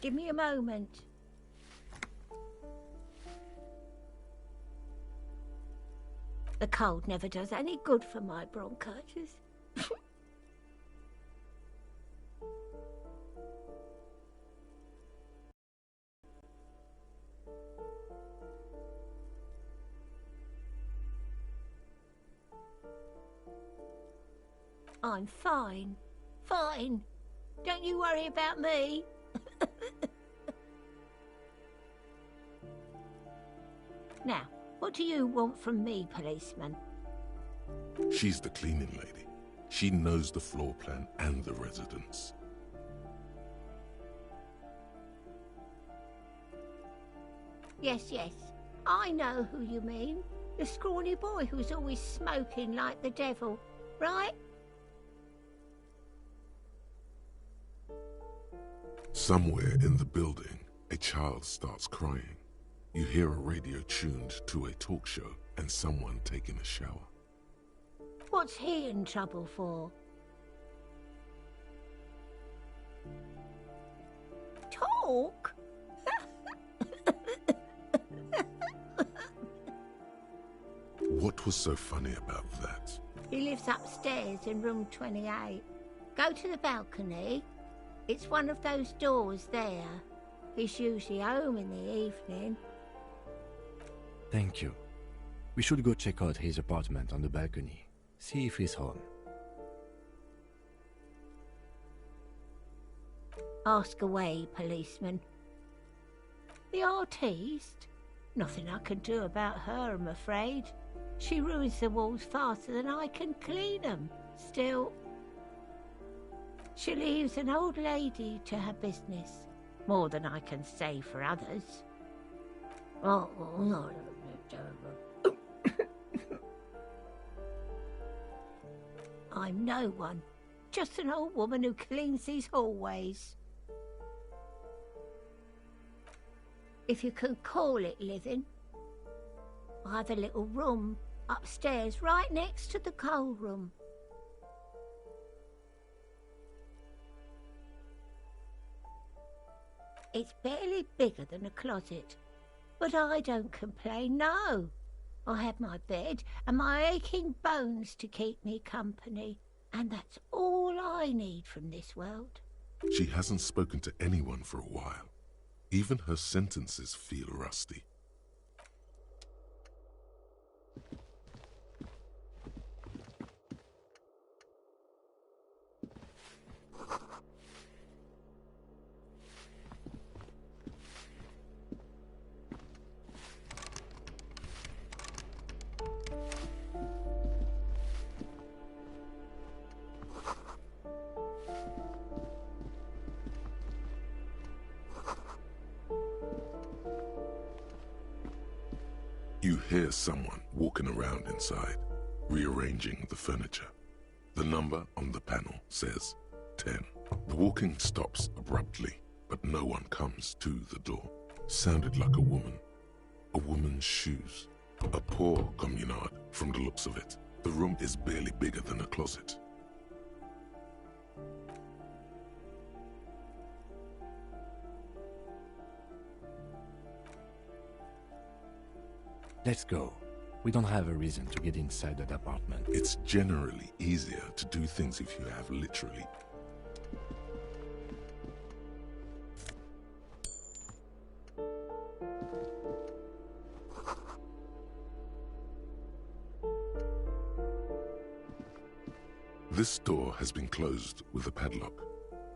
Give me a moment. The cold never does any good for my bronchitis. I'm fine. Fine. Don't you worry about me. Now, what do you want from me, policeman? She's the cleaning lady. She knows the floor plan and the residence. Yes, yes. I know who you mean. The scrawny boy who's always smoking like the devil, right? Somewhere in the building, a child starts crying. You hear a radio tuned to a talk show and someone taking a shower. What's he in trouble for? Talk? What was so funny about that? He lives upstairs in room 28. Go to the balcony. It's one of those doors there. He's usually home in the evening. Thank you. We should go check out his apartment on the balcony. See if he's home. Ask away, policeman. The artiste? Nothing I can do about her, I'm afraid. She ruins the walls faster than I can clean them. Still, she leaves an old lady to her business. More than I can say for others. Oh, no. I'm no one. Just an old woman who cleans these hallways. If you can call it living. I have a little room upstairs right next to the coal room. It's barely bigger than a closet, but I don't complain, no. I have my bed and my aching bones to keep me company, and that's all I need from this world. She hasn't spoken to anyone for a while. Even her sentences feel rusty. You hear someone walking around inside, rearranging the furniture. The number on the panel says 10. The walking stops abruptly, but no one comes to the door. Sounded like a woman. A woman's shoes. A poor communard from the looks of it. The room is barely bigger than a closet. Let's go. We don't have a reason to get inside that apartment. It's generally easier to do things if you have literally. This door has been closed with a padlock.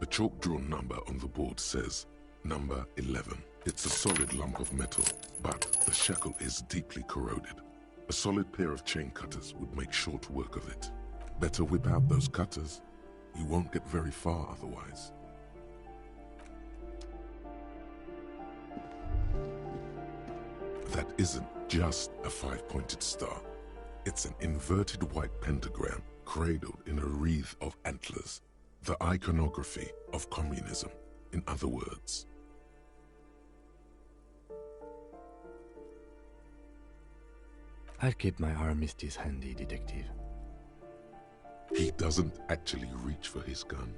The chalk-drawn number on the board says number 11. It's a solid lump of metal, but the shackle is deeply corroded. A solid pair of chain cutters would make short work of it. Better whip out those cutters. You won't get very far otherwise. That isn't just a five-pointed star. It's an inverted white pentagram cradled in a wreath of antlers. The iconography of communism, in other words. I'll keep my armistice handy, detective. He doesn't actually reach for his gun.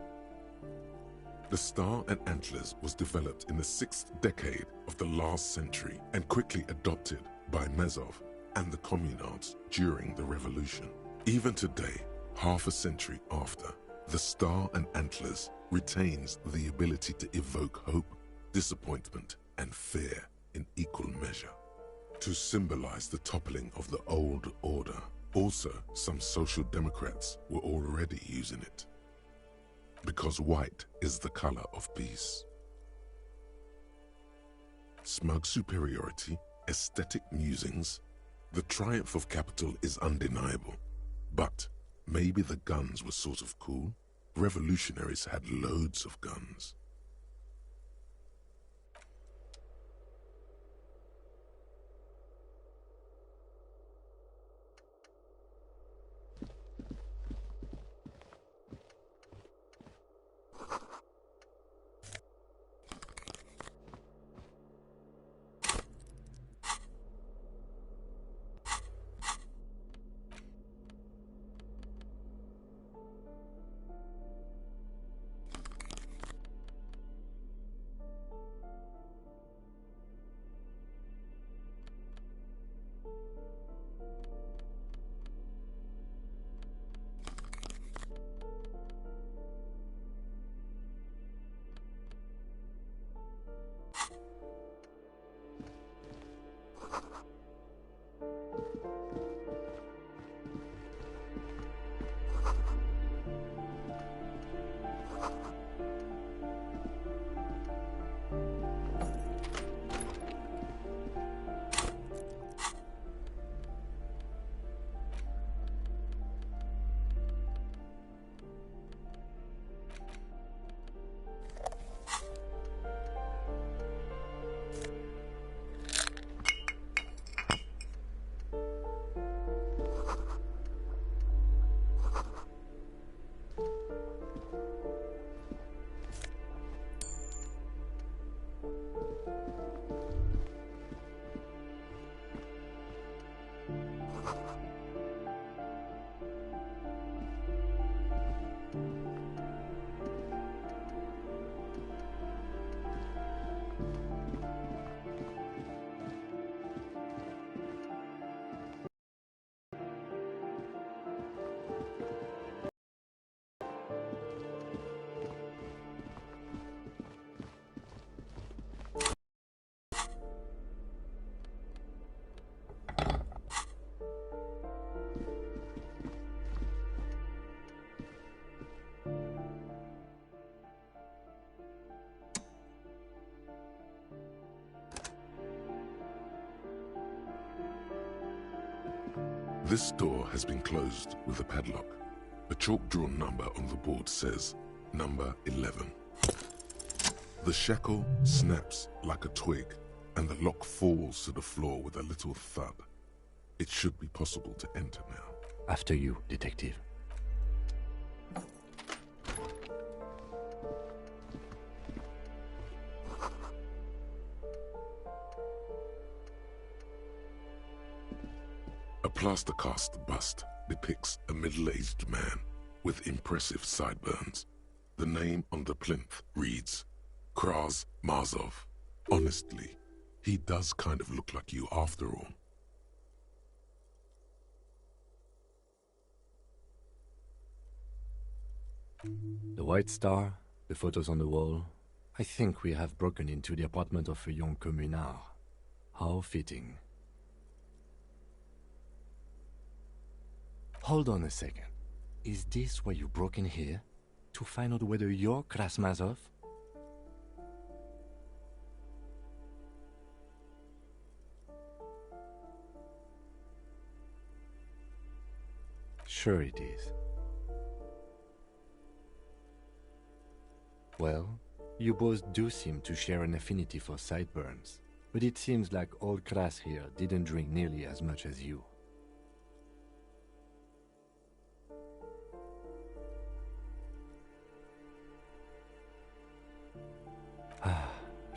The Star and Antlers was developed in the 6th decade of the last century and quickly adopted by Mazov and the Communards during the Revolution. Even today, half a century after, the Star and Antlers retains the ability to evoke hope, disappointment, and fear in equal measure. To symbolize the toppling of the old order, also some social democrats were already using it. Because white is the color of peace. Smug superiority, aesthetic musings, the triumph of capital is undeniable. But maybe the guns were sort of cool. Revolutionaries had loads of guns. This door has been closed with a padlock. A chalk-drawn number on the board says, number 11. The shackle snaps like a twig, and the lock falls to the floor with a little thud. It should be possible to enter now. After you, detective. A plaster-cast bust depicts a middle-aged man with impressive sideburns. The name on the plinth reads, Kraz Marzov. Honestly, he does kind of look like you after all. The White Star, the photos on the wall. I think we have broken into the apartment of a young communard. How fitting. Hold on a second. Is this why you broke in here? To find out whether you're Krasmazov? Sure it is. Well, you both do seem to share an affinity for sideburns, but it seems like old Kras here didn't drink nearly as much as you.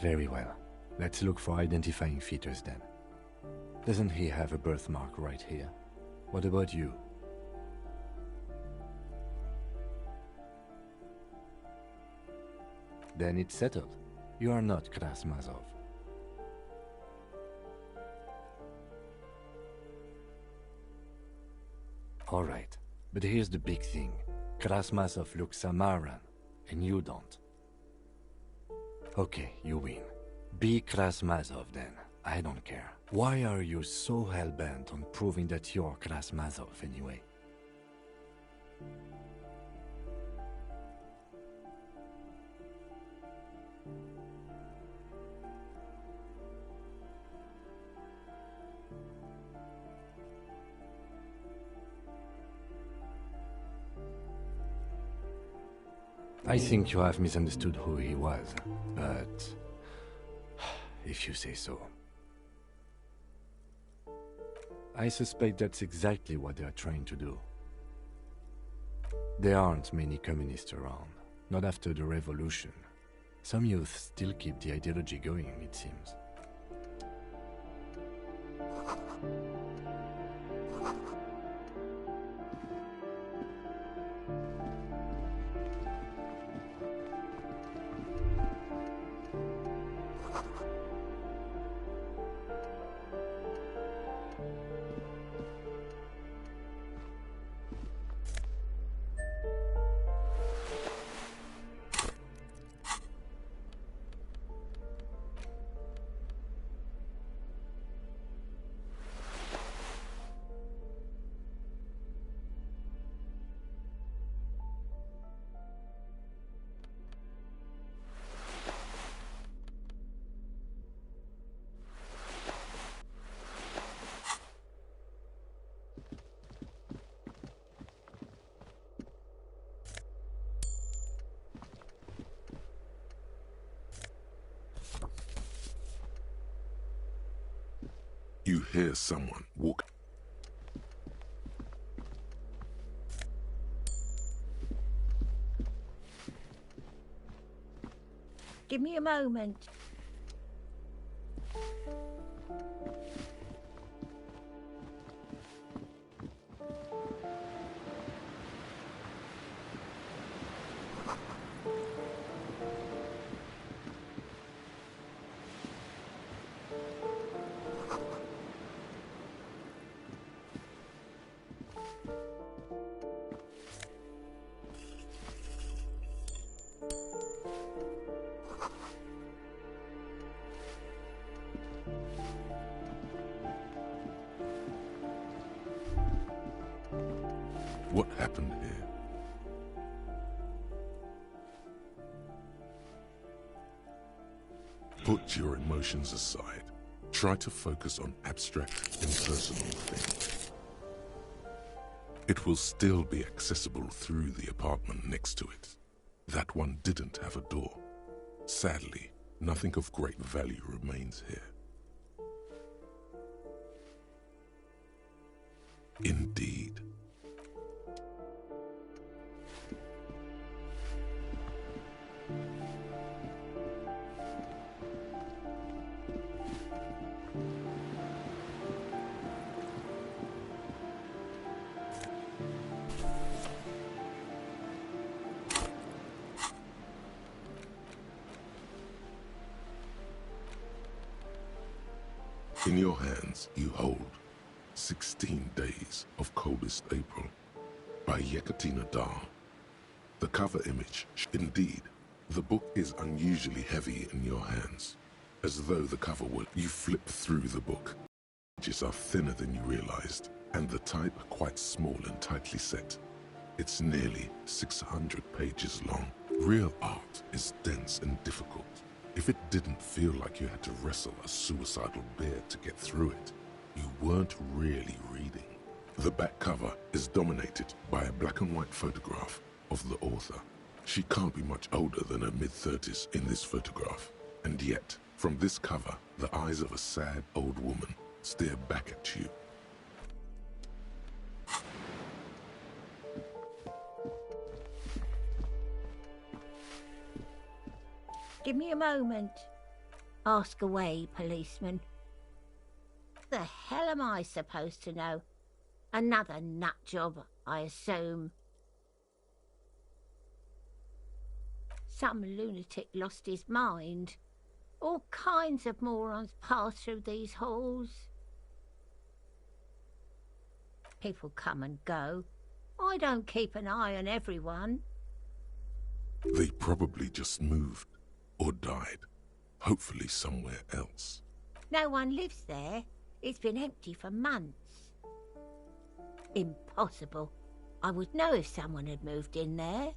Very well. Let's look for identifying features then. Doesn't he have a birthmark right here? What about you? Then it's settled. You are not Krasmazov. All right, but here's the big thing. Krasmazov looks Samaran, and you don't. Okay, you win. Be Krasmazov then. I don't care. Why are you so hell-bent on proving that you're Krasmazov anyway? I think you have misunderstood who he was, but if you say so. I suspect that's exactly what they are trying to do. There aren't many communists around, not after the revolution. Some youth still keep the ideology going, it seems. You hear someone walk. Give me a moment. What happened here? Put your emotions aside. Try to focus on abstract, impersonal things. It will still be accessible through the apartment next to it. That one didn't have a door. Sadly, nothing of great value remains here. Indeed. In your hands, you hold 16 Days of Coldest April by Yekaterina Dar. The cover image, indeed, the book is unusually heavy in your hands, as though the cover would. You flip through the book. Pages are thinner than you realized, and the type quite small and tightly set. It's nearly 600 pages long. Real art is dense and difficult. If it didn't feel like you had to wrestle a suicidal bear to get through it, you weren't really reading. The back cover is dominated by a black and white photograph of the author. She can't be much older than her mid-30s in this photograph. And yet, from this cover, the eyes of a sad old woman stare back at you. Give me a moment. Ask away, policeman. The hell am I supposed to know? Another nut job, I assume. Some lunatic lost his mind. All kinds of morons pass through these halls. People come and go. I don't keep an eye on everyone. They probably just moved, or died, hopefully somewhere else. No one lives there. It's been empty for months. Impossible. I would know if someone had moved in there.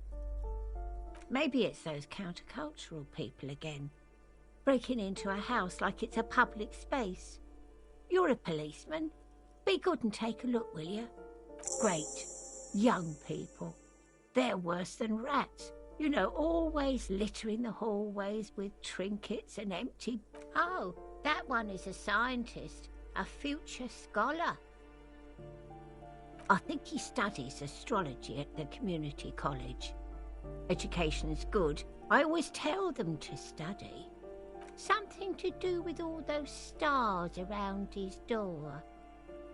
Maybe it's those countercultural people again, breaking into a house like it's a public space. You're a policeman. Be good and take a look, will you? Great. Young people. They're worse than rats. You know, always littering the hallways with trinkets and empty... Oh, that one is a scientist, a future scholar. I think he studies astrology at the community college. Education's good. I always tell them to study. Something to do with all those stars around his door.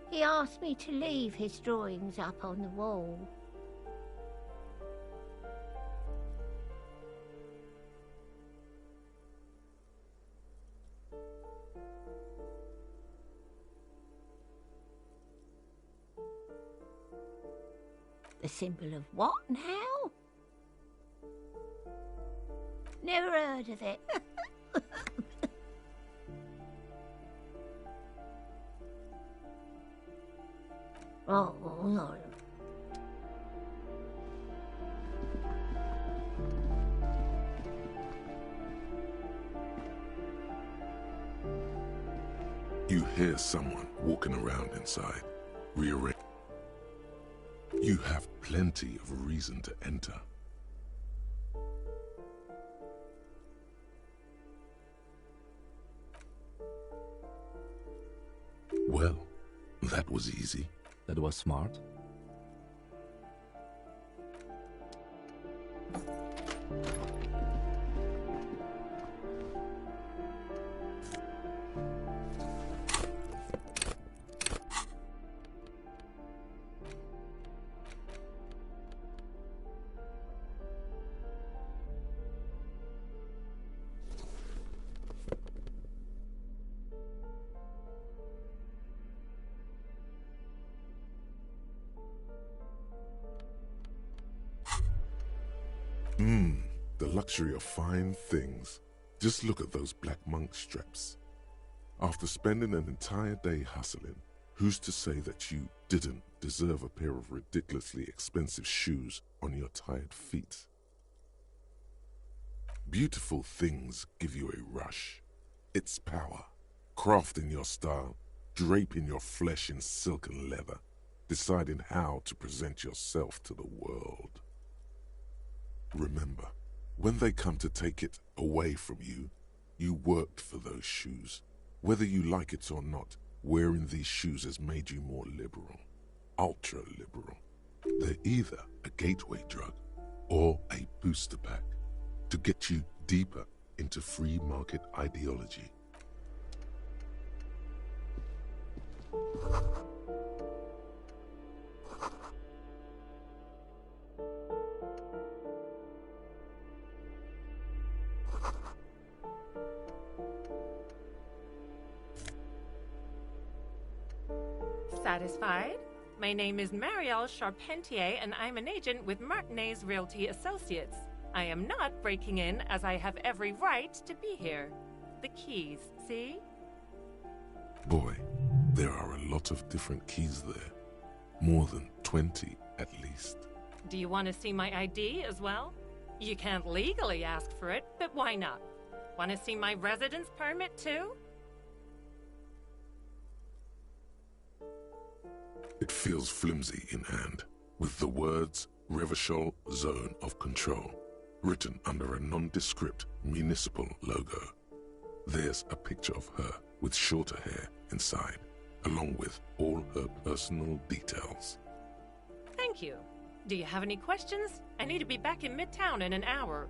He asked me to leave his drawings up on the wall. The symbol of what now? Never heard of it. Oh, no. You hear someone walking around inside, rearrange. You have plenty of reason to enter. Well, that was easy. That was smart. The luxury of fine things. Just look at those black monk straps. After spending an entire day hustling, who's to say that you didn't deserve a pair of ridiculously expensive shoes on your tired feet? Beautiful things give you a rush. It's power. Crafting your style, draping your flesh in silk and leather, deciding how to present yourself to the world. Remember, when they come to take it away from you, you worked for those shoes. Whether you like it or not, wearing these shoes has made you more liberal, ultra-liberal. They're either a gateway drug or a booster pack to get you deeper into free market ideology. Satisfied? My name is Marielle Charpentier, and I'm an agent with Martinez Realty Associates. I am not breaking in, as I have every right to be here. The keys, see? Boy, there are a lot of different keys there. More than 20, at least. Do you want to see my ID as well? You can't legally ask for it, but why not? Want to see my residence permit too? It feels flimsy in hand, with the words Revachol Zone of Control written under a nondescript municipal logo. There's a picture of her with shorter hair inside, along with all her personal details. Thank you. Do you have any questions? I need to be back in Midtown in an hour.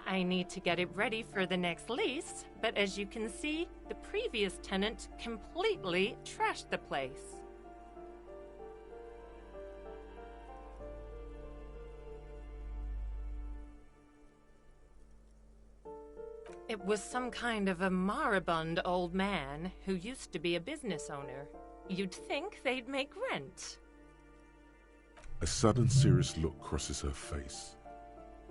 I need to get it ready for the next lease, but as you can see, the previous tenant completely trashed the place. It was some kind of a moribund old man who used to be a business owner. You'd think they'd make rent. A sudden serious look crosses her face.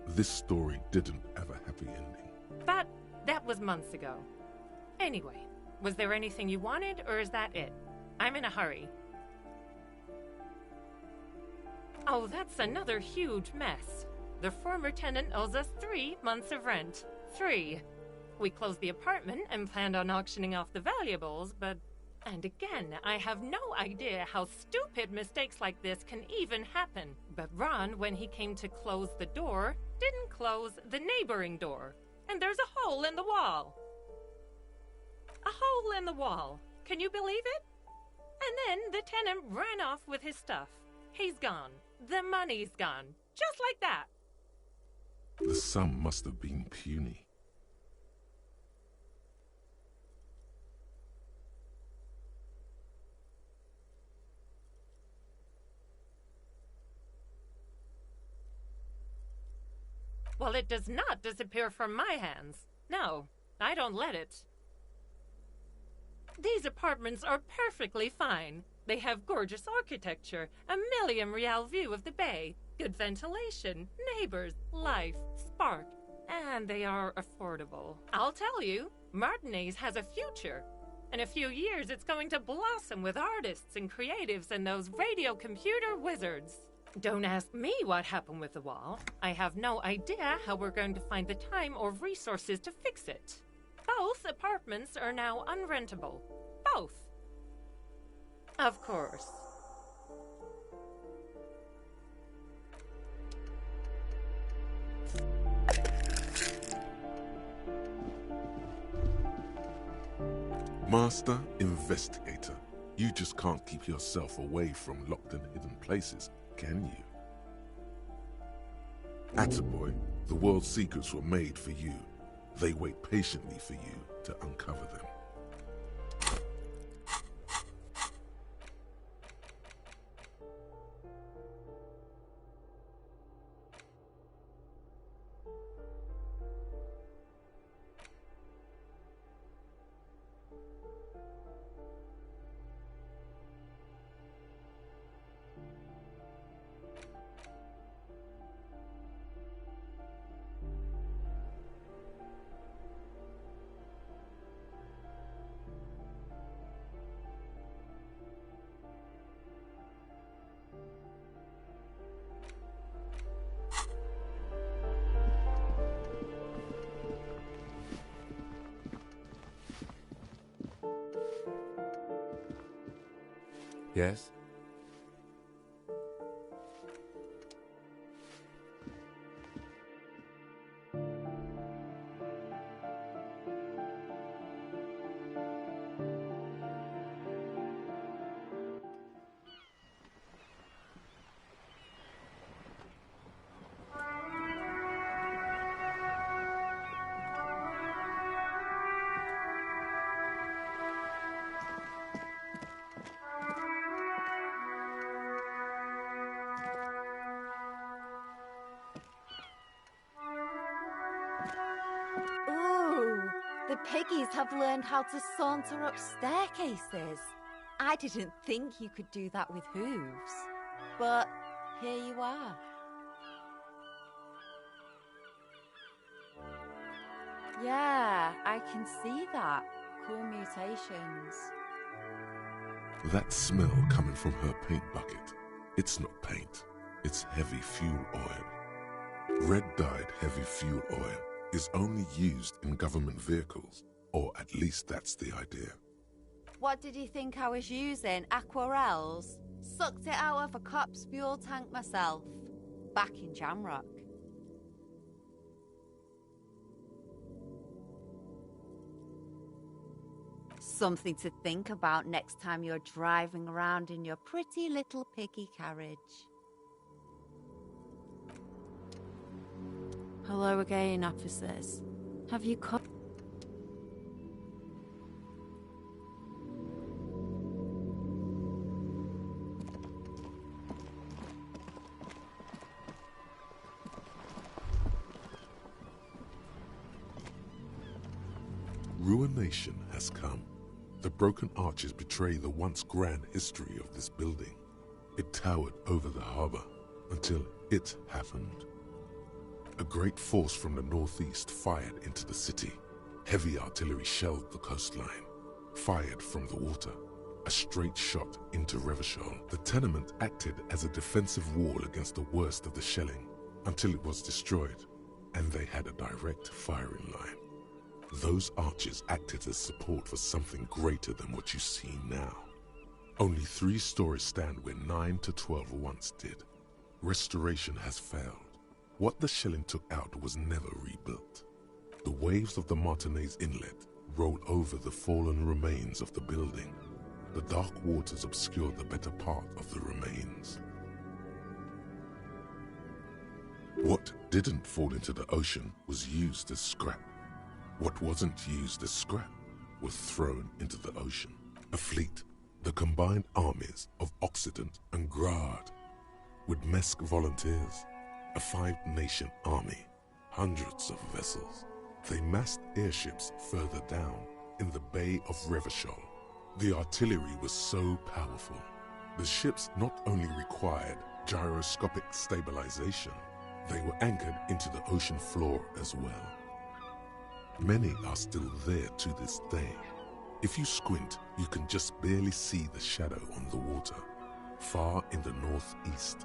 This story didn't have a happy ending. But that was months ago. Anyway, was there anything you wanted, or is that it? I'm in a hurry. Oh, that's another huge mess. The former tenant owes us 3 months of rent. 3. We closed the apartment and planned on auctioning off the valuables, but... And again, I have no idea how stupid mistakes like this can even happen. But Ron, when he came to close the door, didn't close the neighboring door. And there's a hole in the wall. A hole in the wall. Can you believe it? And then the tenant ran off with his stuff. He's gone. The money's gone. Just like that. The sum must have been puny. Well, it does not disappear from my hands. No, I don't let it. These apartments are perfectly fine. They have gorgeous architecture, a million-real view of the bay, good ventilation, neighbors, life, spark, and they are affordable. I'll tell you, Martinez has a future. In a few years, it's going to blossom with artists and creatives and those radio computer wizards. Don't ask me what happened with the wall. I have no idea how we're going to find the time or resources to fix it. Both apartments are now unrentable. Both. Of course. Master Investigator, you just can't keep yourself away from locked and hidden places, can you? Attaboy, the world's secrets were made for you. They wait patiently for you to uncover them. Yes? The piggies have learned how to saunter up staircases. I didn't think you could do that with hooves. But here you are. Yeah, I can see that. Cool mutations. That smell coming from her paint bucket. It's not paint. It's heavy fuel oil. Red-dyed heavy fuel oil is only used in government vehicles, or at least that's the idea. What did you think I was using? Aquarels? Sucked it out of a cop's fuel tank myself. Back in Jamrock. Something to think about next time you're driving around in your pretty little piggy carriage. Hello again, officers. Have you come? Ruination has come. The broken arches betray the once grand history of this building. It towered over the harbor until it happened. A great force from the northeast fired into the city. Heavy artillery shelled the coastline. Fired from the water, a straight shot into Revachol. The tenement acted as a defensive wall against the worst of the shelling until it was destroyed, and they had a direct firing line. Those arches acted as support for something greater than what you see now. Only 3 stories stand where 9 to 12 once did. Restoration has failed. What the shelling took out was never rebuilt. The waves of the Martinez Inlet roll over the fallen remains of the building. The dark waters obscure the better part of the remains. What didn't fall into the ocean was used as scrap. What wasn't used as scrap was thrown into the ocean. A fleet, the combined armies of Occident and Grad, with Mesk volunteers, a 5-nation army, hundreds of vessels. They massed airships further down in the Bay of Revachol. The artillery was so powerful. The ships not only required gyroscopic stabilization, they were anchored into the ocean floor as well. Many are still there to this day. If you squint, you can just barely see the shadow on the water, far in the northeast.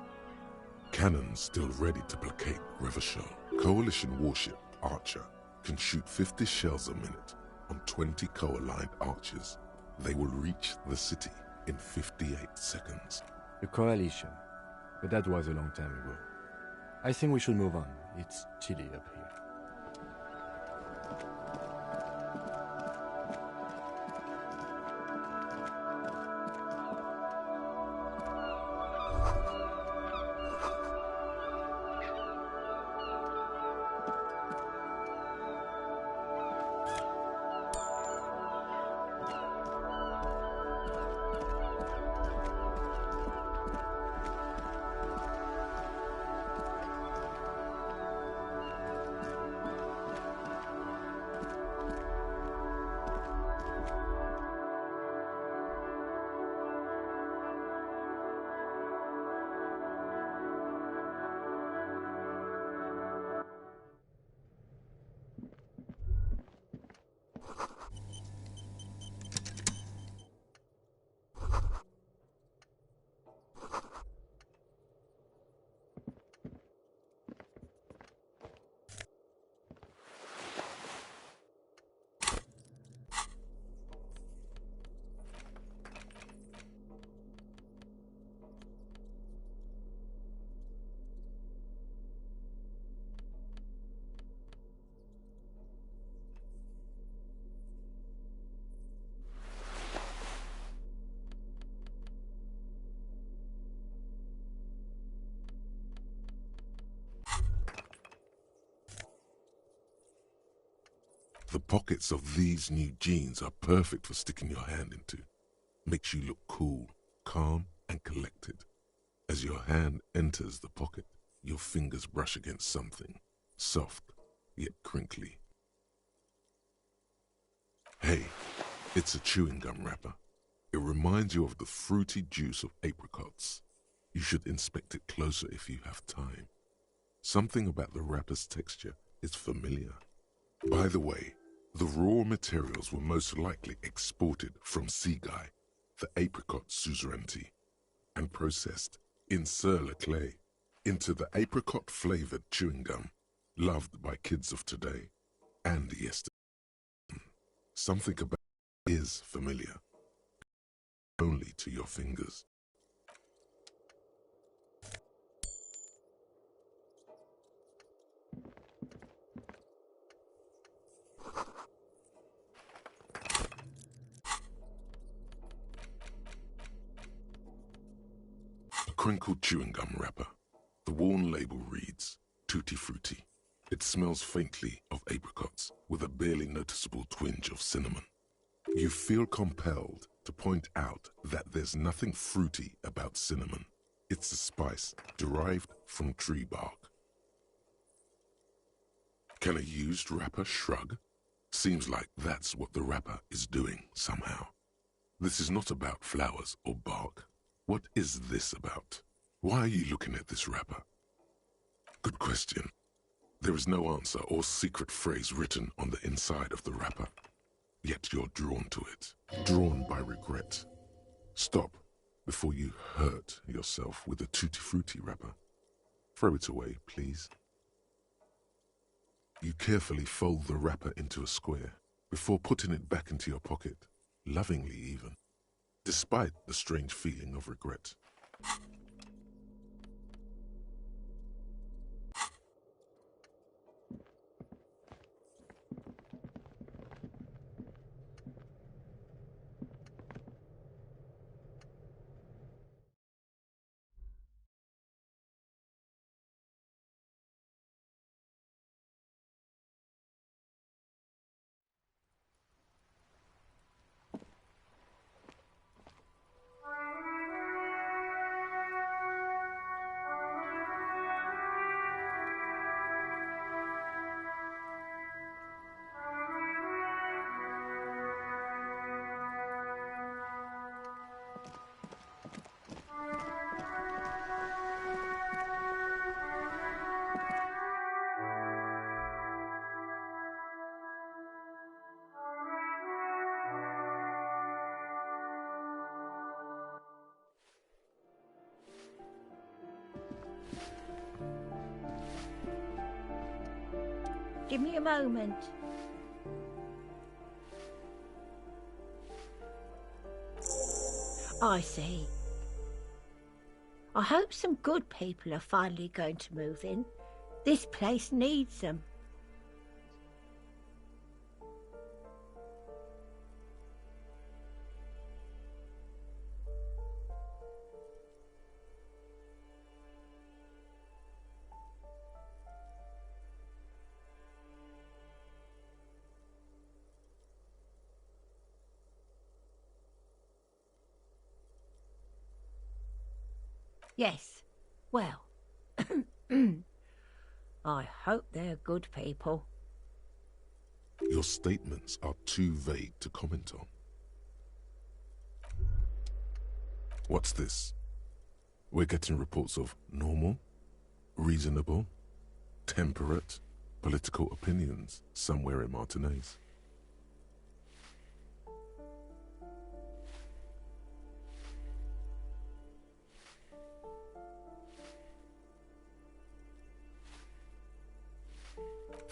Cannons still ready to placate Revachol. Coalition warship Archer can shoot 50 shells a minute on 20 coaligned archers. They will reach the city in 58 seconds. The Coalition. But that was a long time ago. I think we should move on. It's chilly up here. The pockets of these new jeans are perfect for sticking your hand into. Makes you look cool, calm, and collected. As your hand enters the pocket, your fingers brush against something, soft yet crinkly. Hey, it's a chewing gum wrapper. It reminds you of the fruity juice of apricots. You should inspect it closer if you have time. Something about the wrapper's texture is familiar. By the way, the raw materials were most likely exported from Seaguy, the apricot suzerainty, and processed in Sur-le-Clay into the apricot-flavored chewing gum loved by kids of today and yesterday. Something about it is familiar, only to your fingers. Crinkled chewing gum wrapper. The worn label reads, Tutti Frutti. It smells faintly of apricots with a barely noticeable twinge of cinnamon. You feel compelled to point out that there's nothing fruity about cinnamon. It's a spice derived from tree bark. Can a used wrapper shrug? Seems like that's what the wrapper is doing somehow. This is not about flowers or bark. What is this about? Why are you looking at this wrapper? Good question. There is no answer or secret phrase written on the inside of the wrapper. Yet you're drawn to it. Drawn by regret. Stop before you hurt yourself with a Tutti Frutti wrapper. Throw it away, please. You carefully fold the wrapper into a square before putting it back into your pocket, lovingly even, despite the strange feeling of regret. Give me a moment. I see. I hope some good people are finally going to move in. This place needs them. Yes, well, I hope they're good people. Your statements are too vague to comment on. What's this? We're getting reports of normal, reasonable, temperate, political opinions somewhere in Martinez.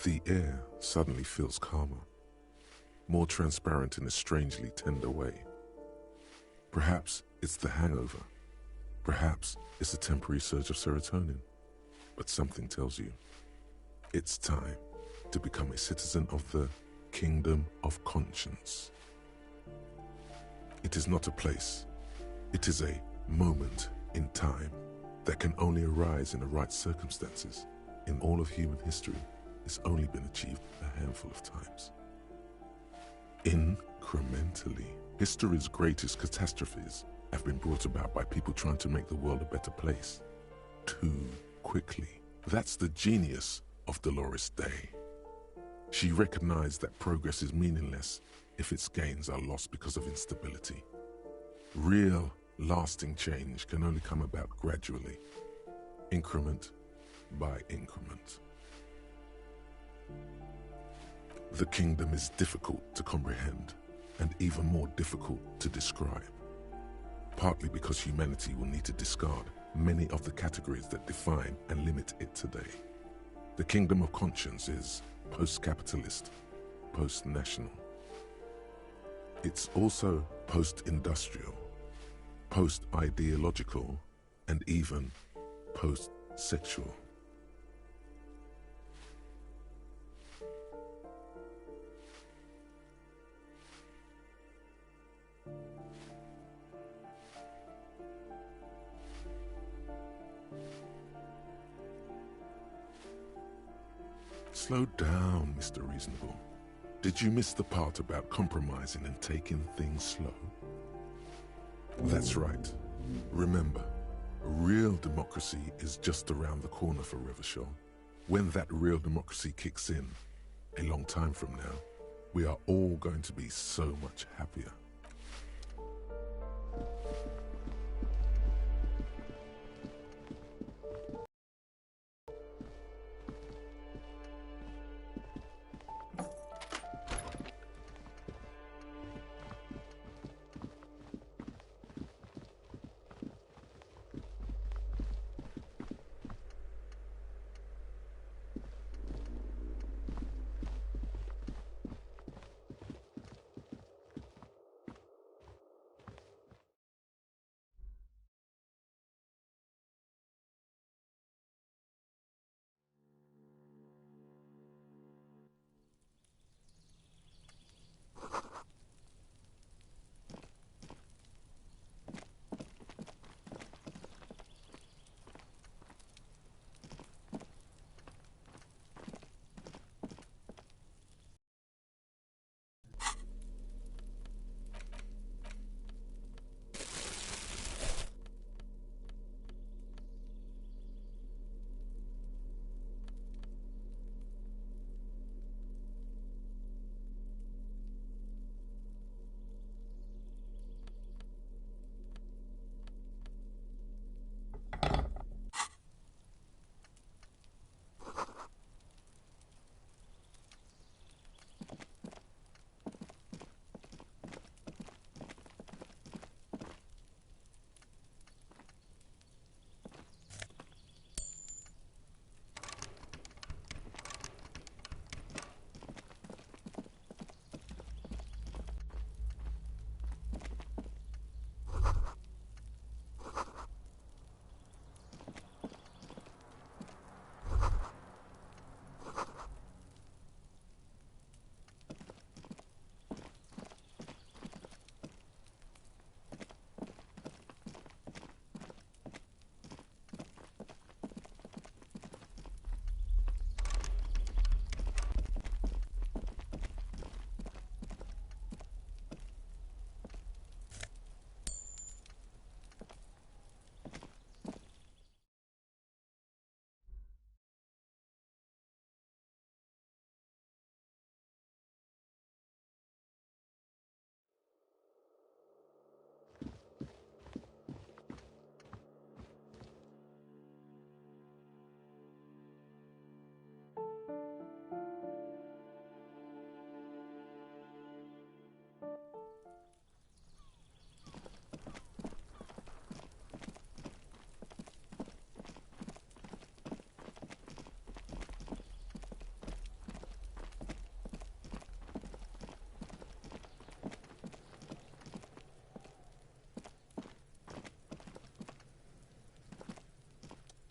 The air suddenly feels calmer, more transparent in a strangely tender way. Perhaps it's the hangover. Perhaps it's a temporary surge of serotonin. But something tells you, it's time to become a citizen of the Kingdom of Conscience. It is not a place. It is a moment in time that can only arise in the right circumstances. In all of human history, it's only been achieved a handful of times. Incrementally, history's greatest catastrophes have been brought about by people trying to make the world a better place. Too quickly. That's the genius of Dolores Day. She recognized that progress is meaningless if its gains are lost because of instability. Real, lasting change can only come about gradually, increment by increment. The kingdom is difficult to comprehend and even more difficult to describe, partly because humanity will need to discard many of the categories that define and limit it today. The kingdom of conscience is post-capitalist, post-national. It's also post-industrial, post-ideological, and even post-sexual. Slow down, Mr. Reasonable. Did you miss the part about compromising and taking things slow? That's right. Remember, real democracy is just around the corner for Revachol. When that real democracy kicks in, a long time from now, We are all going to be so much happier.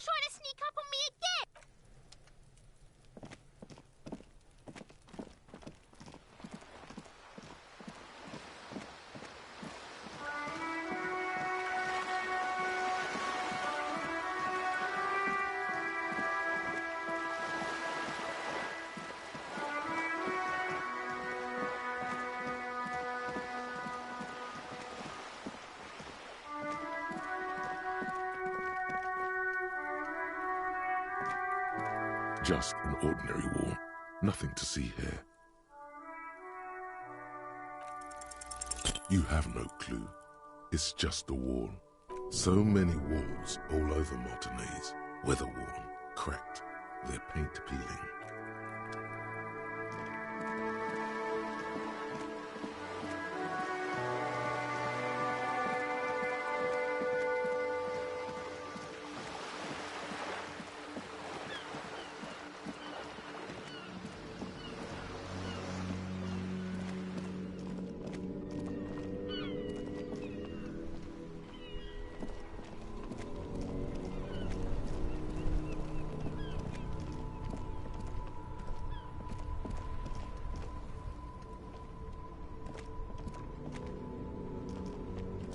Trying to sneak up on me again! Just an ordinary wall. Nothing to see here. You have no clue. It's just a wall. So many walls all over Martinaise. Weather-worn, cracked, their paint peeling.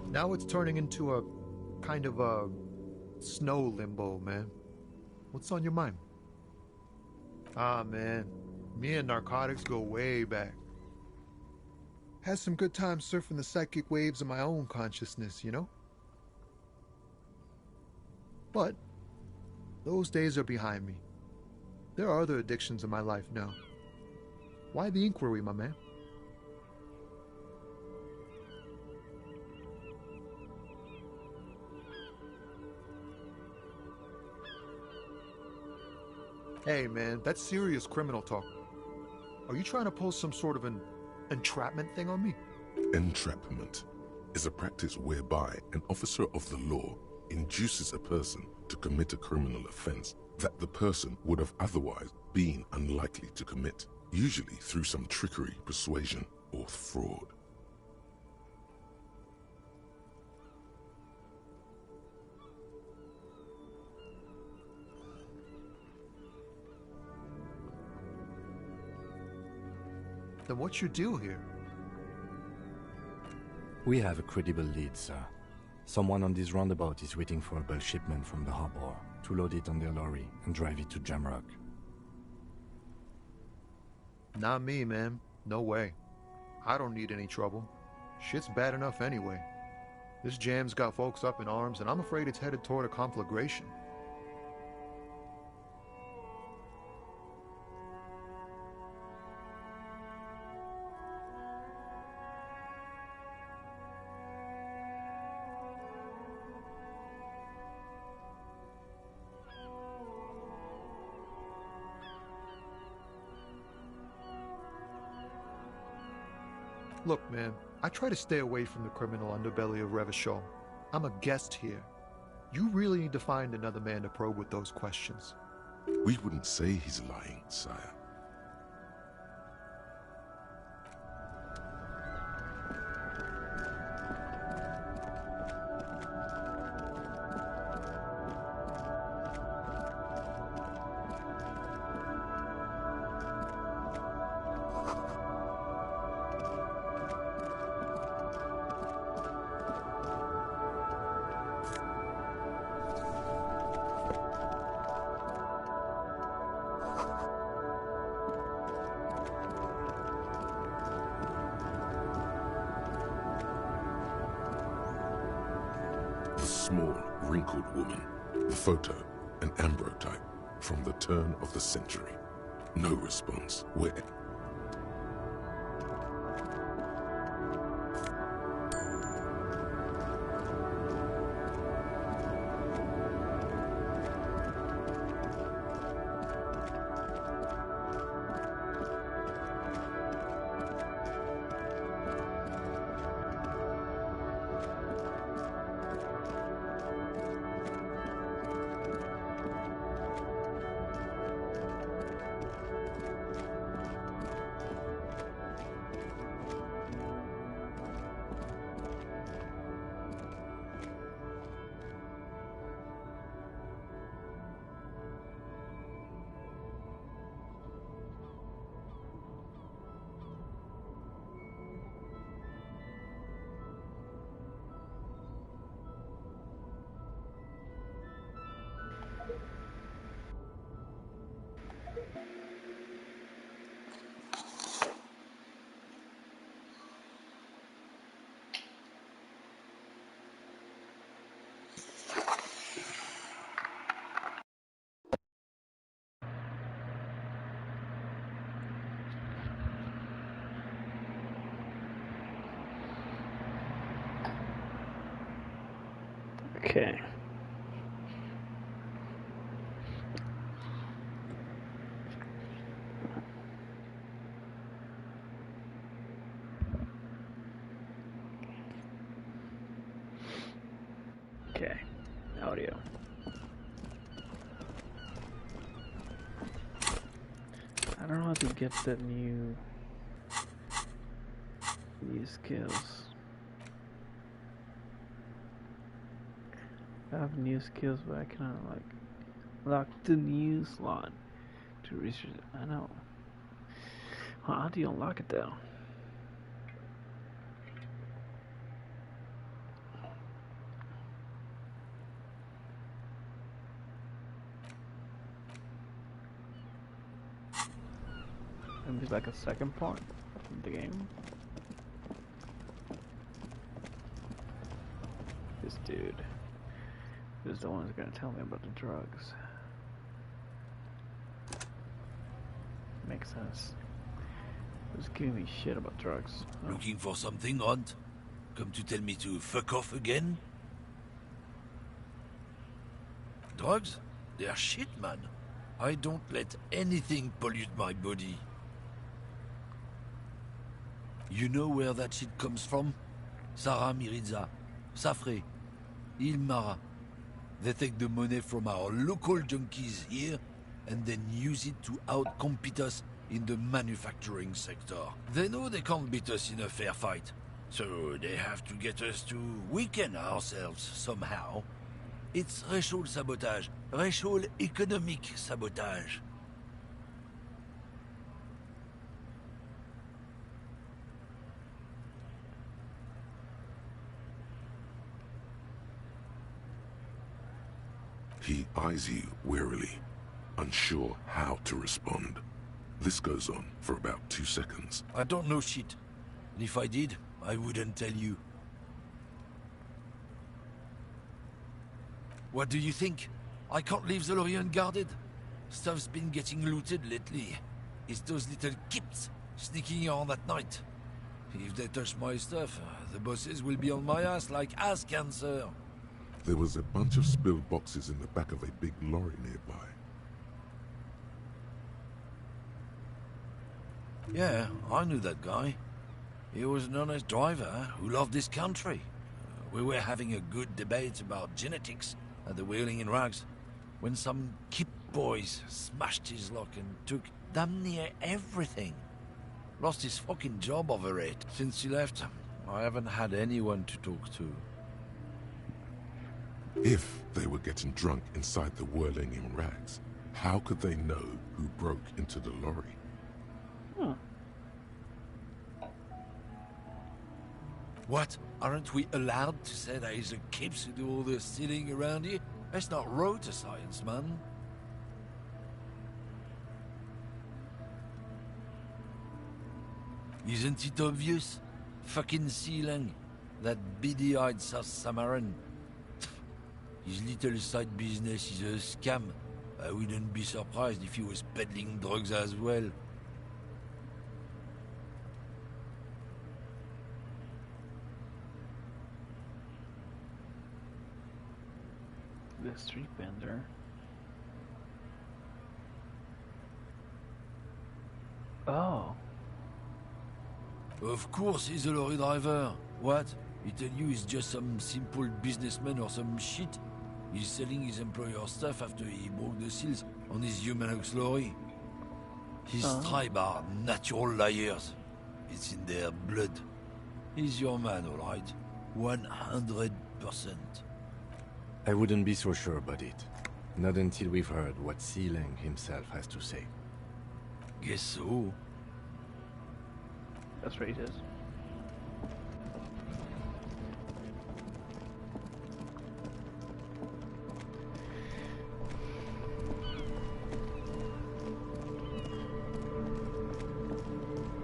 Now it's turning into a kind of a snow limbo, man. What's on your mind? Ah, man. Me and narcotics go way back. Had some good times surfing the psychic waves of my own consciousness, you know? But those days are behind me. There are other addictions in my life now. Why the inquiry, my man? Hey, man, that's serious criminal talk. Are you trying to pull some sort of an entrapment thing on me? Entrapment is a practice whereby an officer of the law induces a person to commit a criminal offense that the person would have otherwise been unlikely to commit, usually through some trickery, persuasion, or fraud. Then what's your deal here? We have a credible lead, sir. Someone on this roundabout is waiting for a bulk shipment from the harbor to load it on their lorry and drive it to Jamrock. Not me, man. No way. I don't need any trouble. Shit's bad enough anyway. This jam's got folks up in arms, and I'm afraid it's headed toward a conflagration. Look, man, I try to stay away from the criminal underbelly of Revachol. I'm a guest here. You really need to find another man to probe with those questions. We wouldn't say he's lying, sire. Small, wrinkled woman. The photo, an ambrotype from the turn of the century. No response. Where? Okay. Okay. Audio. I don't know how to get that new skills. I have new skills, but I cannot like lock the new slot to research it. I know. How do you unlock it though? Maybe it's like a second part of the game. This dude is the one who's gonna tell me about the drugs. Makes sense. Who's giving me shit about drugs? Oh. Looking for something, Rod? Come to tell me to fuck off again? Drugs? They are shit, man. I don't let anything pollute my body. You know where that shit comes from? Sarah Miriza, Safre, Ilmara. They take the money from our local junkies here and then use it to outcompete us in the manufacturing sector. They know they can't beat us in a fair fight, so they have to get us to weaken ourselves somehow. It's racial sabotage, racial economic sabotage. He eyes you wearily, unsure how to respond. This goes on for about 2 seconds. I don't know shit. And if I did, I wouldn't tell you. What do you think? I can't leave the lorry unguarded. Stuff's been getting looted lately. It's those little kips sneaking around at night. If they touch my stuff, the bosses will be on my ass like ass cancer. There was a bunch of spilled boxes in the back of a big lorry nearby. Yeah, I knew that guy. He was an honest driver who loved this country. We were having a good debate about genetics at the Wheeling in Rags when some kip boys smashed his lock and took damn near everything. Lost his fucking job over it. Since he left, I haven't had anyone to talk to. If they were getting drunk inside the Whirling in Rags, how could they know who broke into the lorry? What? Aren't we allowed to say that he's a kips who do all the stealing around here? That's not road science, man. Isn't it obvious? Fucking Sealang, that beady-eyed South Samaran. His little side business is a scam. I wouldn't be surprised if he was peddling drugs as well. The street vendor. Oh. Of course he's a lorry driver. What? He tell you he's just some simple businessman or some shit? He's selling his employer stuff after he broke the seals on his Humanox lorry. His tribe are natural liars. It's in their blood. He's your man, all right. 100%. I wouldn't be so sure about it. Not until we've heard what Sealang himself has to say. Guess so. That's racist.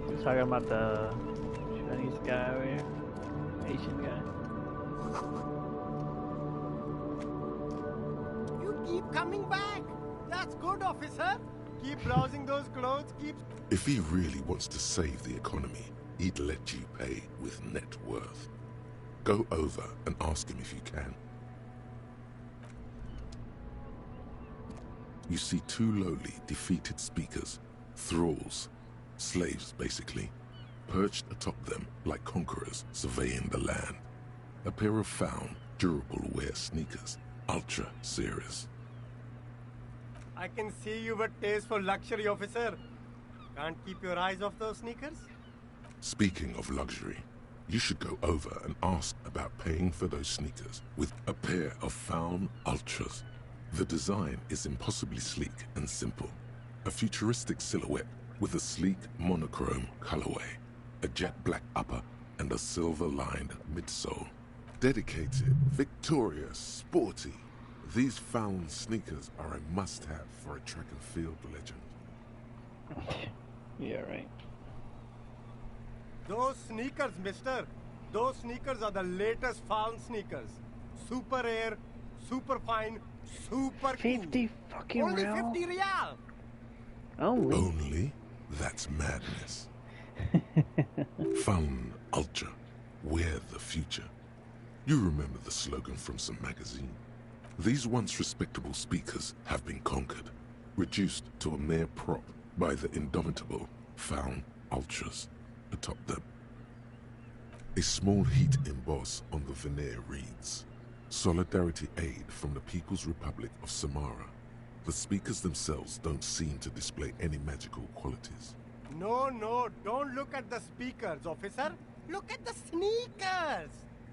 He's talking about the Chinese guy over here. Asian guy. You keep coming back. That's good, officer. Keep browsing those clothes, keep... If he really wants to save the economy, he'd let you pay with net worth. Go over and ask him if you can. You see 2 lowly, defeated speakers, thralls, slaves basically, perched atop them like conquerors surveying the land. A pair of found, durable wear sneakers, Ultra Series. I can see you've a taste for luxury, officer. Can't keep your eyes off those sneakers? Speaking of luxury, you should go over and ask about paying for those sneakers with a pair of found Ultras. The design is impossibly sleek and simple. A futuristic silhouette with a sleek monochrome colorway, a jet black upper, and a silver-lined midsole. Dedicated, victorious, sporty. These found sneakers are a must-have for a track and field legend. Yeah, right. Those sneakers, mister. Those sneakers are the latest found sneakers. Super air, super fine, super 50 cool. fucking Only real? 50 real. Only? Only? That's madness. Found Ultra. Wear the future. You remember the slogan from some magazine. These once respectable speakers have been conquered. reduced to a mere prop by the indomitable Faun Ultras atop them. A small heat emboss on the veneer reads, "Solidarity Aid from the People's Republic of Samara." The speakers themselves don't seem to display any magical qualities. No, don't look at the speakers, officer. Look at the sneakers.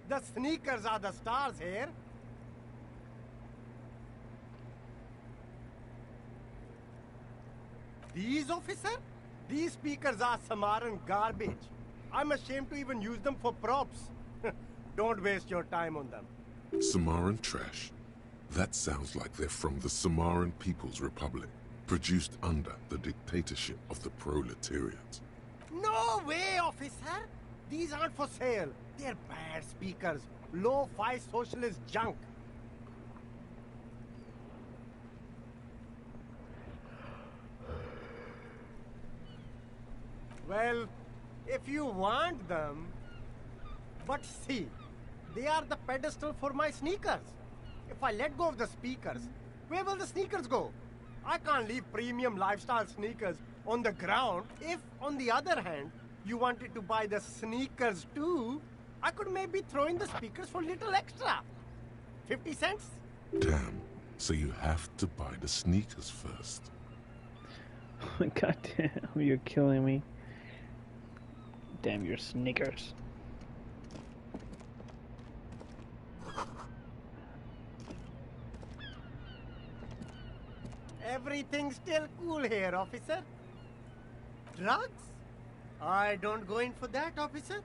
The sneakers are the stars here. These, officer? These speakers are Samaran garbage. I'm ashamed to even use them for props. Don't waste your time on them. Samaran trash? That sounds like they're from the Samaran People's Republic, produced under the dictatorship of the proletariat. No way, officer! These aren't for sale. They're bad speakers. Low-fi socialist junk. Well, if you want them... But see, they are the pedestal for my sneakers. If I let go of the speakers, where will the sneakers go? I can't leave premium lifestyle sneakers on the ground. If, on the other hand, you wanted to buy the sneakers too, I could maybe throw in the speakers for little extra. 50 cents? Damn, so you have to buy the sneakers first. God damn, you're killing me. Damn your sneakers. Everything's still cool here, officer. Drugs? I don't go in for that, officer.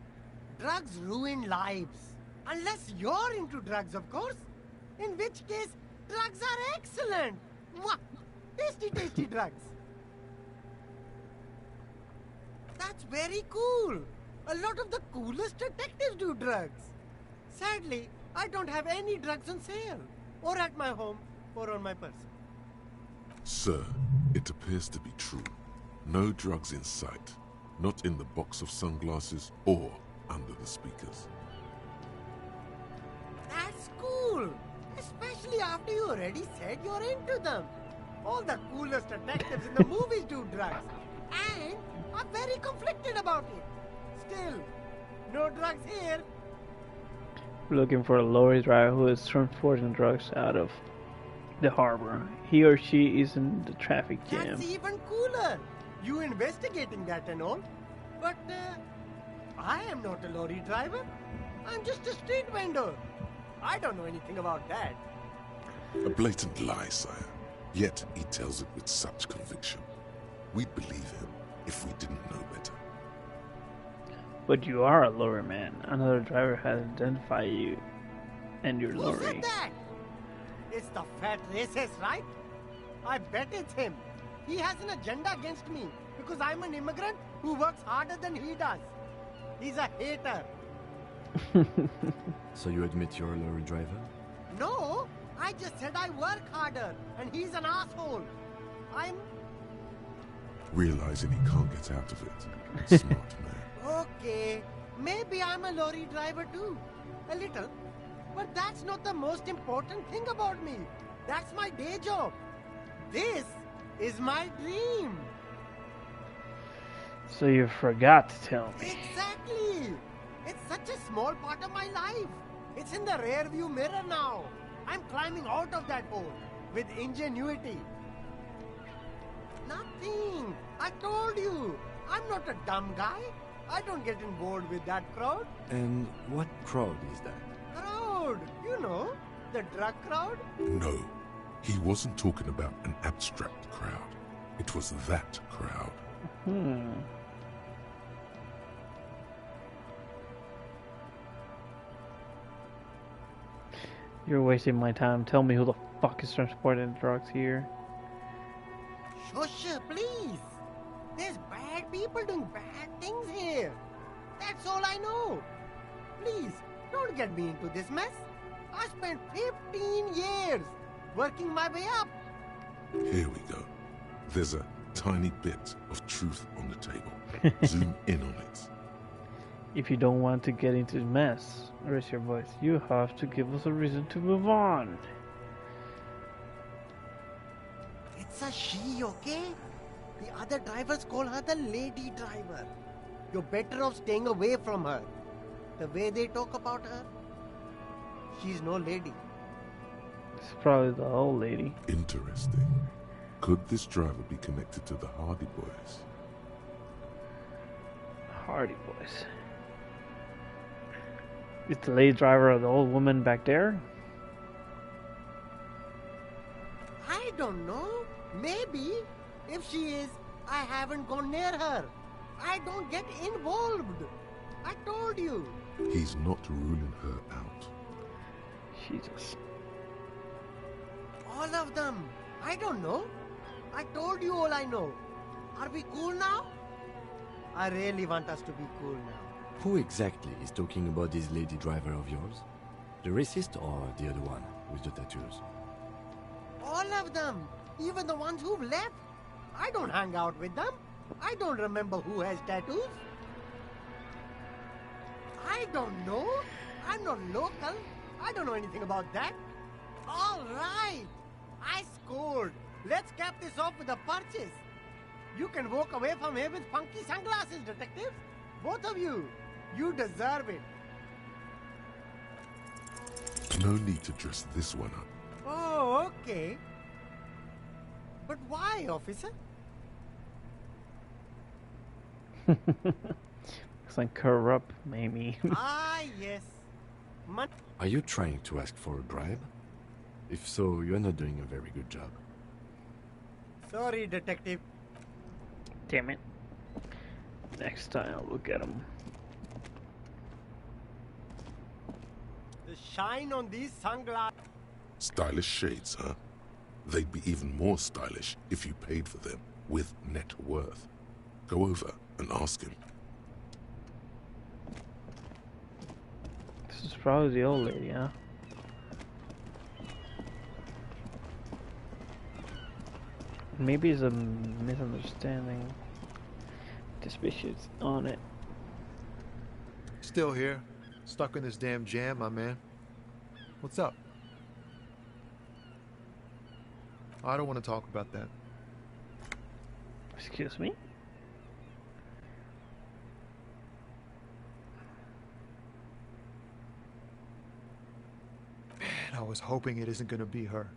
Drugs ruin lives. Unless you're into drugs, of course. In which case, drugs are excellent. Mwah! Tasty, tasty drugs. That's very cool. A lot of the coolest detectives do drugs. Sadly, I don't have any drugs on sale. Or at my home, or on my person. Sir, it appears to be true. No drugs in sight. Not in the box of sunglasses or under the speakers. That's cool. Especially after you already said you're into them. All the coolest detectives in the movies do drugs. And I'm very conflicted about it. Still, no drugs here. We're looking for a lorry driver who is transporting drugs out of the harbor. He or she is in the traffic jam. That's even cooler. You investigating that and all. But I am not a lorry driver. I'm just a street vendor. I don't know anything about that. A blatant lie, sire. Yet he tells it with such conviction. We'd believe him if we didn't know better. But you are a lorry man. Another driver has identified you and your Who lorry. said that? It's the fat racist, right? I bet it's him. He has an agenda against me because I'm an immigrant who works harder than he does. He's a hater. So you admit you're a lorry driver? No, I just said I work harder and he's an asshole. I'm... Realizing he can't get out of it. Smart man. Okay, maybe I'm a lorry driver too. A little. But that's not the most important thing about me. That's my day job. This is my dream. So you forgot to tell me. Exactly. It's such a small part of my life. It's in the rear view mirror now. I'm climbing out of that hole with ingenuity. Nothing. I told you. I'm not a dumb guy. I don't get involved with that crowd. And what crowd is that? Crowd. You know, the drug crowd. No, he wasn't talking about an abstract crowd. It was that crowd. You're wasting my time. Tell me who the fuck is transporting drugs here. Shush, please. There's bad people doing bad things here. That's all I know. Please, don't get me into this mess. I spent 15 years working my way up. Here we go. There's a tiny bit of truth on the table. Zoom in on it. If you don't want to get into the mess, raise your voice. You have to give us a reason to move on. It's It's a she, okay? The other drivers call her the lady driver. You're better off staying away from her. The way they talk about her, she's no lady. It's probably the old lady. Interesting. Could this driver be connected to the Hardy Boys? Hardy Boys. Is the lady driver of the old woman back there? I don't know. Maybe. If she is, I haven't gone near her. I don't get involved. I told you. He's not ruling her out. Jesus. All of them. I don't know. I told you all I know. Are we cool now? I really want us to be cool now. Who exactly is talking about this lady driver of yours? The racist or the other one with the tattoos? All of them. Even the ones who've left. I don't hang out with them. I don't remember who has tattoos. I don't know. I'm not local. I don't know anything about that. All right. I scored. Let's cap this off with a purchase. You can walk away from here with funky sunglasses, detective. Both of you. You deserve it. No need to dress this one up. Oh, okay. But why, officer? Looks like corrupt, maybe. Ah, yes. Are you trying to ask for a bribe? If so, you're not doing a very good job. Sorry, detective. Damn it. Next time I'll look at him. The shine on these sunglasses. Stylish shades, huh? They'd be even more stylish if you paid for them with net worth. Go over and ask him. This is probably the old lady, huh? Maybe it's a misunderstanding. Suspicious on it. Still here. Stuck in this damn jam, my man. What's up? I don't want to talk about that. Excuse me? Man, I was hoping it isn't going to be her.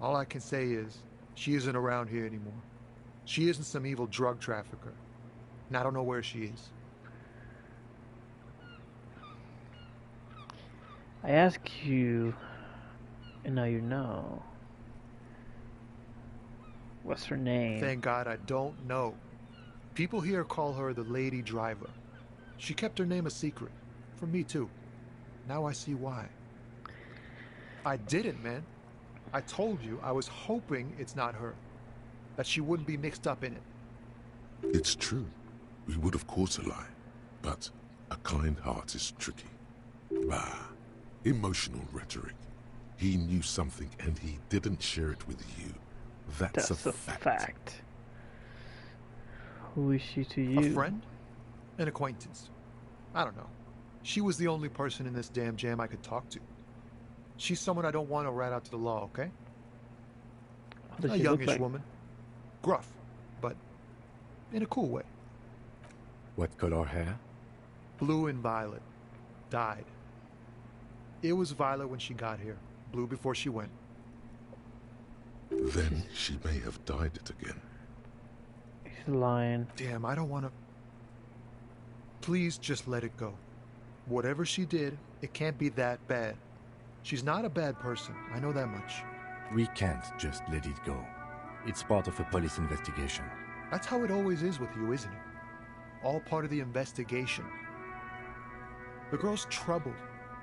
All I can say is, she isn't around here anymore. She isn't some evil drug trafficker. And I don't know where she is. I ask you, and now you know. What's her name? Thank God I don't know. People here call her the lady driver. She kept her name a secret. From me too. Now I see why. I didn't, man. I told you I was hoping it's not her. That she wouldn't be mixed up in it. It's true. We would of course lie. But a kind heart is tricky. Bah. Emotional rhetoric. He knew something and he didn't share it with you. That's a fact. Who is she to you? A friend? An acquaintance. I don't know. She was the only person in this damn jam I could talk to. She's someone I don't want to rat out to the law, okay? A youngish woman. Gruff, but in a cool way. What color hair? Blue and violet. Dyed. It was violet when she got here. Blue before she went. Then she may have dyed it again. He's lying. Damn, I don't want to... Please just let it go. Whatever she did, it can't be that bad. She's not a bad person, I know that much. We can't just let it go. It's part of a police investigation. That's how it always is with you, isn't it? All part of the investigation. The girl's troubled.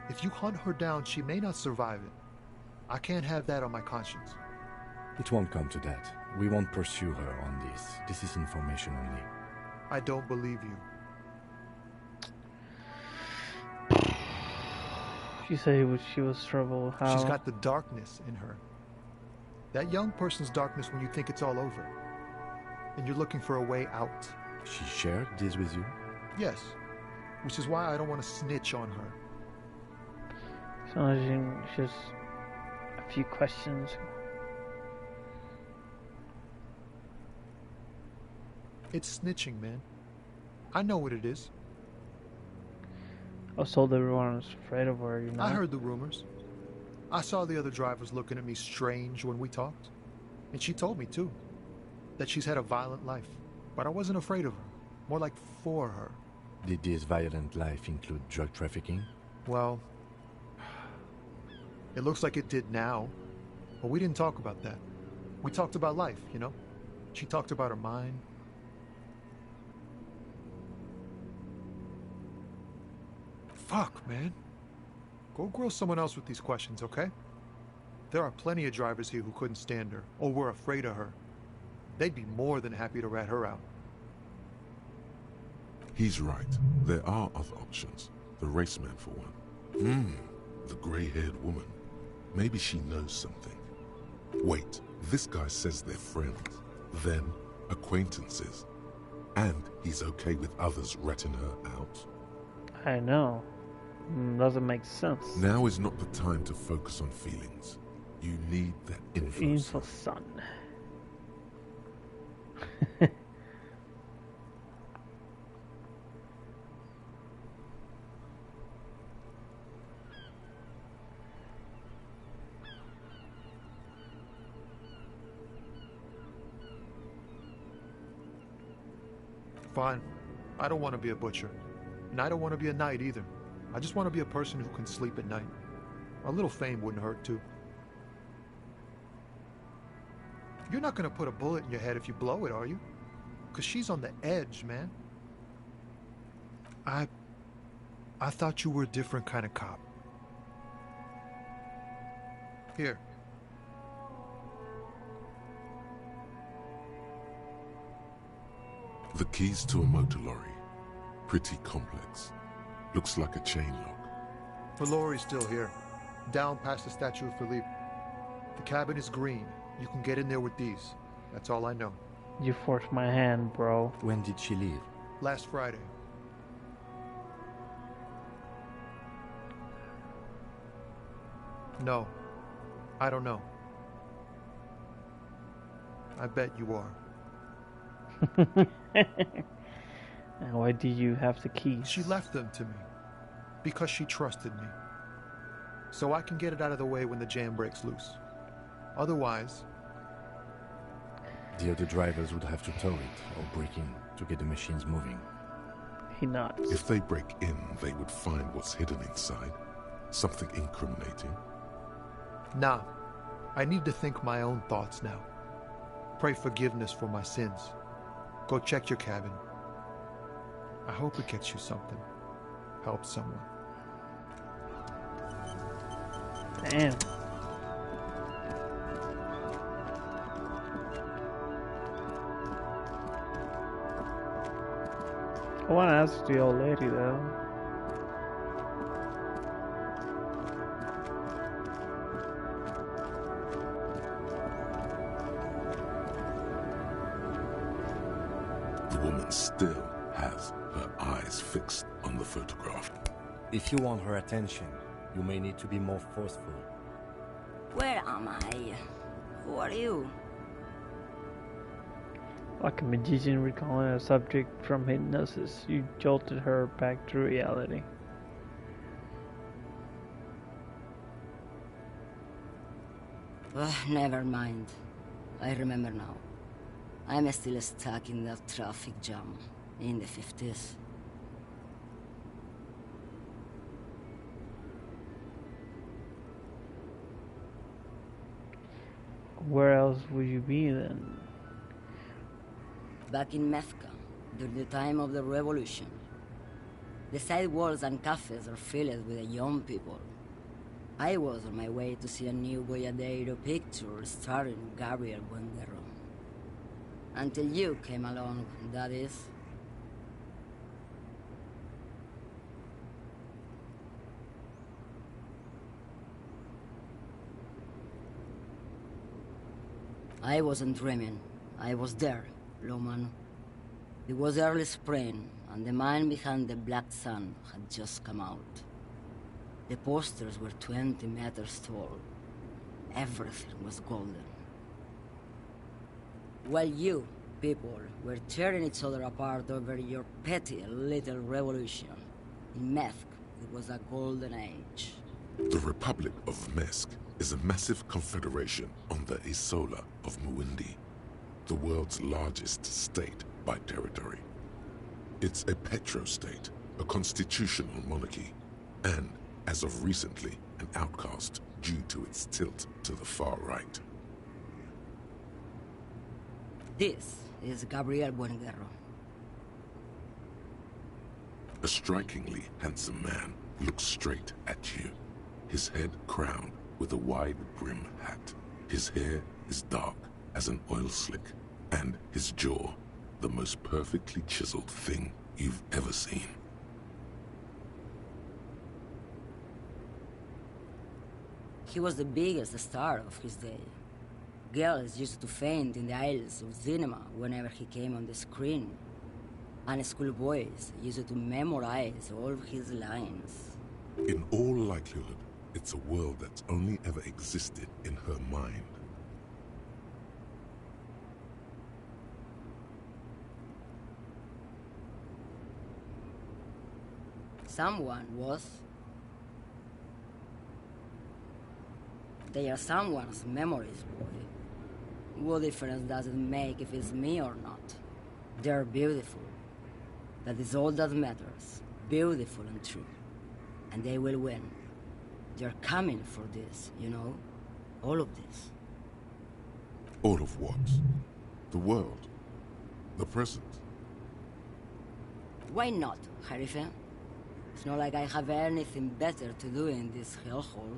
If you hunt her down, she may not survive it. I can't have that on my conscience. It won't come to that. We won't pursue her on this. This is information only. I don't believe you. She said she was trouble. How? She's got the darkness in her. That young person's darkness when you think it's all over. And you're looking for a way out. She shared this with you? Yes. Which is why I don't want to snitch on her. So just a few questions. It's snitching, man. I know what it is. I was told everyone was afraid of her, you know? I heard the rumors. I saw the other drivers looking at me strange when we talked. And she told me, too, that she's had a violent life. But I wasn't afraid of her. More like for her. Did this violent life include drug trafficking? Well, it looks like it did now. But we didn't talk about that. We talked about life, you know? She talked about her mind. Fuck, man. Go grill someone else with these questions, okay? There are plenty of drivers here who couldn't stand her, or were afraid of her. They'd be more than happy to rat her out. He's right. There are other options. The raceman, for one. The grey-haired woman. Maybe she knows something. Wait, this guy says they're friends, then acquaintances, and he's okay with others ratting her out. I know. Doesn't make sense. Now is not the time to focus on feelings. You need that info. Son. Fine. I don't want to be a butcher. And I don't want to be a knight either. I just want to be a person who can sleep at night. A little fame wouldn't hurt, too. You're not going to put a bullet in your head if you blow it, are you? Because she's on the edge, man. I thought you were a different kind of cop. Here. The keys to a motor lorry. Pretty complex. Looks like a chain lock. The lorry's still here. Down past the Statue of Philippe. The cabin is green. You can get in there with these. That's all I know. You forced my hand, bro. When did she leave? Last Friday. No. I don't know. I bet you are. And why do you have the keys? She left them to me. Because she trusted me. So I can get it out of the way when the jam breaks loose. Otherwise... The other drivers would have to tow it or break in to get the machines moving. He nods. If they break in, they would find what's hidden inside. Something incriminating. Nah. I need to think my own thoughts now. Pray forgiveness for my sins. Go check your cabin. I hope it gets you something. Help someone. Damn. I want to ask the old lady though. The woman still has her eyes fixed on the photograph. If you want her attention, you may need to be more forceful. Where am I? Who are you? Like a magician recalling a subject from hypnosis, you jolted her back to reality. Never mind. I remember now. I'm still stuck in that traffic jam in the 50s. Where else would you be then? Back in Mecca, during the time of the revolution. The sidewalks and cafes are filled with young people. I was on my way to see a new Boyadero picture starring Gabriel Buendero. Until you came along, that is. I wasn't dreaming. I was there, Loman. It was early spring, and the man behind the black sun had just come out. The posters were 20 meters tall. Everything was golden. Well, you people were tearing each other apart over your petty little revolution. In Methk, it was a golden age. The Republic of Mesk is a massive confederation on the Isola of Muindi, the world's largest state by territory. It's a petrostate, a constitutional monarchy, and, as of recently, an outcast due to its tilt to the far right. This is Gabriel Buenguerro. A strikingly handsome man looks straight at you, his head crowned with a wide-brim hat. His hair is dark as an oil slick, and his jaw the most perfectly chiseled thing you've ever seen. He was the biggest star of his day. Girls used to faint in the aisles of cinema whenever he came on the screen. And schoolboys used to memorize all of his lines. In all likelihood, it's a world that's only ever existed in her mind. Someone was. They are someone's memories, boy. What difference does it make if it's me or not? They're beautiful. That is all that matters. Beautiful and true. And they will win. They're coming for this, you know? All of this. All of what? The world? The present? Why not, Harife? It's not like I have anything better to do in this hellhole.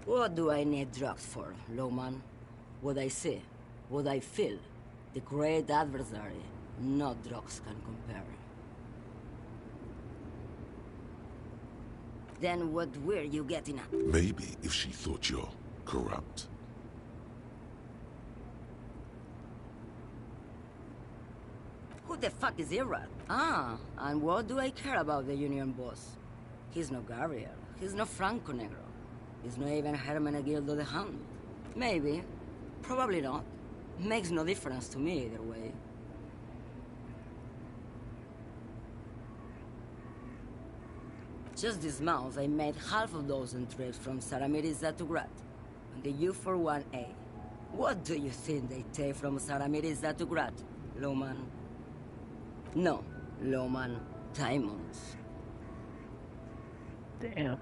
What do I need drugs for, Lowman? What I see, what I feel, the great adversary, no drugs can compare. Then what were you getting at? Maybe if she thought you're corrupt. Who the fuck is Irad? Ah, and what do I care about the Union boss? He's no Gabriel, he's no Franco Negro. He's not even Hermenegildo the Hound. Maybe. Probably not. Makes no difference to me either way. Just this month, I made half a dozen trips from Saramiriza to Grad, on the U41A. What do you think they take from Saramiriza to Grad, Lowman? No, Lowman, diamonds. Damn.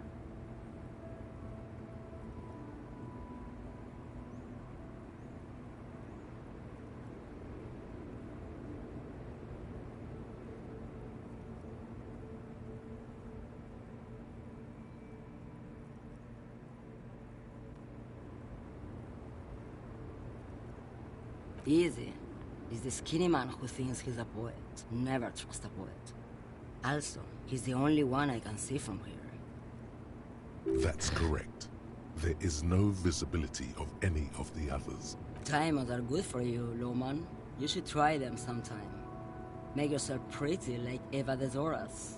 Easy. He's the skinny man who thinks he's a poet. Never trust a poet. Also, he's the only one I can see from here. That's correct. There is no visibility of any of the others. Diamonds are good for you, Lowman. You should try them sometime. Make yourself pretty like Eva de Zoras.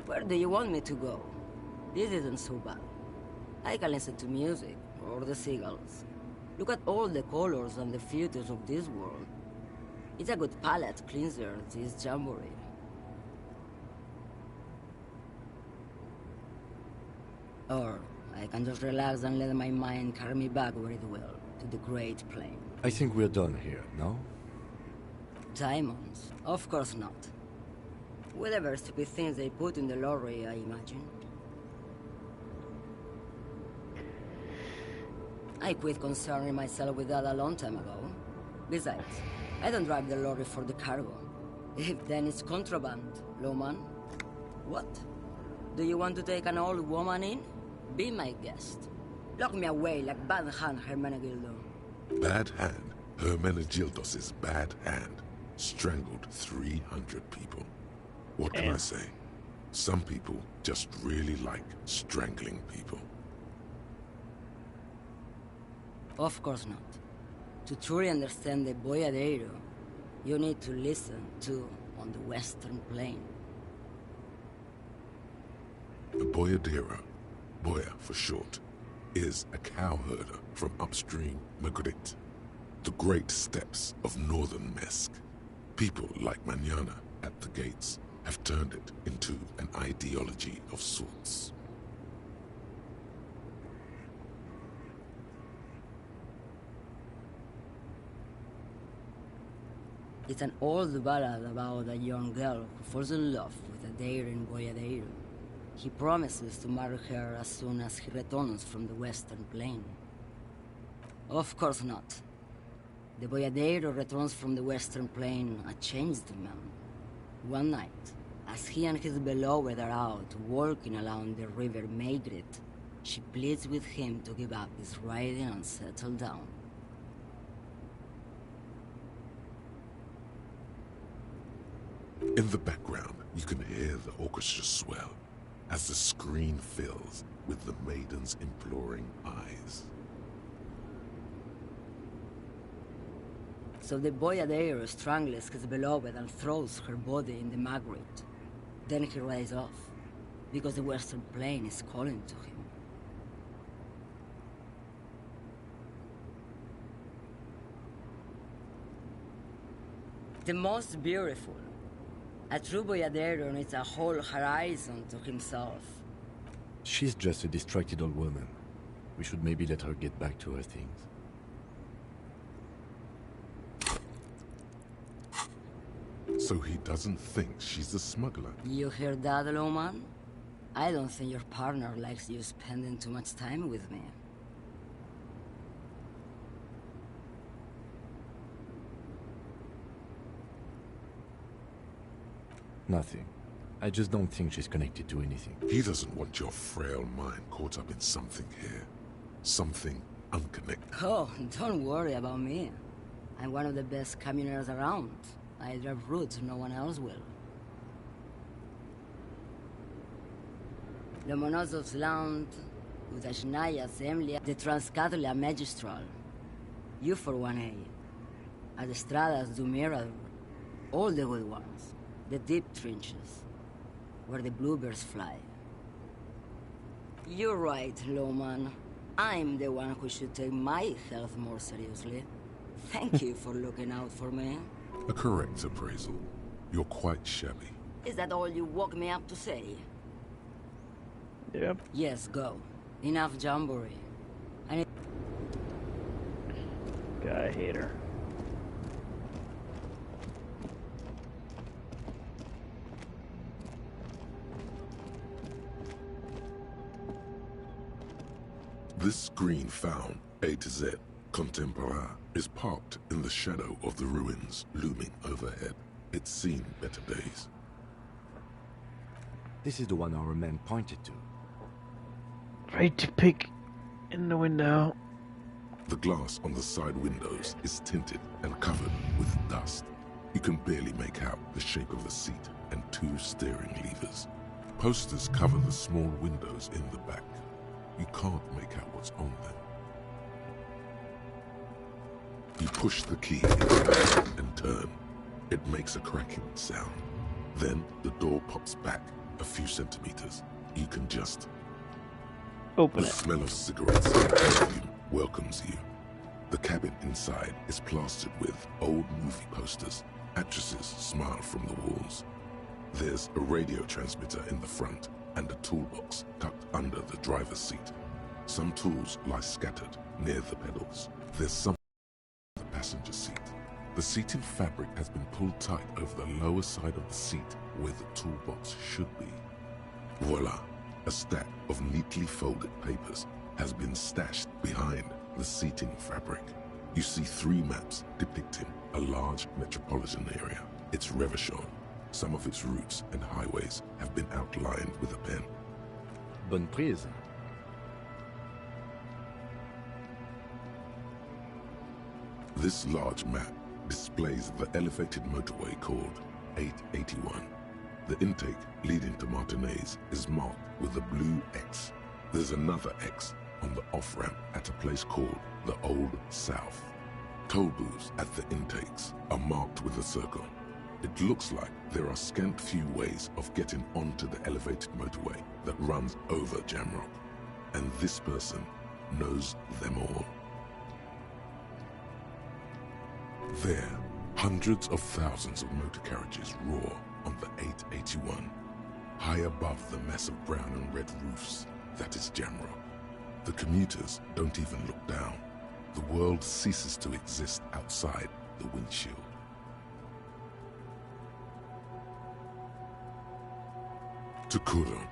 Where do you want me to go? This isn't so bad. I can listen to music, or the seagulls. Look at all the colors and the futures of this world. It's a good palate cleanser, this jamboree. Or I can just relax and let my mind carry me back where it will, to the Great Plain. I think we're done here, no? Diamonds? Of course not. Whatever stupid things they put in the lorry, I imagine. I quit concerning myself with that a long time ago. Besides, I don't drive the lorry for the cargo. If then it's contraband, Lowman. What? Do you want to take an old woman in? Be my guest. Lock me away like Bad Hand Hermenegildo. Bad Hand? Hermenegildos' bad hand strangled 300 people. What can I say? Some people just really like strangling people. Of course not. To truly understand the Boyadero, you need to listen to On the Western Plain. The boyadero, boya for short, is a cowherder from upstream Magritte, the great steppes of northern Mesk. People like Manana at the gates have turned it into an ideology of sorts. It's an old ballad about a young girl who falls in love with a daring boyadero. He promises to marry her as soon as he returns from the Western Plain. Of course not. The boyadero returns from the Western Plain a changed man. One night, as he and his beloved are out walking along the river Magritte, she pleads with him to give up his riding and settle down. In the background, you can hear the orchestra swell as the screen fills with the maiden's imploring eyes. So the boyadero strangles his beloved and throws her body in the Magritte. Then he rides off, because the Western Plain is calling to him. The most beautiful. A true boyadero needs a whole horizon to himself. She's just a distracted old woman. We should maybe let her get back to her things. So he doesn't think she's a smuggler. You hear that, Loman? I don't think your partner likes you spending too much time with me. Nothing. I just don't think she's connected to anything. He doesn't want your frail mind caught up in something here. Something unconnected. Oh, don't worry about me. I'm one of the best communers around. I drive routes no one else will. Lomonosov's land, Udashnaya Zemlya, the Transcatolia Magistral. You for 1A. At Estradas du Mirador. All the good ones. The deep trenches, where the bluebirds fly. You're right, Loman. I'm the one who should take my health more seriously. Thank you for looking out for me. A correct appraisal. You're quite shabby. Is that all you woke me up to say? Yep. Yes, go. Enough jamboree. Guy hater. This screen found, A to Z, Contemporain, is parked in the shadow of the ruins looming overhead. It's seen better days. This is the one our man pointed to. Right to pick in the window. The glass on the side windows is tinted and covered with dust. You can barely make out the shape of a seat and two steering levers. Posters cover the small windows in the back. You can't make out what's on them. You push the key inside and turn. It makes a cracking sound. Then the door pops back a few centimeters. You can just... Open The it. smell of cigarettes and perfume welcomes you. The cabin inside is plastered with old movie posters. Actresses smile from the walls. There's a radio transmitter in the front and a toolbox tucked under the driver's seat. Some tools lie scattered near the pedals. There's some on the passenger seat. The seating fabric has been pulled tight over the lower side of the seat where the toolbox should be. Voila! A stack of neatly folded papers has been stashed behind the seating fabric. You see 3 maps depicting a large metropolitan area. It's Revachon. Some of its routes and highways have been outlined with a pen. Bonne prise. This large map displays the elevated motorway called 881. The intake leading to Martinez is marked with a blue X. There's another X on the off-ramp at a place called the Old South. Toll booths at the intakes are marked with a circle. It looks like there are scant few ways of getting onto the elevated motorway that runs over Jamrock, and this person knows them all. There, hundreds of thousands of motor carriages roar on the 881, high above the mess of brown and red roofs that is Jamrock. The commuters don't even look down. The world ceases to exist outside the windshield. To Kuron,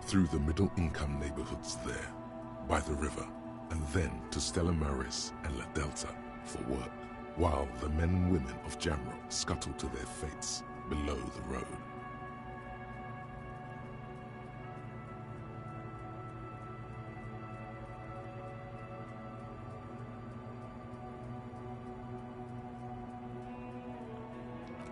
through the middle-income neighborhoods there, by the river, and then to Stella Maris and La Delta for work, while the men and women of Jamrock scuttle to their fates below the road.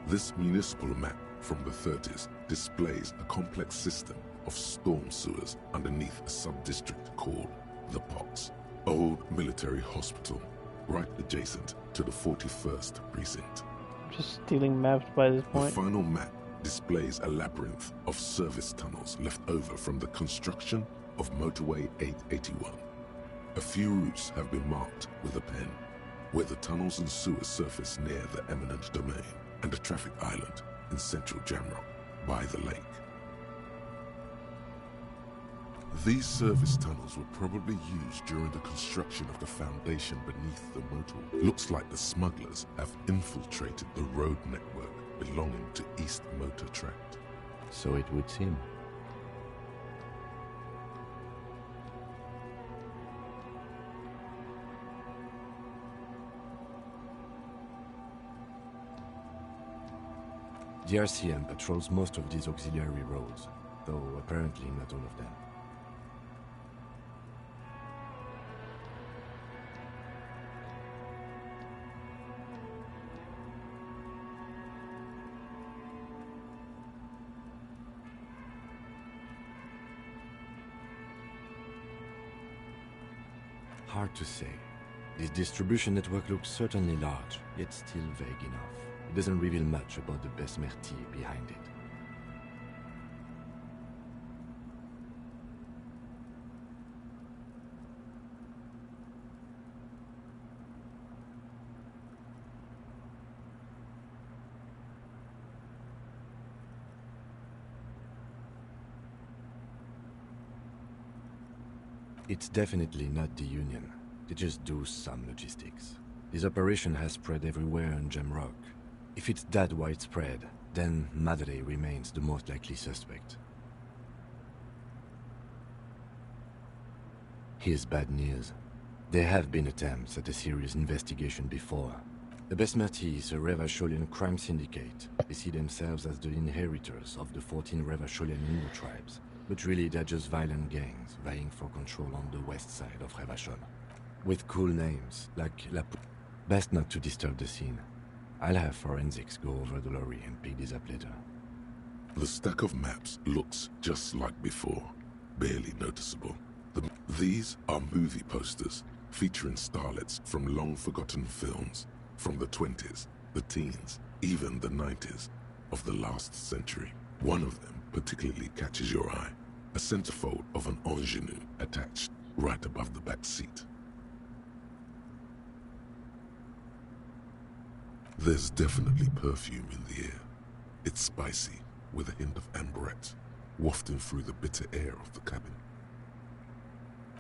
This municipal map from the 30s displays a complex system of storm sewers underneath a sub-district called the Pox, old military hospital, right adjacent to the 41st precinct. I'm just stealing maps by this point. The final map displays a labyrinth of service tunnels left over from the construction of Motorway 881. A few routes have been marked with a pen, where the tunnels and sewers surface near the eminent domain and a traffic island in central Jamrock by the lake. These service tunnels were probably used during the construction of the foundation beneath the motorway. Looks like the smugglers have infiltrated the road network belonging to East Motor Tract. So it would seem. The RCM patrols most of these auxiliary roads, though apparently not all of them. Hard to say. This distribution network looks certainly large, yet still vague enough. It doesn't reveal much about the Besmerti behind it. It's definitely not the Union. They just do some logistics. This operation has spread everywhere in Jamrock. If it's that widespread, then Madre remains the most likely suspect. Here's bad news. There have been attempts at a serious investigation before. The Besmerti is a Revacholian crime syndicate. They see themselves as the inheritors of the 14 Revacholian Indo tribes. But really they're just violent gangs vying for control on the west side of Revachol. With cool names, like La... Best not to disturb the scene. I'll have forensics go over the lorry and pick this up later. The stack of maps looks just like before, barely noticeable. These are movie posters featuring starlets from long-forgotten films from the 20s, the teens, even the 90s of the last century. One of them particularly catches your eye, a centerfold of an ingenue attached right above the back seat. There's definitely perfume in the air. It's spicy, with a hint of amberette, wafting through the bitter air of the cabin.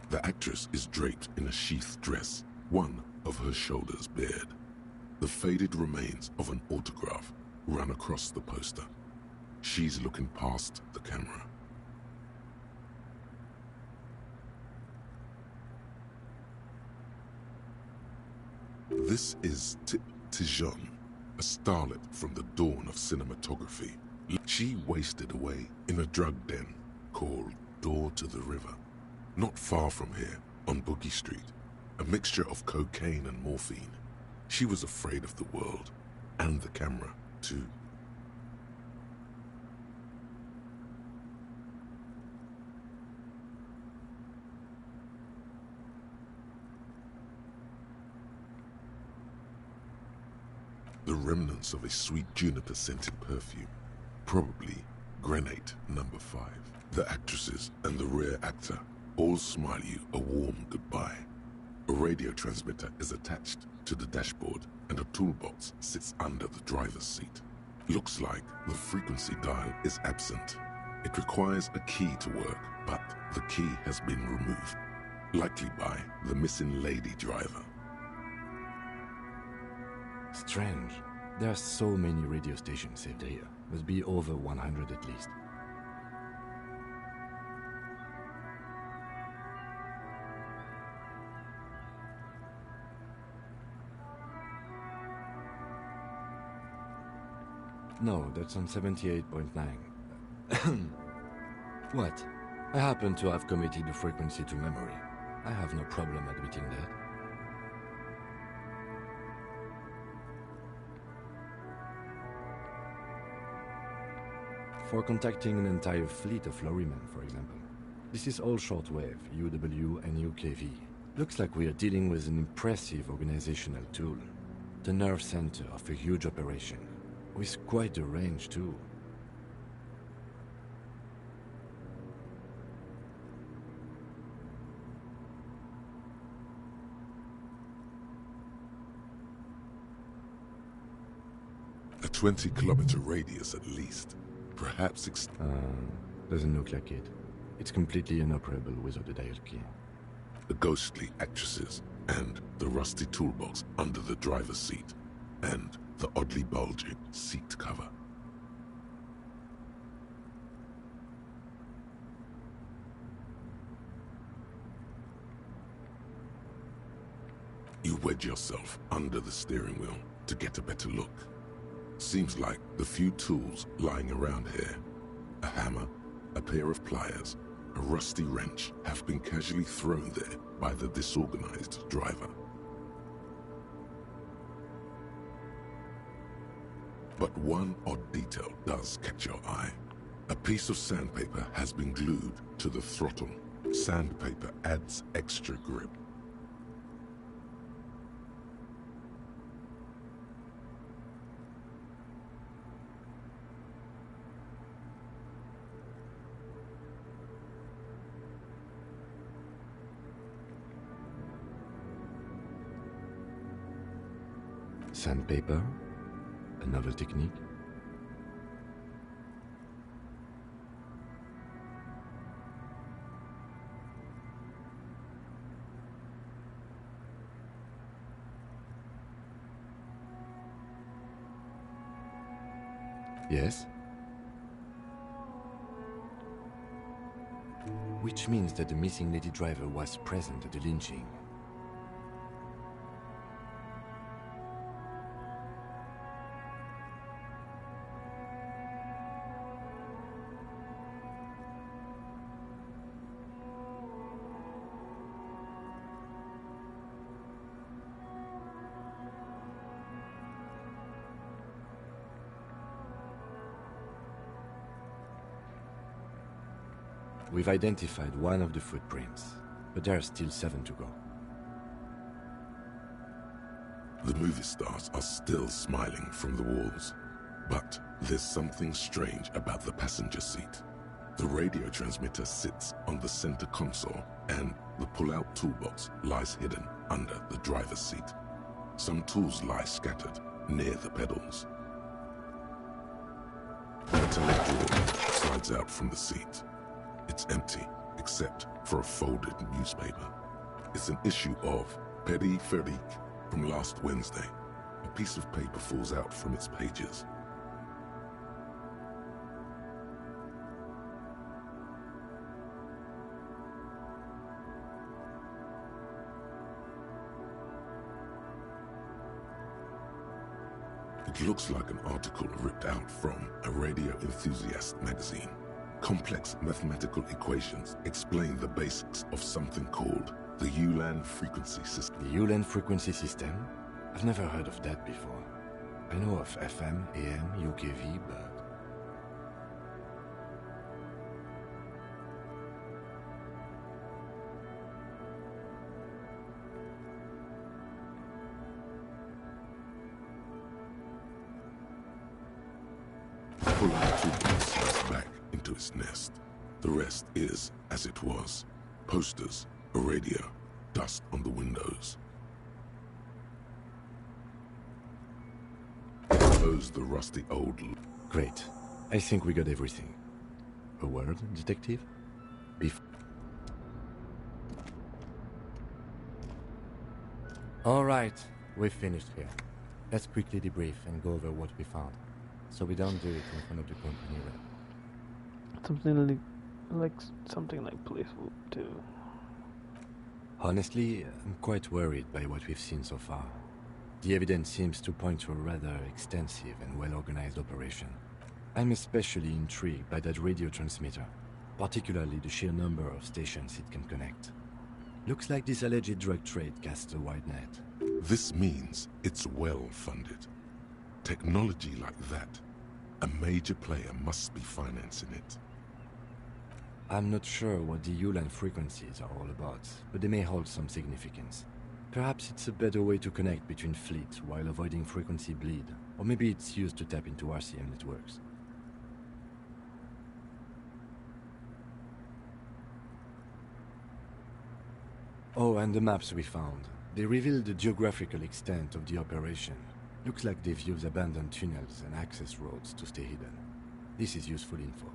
The actress is draped in a sheathed dress, one of her shoulders bared. The faded remains of an autograph run across the poster. She's looking past the camera. This is Tip Tijon, a starlet from the dawn of cinematography. She wasted away in a drug den called Door to the River. Not far from here, on Boogie Street, a mixture of cocaine and morphine. She was afraid of the world, and the camera, too. the remnants of a sweet juniper-scented perfume, probably Grenade number 5. The actresses and the rear actor all smile you a warm goodbye. A radio transmitter is attached to the dashboard and a toolbox sits under the driver's seat. Looks like the frequency dial is absent. It requires a key to work, but the key has been removed, likely by the missing lady driver. Strange. There are so many radio stations saved here. Must be over 100 at least. No, that's on 78.9. What? I happen to have committed the frequency to memory. I have no problem admitting that. For contacting an entire fleet of lorrymen, for example. This is all shortwave, UW and UKV. Looks like we are dealing with an impressive organizational tool. The nerve center of a huge operation, with quite a range too. A 20-kilometer radius at least. Perhaps doesn't look like it. It's completely inoperable without a dial key. the ghostly actresses, and the rusty toolbox under the driver's seat, and the oddly bulging seat cover. You wedge yourself under the steering wheel to get a better look. Seems like the few tools lying around here, a hammer, a pair of pliers, a rusty wrench, have been casually thrown there by the disorganized driver. But one odd detail does catch your eye. A piece of sandpaper has been glued to the throttle. Sandpaper adds extra grip. Sandpaper? A novel technique? Yes? Which means that the missing lady driver was present at the lynching. We've identified one of the footprints, but there are still 7 to go. The movie stars are still smiling from the walls, but there's something strange about the passenger seat. The radio transmitter sits on the center console, and the pull-out toolbox lies hidden under the driver's seat. Some tools lie scattered near the pedals. A metallic drawer slides out from the seat. It's empty, except for a folded newspaper. It's an issue of Petit Férique from last Wednesday. A piece of paper falls out from its pages. It looks like an article ripped out from a radio enthusiast magazine. Complex mathematical equations explain the basics of something called the Ulan frequency system. The Ulan frequency system? I've never heard of that before. I know of FM, AM, UKV, but... pull our two-piece slice back into its nest. The rest is, as it was, posters, a radio, dust on the windows. Those the rusty old... Great. I think we got everything. A word, detective? All right, we've finished here. Let's quickly debrief and go over what we found, so we don't do it in front of the company rep. Something like police will do. Honestly, I'm quite worried by what we've seen so far. The evidence seems to point to a rather extensive and well-organized operation. I'm especially intrigued by that radio transmitter, particularly the sheer number of stations it can connect. Looks like this alleged drug trade casts a wide net. This means it's well-funded. Technology like that, a major player must be financing it. I'm not sure what the Ulan frequencies are all about, but they may hold some significance. Perhaps it's a better way to connect between fleets while avoiding frequency bleed, or maybe it's used to tap into RCM networks. Oh, and the maps we found. They reveal the geographical extent of the operation. Looks like they've used abandoned tunnels and access roads to stay hidden. This is useful info.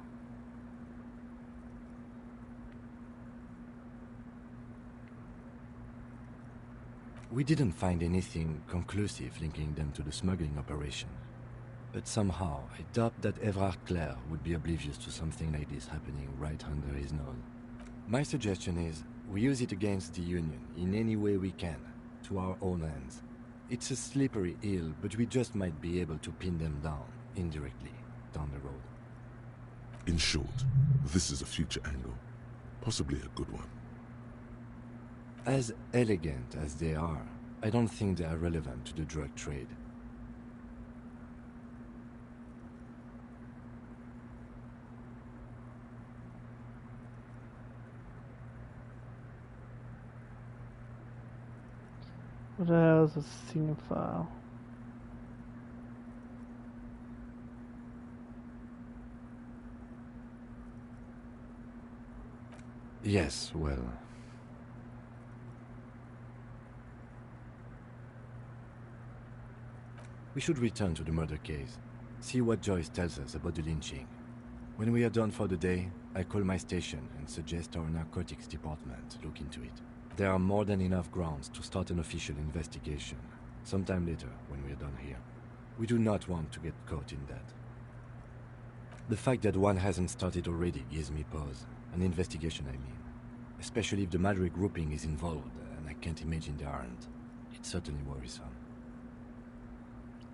We didn't find anything conclusive linking them to the smuggling operation. But somehow, I doubt that Everard Clare would be oblivious to something like this happening right under his nose. My suggestion is, we use it against the Union in any way we can, to our own ends. It's a slippery hill, but we just might be able to pin them down, indirectly, down the road. In short, this is a future angle, possibly a good one. As elegant as they are, I don't think they are relevant to the drug trade. What the hell is a scene file? Yes, well... We should return to the murder case, see what Joyce tells us about the lynching. When we are done for the day, I call my station and suggest our narcotics department look into it. There are more than enough grounds to start an official investigation, sometime later when we are done here. We do not want to get caught in that. The fact that one hasn't started already gives me pause, an investigation I mean. Especially if the Madrid grouping is involved, and I can't imagine they aren't. It's certainly worrisome.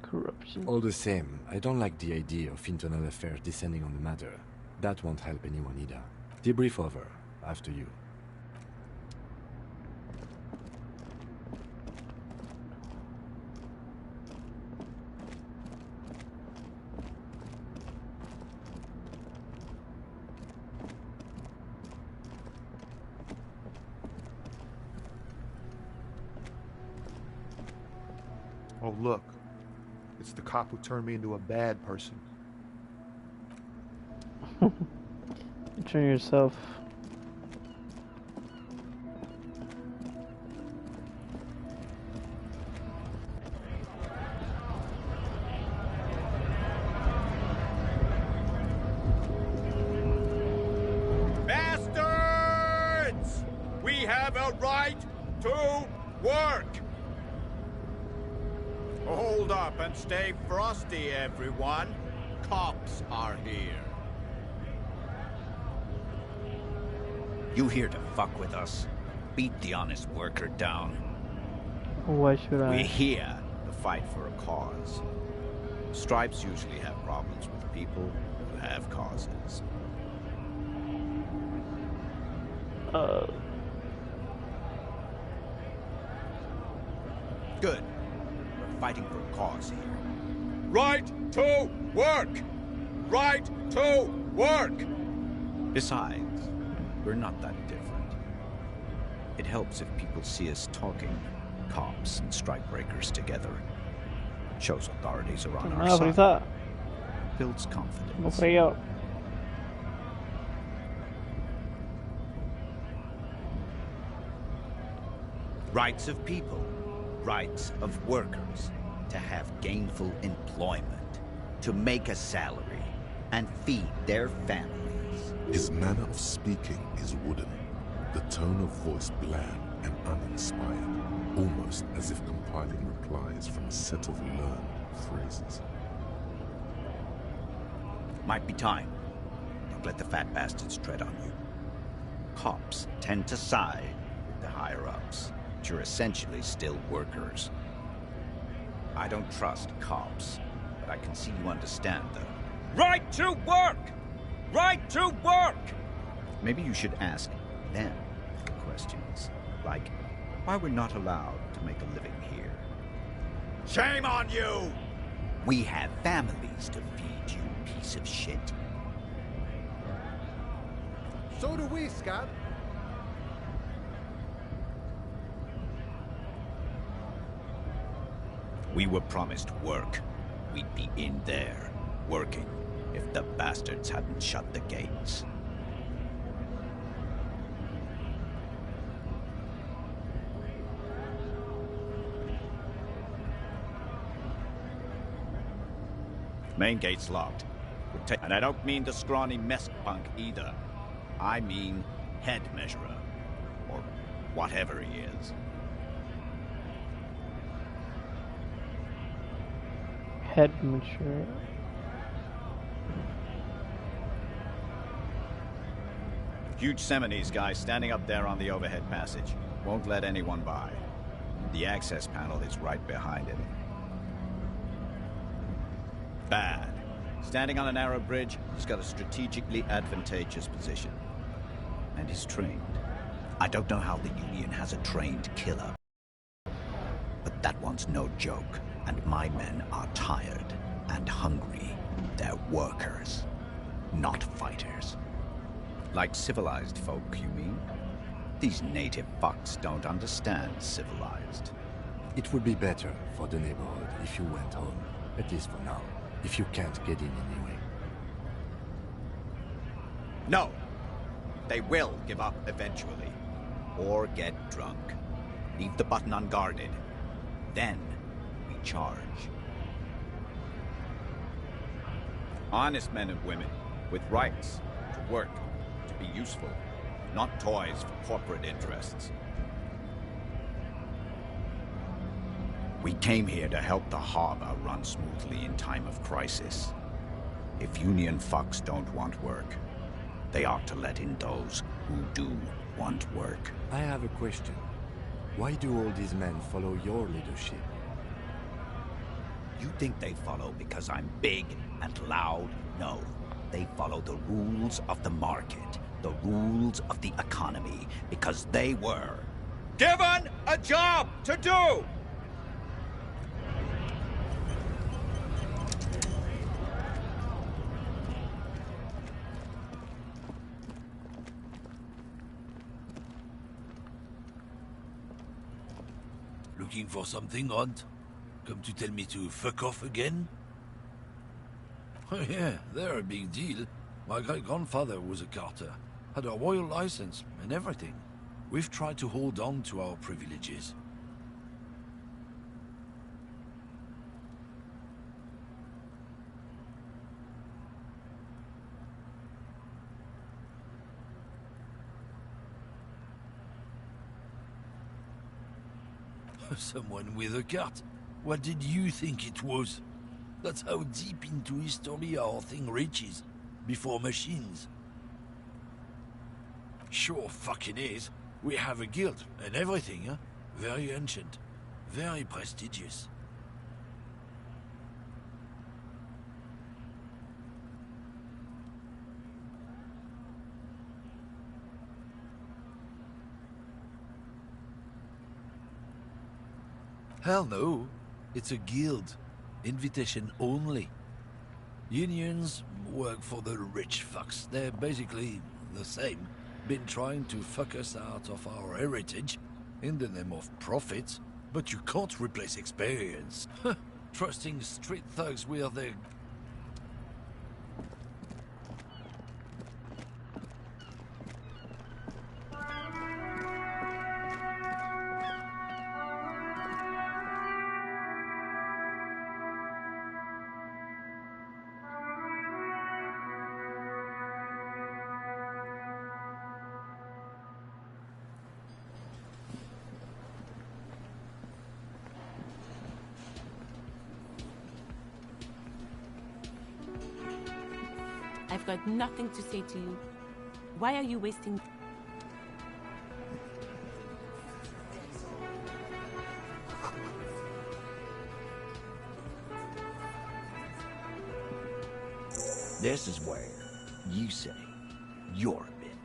Corruption. All the same, I don't like the idea of internal affairs descending on the matter. That won't help anyone either. Debrief over. After you. Oh, look. It's the cop who turned me into a bad person. You turn yourself. Bastards! We have a right to work! Hold up and stay frosty, everyone. Cops are here. You here to fuck with us? Beat the honest worker down. Why should I? We're here to fight for a cause. Stripes usually have problems with people who have causes. Good. We're fighting for a cause here. Right to work! Right to work! Besides, we're not that different. It helps if people see us talking, cops and strikebreakers together. Shows authorities are on our side. builds confidence. No frío. Rights of people, rights of workers, to have gainful employment, to make a salary, and feed their families. His manner of speaking is wooden, the tone of voice bland and uninspired, almost as if compiling replies from a set of learned phrases. Might be time. Don't let the fat bastards tread on you. Cops tend to side with the higher-ups, but you're essentially still workers. I don't trust cops, but I can see you understand them. Right to work! Right to work! Maybe you should ask them questions, like why we're not allowed to make a living here. Shame on you! We have families to feed, you piece of shit. So do we, Scott. We were promised work. We'd be in there, working, if the bastards hadn't shut the gates. Main gate's locked. And I don't mean the scrawny mess punk either. I mean head measurer. Or whatever he is. Head mature. Huge Seminese guy standing up there on the overhead passage. Won't let anyone by. The access panel is right behind him. Bad. Standing on a narrow bridge, he's got a strategically advantageous position. And he's trained. I don't know how the Union has a trained killer. But that one's no joke. And my men are tired and hungry. They're workers, not fighters. Like civilized folk, you mean? These native fucks don't understand civilized. It would be better for the neighborhood if you went home, at least for now, if you can't get in anyway. No! They will give up eventually. Or get drunk. Leave the button unguarded. Then we charge. Honest men and women, with rights, to work, to be useful, not toys for corporate interests. We came here to help the harbor run smoothly in time of crisis. If Union fucks don't want work, they ought to let in those who do want work. I have a question. Why do all these men follow your leadership? You think they follow because I'm big and loud? No. They follow the rules of the market, the rules of the economy, because they were given a job to do! Looking for something, Hunt? Come to tell me to fuck off again? Oh yeah, they're a big deal. My great-grandfather was a carter, had a royal license and everything. We've tried to hold on to our privileges. Someone with a cart? What did you think it was? That's how deep into history our thing reaches. Before machines. Sure fucking is. We have a guild and everything, huh? Very ancient. Very prestigious. Hell no. It's a guild. Invitation only. Unions work for the rich fucks. They're basically the same. Been trying to fuck us out of our heritage in the name of profit. But you can't replace experience. Trusting street thugs with their got nothing to say to you. Why are you wasting... This is where you say you're a bit.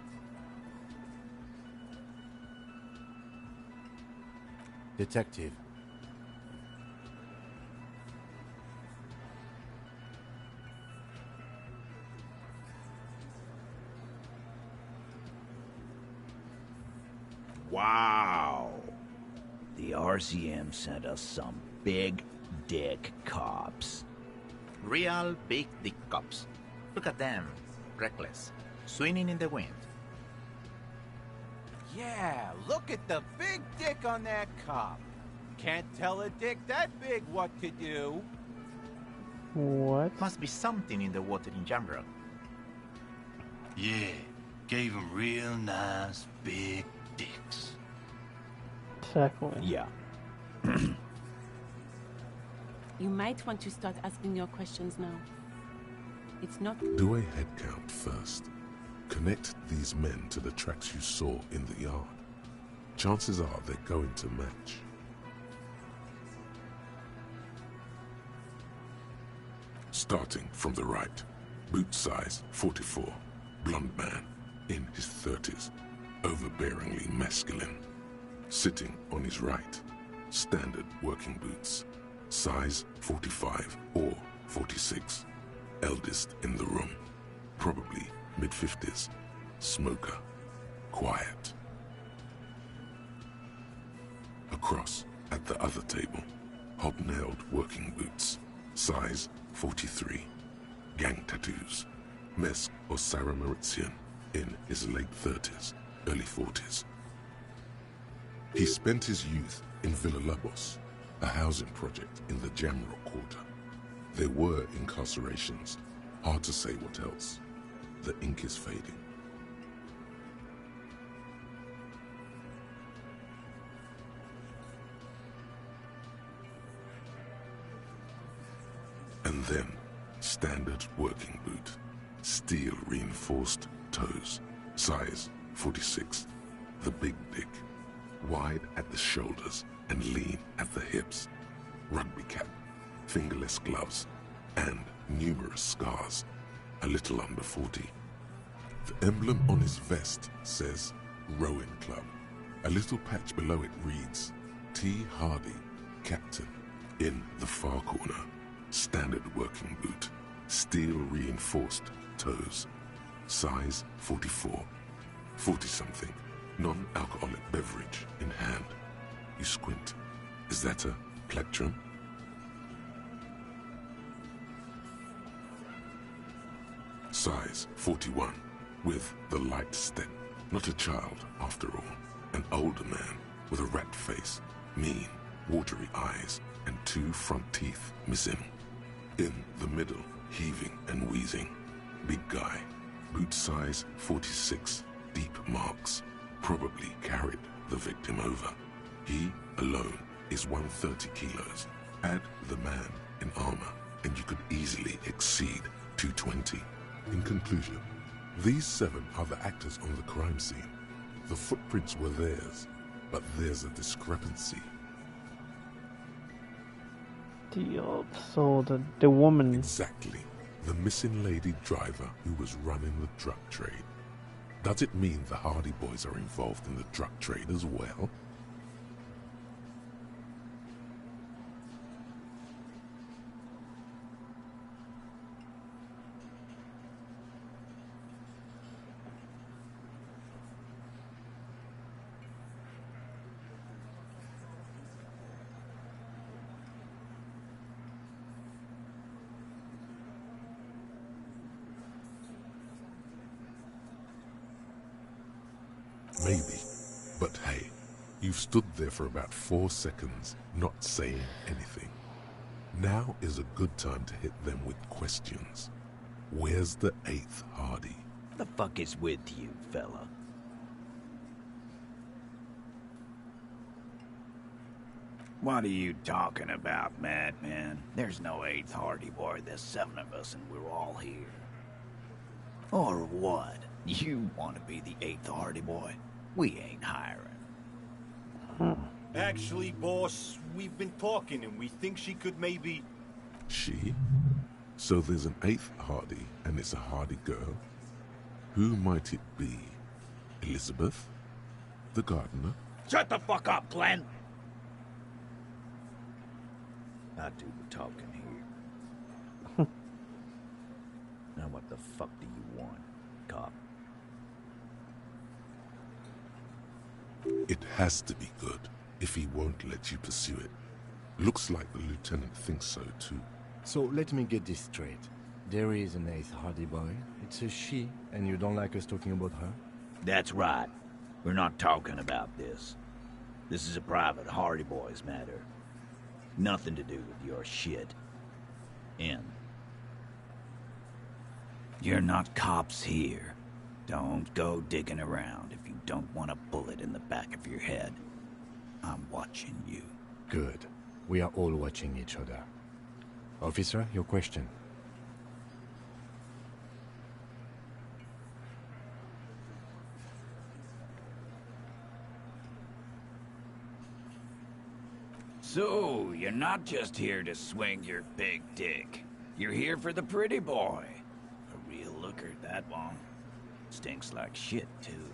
Detective. Wow. The RCM sent us some big dick cops. Real big dick cops. Look at them. Reckless. Swinging in the wind. Yeah, look at the big dick on that cop. Can't tell a dick that big what to do. What? Must be something in the water in Jamrock. Yeah, gave them real nice big dicks. Exactly. Yeah. You might want to start asking your questions now. It's not... Do a head count first. Connect these men to the tracks you saw in the yard. Chances are they're going to match. Starting from the right, boot size 44, blonde man, in his 30s, overbearingly masculine. Sitting on his right, standard working boots, size 45 or 46, eldest in the room, probably mid-50s, smoker, quiet. Across at the other table, hobnailed working boots, size 43, gang tattoos, Mesk or Sarah Mauritian, in his late 30s, early 40s. He spent his youth in Villa Labos, a housing project in the Jamrock quarter. There were incarcerations, hard to say what else. The ink is fading. And then, standard working boot, steel reinforced toes, size 46, the big dick, wide at the shoulders and lean at the hips, rugby cap, fingerless gloves, and numerous scars, a little under 40. The emblem on his vest says Rowing Club. A little patch below it reads T. Hardy, Captain. In the far corner, standard working boot, steel reinforced toes, size 44, 40-something, non-alcoholic beverage in hand. You squint. Is that a plectrum? Size 41, with the light step. Not a child, after all. An older man with a rat face, mean, watery eyes, and 2 front teeth missing. In the middle, heaving and wheezing. Big guy, boot size 46, deep marks. Probably carried the victim over. He alone is 130 kilos. Add the man in armor, and you could easily exceed 220. In conclusion, these 7 are the actors on the crime scene. The footprints were theirs, but there's a discrepancy. So the woman... Exactly. The missing lady driver who was running the drug trade. Does it mean the Hardy boys are involved in the drug trade as well? Maybe. But hey, you've stood there for about 4 seconds, not saying anything. Now is a good time to hit them with questions. Where's the 8th Hardy? The fuck is with you, fella? What are you talking about, madman? There's no 8th Hardy boy. There's 7 of us and we're all here. Or what? You want to be the 8th Hardy Boy? We ain't hiring. Actually, boss, we've been talking and we think she could maybe... She? So there's an 8th Hardy, and it's a Hardy girl? Who might it be? Elizabeth? The gardener? Shut the fuck up, Glenn! I do the talking here. Now what the fuck do you want, cop? It has to be good, if he won't let you pursue it. Looks like the lieutenant thinks so too. So let me get this straight. There is an 8th Hardy boy. It's a she, and you don't like us talking about her? That's right. We're not talking about this. This is a private Hardy Boys matter. Nothing to do with your shit. In. You're not cops here. Don't go digging around if you don't want a bullet in the back of your head. I'm watching you. Good. We are all watching each other. Officer, your question. So, you're not just here to swing your big dick. You're here for the pretty boy. A real looker, that one. Stinks like shit, too.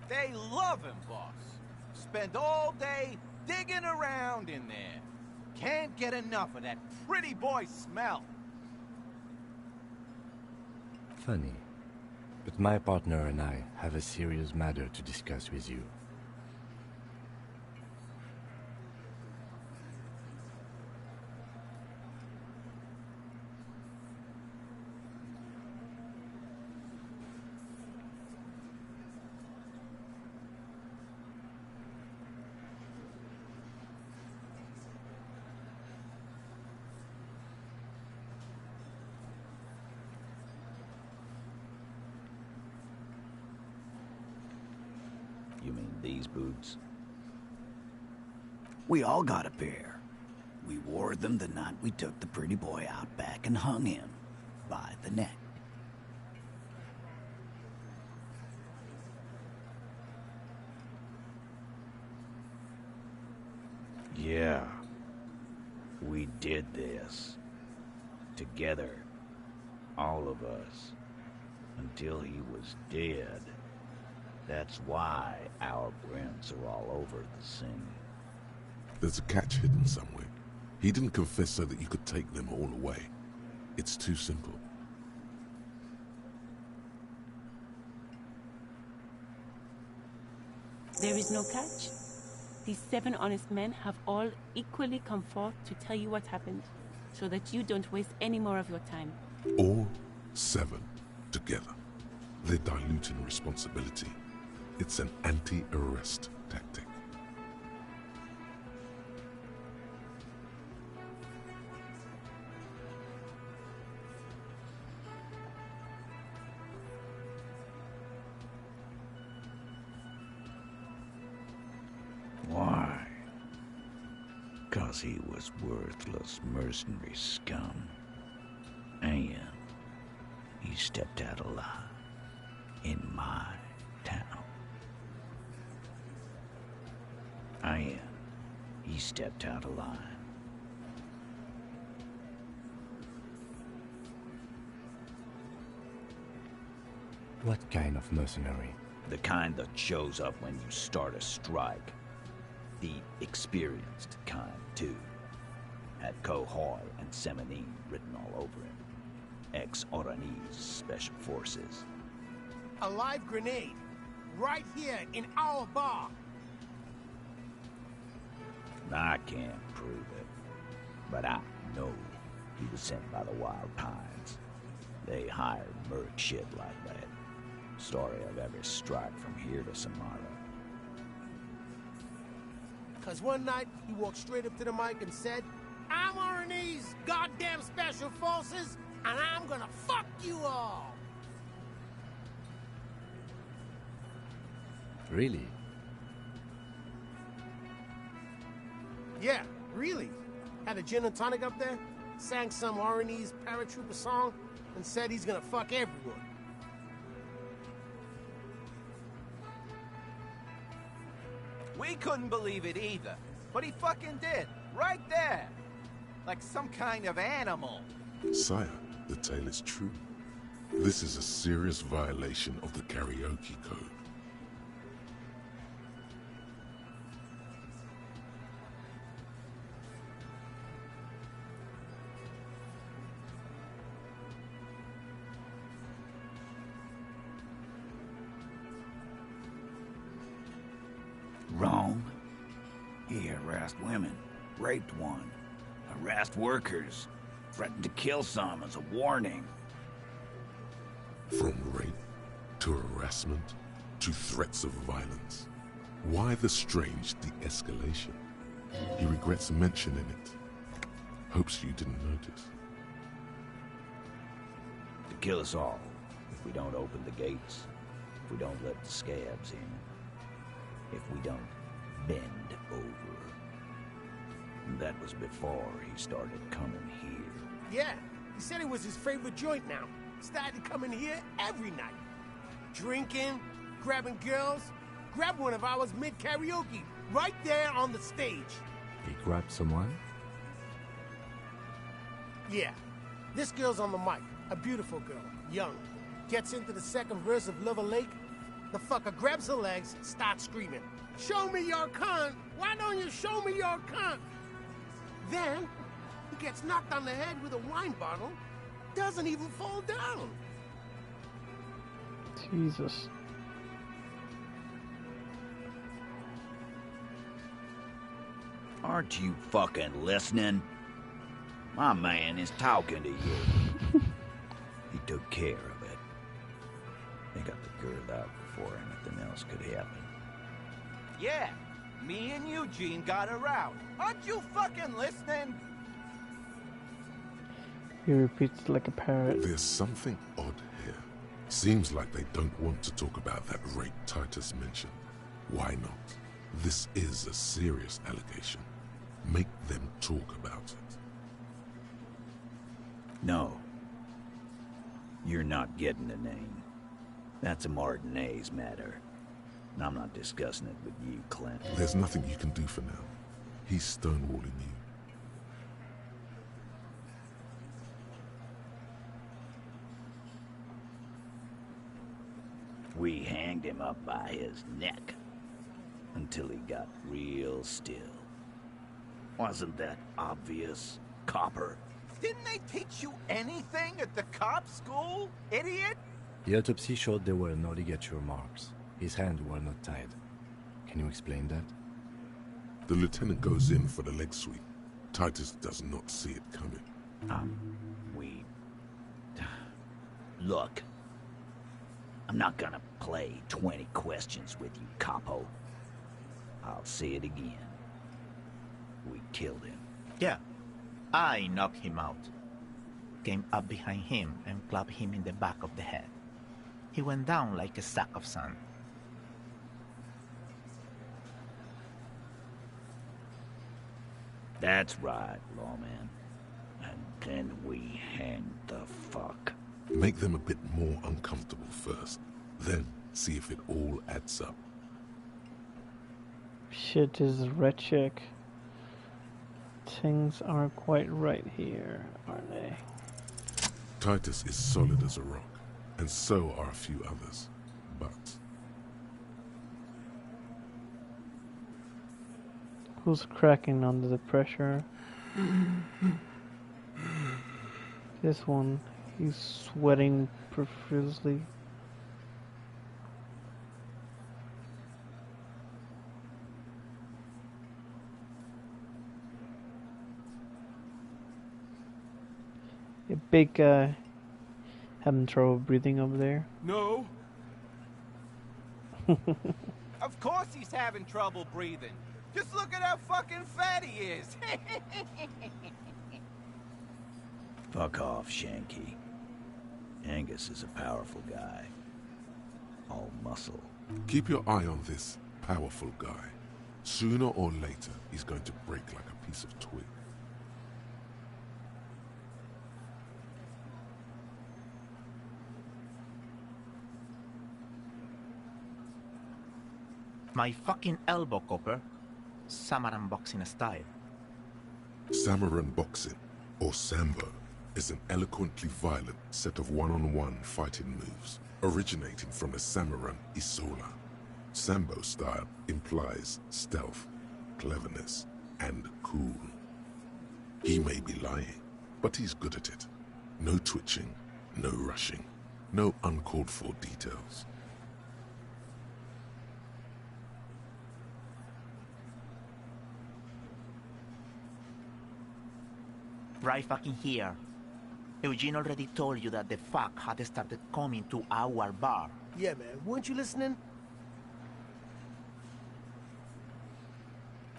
They love him, boss. Spend all day digging around in there. Can't get enough of that pretty boy smell. Funny. But my partner and I have a serious matter to discuss with you. You mean these boots? We all got a pair. We wore them the night we took the pretty boy out back and hung him by the neck. Yeah. We did this. Together. All of us. Until he was dead. That's why our prints are all over the scene. There's a catch hidden somewhere. He didn't confess so that you could take them all away. It's too simple. There is no catch. These 7 honest men have all equally come forth to tell you what happened, so that you don't waste any more of your time. All 7 together. They're diluting responsibility. It's an anti-arrest tactic. Why? 'Cause he was worthless mercenary scum. And he stepped out alive in my town. And he stepped out alive. What kind of mercenary? The kind that shows up when you start a strike. The experienced kind, too. Had Cohoy and Semenine written all over him. Ex-Oranese Special Forces. A live grenade. Right here in our bar. I can't prove it. But I know he was sent by the Wild Pines. They hired merc shit like that. Story of every strike from here to Samara. 'Cause one night, he walked straight up to the mic and said, I'm Oranese goddamn Special Forces, and I'm gonna fuck you all! Really? Yeah, really. Had a gin and tonic up there? sang some R&E's paratrooper song, and said he's gonna fuck everyone. We couldn't believe it either, but he fucking did, right there. Like some kind of animal. Sire, the tale is true. This is a serious violation of the karaoke code. Wrong. He harassed women, raped one, harassed workers, threatened to kill some as a warning. From rape to harassment to threats of violence. Why the strange de-escalation? He regrets mentioning it. Hopes you didn't notice. To kill us all, if we don't open the gates, if we don't let the scabs in, if we don't bend over. And that was before he started coming here. Yeah, he said it was his favorite joint now. Started coming here every night. Drinking, grabbing girls. Grabbed one of ours mid-karaoke, right there on the stage. He grabbed someone? Yeah. This girl's on the mic. A beautiful girl. Young. Gets into the second verse of Lover Lake. The fucker grabs her legs, starts screaming. Show me your cunt! Why don't you show me your cunt? Then, he gets knocked on the head with a wine bottle. Doesn't even fall down. Jesus. Aren't you fucking listening? My man is talking to you. He took care of it. They got the girl out before anything else could happen. Yeah, me and Eugene got her out. Aren't you fucking listening? He repeats like a parrot. There's something odd here. Seems like they don't want to talk about that rape Titus mentioned. Why not? This is a serious allegation. Make them talk about it. No. You're not getting the name. That's a Martinez matter. And I'm not discussing it with you, Clint. There's nothing you can do for now. He's stonewalling you. We hanged him up by his neck until he got real still. Wasn't that obvious, copper? Didn't they teach you anything at the cop school, idiot? The autopsy showed there were no ligature marks. His hands were not tied. Can you explain that? The lieutenant goes in for the leg sweep. Titus does not see it coming. Look. I'm not gonna play 20 questions with you, capo. I'll say it again. We killed him. Yeah, I knocked him out. Came up behind him and clapped him in the back of the head. He went down like a sack of sand. That's right, lawman. And then we hang the fuck. Make them a bit more uncomfortable first. Then see if it all adds up. Shit is red check. Things aren't quite right here, are they? Titus is solid as a rock, and so are a few others. But who's cracking under the pressure? This one, he's sweating profusely. A big guy having trouble breathing over there. No. Of course he's having trouble breathing. Just look at how fucking fat he is. Fuck off, Shanky. Angus is a powerful guy. All muscle. keep your eye on this powerful guy. Sooner or later, he's going to break like a piece of twig. My fucking elbow, Copper. Samurai boxing style. Samurai boxing, or Sambo, is an eloquently violent set of one-on-one fighting moves originating from the Samurai Isola. Sambo style implies stealth, cleverness, and cool. He may be lying, but he's good at it. No twitching, no rushing, no uncalled for details. Right fucking here. Eugene already told you that the fuck had started coming to our bar. Yeah, man. Weren't you listening?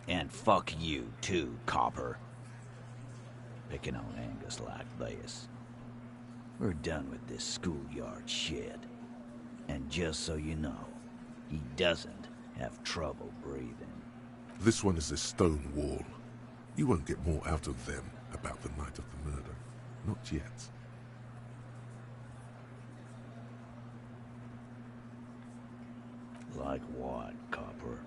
And fuck you, too, Copper. Picking on Angus like this. We're done with this schoolyard shit. And just so you know, he doesn't have trouble breathing. This one is a stone wall. You won't get more out of them about the night of the murder. Not yet. Like what, Copper?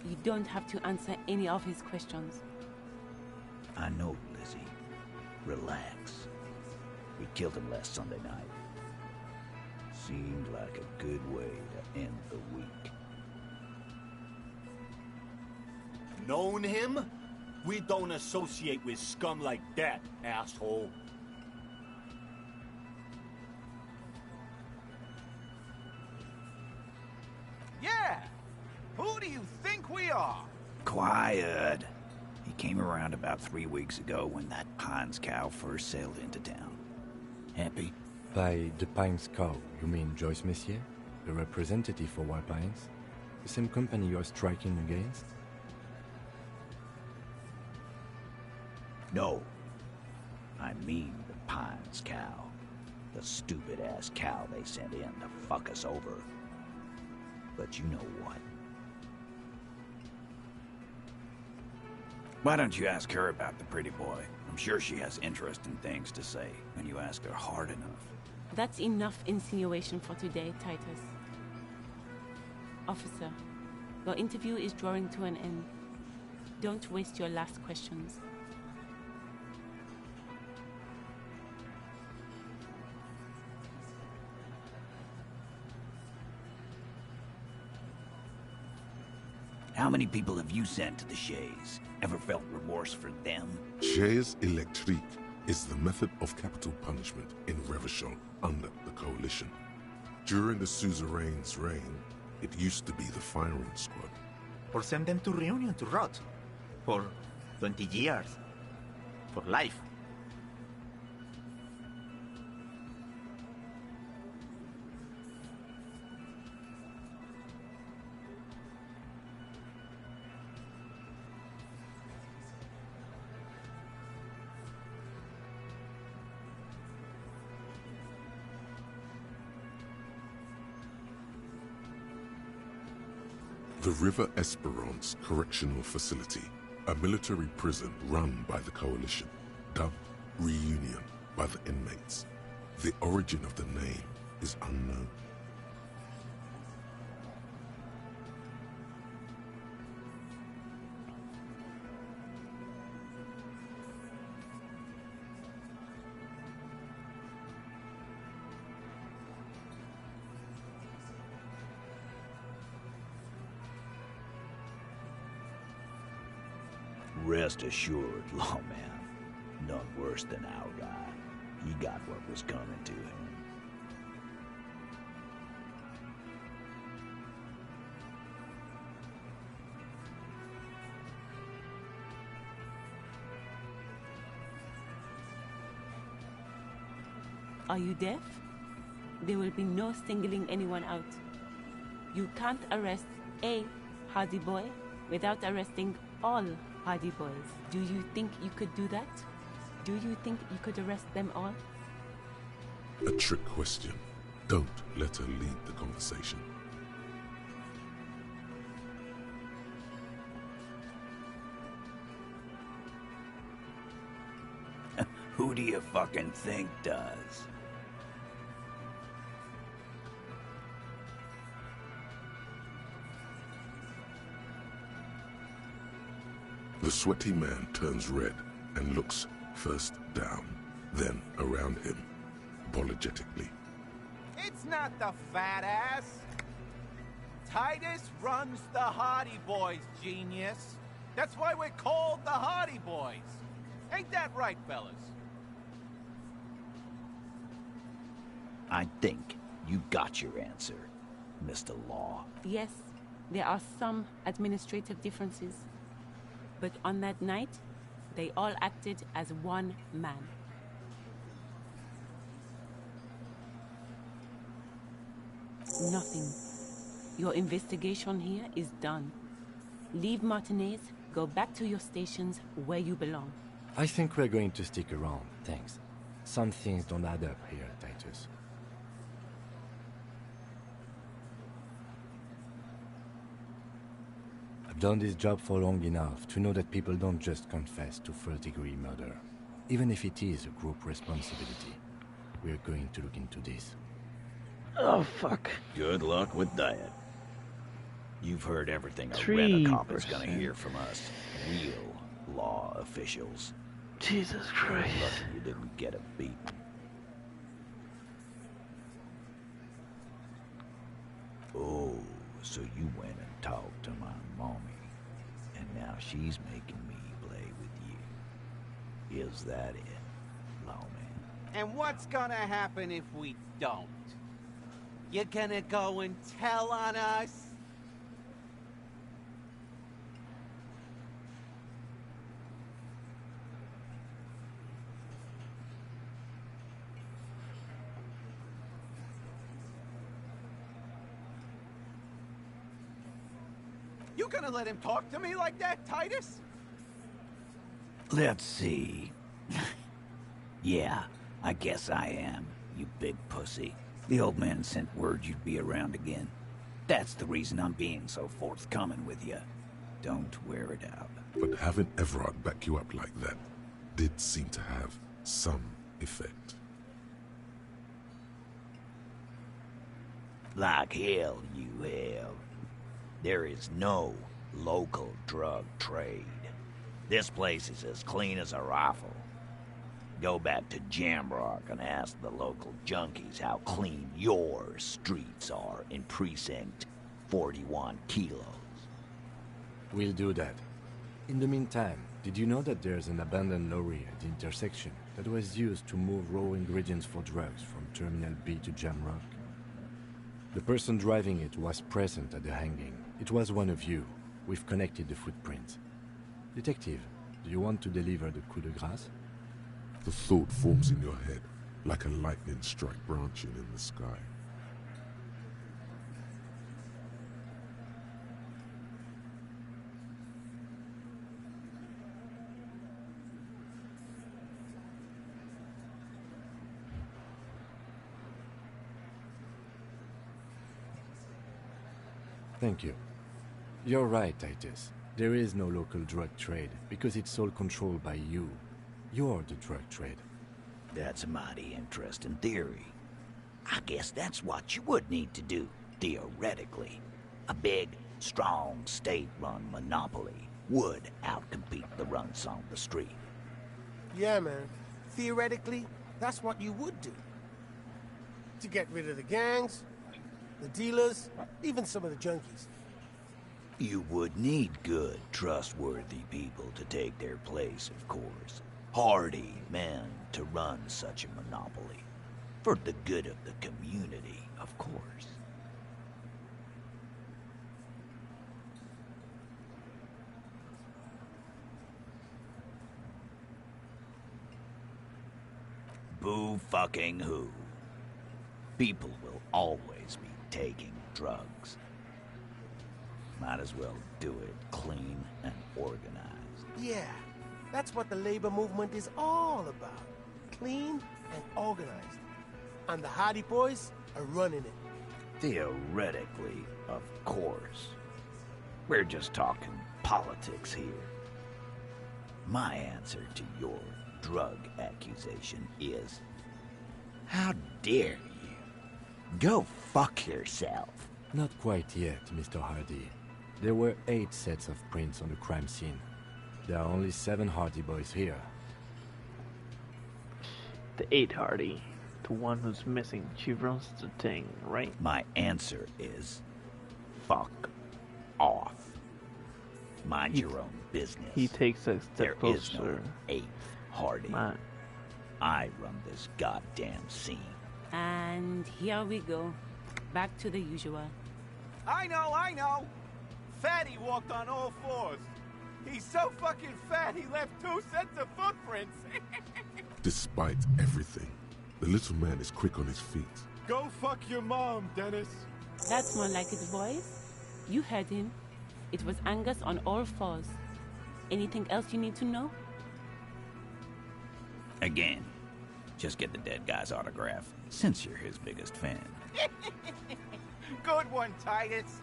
You don't have to answer any of his questions. I know, Lizzie. Relax. We killed him last Sunday night. Seemed like a good way to end the week. Known him? We don't associate with scum like that, asshole. Yeah! Who do you think we are? Quiet. He came around about 3 weeks ago when that Pines cow first sailed into town. Happy? By the Pines cow, you mean Joyce Messier? The representative for White Pines? The same company you are striking against? No. I mean the Pines cow. The stupid-ass cow they sent in to fuck us over. But you know what? Why don't you ask her about the pretty boy? I'm sure she has interesting things to say when you ask her hard enough. That's enough insinuation for today, Titus. Officer, your interview is drawing to an end. Don't waste your last questions. How many people have you sent to the Shays? Ever felt remorse for them? Chaise électrique is the method of capital punishment in Revachol under the Coalition. During the suzerain's reign, it used to be the firing squad. Or send them to Reunion to rot. For 20 years. For life. The River Esperance Correctional Facility, a military prison run by the Coalition, dubbed Reunion by the inmates. The origin of the name is unknown. Rest assured, lawman, none worse than our guy. He got what was coming to him. Are you deaf? There will be no singling anyone out. You can't arrest a Hardy boy without arresting all Hardy boys. Do you think you could do that? Do you think you could arrest them all? A trick question. Don't let her lead the conversation. Who do you fucking think does? The sweaty man turns red and looks first down, then around him, apologetically. It's not the fat ass. Titus runs the Hardy Boys, genius. That's why we're called the Hardy Boys. Ain't that right, fellas? I think you got your answer, Mr. Law. Yes, there are some administrative differences. But on that night, they all acted as one man. Nothing. Your investigation here is done. Leave Martinez, go back to your stations where you belong. I think we're going to stick around, thanks. Some things don't add up here, Titus. I've done this job for long enough to know that people don't just confess to first-degree murder. Even if it is a group responsibility. We're going to look into this. Oh, fuck. Good luck with that. You've heard everything a rent-a-cop is gonna hear from us. Real law officials. Jesus Christ. You're lucky you didn't get a beat. Oh, so you went and talked to my mommy, and now she's making me play with you. Is that it, lawman? And what's gonna happen if we don't? You gonna go and tell on us? You gonna let him talk to me like that, Titus? Let's see. Yeah, I guess I am, you big pussy. The old man sent word you'd be around again. That's the reason I'm being so forthcoming with you. Don't wear it out. But having Everard back you up like that did seem to have some effect. Like hell you have. There is no local drug trade. This place is as clean as a rifle. Go back to Jamrock and ask the local junkies how clean your streets are in Precinct 41 Kilos. We'll do that. In the meantime, did you know that there's an abandoned lorry at the intersection that was used to move raw ingredients for drugs from Terminal B to Jamrock? The person driving it was present at the hanging. It was one of you. We've connected the footprints. Detective, do you want to deliver the coup de grace? The thought forms in your head like a lightning strike branching in the sky. Thank you. You're right, Titus. There is no local drug trade because it's all controlled by you. You're the drug trade. That's a mighty interesting theory. I guess that's what you would need to do, theoretically. A big, strong, state-run monopoly would outcompete the runts on the street. Yeah, man. Theoretically, that's what you would do. To get rid of the gangs, the dealers, even some of the junkies. You would need good, trustworthy people to take their place, of course. Hardy men to run such a monopoly. For the good of the community, of course. Boo fucking who. People will always be taking drugs. Might as well do it clean and organized. Yeah, that's what the labor movement is all about. Clean and organized. and the Hardy Boys are running it. Theoretically, of course. We're just talking politics here. My answer to your drug accusation is, how dare you? Go fuck yourself. Not quite yet, Mr. Hardy. There were 8 sets of prints on the crime scene. There are only 7 Hardy Boys here. The 8 Hardy. The one who's missing. She runs the thing, right? My answer is, fuck off. Mind your own business. He takes a step closer. There is no 8 Hardy. I run this goddamn scene. And here we go. Back to the usual. I know. Fatty walked on all 4s. He's so fucking fat he left 2 sets of footprints. Despite everything, the little man is quick on his feet. Go fuck your mom, Dennis. That's more like it, boys. You heard him. It was Angus on all 4s. Anything else you need to know? Again, just get the dead guy's autograph, since you're his biggest fan. Good one, Titus.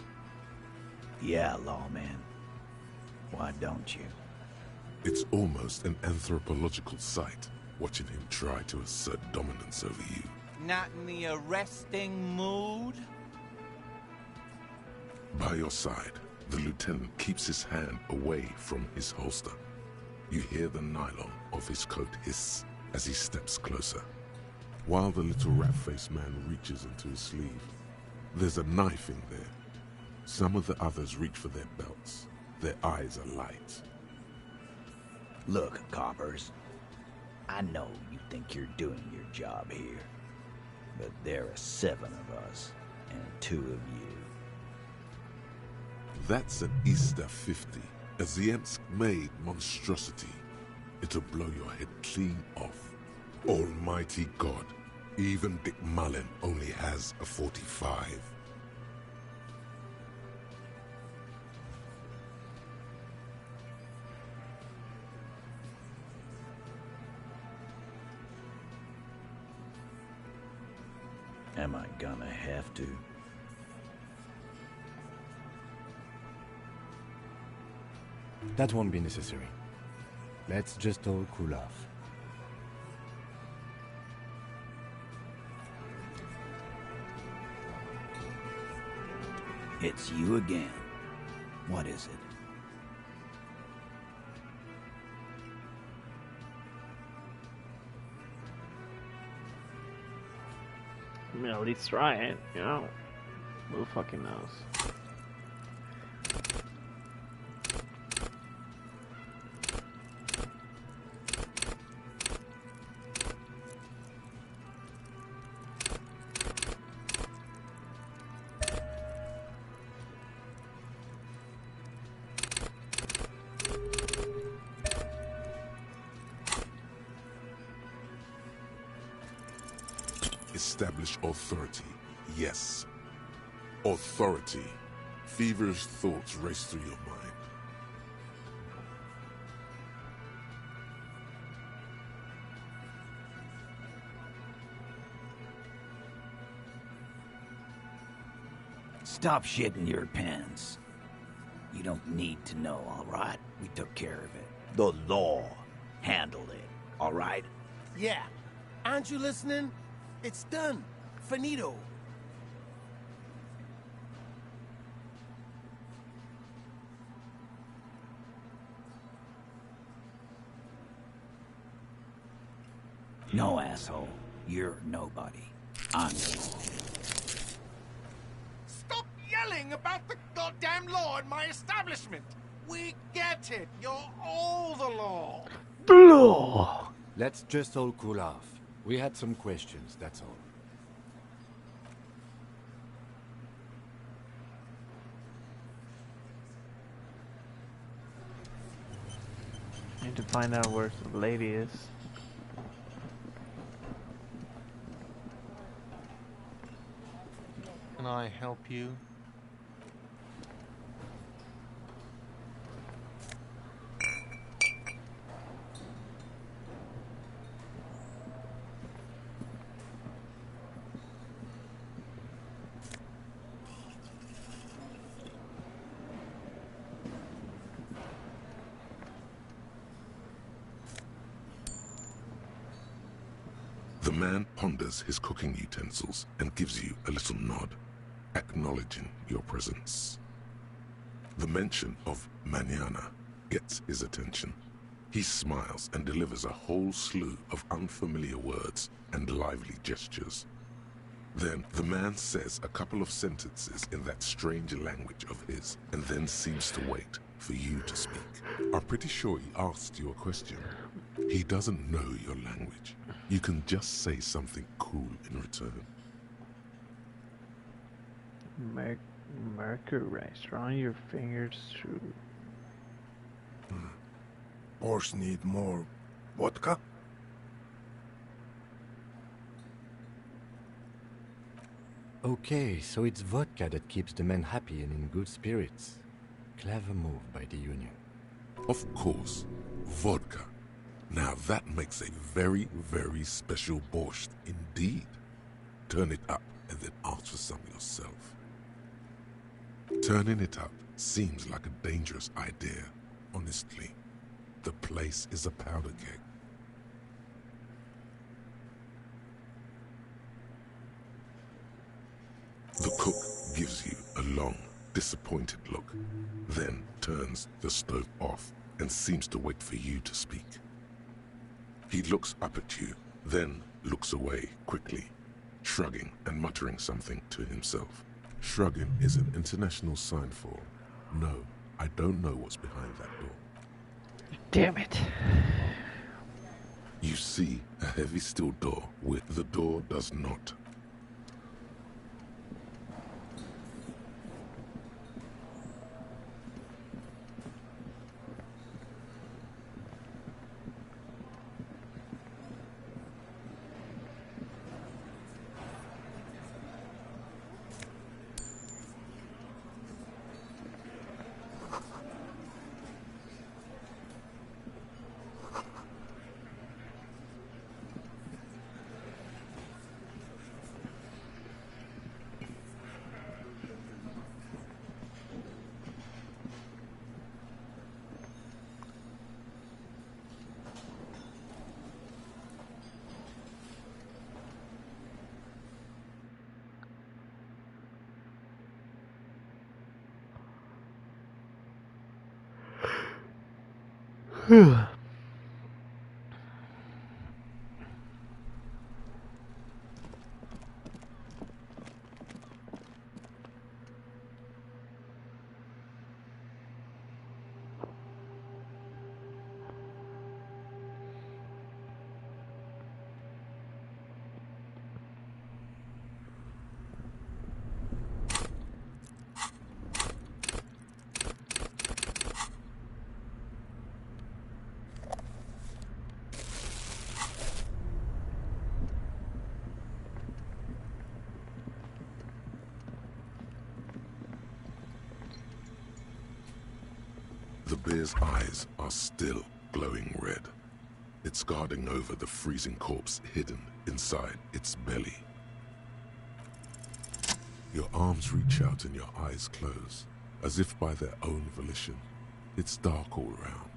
Yeah, lawman. Why don't you? It's almost an anthropological sight, watching him try to assert dominance over you. Not in the arresting mood? By your side, the lieutenant keeps his hand away from his holster. You hear the nylon of his coat hiss as he steps closer. While the little rat-faced man reaches into his sleeve, there's a knife in there. Some of the others reach for their belts. Their eyes are light. Look, coppers. I know you think you're doing your job here, but there are 7 of us, and 2 of you. That's an Easter 50, a Ziemsk-made monstrosity. It'll blow your head clean off. Almighty God, even Dick Mullen only has a 45. Am I gonna have to? That won't be necessary. Let's just all cool off. It's you again. What is it? I mean, at least try it, you know? Who fucking knows? Establish authority. Yes. Authority. Feverish thoughts race through your mind. Stop shitting your pants. You don't need to know, all right? We took care of it. The law handled it, all right? Yeah. Aren't you listening? It's done. Finito. No, asshole. You're nobody. I'm the law. Stop yelling about the goddamn law in my establishment! We get it! You're all the law! The law! Let's just all cool off. We had some questions, that's all. Need to find out where the lady is. Can I help you? The man ponders his cooking utensils and gives you a little nod, acknowledging your presence. The mention of mañana gets his attention. He smiles and delivers a whole slew of unfamiliar words and lively gestures. Then the man says a couple of sentences in that strange language of his, and then seems to wait for you to speak. I'm pretty sure he asked you a question. He doesn't know your language. You can just say something cool in return. Mercurize. Run your fingers through. Boss need more vodka? Okay, so it's vodka that keeps the men happy and in good spirits. Clever move by the Union. Of course, vodka. Now that makes a very, very special borscht indeed. Turn it up and then ask for some yourself. Turning it up seems like a dangerous idea, honestly. The place is a powder keg. The cook gives you a long, disappointed look, then turns the stove off and seems to wait for you to speak. He looks up at you, then looks away quickly, shrugging and muttering something to himself. Shrugging is an international sign for, no, I don't know what's behind that door. Damn it. You see a heavy steel door with the door does not. The bear's eyes are still glowing red. It's guarding over the freezing corpse hidden inside its belly. Your arms reach out and your eyes close, as if by their own volition. It's dark all around.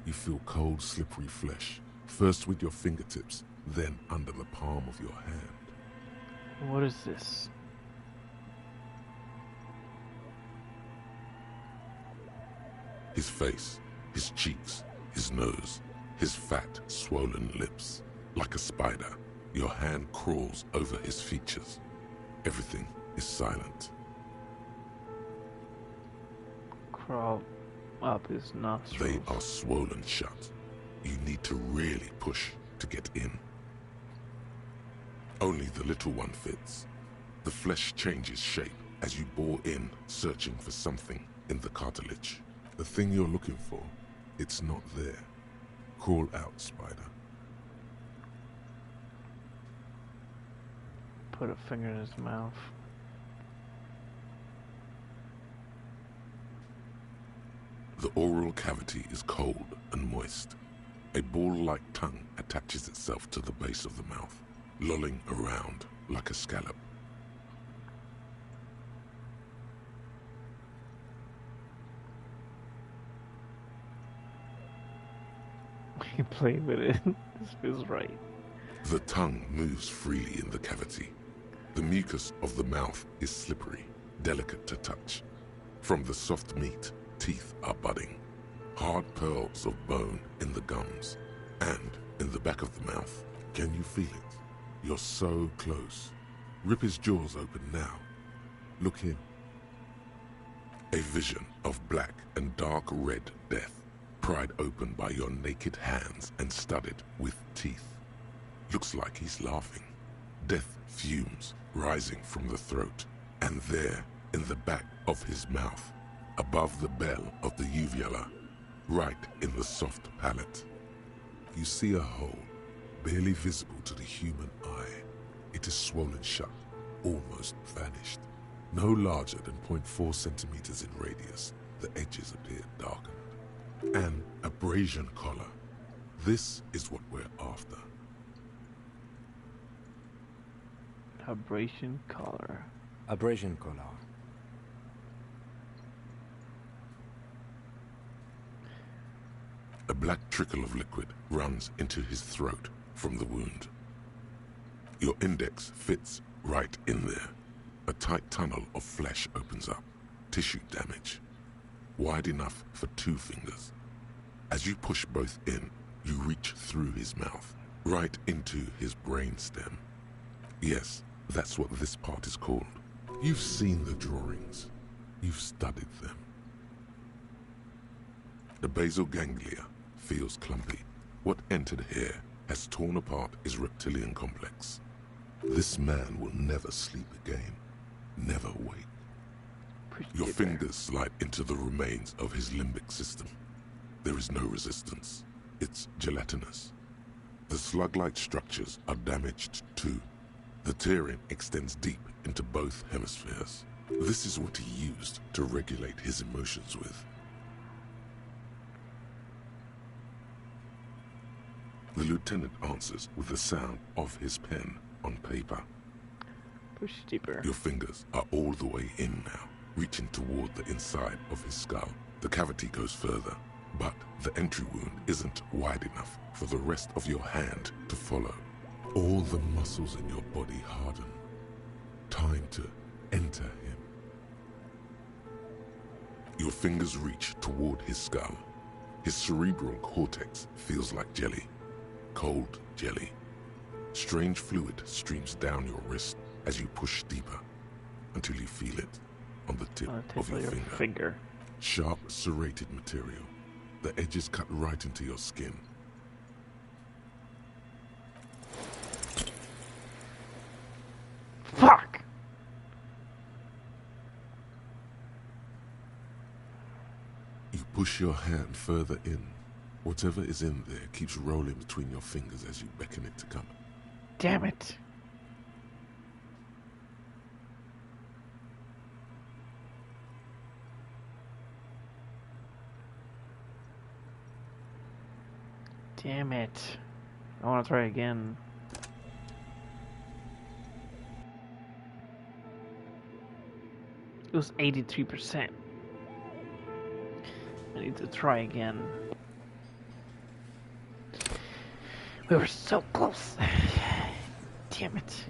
You feel cold, slippery flesh, first with your fingertips, then under the palm of your hand. What is this? His face, his cheeks, his nose, his fat, swollen lips. Like a spider, your hand crawls over his features. Everything is silent. Crawl up his nostrils. They are swollen shut. You need to really push to get in. Only the little one fits. The flesh changes shape as you bore in, searching for something in the cartilage. The thing you're looking for, it's not there. Crawl out, spider. Put a finger in his mouth. The oral cavity is cold and moist. A ball-like tongue attaches itself to the base of the mouth, lolling around like a scallop. He played with it. This feels right. The tongue moves freely in the cavity. The mucus of the mouth is slippery, delicate to touch. From the soft meat, teeth are budding. Hard pearls of bone in the gums. And in the back of the mouth. Can you feel it? You're so close. Rip his jaws open now. Look in. A vision of black and dark red death, pried open by your naked hands and studded with teeth. Looks like he's laughing. Death fumes rising from the throat, and there, in the back of his mouth, above the bell of the uvula, right in the soft palate, you see a hole, barely visible to the human eye. It is swollen shut, almost vanished. No larger than 0.4 centimeters in radius, the edges appear darkened. An abrasion collar. This is what we're after. Abrasion collar. Abrasion collar. A black trickle of liquid runs into his throat from the wound. Your index fits right in there. A tight tunnel of flesh opens up. Tissue damage. Wide enough for 2 fingers. As you push both in, you reach through his mouth, right into his brainstem. Yes, that's what this part is called. You've seen the drawings. You've studied them. The basal ganglia feels clumpy. What entered here has torn apart his reptilian complex. This man will never sleep again. Never wake. Your fingers slide into the remains of his limbic system. There is no resistance. It's gelatinous. The slug-like structures are damaged too. The tearing extends deep into both hemispheres. This is what he used to regulate his emotions with. The lieutenant answers with the sound of his pen on paper. Push deeper. Your fingers are all the way in now, reaching toward the inside of his skull. The cavity goes further, but the entry wound isn't wide enough for the rest of your hand to follow. All the muscles in your body harden. Time to enter him. Your fingers reach toward his skull. His cerebral cortex feels like jelly. Cold jelly. Strange fluid streams down your wrist as you push deeper until you feel it on the tip of your finger. Sharp, serrated material. The edges cut right into your skin. Fuck! You push your hand further in. Whatever is in there keeps rolling between your fingers as you beckon it to come. Damn it. Damn it. I want to try again. It was 83%. I need to try again. We were so close. Damn it.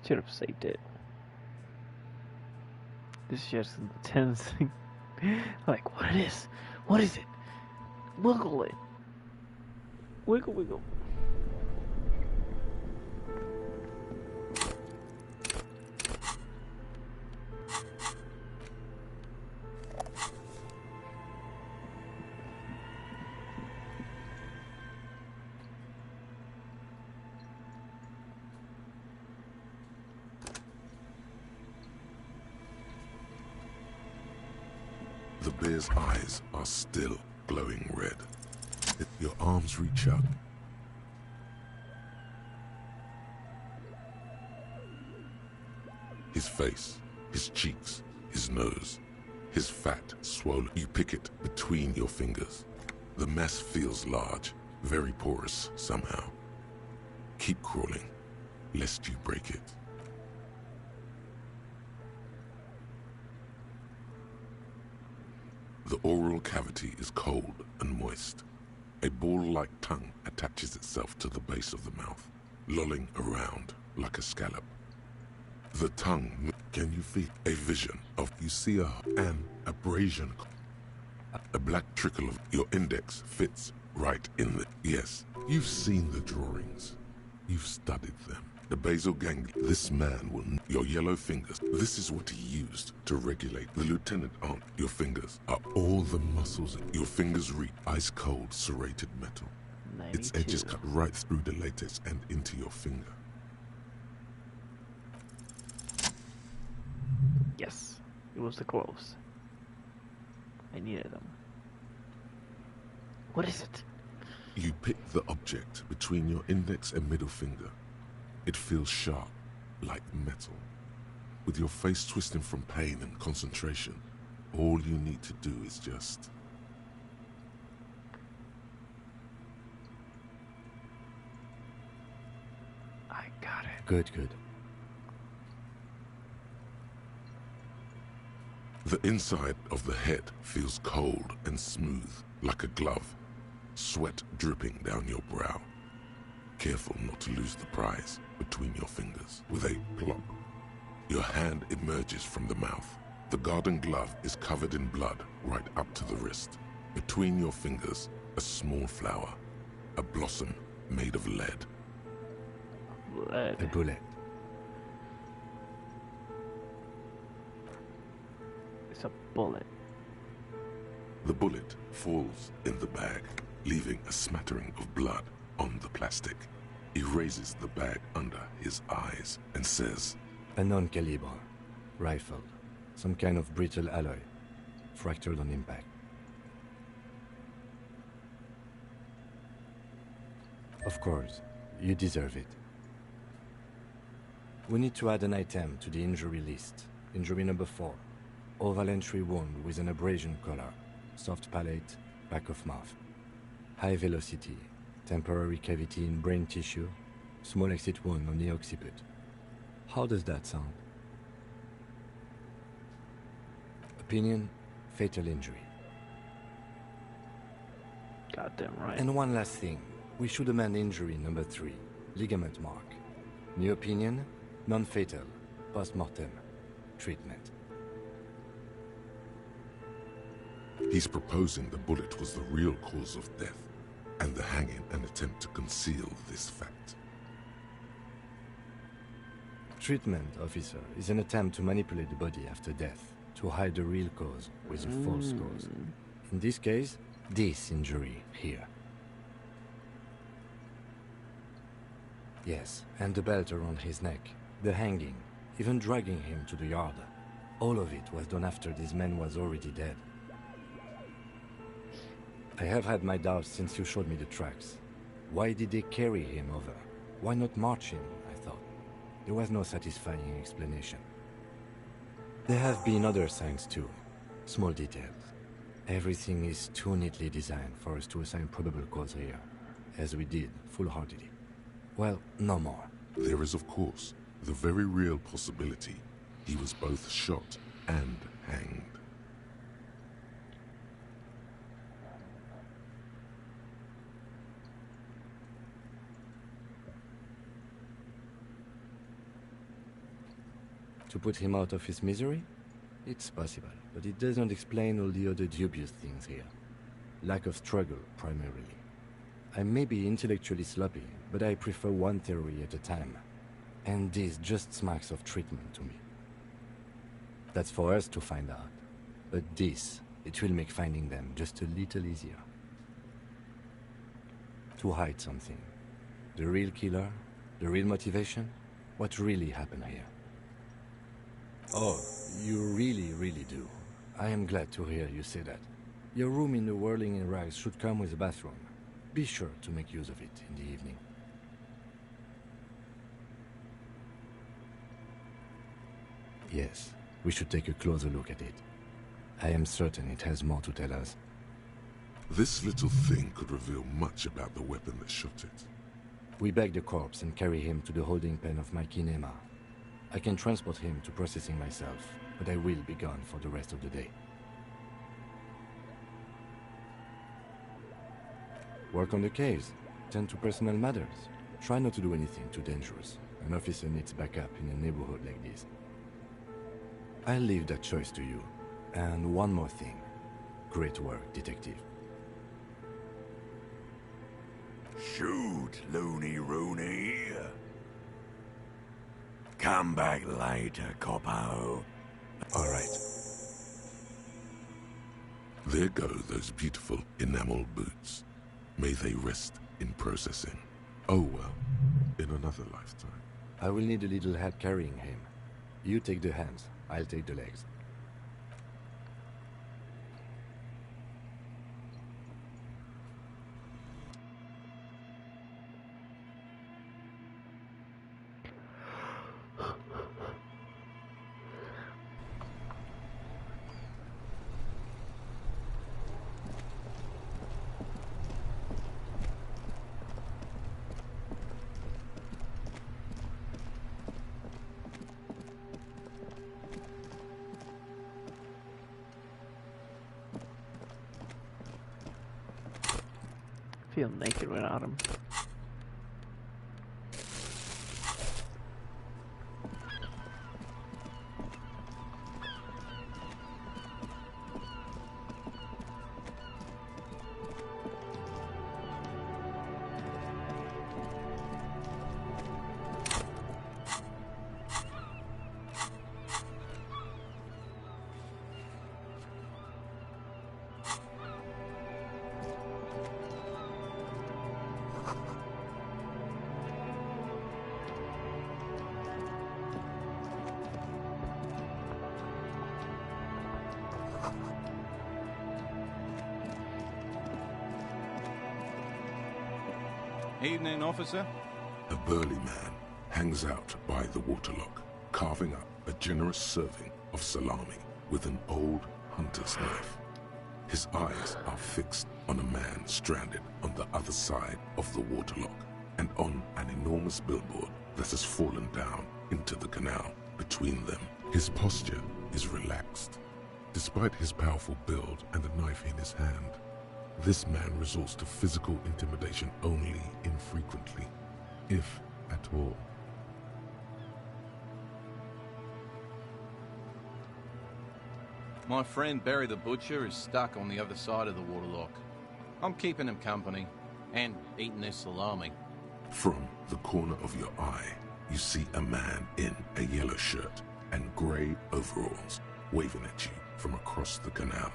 Should have saved it. This is just intense. Like, what it is? What is it? Wiggle it. Wiggle, wiggle. The bear's eyes are still glowing red. Your arms reach out. His face, his cheeks, his nose, his fat swollen. You pick it between your fingers. The mess feels large, very porous somehow. Keep crawling, lest you break it. The oral cavity is cold and moist. A ball-like tongue attaches itself to the base of the mouth, lolling around like a scallop. The tongue, can you feel a vision of, you see an abrasion, a black trickle of your index fits right in the, yes, you've seen the drawings, you've studied them. The basal ganglia, this man will, your yellow fingers, this is what he used to regulate. The lieutenant on your fingers are all the muscles, your fingers reach ice cold serrated metal. 92. Its edges cut right through the latex and into your finger. Yes, it was the gloves. I needed them. What is it? You pick the object between your index and middle finger. It feels sharp, like metal. With your face twisting from pain and concentration, all you need to do is just... I got it. Good, good. The inside of the head feels cold and smooth, like a glove. Sweat dripping down your brow. Careful not to lose the prize between your fingers. With a plop, your hand emerges from the mouth. The garden glove is covered in blood right up to the wrist. Between your fingers, a small flower, a blossom made of lead. Lead. A bullet. It's a bullet. The bullet falls in the bag, leaving a smattering of blood on the plastic. He raises the bag under his eyes and says, A non-caliber rifle. Some kind of brittle alloy. Fractured on impact. Of course, you deserve it. We need to add an item to the injury list. Injury number 4. Oval entry wound with an abrasion collar. Soft palate, back of mouth. High velocity. Temporary cavity in brain tissue. Small exit wound on the occiput. How does that sound? Opinion, fatal injury. Goddamn right. And one last thing. We should amend injury number 3. Ligament mark. New opinion, non-fatal. Post-mortem. Treatment. He's proposing the bullet was the real cause of death, and the hanging an attempt to conceal this fact. Treatment, officer, is an attempt to manipulate the body after death, to hide the real cause with a false cause. In this case, this injury here. Yes, and the belt around his neck, the hanging, even dragging him to the yard. All of it was done after this man was already dead. I have had my doubts since you showed me the tracks. Why did they carry him over? Why not march him, I thought. There was no satisfying explanation. There have been other signs too. Small details. Everything is too neatly designed for us to assign probable cause here, as we did, full-heartedly. Well, no more. There is, of course, the very real possibility he was both shot and hanged. To put him out of his misery? It's possible, but it doesn't explain all the other dubious things here. Lack of struggle, primarily. I may be intellectually sloppy, but I prefer one theory at a time. And this just smacks of treatment to me. That's for us to find out. But this, it will make finding them just a little easier. To hide something. The real killer? The real motivation? What really happened here? Oh, you really do. I am glad to hear you say that. Your room in the Whirling in Rags should come with a bathroom. Be sure to make use of it in the evening. Yes, we should take a closer look at it. I am certain it has more to tell us. This little thing could reveal much about the weapon that shot it. We bag the corpse and carry him to the holding pen of my kinema. I can transport him to processing myself, but I will be gone for the rest of the day. Work on the case. Tend to personal matters. Try not to do anything too dangerous. An officer needs backup in a neighborhood like this. I'll leave that choice to you. And one more thing. Great work, detective. Shoot, Looney Rooney. Come back later, Copo. All right. There go those beautiful enamel boots. May they rest in processing. Oh well, in another lifetime. I will need a little help carrying him. You take the hands, I'll take the legs. Feel naked without him. Evening, officer. A burly man hangs out by the waterlock, carving up a generous serving of salami with an old hunter's knife. His eyes are fixed on a man stranded on the other side of the waterlock and on an enormous billboard that has fallen down into the canal between them. His posture is relaxed. Despite his powerful build and a knife in his hand, this man resorts to physical intimidation only infrequently, if at all. My friend Barry the Butcher is stuck on the other side of the waterlock. I'm keeping him company, and eating his salami. From the corner of your eye, you see a man in a yellow shirt and grey overalls waving at you from across the canal.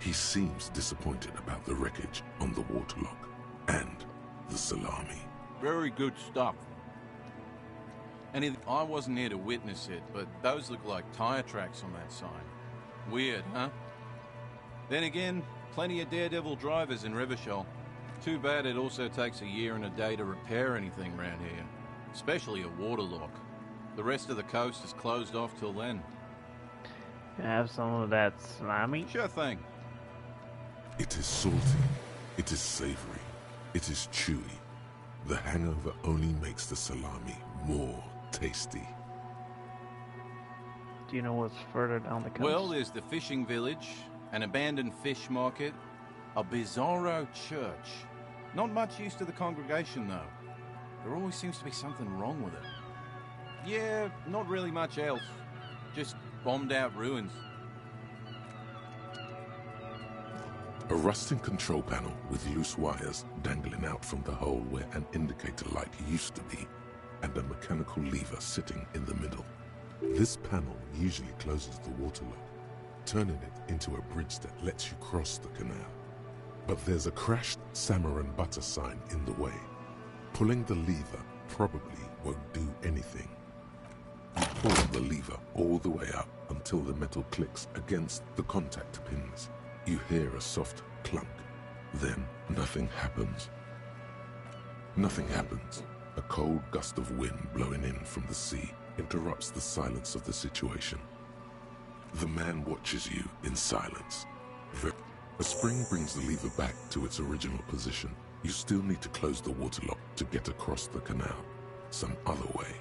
He seems disappointed about the wreckage on the waterlock and the salami. Very good stuff. I wasn't here to witness it, but those look like tire tracks on that sign. Weird, huh? Then again, plenty of daredevil drivers in Revachol. Too bad it also takes a year and a day to repair anything around here, especially a waterlock. The rest of the coast is closed off till then. Can I have some of that salami? Sure thing. It is salty, it is savory, it is chewy. The hangover only makes the salami more tasty. Do you know what's further down the coast? Well, there's the fishing village, an abandoned fish market, a bizarro church. Not much use to the congregation, though. There always seems to be something wrong with it. Yeah, not really much else. Just bombed out ruins. A rusting control panel with loose wires dangling out from the hole where an indicator light used to be, and a mechanical lever sitting in the middle. This panel usually closes the waterlock, turning it into a bridge that lets you cross the canal. But there's a crashed salmon and butter sign in the way. Pulling the lever probably won't do anything. You pull the lever all the way up until the metal clicks against the contact pins. You hear a soft clunk, Then nothing happens. Nothing happens. A cold gust of wind blowing in from the sea interrupts the silence of the situation. The man watches you in silence. A spring brings the lever back to its original position. You still need to close the waterlock to get across the canal. Some other way.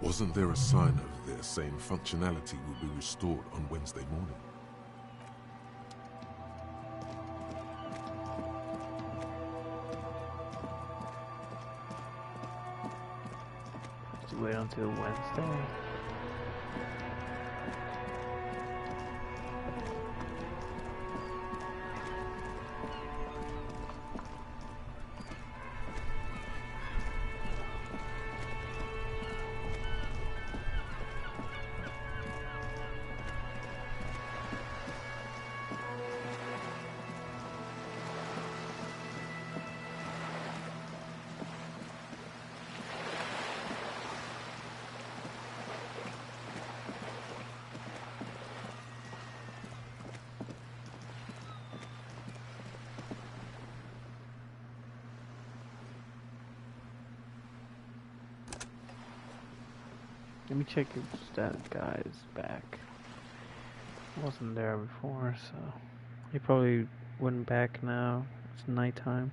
Wasn't there a sign over there saying functionality will be restored on Wednesday morning? Let's wait until Wednesday. Let me check if that guy is back. He wasn't there before, so he probably went back now. It's nighttime.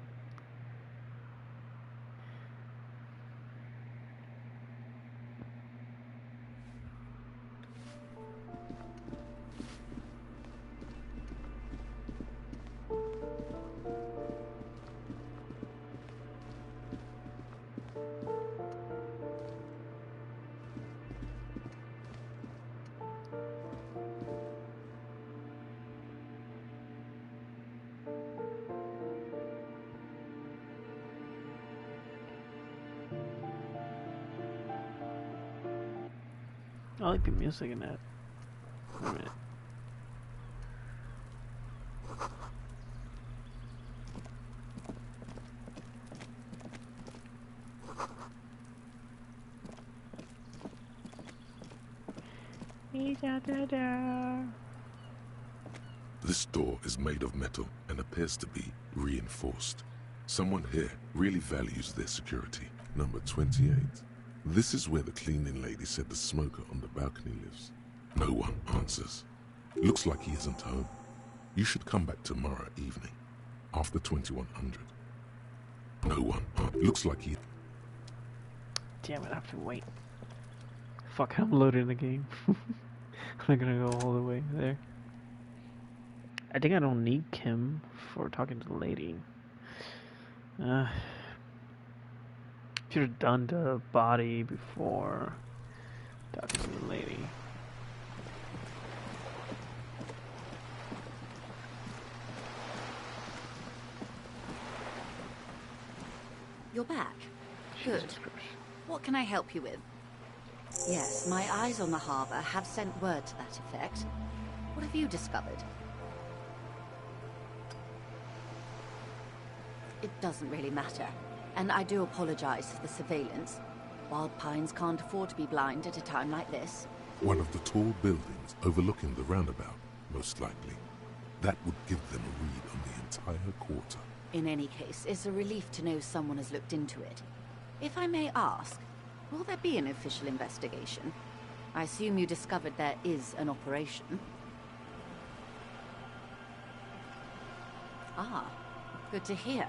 I like the music in that. Wait a minute. He's out the door. This door is made of metal and appears to be reinforced. Someone here really values their security. Number 28. This is where the cleaning lady said the smoker on the balcony lives. No one answers. Looks like he isn't home. You should come back tomorrow evening, after 2100. No one. Looks like he... Damn it, I have to wait. Fuck, I'm loading the game. I'm not gonna go all the way there. I think I don't need Kim for talking to the lady. Should have done the body before talking to the lady. You're back. Good. What can I help you with? Yes, my eyes on the harbour have sent word to that effect. What have you discovered? It doesn't really matter. And I do apologize for the surveillance. Wild Pines can't afford to be blind at a time like this. One of the tall buildings overlooking the roundabout, most likely. That would give them a read on the entire quarter. In any case, it's a relief to know someone has looked into it. If I may ask, will there be an official investigation? I assume you discovered there is an operation. Ah, good to hear.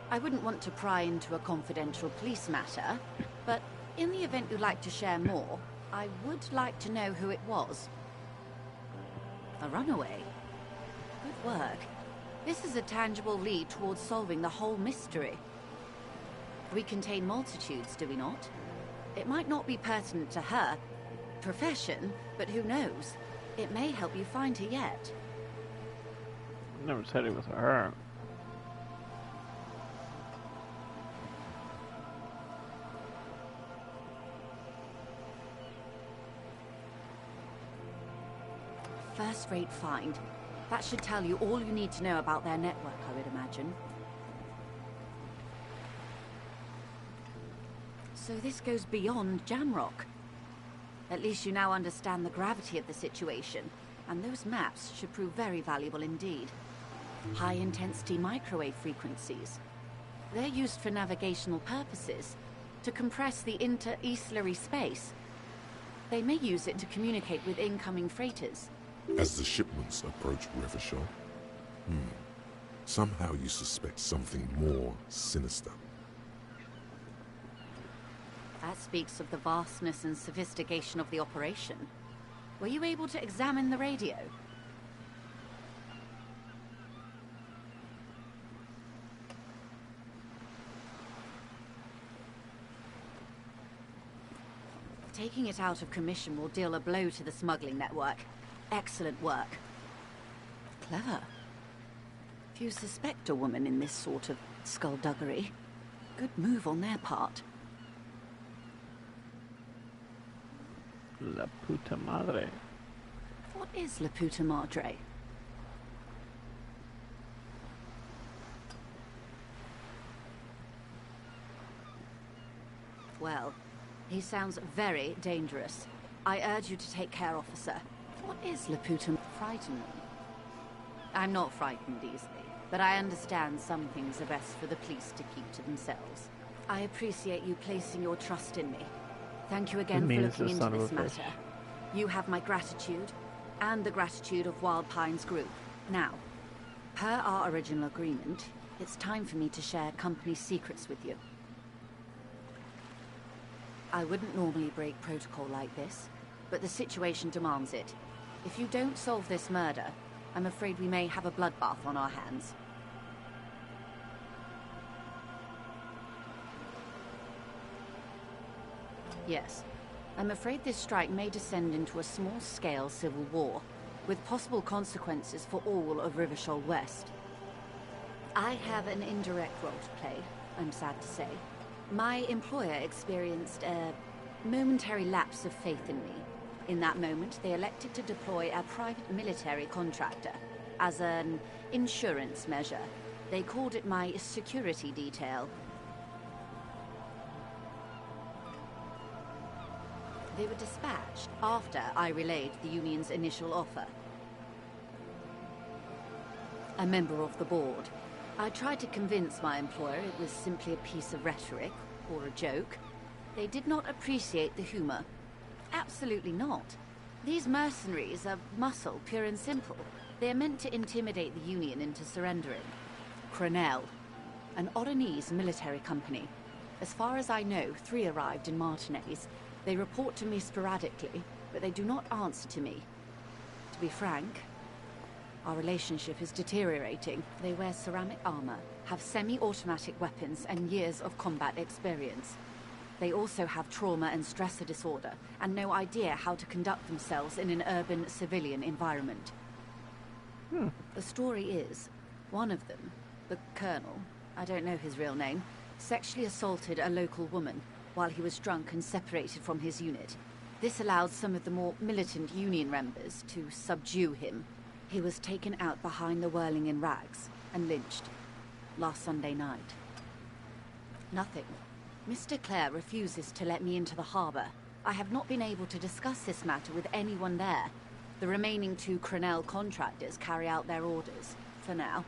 I wouldn't want to pry into a confidential police matter, but in the event you'd like to share more, I would like to know who it was. A runaway? Good work. This is a tangible lead towards solving the whole mystery. We contain multitudes, do we not? It might not be pertinent to her profession, but who knows? It may help you find her yet. Never said it was her. First-rate find. That should tell you all you need to know about their network, I would imagine. So this goes beyond Jamrock. At least you now understand the gravity of the situation, and those maps should prove very valuable indeed. High-intensity microwave frequencies. They're used for navigational purposes, to compress the inter-eastlery space. They may use it to communicate with incoming freighters. As the shipments approach Revachol, somehow you suspect something more sinister. That speaks of the vastness and sophistication of the operation. Were you able to examine the radio? Taking it out of commission will deal a blow to the smuggling network. Excellent work. Clever. Few suspect a woman in this sort of skullduggery. Good move on their part. La puta madre. What is La puta madre? Well, he sounds very dangerous. I urge you to take care, officer. What is La puta? Frighten me. I'm not frightened easily, but I understand some things are best for the police to keep to themselves. I appreciate you placing your trust in me. Thank you again for looking into this matter. You have my gratitude, and the gratitude of Wild Pines Group. Now, per our original agreement, it's time for me to share company secrets with you. I wouldn't normally break protocol like this, but the situation demands it. If you don't solve this murder, I'm afraid we may have a bloodbath on our hands. Yes. I'm afraid this strike may descend into a small-scale civil war, with possible consequences for all of Rivachol West. I have an indirect role to play, I'm sad to say. My employer experienced a momentary lapse of faith in me. In that moment, they elected to deploy a private military contractor as an insurance measure. They called it my security detail. They were dispatched after I relayed the Union's initial offer. A member of the board, I tried to convince my employer it was simply a piece of rhetoric or a joke. They did not appreciate the humor. Absolutely not. These mercenaries are muscle, pure and simple. They are meant to intimidate the Union into surrendering. Crenel, an Oronese military company. As far as I know, 3 arrived in Martinez. They report to me sporadically, but they do not answer to me. To be frank, our relationship is deteriorating. They wear ceramic armor, have semi-automatic weapons, and years of combat experience. They also have trauma and stressor disorder, and no idea how to conduct themselves in an urban civilian environment. The story is, one of them, the colonel, I don't know his real name, sexually assaulted a local woman while he was drunk and separated from his unit. This allowed some of the more militant Union members to subdue him. He was taken out behind the whirling in rags and lynched last Sunday night. Nothing. Mr. Clare refuses to let me into the harbor. I have not been able to discuss this matter with anyone there. The remaining 2 Crenel contractors carry out their orders, for now.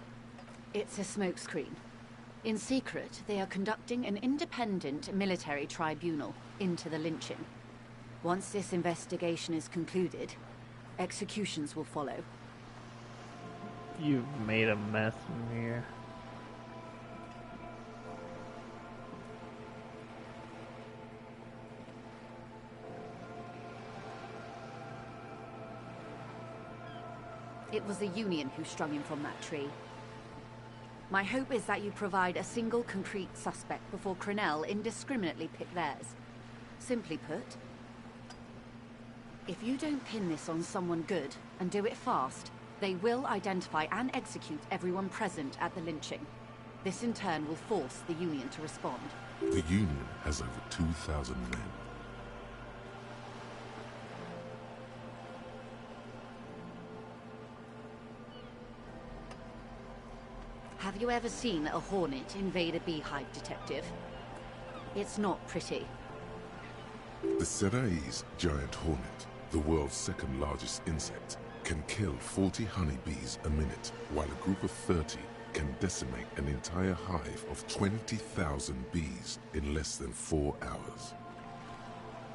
It's a smokescreen. In secret, they are conducting an independent military tribunal into the lynching. Once this investigation is concluded, executions will follow. You've made a mess in here. It was the Union who strung him from that tree. My hope is that you provide a single concrete suspect before Crenel indiscriminately pick theirs. Simply put, if you don't pin this on someone good, and do it fast, they will identify and execute everyone present at the lynching. This in turn will force the Union to respond. The Union has over 2,000 men. Have you ever seen a hornet invade a beehive, detective? It's not pretty. The Serai's giant hornet, the world's second largest insect, can kill 40 honeybees a minute, while a group of 30 can decimate an entire hive of 20,000 bees in less than 4 hours.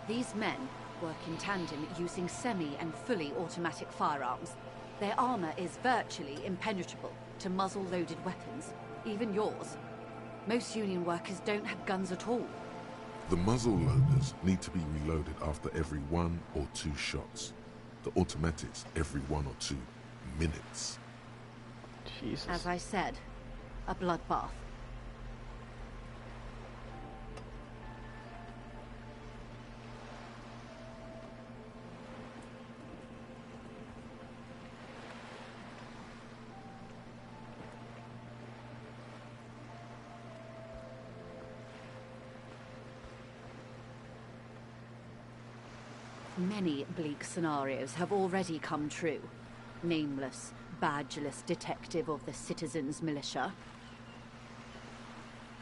These men work in tandem using semi and fully automatic firearms. Their armor is virtually impenetrable to muzzle-loaded weapons, even yours. Most Union workers don't have guns at all. The muzzle loaders need to be reloaded after every 1 or 2 shots. The automatics every 1 or 2 minutes. Jesus. As I said, a bloodbath. Many bleak scenarios have already come true. Nameless, badgeless detective of the citizens' militia.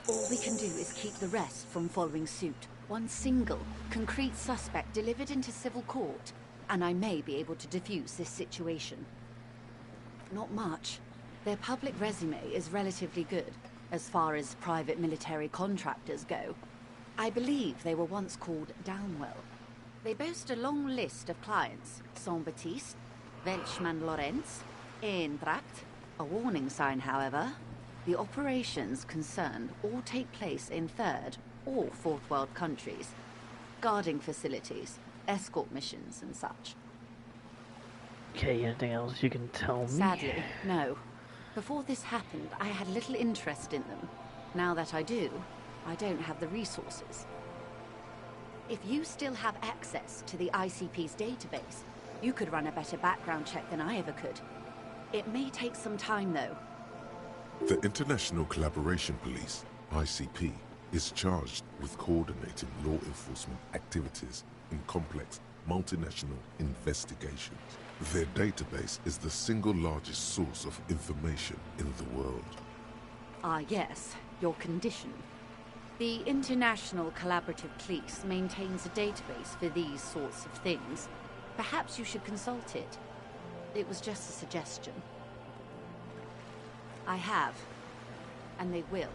All we can do is keep the rest from following suit. One single, concrete suspect delivered into civil court, and I may be able to defuse this situation. Not much. Their public resume is relatively good, as far as private military contractors go. I believe they were once called Downwell. They boast a long list of clients: Saint-Baptiste, Welchman-Lorenz, Eintracht. A warning sign, however. The operations concerned all take place in third or fourth world countries. Guarding facilities, escort missions and such. Okay, anything else you can tell me? Sadly, no. Before this happened, I had little interest in them. Now that I do, I don't have the resources. If you still have access to the ICP's database, you could run a better background check than I ever could. It may take some time, though. The International Collaboration Police, ICP, is charged with coordinating law enforcement activities in complex, multinational investigations. Their database is the single largest source of information in the world. Ah, yes, your condition. The International Collaborative Police maintains a database for these sorts of things. Perhaps you should consult it. It was just a suggestion. I have, and they will.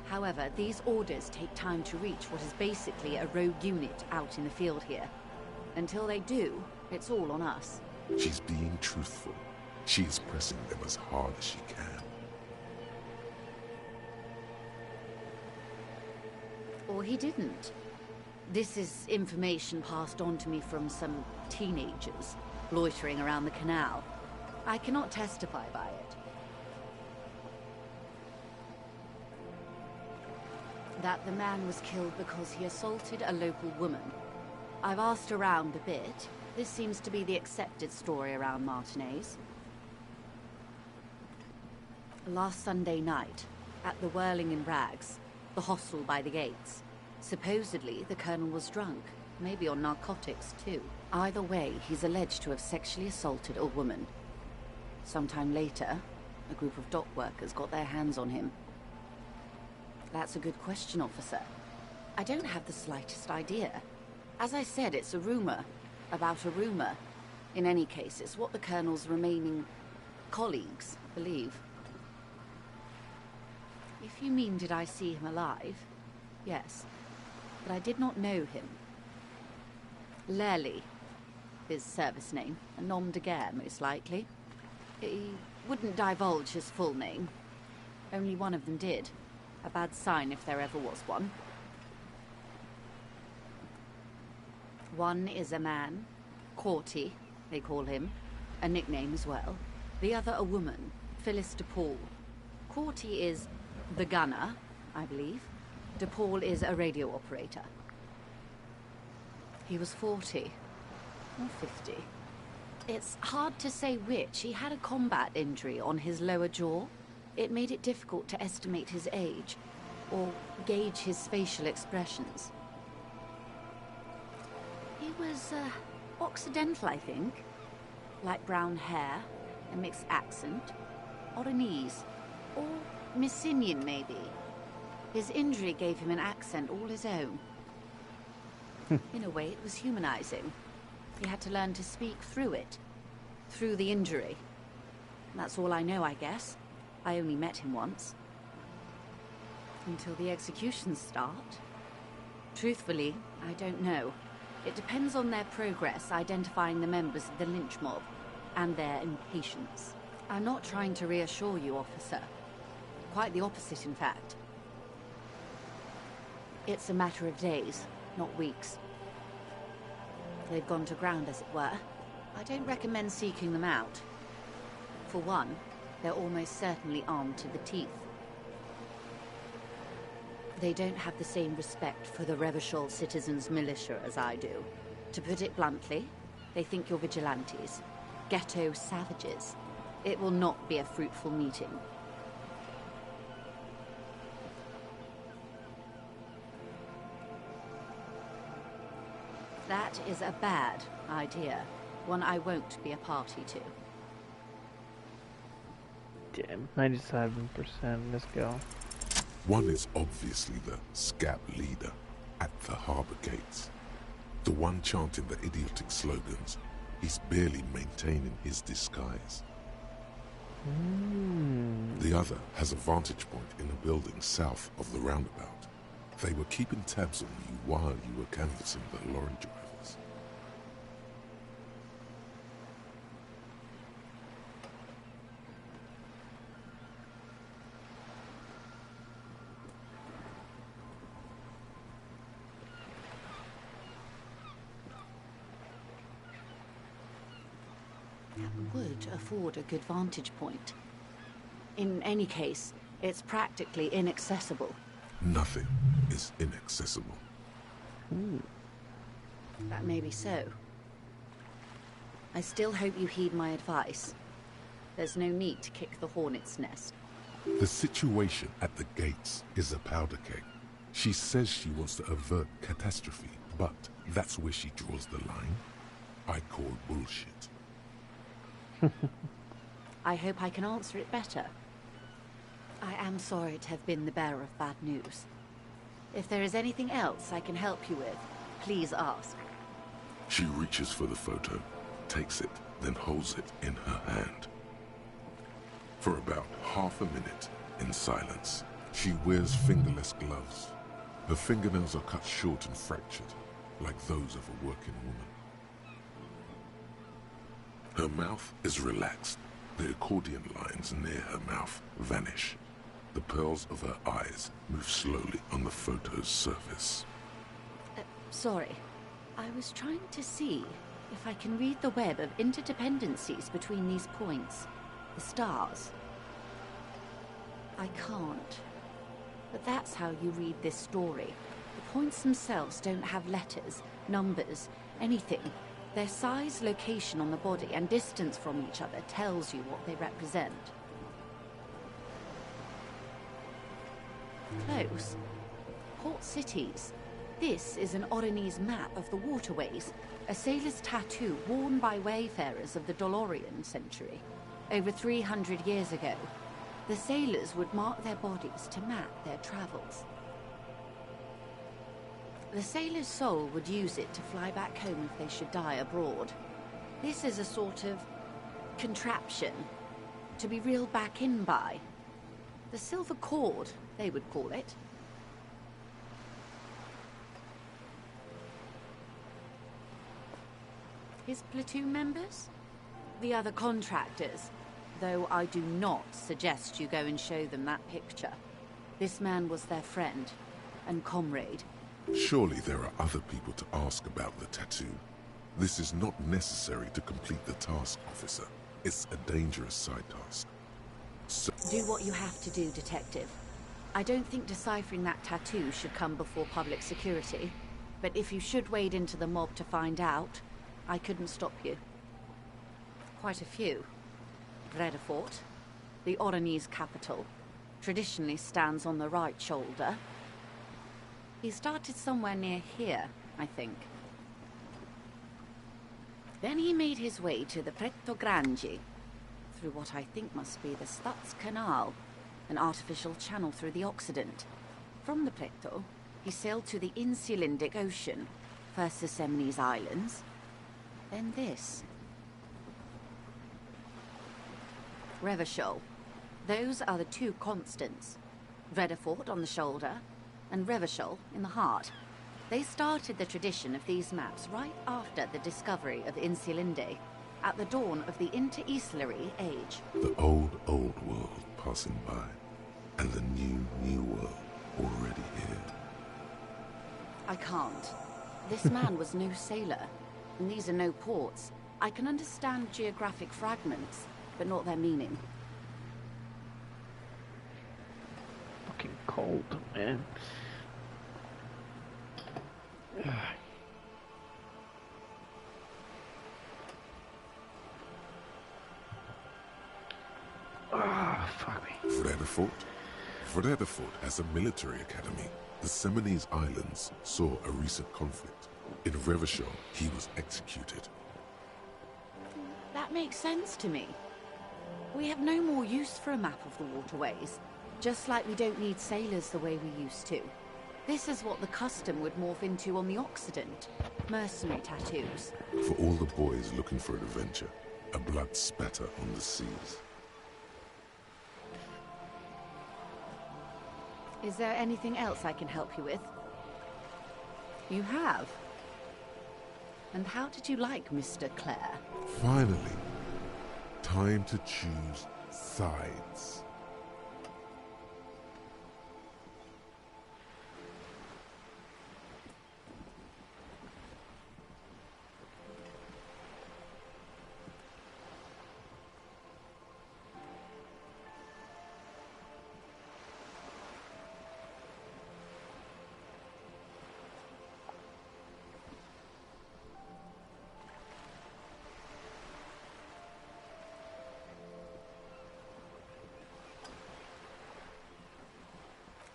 However, these orders take time to reach what is basically a rogue unit out in the field here. Until they do, it's all on us. She's being truthful. She is pressing them as hard as she can. Or he didn't. This is information passed on to me from some teenagers loitering around the canal. I cannot testify by it. That the man was killed because he assaulted a local woman. I've asked around a bit. This seems to be the accepted story around Martinez. Last Sunday night, at the Whirling in Rags, the hostel by the gates. Supposedly, the colonel was drunk, maybe on narcotics too. Either way, he's alleged to have sexually assaulted a woman. Sometime later, a group of dock workers got their hands on him. That's a good question, officer. I don't have the slightest idea. As I said, it's a rumor about a rumor. In any case, it's what the colonel's remaining colleagues believe. If you mean did I see him alive, yes. But I did not know him. Lely, his service name, a nom de guerre, most likely. He wouldn't divulge his full name. Only one of them did. A bad sign if there ever was one. One is a man, Corty, they call him, a nickname as well. The other a woman, Phyllis DePaul. Corty is the gunner, I believe. DePaul is a radio operator. He was 40, or 50. It's hard to say which. He had a combat injury on his lower jaw. It made it difficult to estimate his age, or gauge his facial expressions. He was, Occidental, I think. Light brown hair, a mixed accent, Oranese, or Messinian, maybe. His injury gave him an accent all his own. In a way, it was humanizing. He had to learn to speak through it. Through the injury. That's all I know, I guess. I only met him once. Until the executions start? Truthfully, I don't know. It depends on their progress identifying the members of the lynch mob, and their impatience. I'm not trying to reassure you, officer. Quite the opposite, in fact. It's a matter of days, not weeks. They've gone to ground, as it were. I don't recommend seeking them out. For one, they're almost certainly armed to the teeth. They don't have the same respect for the Revachol citizens' militia as I do. To put it bluntly, they think you're vigilantes. Ghetto savages. It will not be a fruitful meeting. That is a bad idea. One I won't be a party to. Damn, 97%, let's go. One is obviously the scab leader at the harbor gates. The one chanting the idiotic slogans. He's barely maintaining his disguise. The other has a vantage point in a building south of the roundabout. They were keeping tabs on you while you were canvassing the lorry drivers. Would afford a good vantage point. In any case, it's practically inaccessible. Nothing is inaccessible. That may be so. I still hope you heed my advice. There's no need to kick the hornet's nest. The situation at the gates is a powder keg. She says she wants to avert catastrophe, but that's where she draws the line. I call bullshit. I hope I can answer it better. I am sorry to have been the bearer of bad news. If there is anything else I can help you with, please ask. She reaches for the photo, takes it, then holds it in her hand. For about half a minute, in silence, she wears fingerless gloves. Her fingernails are cut short and fractured, like those of a working woman. Her mouth is relaxed. The accordion lines near her mouth vanish. The pearls of her eyes move slowly on the photo's surface. Sorry. I was trying to see if I can read the web of interdependencies between these points. The stars. I can't. But that's how you read this story. The points themselves don't have letters, numbers, anything. Their size, location on the body, and distance from each other tells you what they represent. Close. Port cities. This is an Oronese map of the waterways, a sailor's tattoo worn by wayfarers of the Dolorian century. Over 300 years ago, the sailors would mark their bodies to map their travels. The sailor's soul would use it to fly back home if they should die abroad. This is a sort of contraption to be reeled back in by. The silver cord, they would call it. His platoon members? The other contractors, though I do not suggest you go and show them that picture. This man was their friend and comrade. Surely there are other people to ask about the tattoo. This is not necessary to complete the task, officer. It's a dangerous side task. So Do what you have to do, Detective. I don't think deciphering that tattoo should come before public security. But if you should wade into the mob to find out, I couldn't stop you. Quite a few. Bredefort, the Oronese capital, traditionally stands on the right shoulder. He started somewhere near here, I think. Then he made his way to the Pretto Grande, through what I think must be the Stutz Canal, an artificial channel through the Occident. From the Pretto, he sailed to the Insulindic Ocean, First the Semines Islands, then this. Revachol. Those are the two constants. Vredefort on the shoulder, and Revachol in the heart. They started the tradition of these maps right after the discovery of Insulinde, at the dawn of the Inter-Islary Age. The old world passing by, and the new world already here. I can't. This man was no sailor, and these are no ports. I can understand geographic fragments, but not their meaning. Fucking cold, man. Ah, fuck me. Vredefort? Vredefort has a military academy. The Semines Islands saw a recent conflict. In Revachol, he was executed. That makes sense to me. We have no more use for a map of the waterways, just like we don't need sailors the way we used to. This is what the custom would morph into on the Occident. Mercenary tattoos. For all the boys looking for an adventure, a blood spatter on the seas. Is there anything else I can help you with? You have? And how did you like Mr. Clare? Finally, time to choose sides.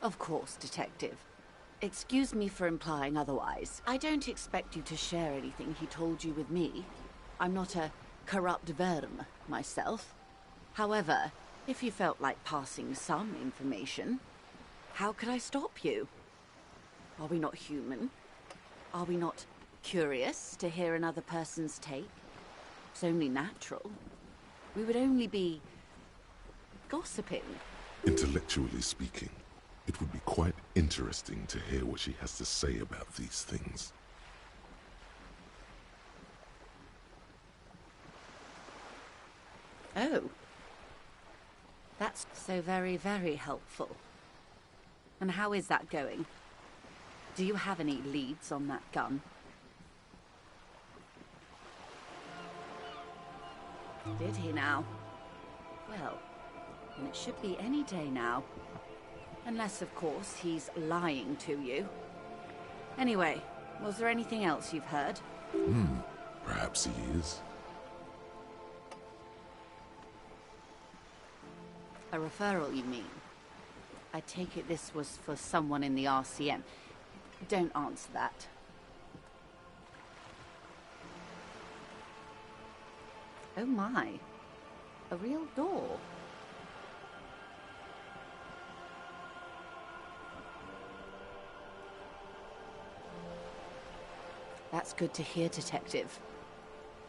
Of course, Detective. Excuse me for implying otherwise. I don't expect you to share anything he told you with me. I'm not a corrupt verm myself. However, if you felt like passing some information, how could I stop you? Are we not human? Are we not curious to hear another person's take? It's only natural. We would only be gossiping. Intellectually speaking, it would be quite interesting to hear what she has to say about these things. Oh. That's so very, very helpful. And how is that going? Do you have any leads on that gun? Did he now? Well, then it should be any day now. Unless, of course, he's lying to you. Anyway, was there anything else you've heard? Perhaps he is. A referral, you mean? I take it this was for someone in the RCM. Don't answer that. Oh my. A real door. That's good to hear, Detective.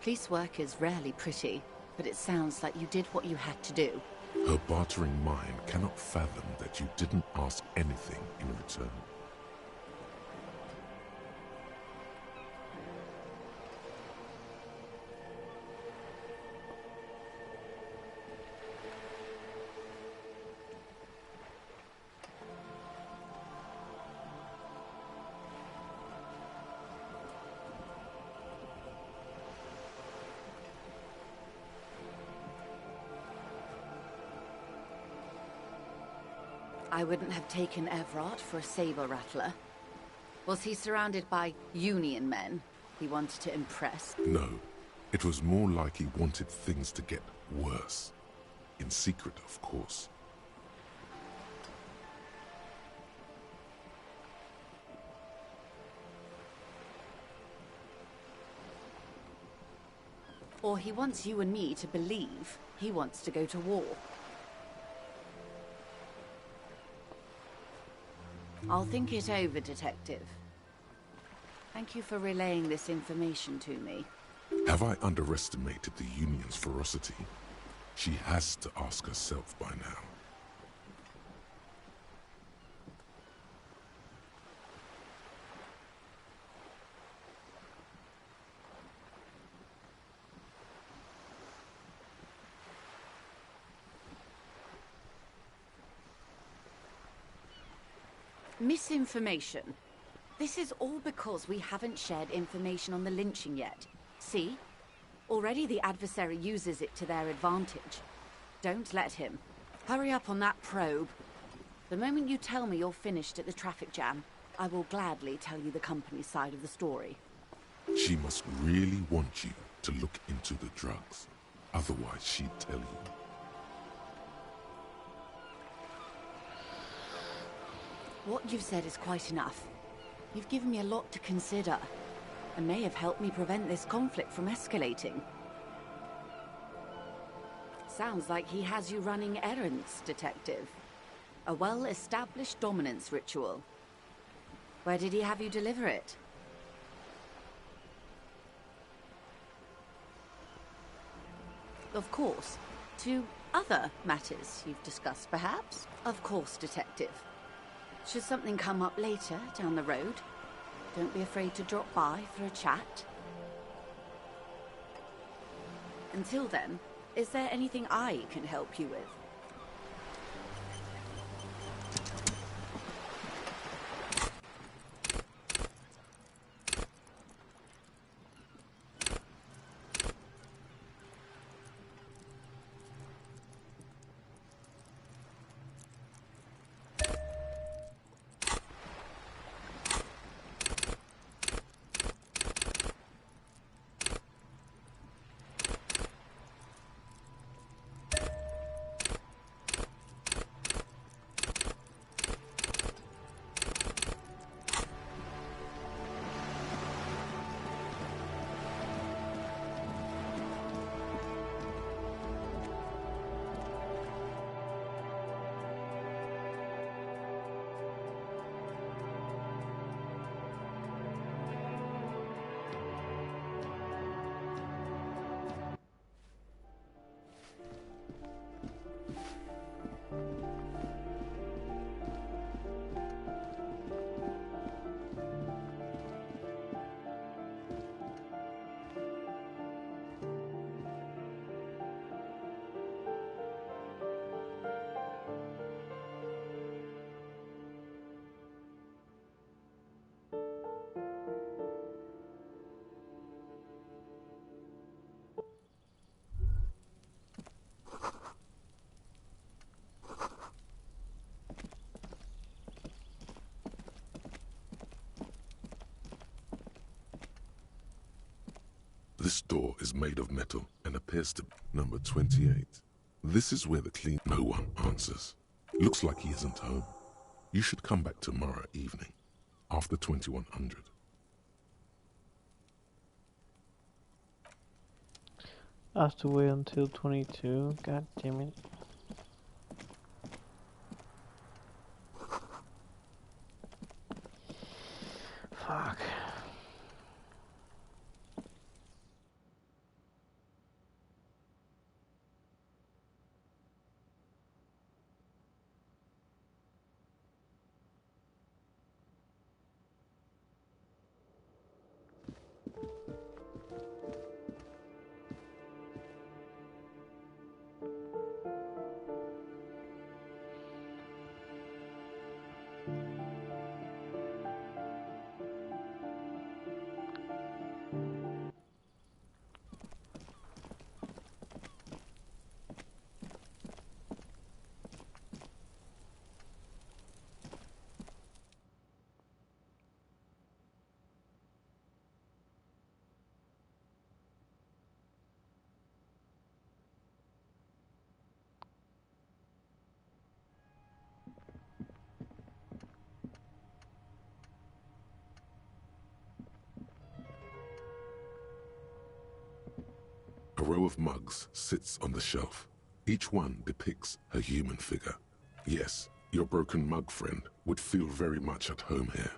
Police work is rarely pretty, but it sounds like you did what you had to do. Her bartering mind cannot fathom that you didn't ask anything in return. I wouldn't have taken Everard for a saber rattler. Was he surrounded by Union men he wanted to impress? No, it was more like he wanted things to get worse. In secret, of course. Or he wants you and me to believe he wants to go to war. I'll think it over, Detective. Thank you for relaying this information to me. Have I underestimated the Union's ferocity? She has to ask herself by now. Misinformation. This is all because we haven't shared information on the lynching yet. See? Already the adversary uses it to their advantage. Don't let him. Hurry up on that probe. The moment you tell me you're finished at the traffic jam, I will gladly tell you the company's side of the story. She must really want you to look into the drugs. Otherwise, she'd tell you. What you've said is quite enough. You've given me a lot to consider, and may have helped me prevent this conflict from escalating. Sounds like he has you running errands, Detective. A well-established dominance ritual. Where did he have you deliver it? Of course. To other matters you've discussed, perhaps? Of course, Detective. Should something come up later, down the road, don't be afraid to drop by for a chat. Until then, is there anything I can help you with? This door is made of metal and appears to be number 28. This is where the clean... No one answers. Looks like he isn't home. You should come back tomorrow evening, after 2100. I have to wait until 22. God damn it. Fuck. A row of mugs sits on the shelf. Each one depicts a human figure. Yes, your broken mug friend would feel very much at home here.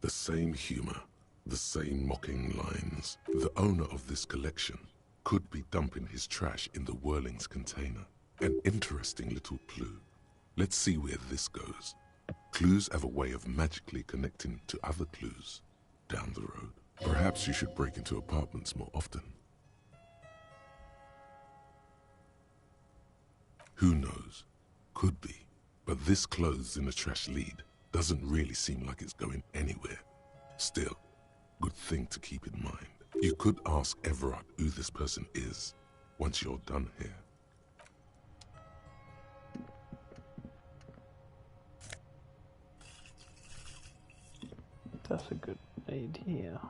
The same humor, The same mocking lines. The owner of this collection could be dumping his trash in the Whirling's container. An interesting little clue. Let's see where this goes. Clues have a way of magically connecting to other clues down the road. Perhaps you should break into apartments more often. Who knows? Could be. But this clothes in a trash lead doesn't really seem like it's going anywhere. Still, good thing to keep in mind. You could ask Everard who this person is once you're done here. That's a good idea.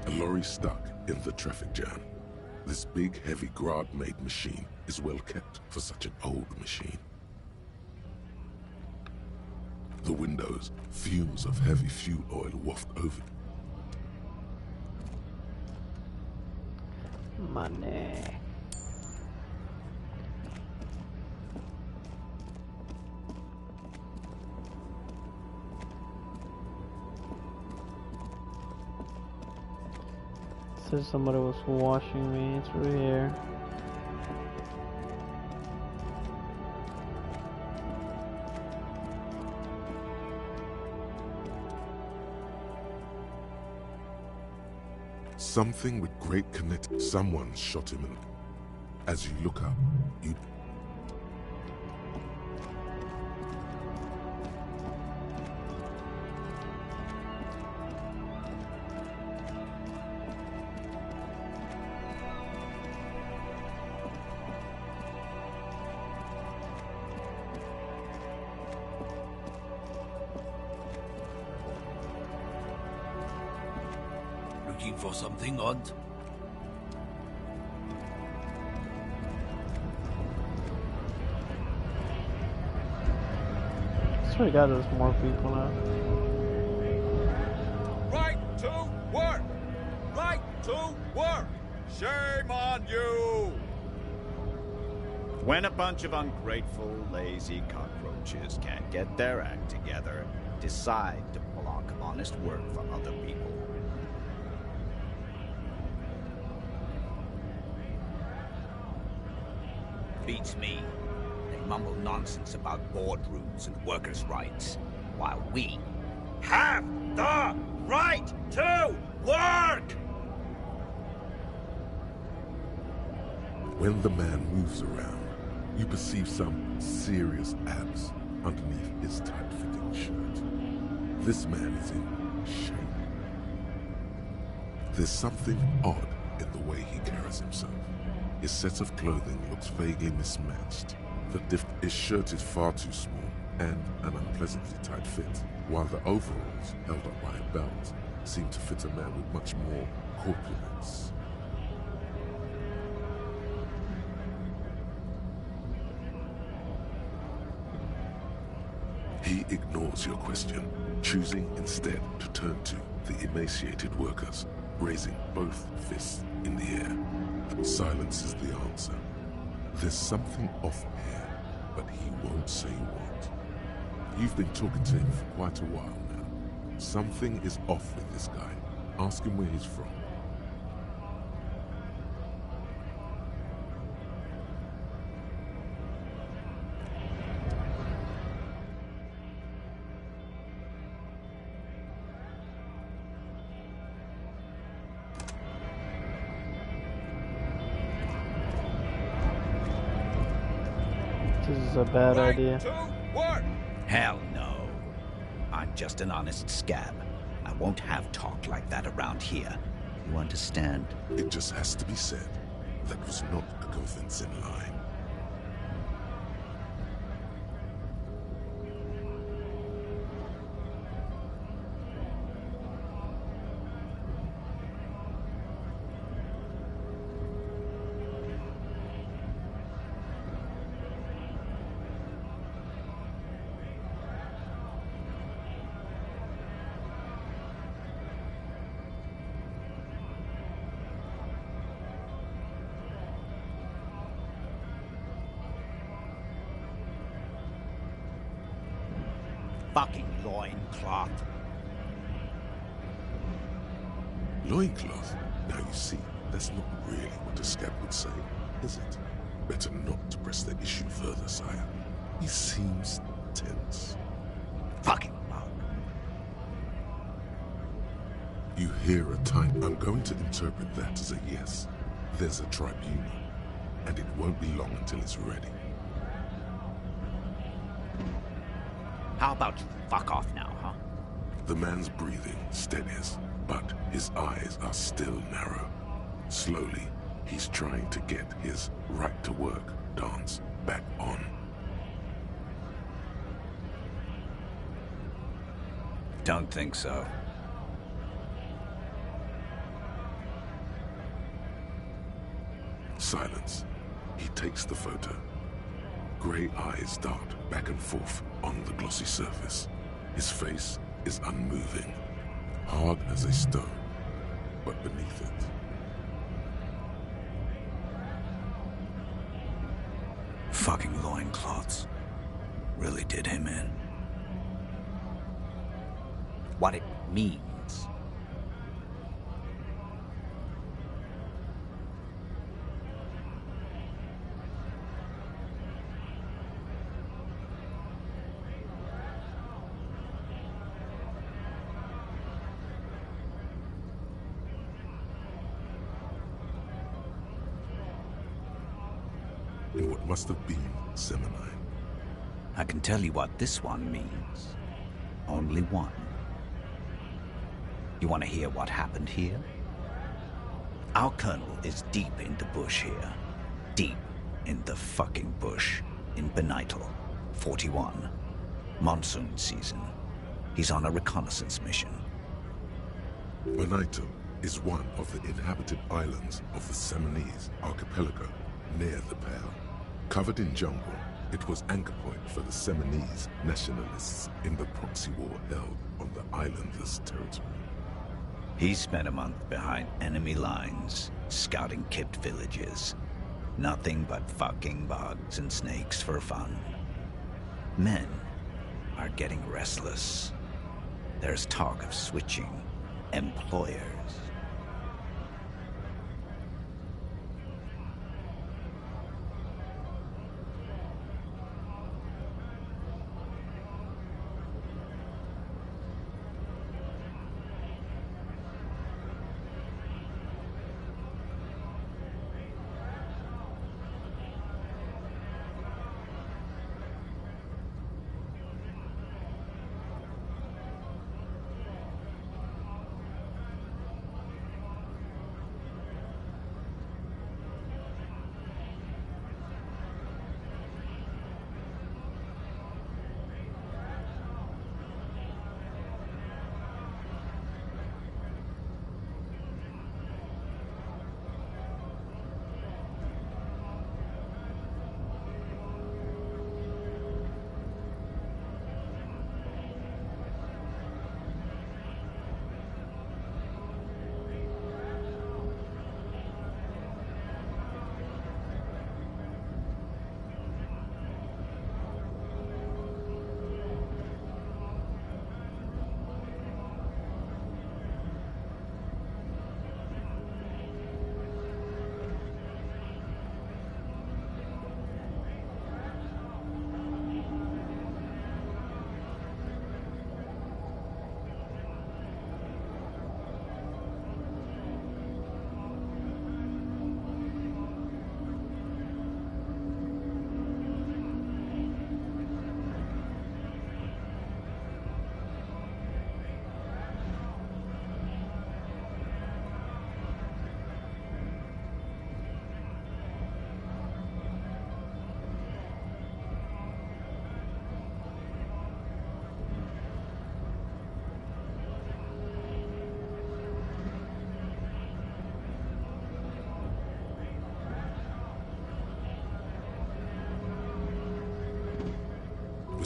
Lorry stuck in the traffic jam. This big, heavy Grad-made machine is well kept for such an old machine. The windows, fumes of heavy fuel oil waft over. Money. Says somebody was watching me through here. Something with great connect. Someone shot him in. As you look up, you... Looking for something, Hunt? I swear to God, there's more people now. Right to work! Right to work! Shame on you! When a bunch of ungrateful, lazy cockroaches can't get their act together, decide to block honest work from other people. Beats me. They mumble nonsense about boardrooms and workers' rights, while we have the right to work! When the man moves around, you perceive some serious abs underneath his tight-fitting shirt. This man is in shape. There's something odd in the way he carries himself. His set of clothing looks vaguely mismatched. His shirt is far too small and an unpleasantly tight fit, while the overalls, held up by a belt, seem to fit a man with much more corpulence. He ignores your question, choosing instead to turn to the emaciated workers, raising both fists in the air. Silence is the answer. There's something off here, but he won't say what. You've been talking to him for quite a while now. Something is off with this guy. Ask him where he's from. This is a bad idea. Hell no. I'm just an honest scab. I won't have talk like that around here. You understand? It just has to be said. That was not a convincing line. Fucking loincloth. Loincloth? Now you see, that's not really what a scab would say, is it? Better not to press the issue further, sire. He seems tense. Fucking mug. You hear a time. I'm going to interpret that as a yes. There's a tribunal, and it won't be long until it's ready. How about you fuck off now, huh? The man's breathing steadies, but his eyes are still narrow. Slowly, he's trying to get his right-to-work dance back on. Don't think so. Silence. He takes the photo. Grey eyes dart back and forth on the glossy surface. His face is unmoving, hard as a stone, but beneath it. Fucking loincloths. Really did him in. What it means. In what must have been Seminine. I can tell you what this one means. Only one. You want to hear what happened here? Our colonel is deep in the bush here. Deep in the fucking bush. In Benital, 41. Monsoon season. He's on a reconnaissance mission. Benital is one of the inhabited islands of the Seminese archipelago near the Pale. Covered in jungle, it was anchor point for the Seminese nationalists in the proxy war held on the islanders' territory. He spent a month behind enemy lines, scouting kept villages. Nothing but fucking bugs and snakes for fun. Men are getting restless. There's talk of switching employers.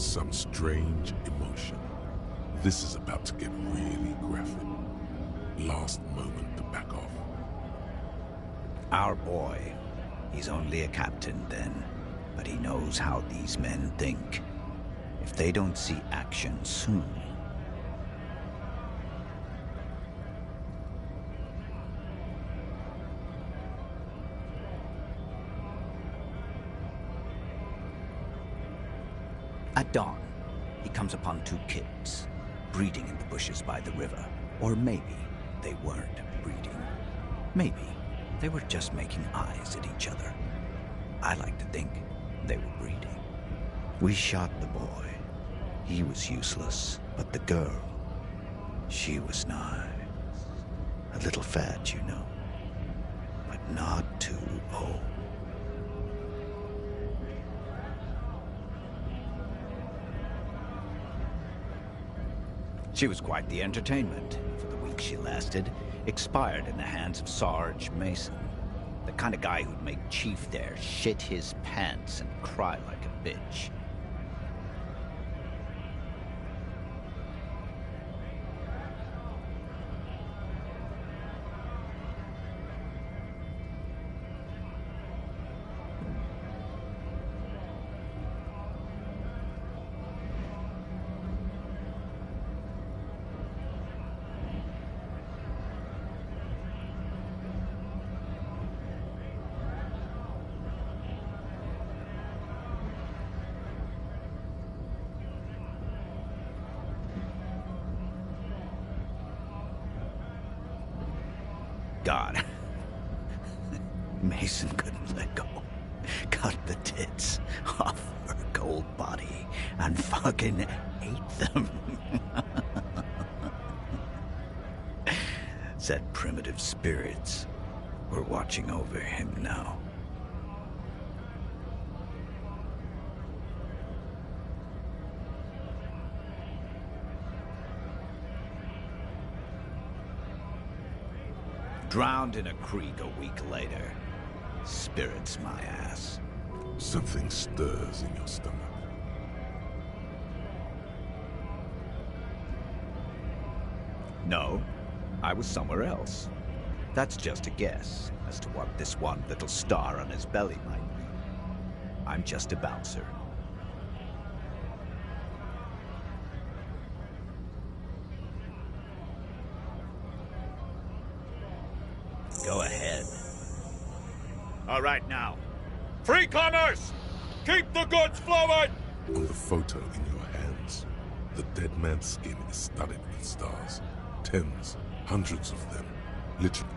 some strange emotion. This is about to get really graphic. Last moment to back off. Our boy. He's only a captain then, but he knows how these men think. If they don't see action soon... At dawn, he comes upon two kids, breeding in the bushes by the river. Or maybe they weren't breeding. Maybe they were just making eyes at each other. I like to think they were breeding. We shot the boy. He was useless, but the girl, she was nice. A little fat, you know, but not too old. She was quite the entertainment for the week she lasted. Expired in the hands of Sarge Mason, the kind of guy who'd make Chief there shit his pants and cry like a bitch. God. Mason couldn't let go. Cut the tits off her cold body and fucking ate them. Said primitive spirits were watching over him now. Drowned in a creek a week later. Spirits my ass. Something stirs in your stomach. No, I was somewhere else. That's just a guess as to what this one little star on his belly might be. I'm just a bouncer. Go ahead. All right, now. Free commerce! Keep the goods flowing! On the photo in your hands, the dead man's skin is studded with stars. Tens, hundreds of them. Literally.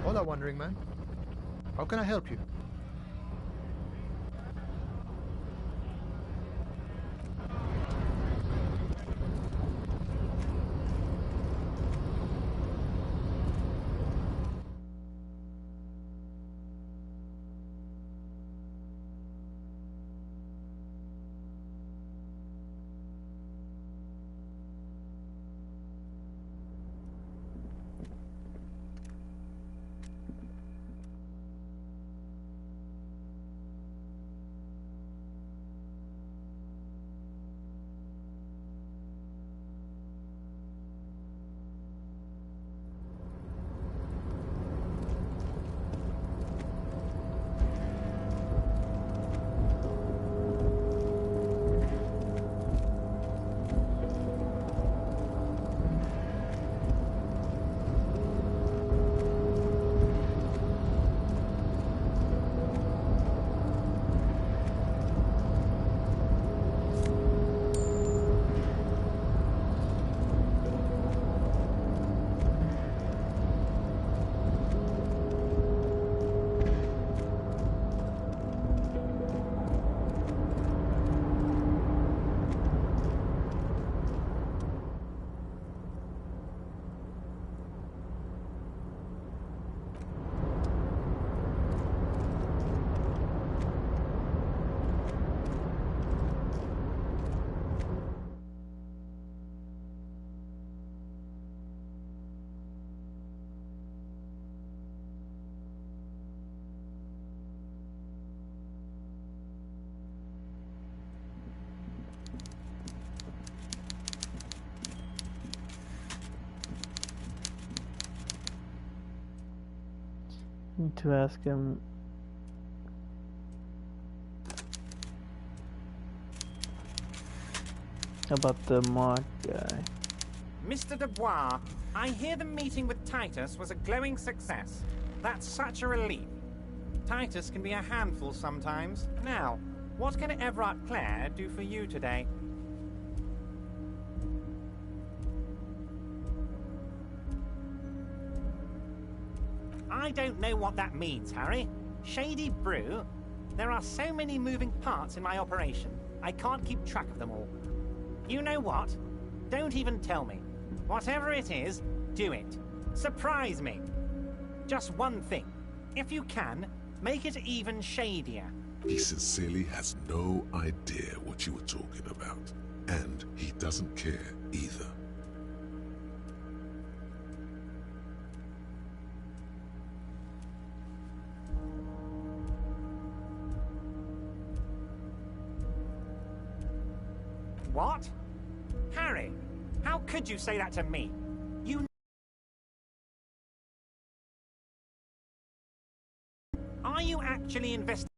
Hola, Wandering Man. How can I help you? Need to ask him. About the mod guy. Mr. Dubois, I hear the meeting with Titus was a glowing success. That's such a relief. Titus can be a handful sometimes. Now, what can Everard Clare do for you today? I don't know what that means, Harry. Shady brew? There are so many moving parts in my operation, I can't keep track of them all. You know what? Don't even tell me. Whatever it is, do it. Surprise me. Just one thing. If you can, make it even shadier. He sincerely has no idea what you were talking about. And he doesn't care either. What? Harry, how could you say that to me? You... Are you actually investigating?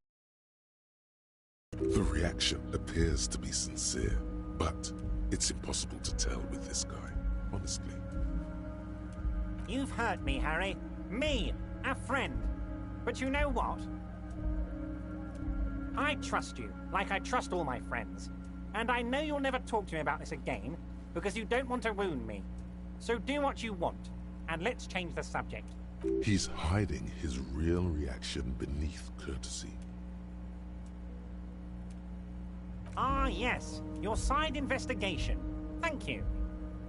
The reaction appears to be sincere, but it's impossible to tell with this guy, honestly. You've hurt me, Harry. Me, a friend. But you know what? I trust you, like I trust all my friends. And I know you'll never talk to me about this again, because you don't want to wound me. So do what you want, and let's change the subject. He's hiding his real reaction beneath courtesy. Ah, yes, your side investigation. Thank you.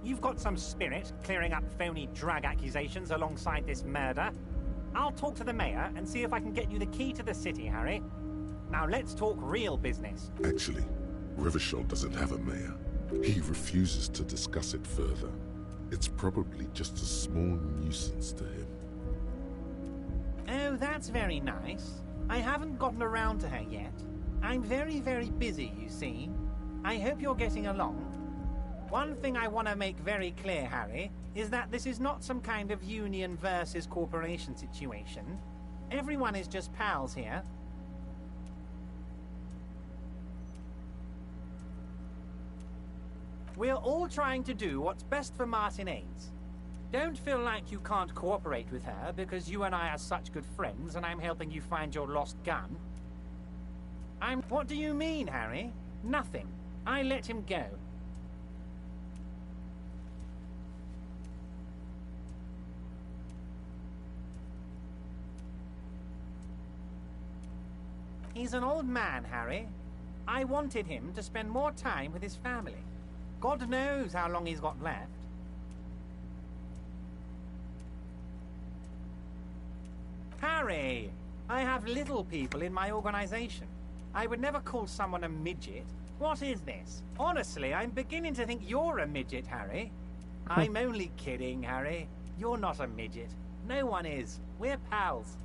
You've got some spirit, clearing up phony drug accusations alongside this murder. I'll talk to the mayor and see if I can get you the key to the city, Harry. Now let's talk real business. Actually, Rivershell doesn't have a mayor. He refuses to discuss it further. It's probably just a small nuisance to him. Oh, that's very nice. I haven't gotten around to her yet. I'm very, very busy, you see. I hope you're getting along. One thing I want to make very clear, Harry, is that this is not some kind of union versus corporation situation. Everyone is just pals here. We're all trying to do what's best for Martinez. Don't feel like you can't cooperate with her because you and I are such good friends and I'm helping you find your lost gun. What do you mean, Harry? Nothing. I let him go. He's an old man, Harry. I wanted him to spend more time with his family. God knows how long he's got left. Harry! I have little people in my organization. I would never call someone a midget. What is this? Honestly, I'm beginning to think you're a midget, Harry. I'm only kidding, Harry. You're not a midget. No one is. We're pals.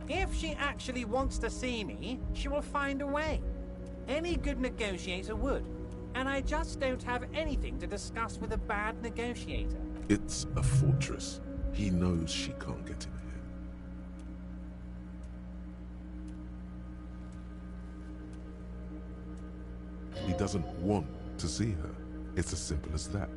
If she actually wants to see me, she will find a way. Any good negotiator would. And I just don't have anything to discuss with a bad negotiator. It's a fortress. He knows she can't get in here. He doesn't want to see her. It's as simple as that.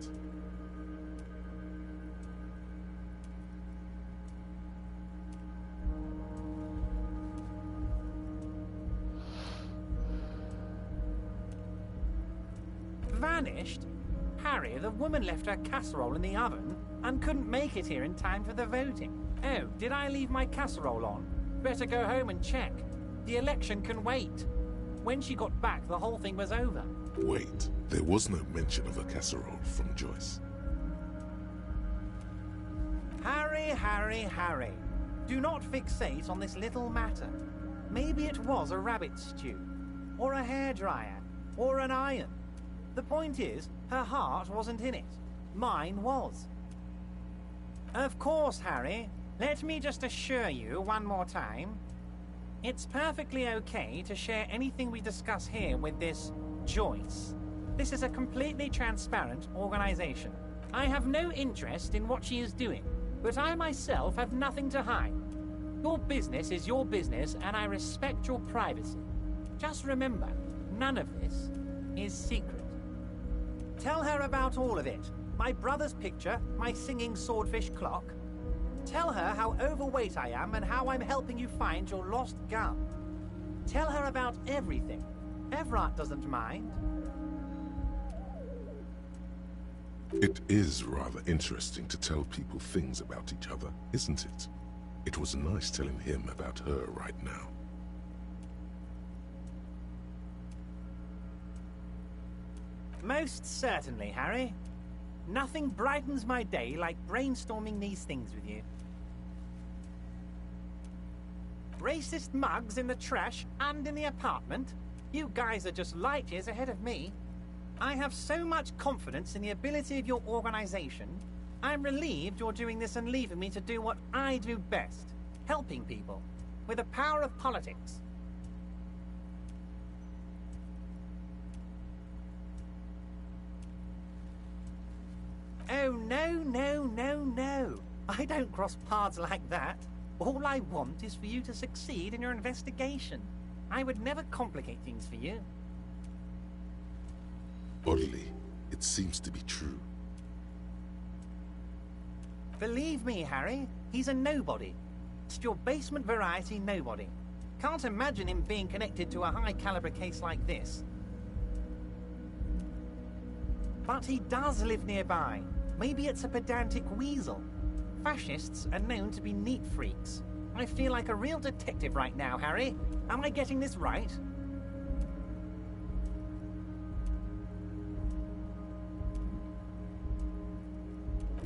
Vanished? Harry, the woman left her casserole in the oven and couldn't make it here in time for the voting. Oh, did I leave my casserole on? Better go home and check. The election can wait. When she got back, the whole thing was over. Wait, there was no mention of a casserole from Joyce. Harry, Harry, Harry. Do not fixate on this little matter. Maybe it was a rabbit stew, or a hairdryer, or an iron. The point is, her heart wasn't in it. Mine was. Of course, Harry. Let me just assure you one more time. It's perfectly okay to share anything we discuss here with this Joyce. This is a completely transparent organization. I have no interest in what she is doing, but I myself have nothing to hide. Your business is your business, and I respect your privacy. Just remember, none of this is secret. Tell her about all of it. My brother's picture, my singing swordfish clock. Tell her how overweight I am and how I'm helping you find your lost gun. Tell her about everything. Everett doesn't mind. It is rather interesting to tell people things about each other, isn't it? It was nice telling him about her right now. Most certainly, Harry. Nothing brightens my day like brainstorming these things with you. Racist mugs in the trash and in the apartment? You guys are just light years ahead of me. I have so much confidence in the ability of your organization. I'm relieved you're doing this and leaving me to do what I do best. Helping people. With the power of politics. Oh, no, no, no, no. I don't cross paths like that. All I want is for you to succeed in your investigation. I would never complicate things for you. Oddly, it seems to be true. Believe me, Harry, he's a nobody. Just your basement variety nobody. Can't imagine him being connected to a high-caliber case like this. But he does live nearby. Maybe it's a pedantic weasel. Fascists are known to be neat freaks. I feel like a real detective right now, Harry. Am I getting this right?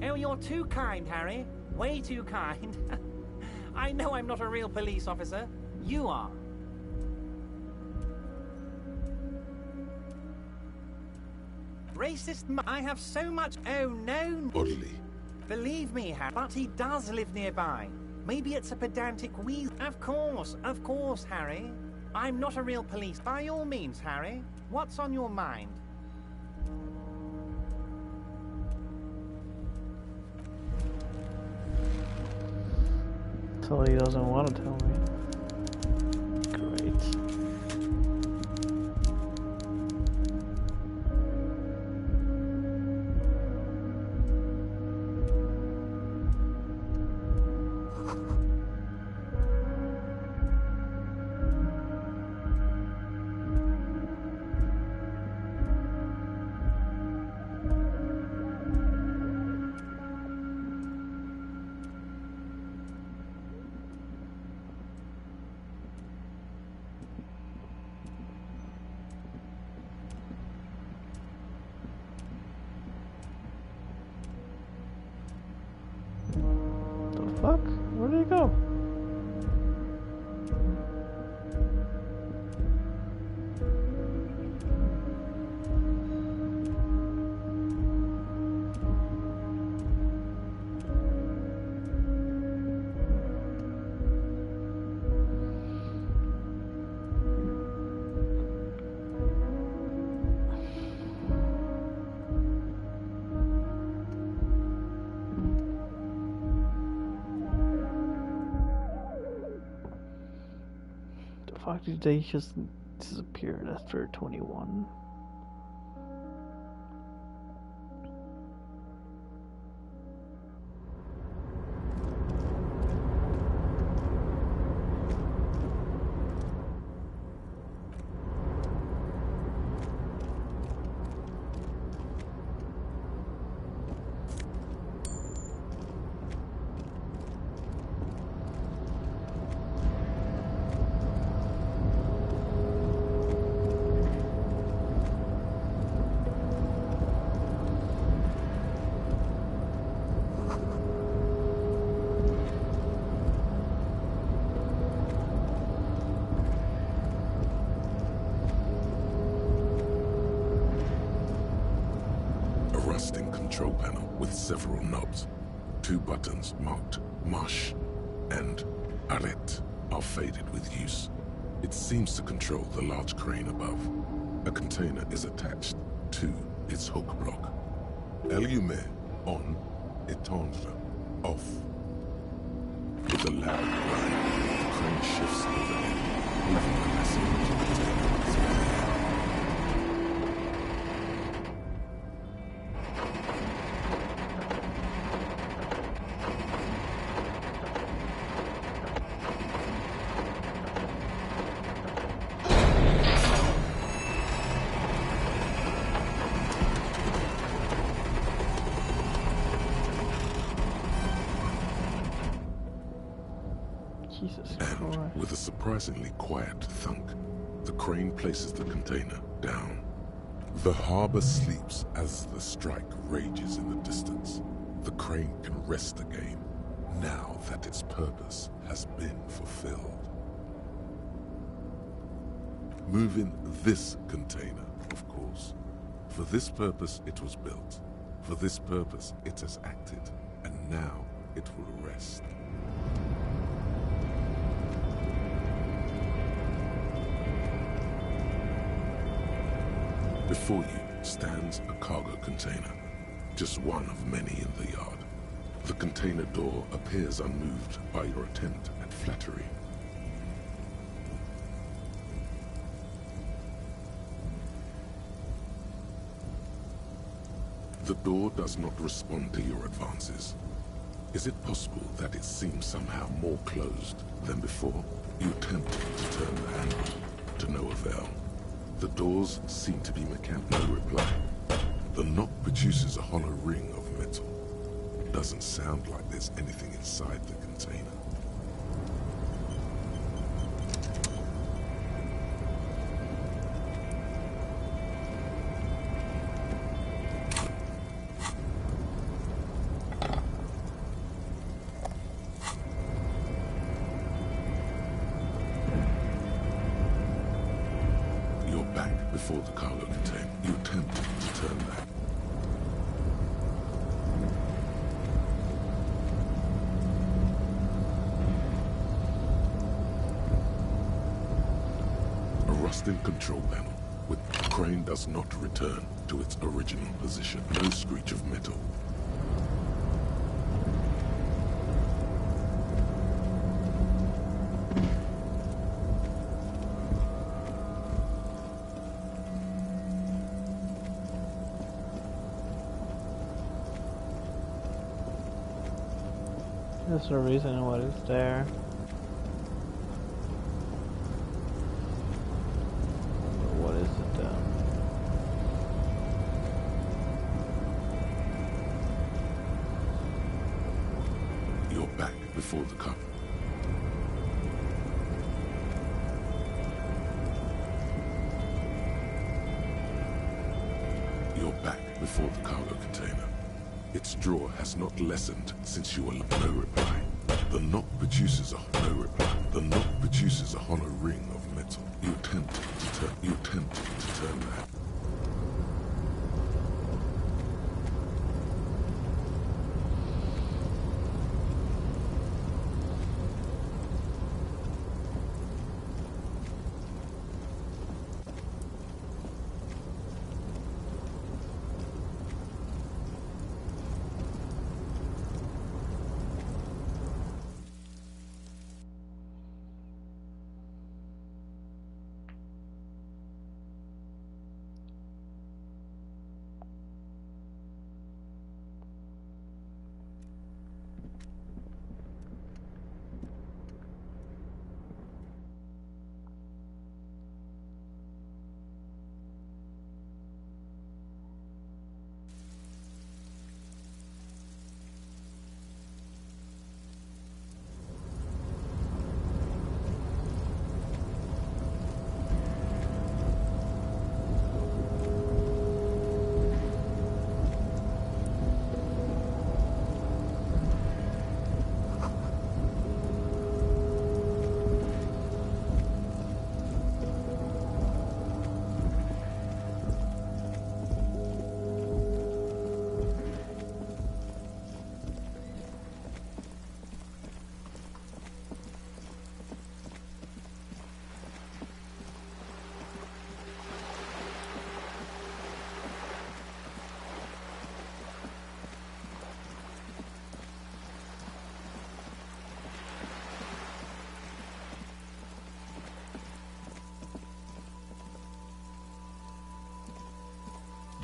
Oh, you're too kind, Harry. Way too kind. I know I'm not a real police officer. You are. Racist I have so much... Oh, no. Oddly. Believe me, Harry. But he does live nearby. Maybe it's a pedantic weasel. Of course, Harry. I'm not a real police. By all means, Harry. What's on your mind? So he doesn't want to tell me. Great. Fuck? Where did he go? Fuck, did they just disappeared after 21? rusting control panel with several knobs. 2 buttons marked Marche and Arrête are faded with use. It seems to control the large crane above. A container is attached to its hook block. Allumer on, éteindre off. With a loud whine, the crane shifts overhead, moving the massive container through the air. And with a surprisingly quiet thunk, the crane places the container down. The harbor sleeps as the strike rages in the distance. The crane can rest again, now that its purpose has been fulfilled. Moving this container, of course. For this purpose it was built. For this purpose it has acted. And now it will rest. Before you stands a cargo container, just one of many in the yard. The container door appears unmoved by your attempt at flattery. The door does not respond to your advances. Is it possible that it seems somehow more closed than before? You attempt to turn the handle, to no avail. The doors seem to be mechanical. No reply. The knock produces a hollow ring of metal. It doesn't sound like there's anything inside the container. Before the cargo container, you attempt to turn back. A rusting control panel with the crane does not return to its original position. No screech of metal. There's a reason what is there. What is it then? You're back before the cup. You're back before the cargo container. Its draw has not lessened since you were no reply. The knock produces a no reply. The knock produces a hollow ring of metal. You attempt to turn that.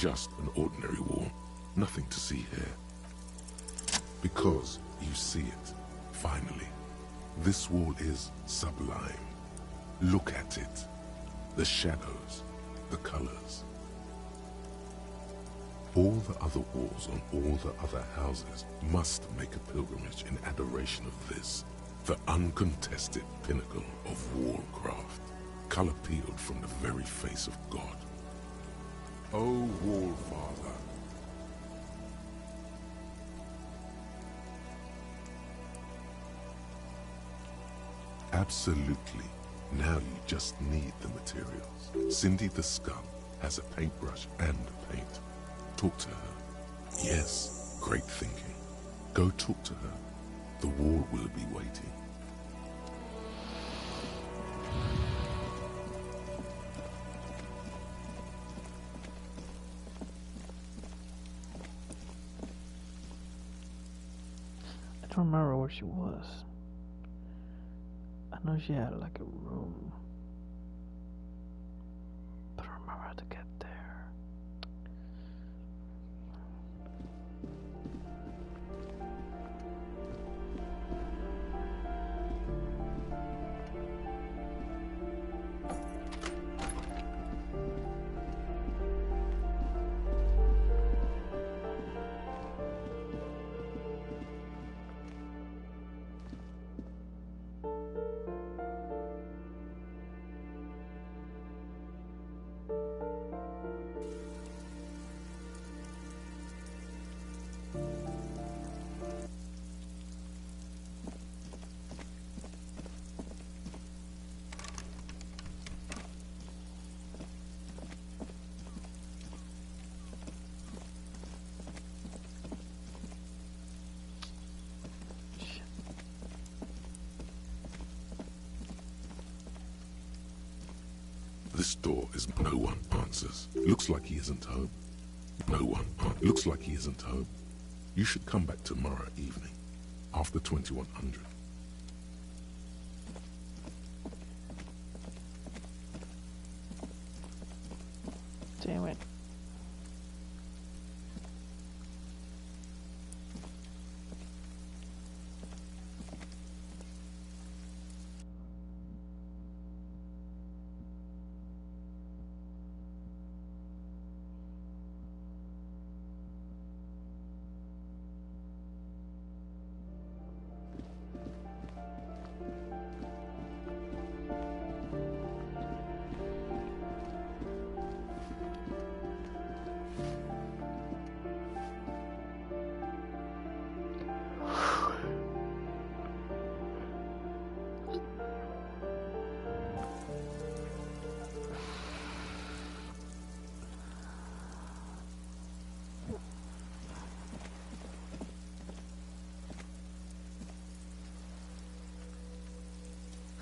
just an ordinary wall. Nothing to see here. Because you see it, finally. This wall is sublime. Look at it. The shadows, the colors. All the other walls on all the other houses must make a pilgrimage in adoration of this, the uncontested pinnacle of wallcraft, color peeled from the very face of God. O Wall Father. Absolutely. Now you just need the materials. Cindy the Scum has a paintbrush and paint. Talk to her. Yes, great thinking. Go talk to her. The wall will be waiting. I don't remember where she was. I know she had like a room, but I don't remember how to get there. This door is no one answers. Looks like he isn't home. No one. Looks like he isn't home. You should come back tomorrow evening, after 2100. Damn it.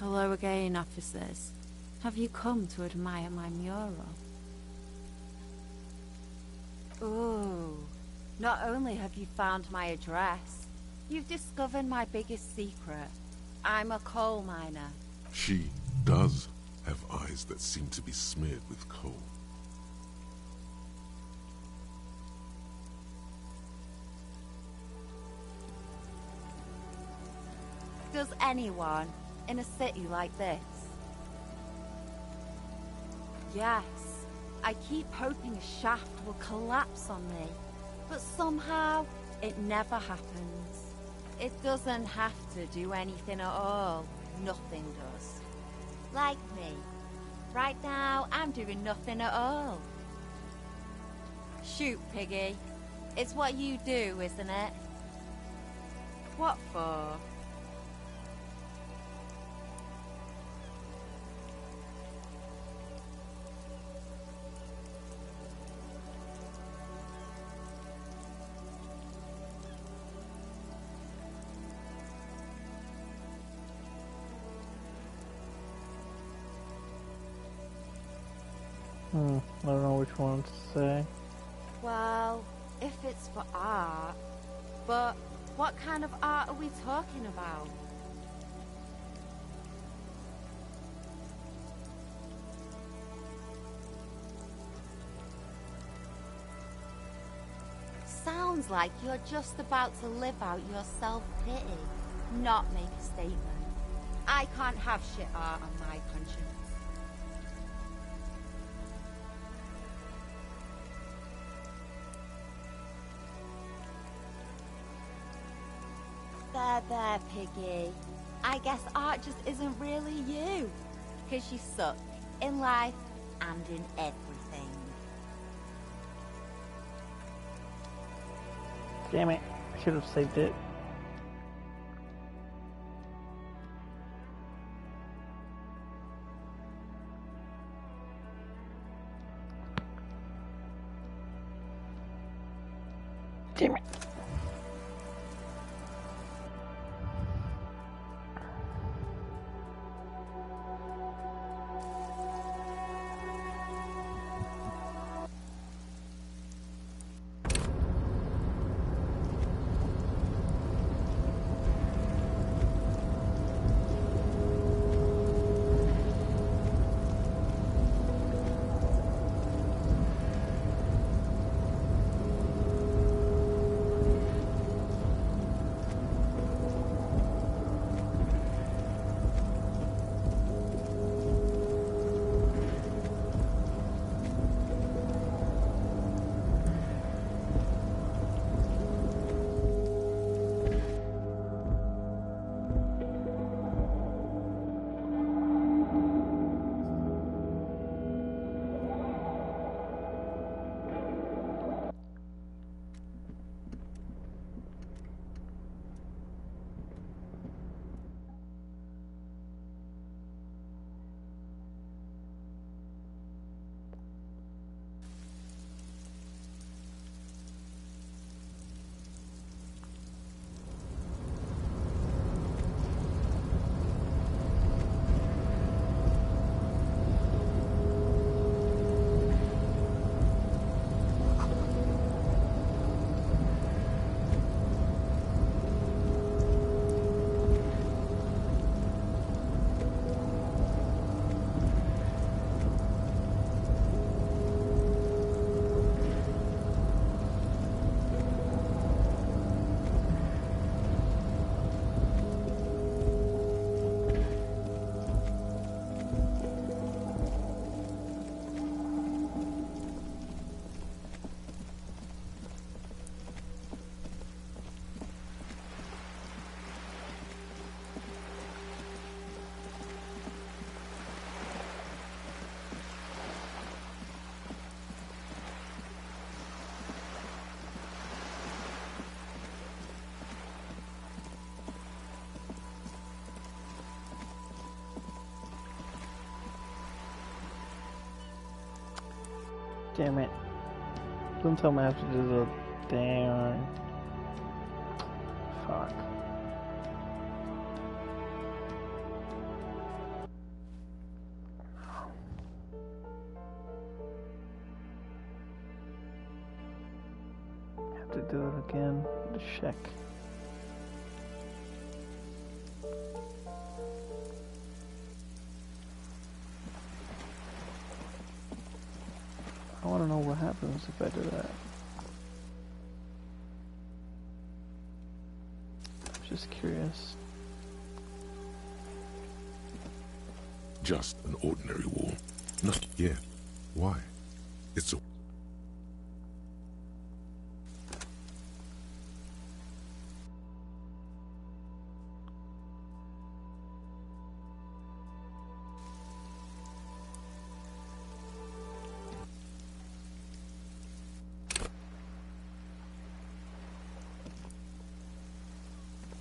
Hello again, officers. Have you come to admire my mural? Ooh, not only have you found my address, you've discovered my biggest secret. I'm a coal miner. She does have eyes that seem to be smeared with coal. Does anyone in a city like this? Yes, I keep hoping a shaft will collapse on me, but somehow it never happens. It doesn't have to do anything at all. Nothing does. Like me. Right now, I'm doing nothing at all. Shoot, Piggy. It's what you do, isn't it? What for? I don't know which one to say. Well, if it's for art, but what kind of art are we talking about? sounds like you're just about to live out your self-pity, not make a statement. I can't have shit art on my conscience. There, Piggy. I guess art just isn't really you. Because you suck in life and in everything. Damn it. I should have saved it. Damn it. Damn it. Don't tell me I have to do the damn. Fuck. Have to do it again. The check. I want to know what happens if I do that. I'm just curious. Just an ordinary wall. No, yeah. Why? It's a...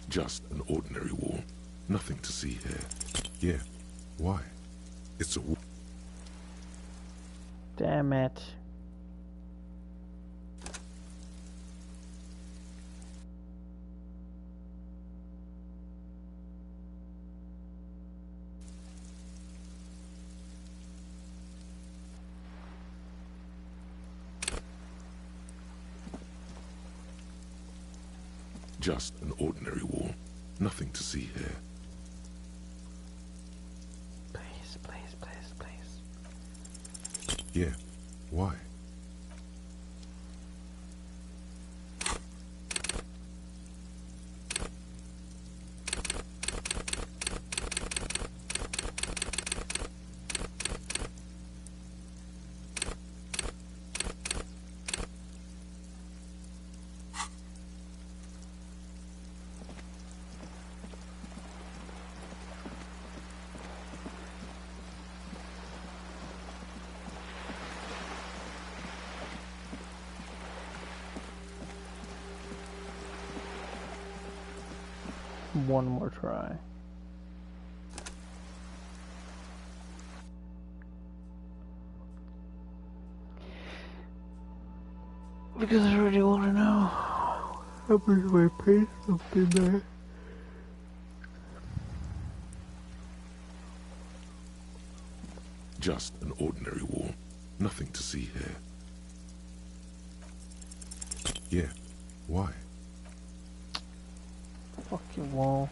Just an ordinary wall. Nothing to see here. Yeah. Why? It's a wall. Damn it. Just an ordinary wall. Nothing to see here. Please, please, please, please. Yeah. Why? one more try. Because I really want to know how much my paid something there. Just an ordinary wall. Nothing to see here. Yeah, why? Fucking wall.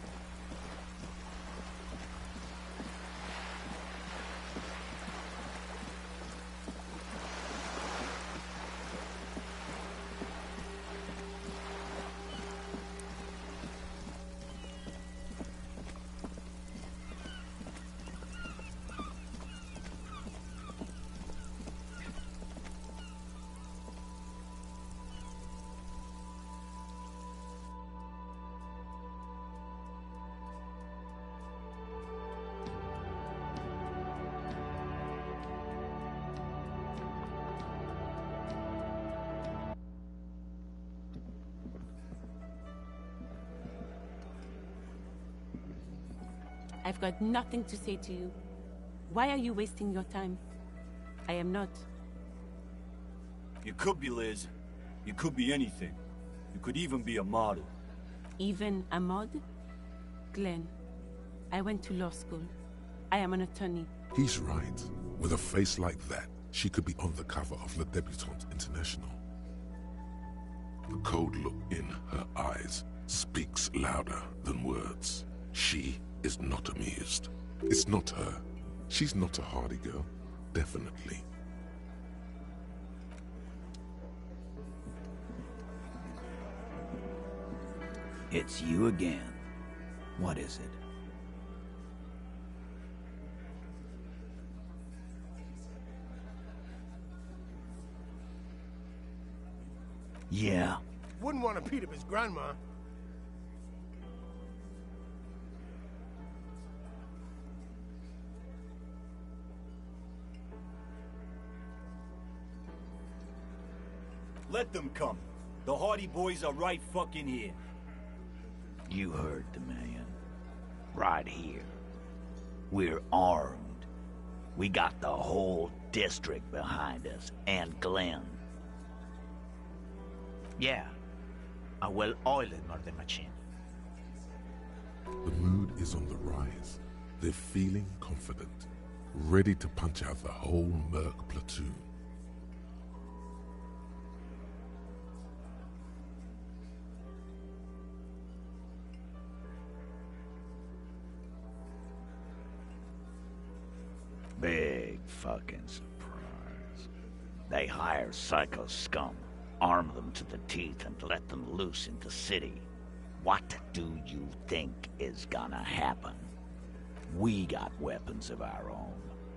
I've got nothing to say to you. Why are you wasting your time? I am not. You could be Liz. You could be anything. You could even be a model. Even a mod? Glenn, I went to law school. I am an attorney. He's right. With a face like that, she could be on the cover of Le Debutante International. The cold look in her eyes speaks louder than words. She is not amused. It's not her. She's not a hardy girl. Definitely. It's you again. What is it? Yeah. Wouldn't want to beat up his grandma. Let them come. The Hardy Boys are right fucking here. You heard the man. Right here. We're armed. We got the whole district behind us, and Glenn. Yeah, a well-oiled murder machine. The mood is on the rise. They're feeling confident, ready to punch out the whole Merc platoon. Big fucking surprise. They hire psycho scum, arm them to the teeth, and let them loose in the city. What do you think is gonna happen? We got weapons of our own.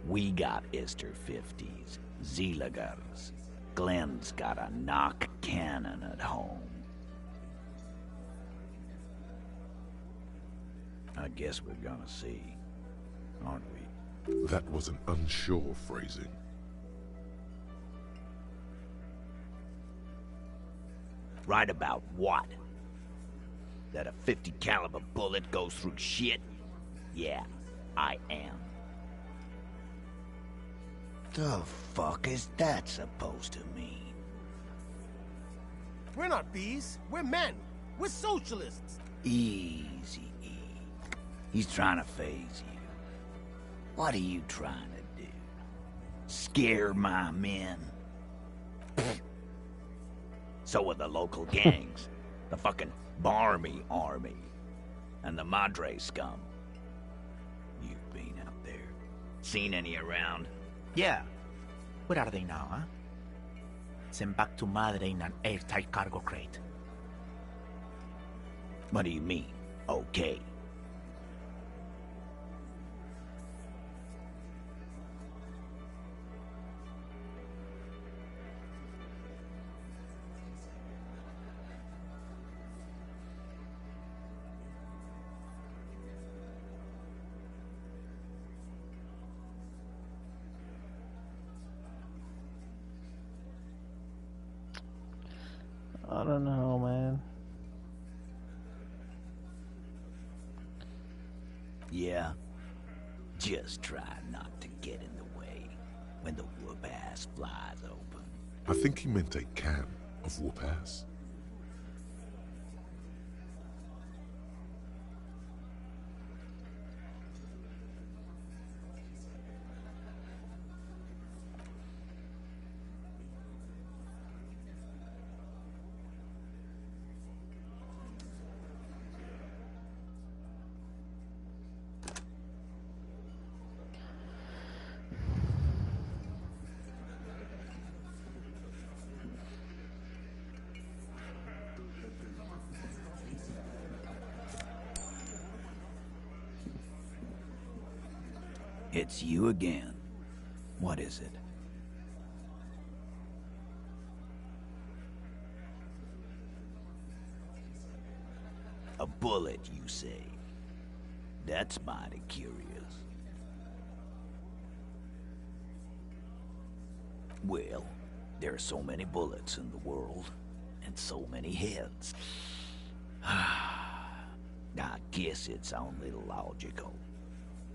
We got Ister 50s, Zeelagers. Glenn's got a knock cannon at home. I guess we're gonna see, aren't we? That was an unsure phrasing. Right about what? That a 50 caliber bullet goes through shit? Yeah, I am. The fuck is that supposed to mean? We're not bees. We're men. We're socialists. Easy, E. He's trying to phase you. What are you trying to do? Scare my men? So are the local gangs. The fucking Barmy Army. And the Madre scum. You've been out there. Seen any around? Yeah. Where are they now, huh? Sent back to Madre in an airtight cargo crate. What do you mean, okay? I don't know, man. Yeah? Just try not to get in the way when the whoop-ass flies open. I think he meant a can of whoop-ass. It's you again. What is it? A bullet, you say? That's mighty curious. Well, there are so many bullets in the world, and so many heads. I guess it's only logical.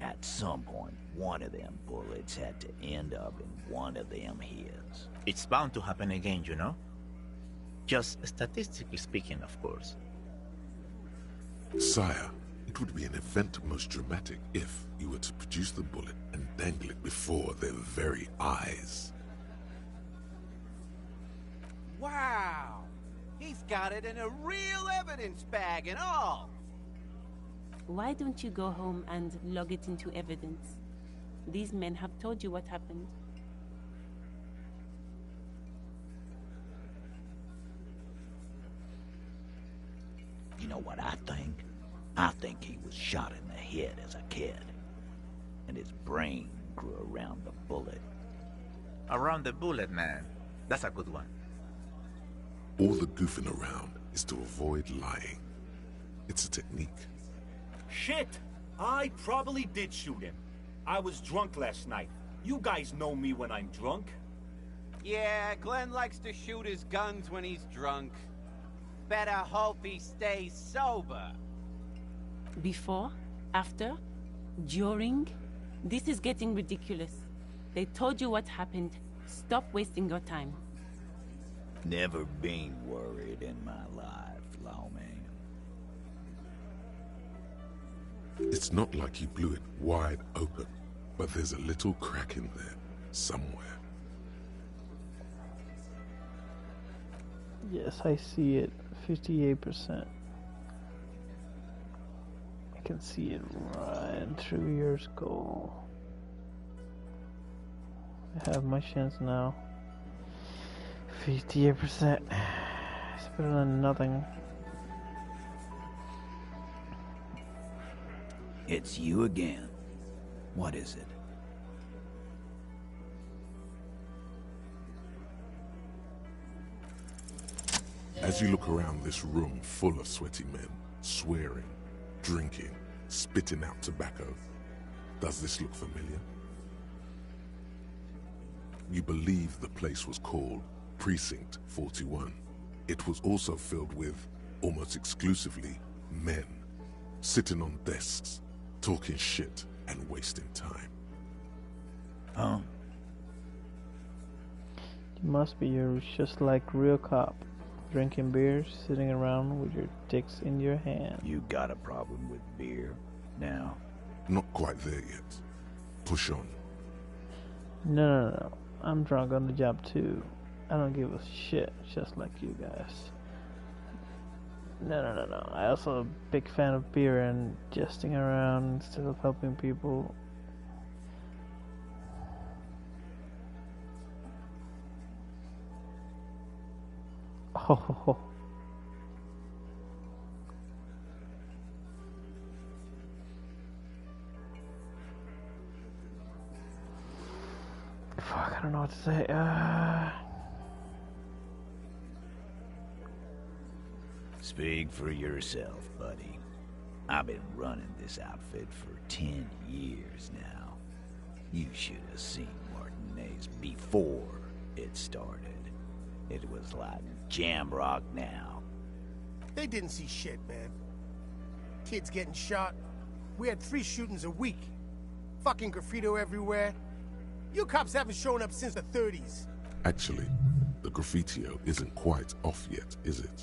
At some point, one of them bullets had to end up in one of them heads. It's bound to happen again, you know? Just statistically speaking, of course. Sire, it would be an event most dramatic if you were to produce the bullet and dangle it before their very eyes. Wow! He's got it in a real evidence bag and all! Why don't you go home and log it into evidence? These men have told you what happened. You know what I think? I think he was shot in the head as a kid, and his brain grew around the bullet. Around the bullet, man. That's a good one. All the goofing around is to avoid lying. It's a technique. Shit! I probably did shoot him. I was drunk last night. You guys know me when I'm drunk. Yeah, Glenn likes to shoot his guns when he's drunk. Better hope he stays sober. Before? After? During? This is getting ridiculous. They told you what happened. Stop wasting your time. Never been worried in my life, lawman. It's not like he blew it wide open, but there's a little crack in there, somewhere. Yes, I see it. 58%. I can see it right through your skull. I have my chance now. 58%. It's better than nothing. It's you again. What is it? As you look around this room full of sweaty men, swearing, drinking, spitting out tobacco, does this look familiar? You believe the place was called Precinct 41. It was also filled with, almost exclusively, men, sitting on desks, talking shit and wasting time. Huh? You must be yours, just like real cop. Drinking beer, sitting around with your dicks in your hand. You got a problem with beer now? Not quite there yet. Push on. No. I'm drunk on the job too. I don't give a shit, just like you guys. No. I also a big fan of beer and jesting around instead of helping people. Oh. Fuck, I don't know what to say. Speak for yourself, buddy. I've been running this outfit for 10 years now. You should have seen Martinez before it started. It was like Jamrock now. They didn't see shit, man. Kids getting shot, We had 3 shootings a week. Fucking graffito everywhere. You cops haven't shown up since the 30s. Actually, the graffitio isn't quite off yet, is it?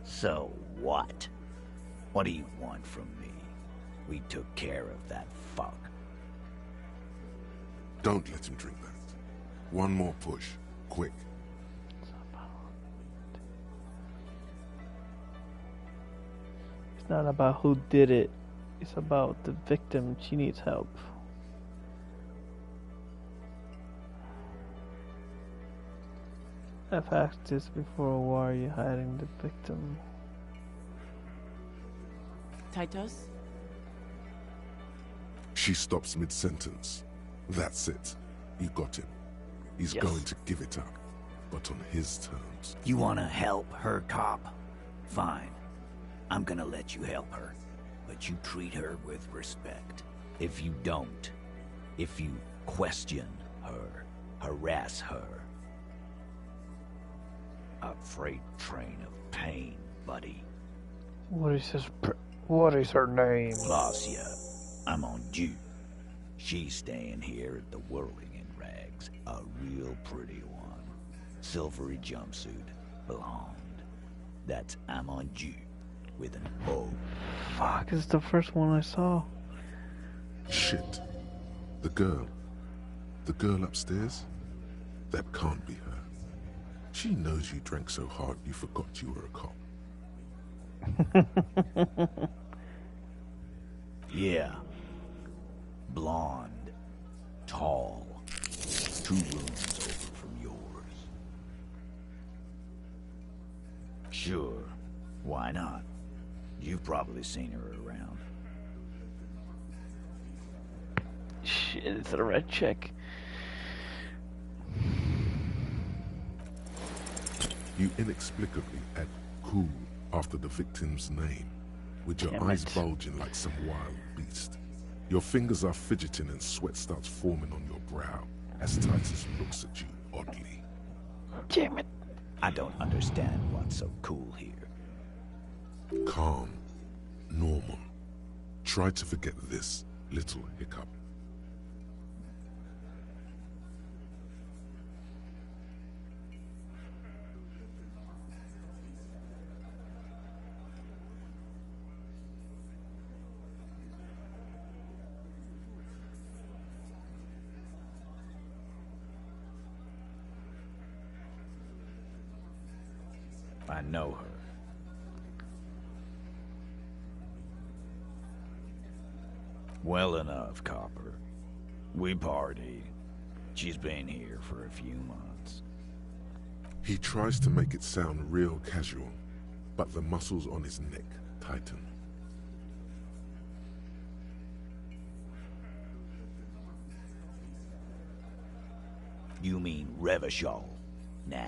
So what? What do you want from me? We took care of that fuck. Don't let him drink that. One more push, quick. It's not about who did it. It's about the victim. She needs help. I've asked this before. Why are you hiding the victim? Titus? She stops mid-sentence. That's it. You got him. He's going to give it up, but on his terms. You wanna help her, cop? Fine. I'm gonna let you help her. But you treat her with respect. If you don't, if you question her, harass her. A freight train of pain, buddy. What is her name? Glacia. I'm on due. She's staying here at the Whirling in Rags. A real pretty one. Silvery jumpsuit. Blonde. That's I'm on due. With an O. Fuck, it's the first one I saw. Shit. The girl. The girl upstairs? That can't be her. She knows you drank so hard you forgot you were a cop. Yeah. Blonde. Tall. 2 rooms over from yours. Sure. Why not? You've probably seen her around. Shit, it's a red check. You inexplicably add cool after the victim's name, with your eyes bulging like some wild beast. Your fingers are fidgeting and sweat starts forming on your brow as Titus looks at you oddly. Damn it. I don't understand what's so cool here. Calm. Normal. Try to forget this little hiccup. I know her. Well enough, Copper. We party. She's been here for a few months. He tries to make it sound real casual, but the muscles on his neck tighten. You mean Revachol? Nah.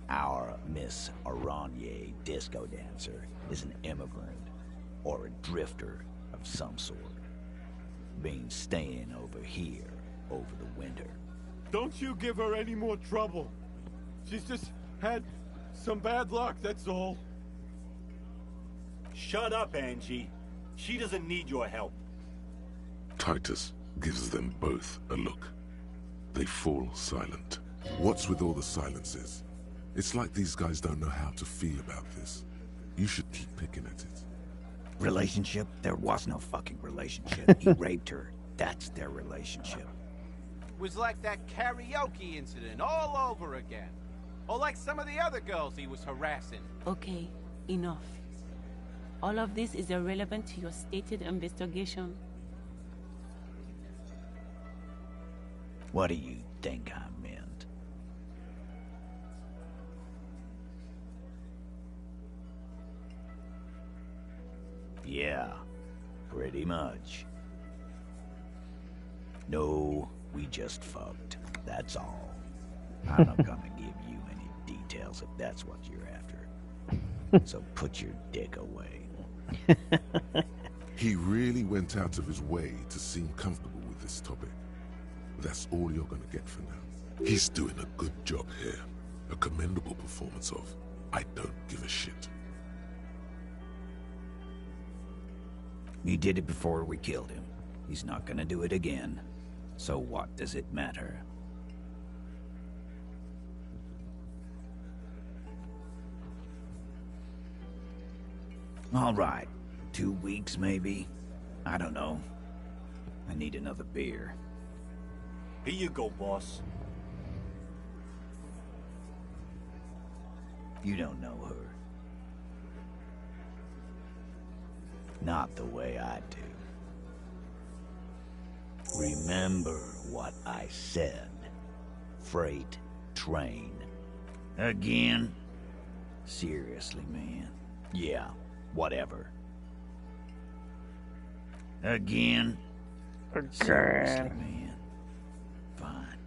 Our Miss Aranye disco dancer is an immigrant or a drifter of some sort. Been staying over here over the winter. Don't you give her any more trouble. She's just had some bad luck, that's all. Shut up, Angie. She doesn't need your help. Titus gives them both a look. They fall silent. What's with all the silences? It's like these guys don't know how to feel about this. You should keep picking at it. Relationship? There was no fucking relationship. He raped her. That's their relationship. Was like that karaoke incident all over again. Or like some of the other girls he was harassing. Okay, enough. All of this is irrelevant to your stated investigation. What do you think I meant? Yeah, pretty much. No, we just fucked. That's all. I'm not gonna give you any details if that's what you're after. So put your dick away. He really went out of his way to seem comfortable with this topic. That's all you're gonna get for now. He's doing a good job here. A commendable performance of I don't give a shit. He did it before we killed him. He's not gonna do it again. So what does it matter? All right. 2 weeks, maybe? I don't know. I need another beer. Here you go, boss. You don't know her. Not the way I do. Remember what I said. Freight train. Again? Seriously, man. Yeah, whatever. Again? Seriously, man. Fine.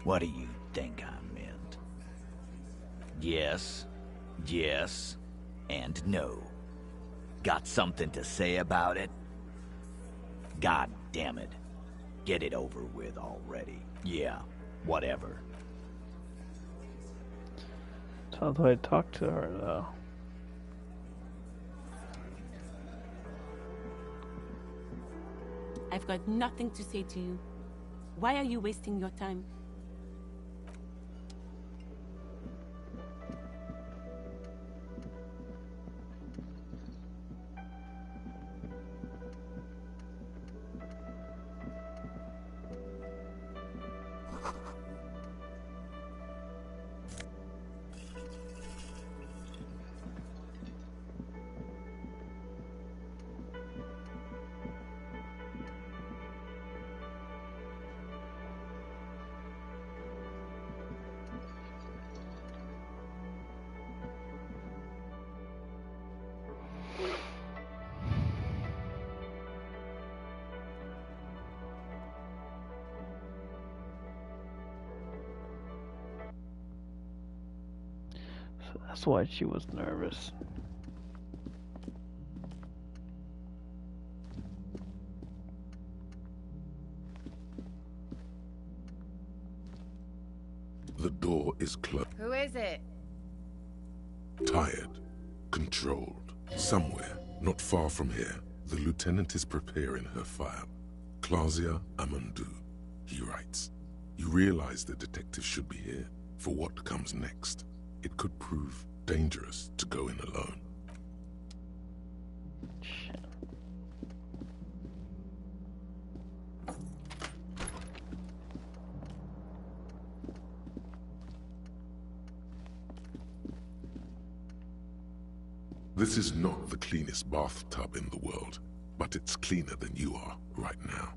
What do you think I meant? Yes, yes, and no. Got something to say about it? God damn it. Get it over with already. Yeah, whatever. How do I talk to her, though? I've got nothing to say to you. Why are you wasting your time? So that's why she was nervous. The door is closed. Who is it? Tired. Controlled. Somewhere, not far from here, the lieutenant is preparing her file. Claudia Amandu, he writes. You realize the detective should be here for what comes next. It could prove dangerous to go in alone. Shit. This is not the cleanest bathtub in the world, but it's cleaner than you are right now.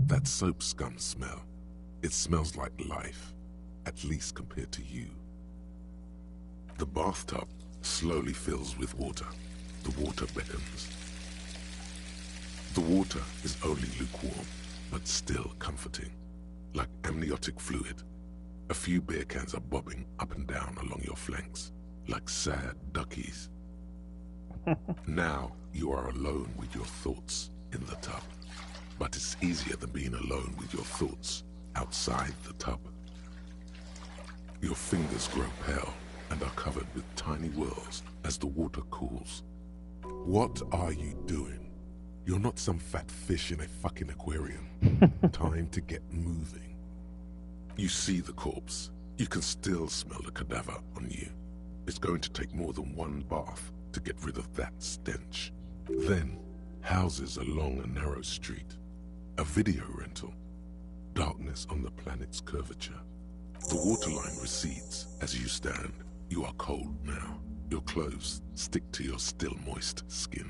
That soap scum smell. It smells like life, at least compared to you. The bathtub slowly fills with water. The water beckons. The water is only lukewarm, but still comforting, like amniotic fluid. A few beer cans are bobbing up and down along your flanks, like sad duckies. Now you are alone with your thoughts in the tub. But it's easier than being alone with your thoughts outside the tub. Your fingers grow pale and are covered with tiny whirls as the water cools. What are you doing? You're not some fat fish in a fucking aquarium. Time to get moving. You see the corpse. You can still smell the cadaver on you. It's going to take more than one bath to get rid of that stench. Then, houses along a narrow street. A video rental. Darkness on the planet's curvature. The waterline recedes as you stand. You are cold now. Your clothes stick to your still moist skin.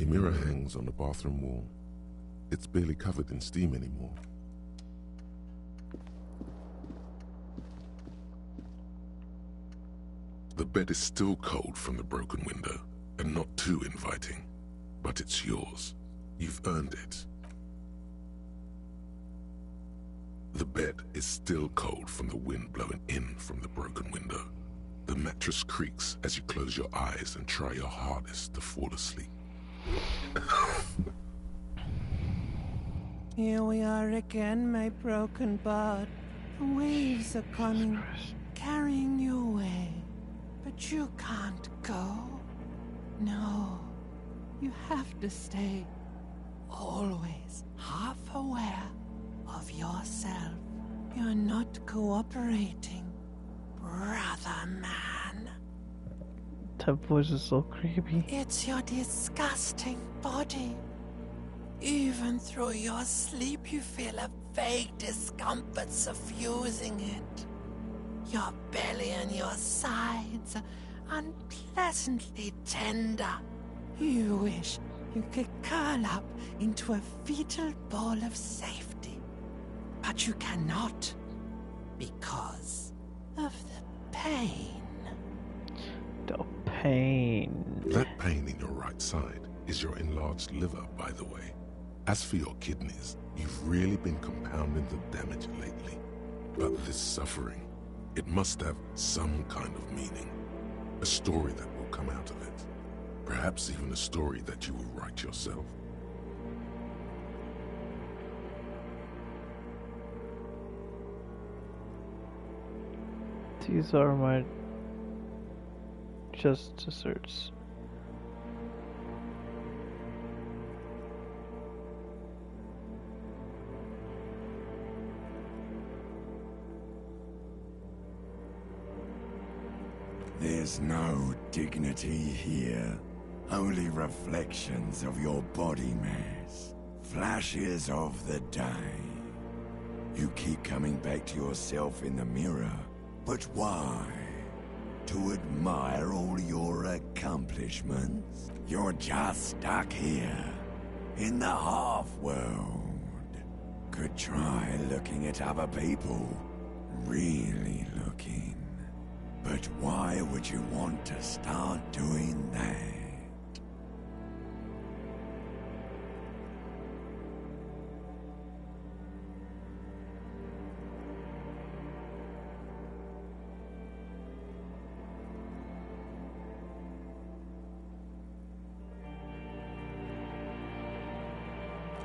A mirror hangs on the bathroom wall. It's barely covered in steam anymore. The bed is still cold from the broken window, and not too inviting. But it's yours. You've earned it. The bed is still cold from the wind blowing in from the broken window. The mattress creaks as you close your eyes and try your hardest to fall asleep. Here we are again, my broken bud. The waves are coming, carrying you away. But you can't go. No, you have to stay. Always half aware of yourself. You're not cooperating, brother man. That voice is so creepy. It's your disgusting body. Even through your sleep, you feel a vague discomfort suffusing it. Your belly and your sides are unpleasantly tender. You wish you could curl up into a fetal ball of safety. But you cannot, because of the pain. The pain. That pain in your right side is your enlarged liver, by the way. As for your kidneys, you've really been compounding the damage lately. But this suffering, it must have some kind of meaning. A story that will come out of it. Perhaps even a story that you will write yourself. These are my just desserts. There's no dignity here. Only reflections of your body mass. Flashes of the day. You keep coming back to yourself in the mirror. But why? To admire all your accomplishments? You're just stuck here. In the half-world. Could try looking at other people. Really looking. But why would you want to start doing that?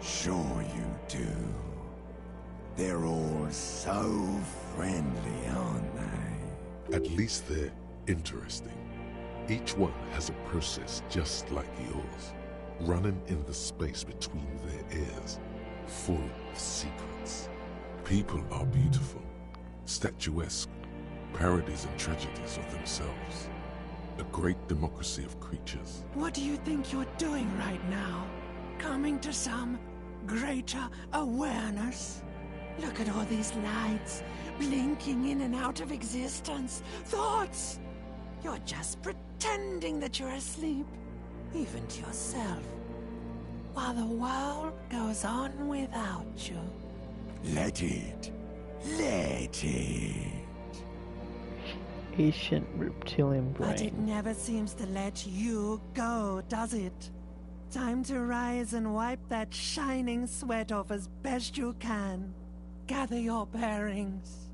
Sure you do. They're all so friendly, aren't they? At least they're interesting. Each one has a process just like yours, running in the space between their ears, full of secrets. People are beautiful, statuesque, parodies and tragedies of themselves. A great democracy of creatures. What do you think you're doing right now? Coming to some greater awareness? Look at all these lights, blinking in and out of existence. Thoughts! You're just pretending that you're asleep, even to yourself, while the world goes on without you. Let it. Let it. Ancient reptilian brain. But it never seems to let you go, does it? Time to rise and wipe that shining sweat off as best you can. Gather your bearings.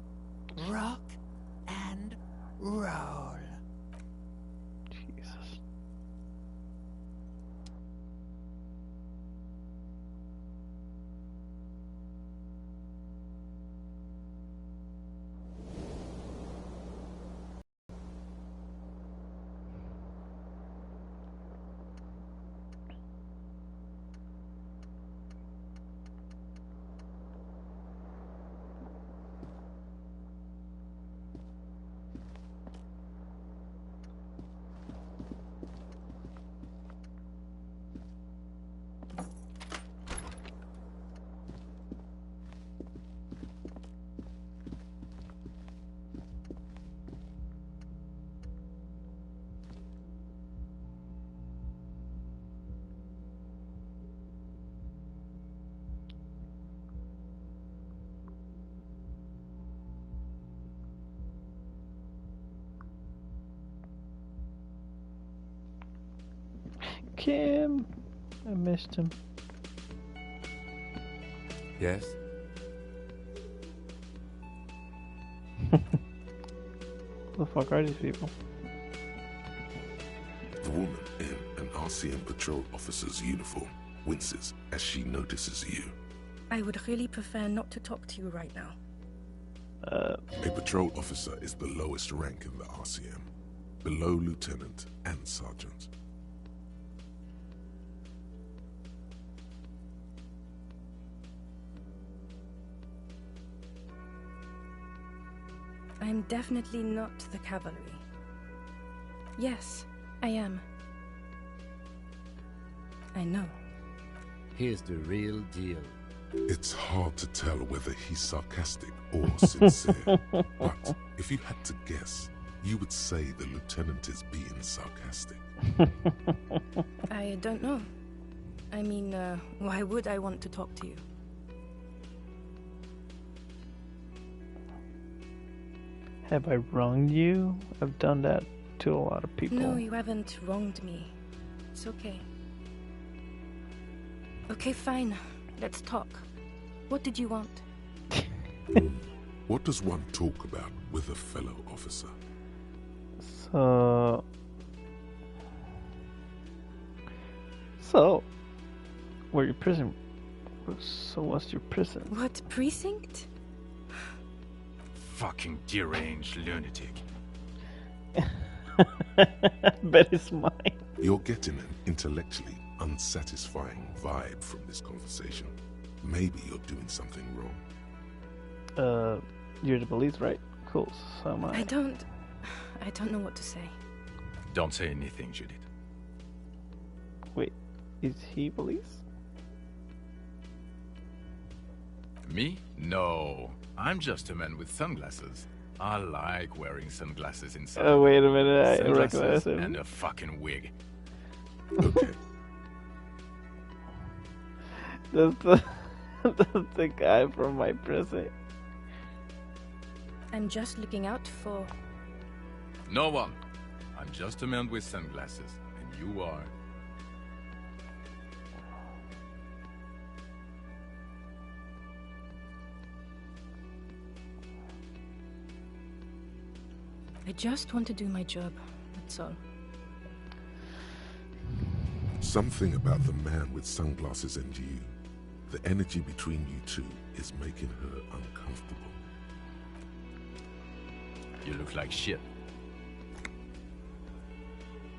Rock and roll. Jesus. Kim! I missed him. Yes? Who the fuck are these people? The woman in an RCM patrol officer's uniform winces as she notices you. I would really prefer not to talk to you right now. A patrol officer is the lowest rank in the RCM, below lieutenant and sergeant. I'm definitely not the cavalry. Yes, I am. I know. Here's the real deal. It's hard to tell whether he's sarcastic or sincere, but if you had to guess, you would say the lieutenant is being sarcastic. I don't know. I mean, why would I want to talk to you? Have I wronged you? I've done that to a lot of people. No, you haven't wronged me. It's okay. Okay, fine. Let's talk. What did you want? What does one talk about with a fellow officer? So, where your prison? So what's your prison? What precinct? Fucking deranged lunatic. Bet it's mine. You're getting an intellectually unsatisfying vibe from this conversation. Maybe you're doing something wrong. You're the police, right? Cool. So am I. I don't know what to say. Don't say anything, Judith. Wait, is he police? Me? No. I'm just a man with sunglasses. I like wearing sunglasses inside. Oh, wait a minute. I recognize Sunglasses him. and a fucking wig. Okay. That's the guy from my prison. I'm just looking out for... No one. I'm just a man with sunglasses. And you are. I just want to do my job. That's all. Something about the man with sunglasses and you, the energy between you two, is making her uncomfortable. You look like shit.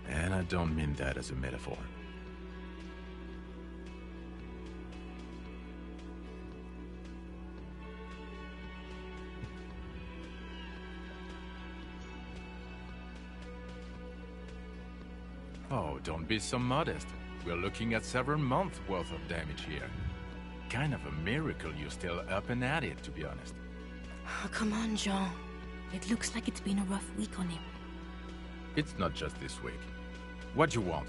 And I don't mean that as a metaphor. Oh, don't be so modest. We're looking at several months worth of damage here. Kind of a miracle you're still up and at it, to be honest. Oh, come on, Jean. It looks like it's been a rough week on him. It's not just this week. What do you want?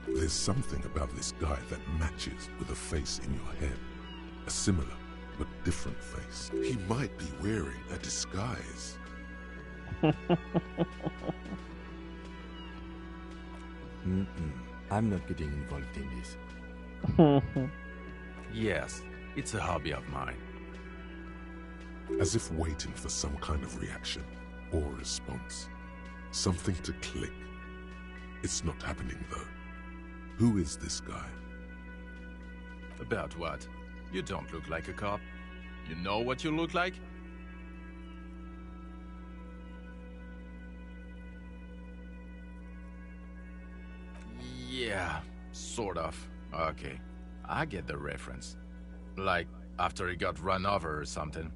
There's something about this guy that matches with a face in your head. A similar but different face. He might be wearing a disguise. I'm not getting involved in this. Yes, it's a hobby of mine. As if waiting for some kind of reaction or response. Something to click. It's not happening though. Who is this guy? About what? You don't look like a cop. You know what you look like? Yeah, sort of. Okay, I get the reference. Like, after he got run over or something.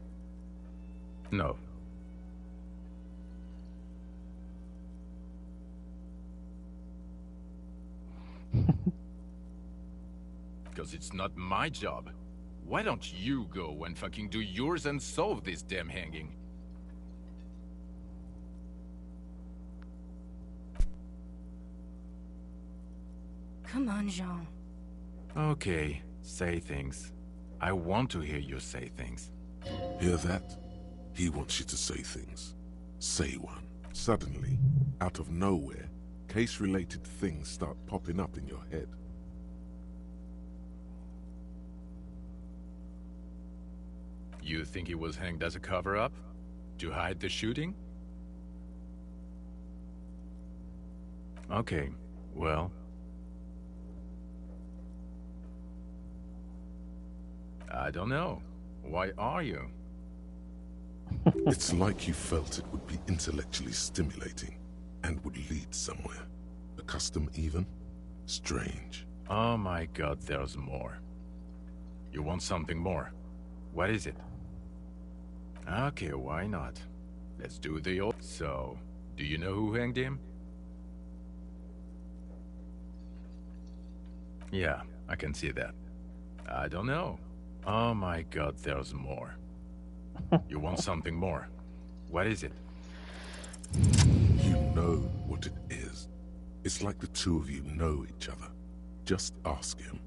No. Because it's not my job. Why don't you go and fucking do yours and solve this damn hanging? Come on, Jean. Okay, say things. I want to hear you say things. Hear that? He wants you to say things. Say one. Suddenly, out of nowhere, case-related things start popping up in your head. You think he was hanged as a cover-up? To hide the shooting? Okay, well... I don't know. Why are you? It's like you felt it would be intellectually stimulating and would lead somewhere. A custom even? Strange. Oh my god, there's more. You want something more? What is it? Okay, why not? Let's do the old... So, do you know who hanged him? Yeah, I can see that. I don't know. Oh my god, there's more. You want something more? What is it? You know what it is. It's like the two of you know each other. Just ask him.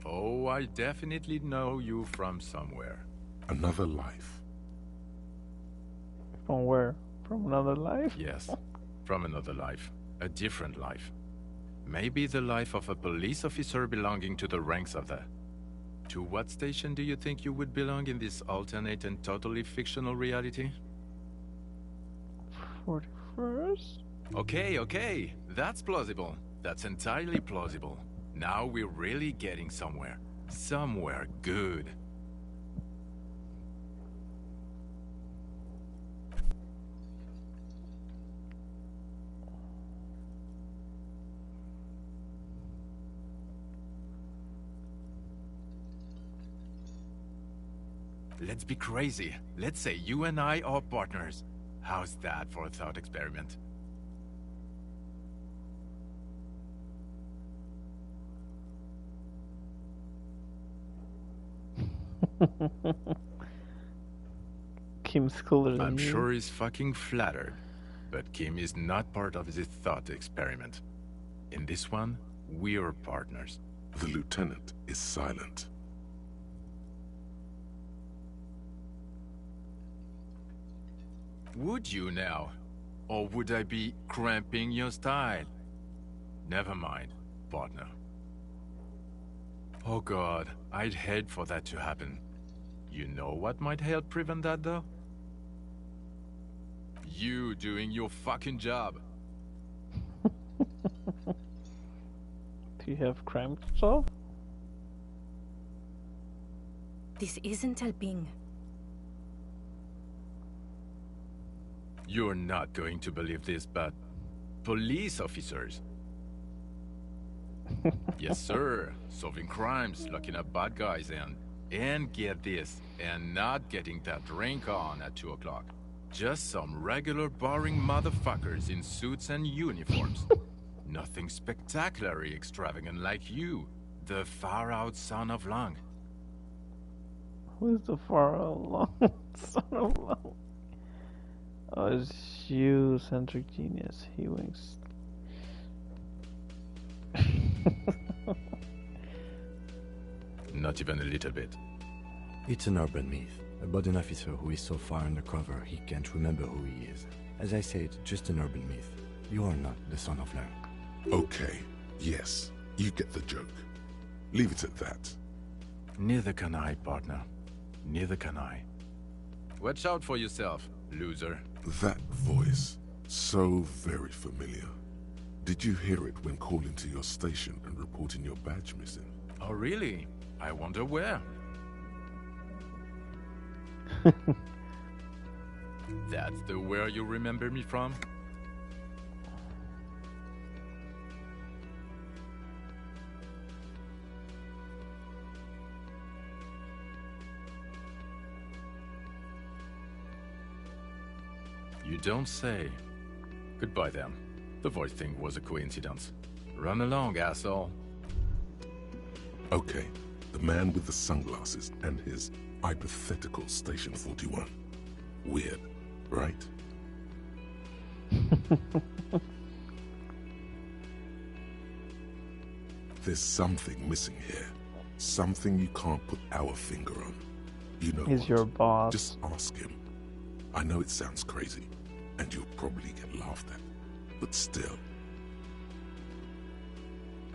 Oh, I definitely know you from somewhere. Another life. From where? From another life? Yes, from another life. A different life. Maybe the life of a police officer belonging to the ranks of the... To what station do you think you would belong in this alternate and totally fictional reality? 41st? Okay, that's plausible. That's entirely plausible. Now we're really getting somewhere. Somewhere good. Let's be crazy. Let's say you and I are partners. How's that for a thought experiment? Kim's cooler than I'm you. sure he's fucking flattered. But Kim is not part of this thought experiment. In this one, we're partners. The lieutenant is silent. Would you now? Or would I be cramping your style? Never mind, partner. Oh god, I'd hate for that to happen. You know what might help prevent that though? You doing your fucking job. Do you have crime stuff? This isn't helping. You're not going to believe this, but... police officers. Yes, sir. Solving crimes, locking up bad guys, and get this, and not getting that drink on at 2 o'clock. Just some regular boring motherfuckers in suits and uniforms. Nothing spectacularly extravagant like you, the far-out son of Lang. Who's the far-out son of Lang? Oh, it's you, centric genius. He winks. Not even a little bit. It's an urban myth about an officer who is so far undercover he can't remember who he is. As I said, just an urban myth. You are not the son of Lang. Okay, yes, you get the joke. Leave it at that. Neither can I, partner. Neither can I. Watch out for yourself, loser. That voice, so very familiar. Did you hear it when calling to your station and reporting your badge missing? Oh, really? I wonder where. That's the where you remember me from? You don't say. Goodbye then. The voice thing was a coincidence. Run along, asshole. Okay, the man with the sunglasses and his hypothetical Station 41. Weird, right? There's something missing here. Something you can't put our finger on. You know He's what? your boss. Just ask him. I know it sounds crazy, and you'll probably get laughed at, but still.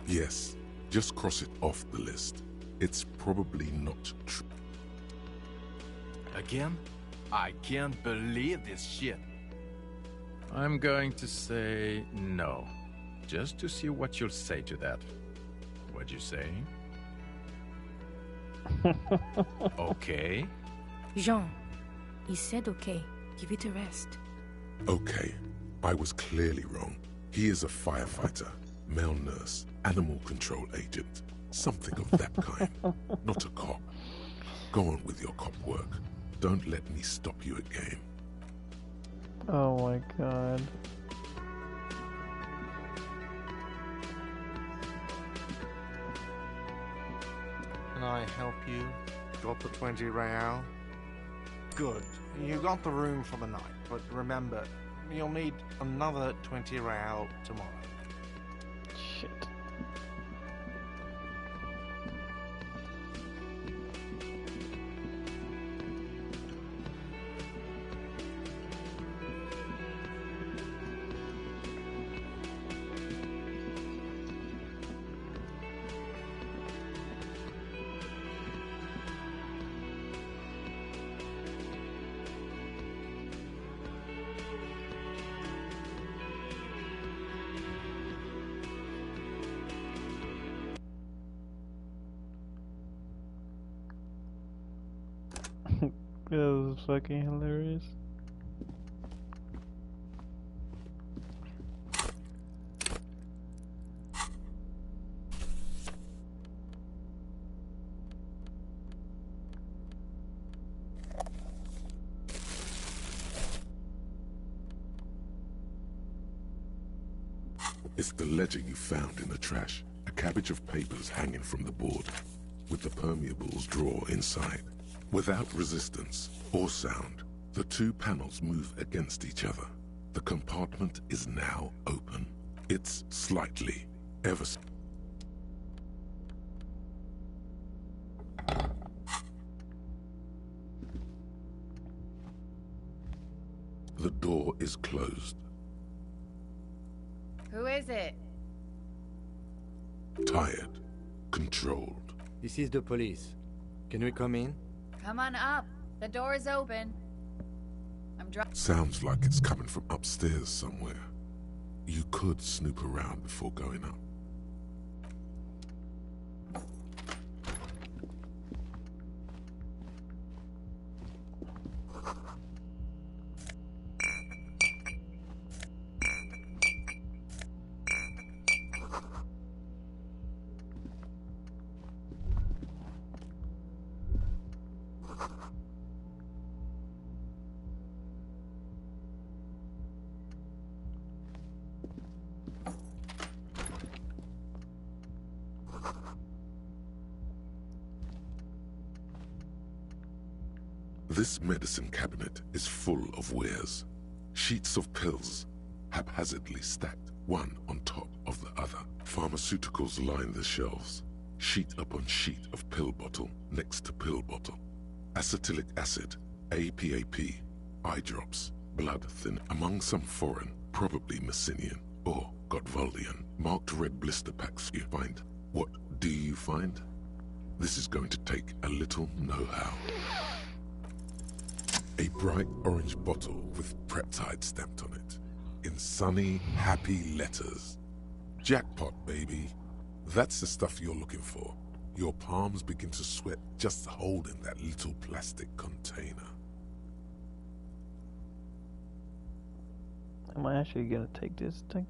Yes, just cross it off the list. It's probably not true. Again? I can't believe this shit. I'm going to say no. just to see what you'll say to that. What'd you say? Okay. Jean, he said okay. Give it a rest. Okay, I was clearly wrong. He is a firefighter, male nurse, animal control agent, something of that kind. Not a cop. Go on with your cop work. Don't let me stop you again. Oh my god. Can I help you? Got the 20 real? Good. You got the room for the night, but remember, you'll need another 20 real tomorrow. Shit. That was fucking hilarious. It's the ledger you found in the trash. A cabbage of papers hanging from the board, with the permeables drawer inside. Without resistance or sound, the two panels move against each other. The compartment is now open. It's slightly, ever so. The door is closed. Who is it? Tired. Controlled. This is the police. Can we come in? Come on up. The door is open. I'm Sounds like it's coming from upstairs somewhere. You could snoop around before going up. This medicine cabinet is full of wares. Sheets of pills, haphazardly stacked, one on top of the other. Pharmaceuticals line the shelves, sheet upon sheet of pill bottle next to pill bottle. Acetylic acid, APAP, eye drops, blood thin, among some foreign, probably Messinian or Gotwaldian, marked red blister packs you find. What do you find? This is going to take a little know-how. A bright orange bottle with Preptide stamped on it, in sunny, happy letters. Jackpot, baby. That's the stuff you're looking for. Your palms begin to sweat just holding that little plastic container. Am I actually gonna take this thing?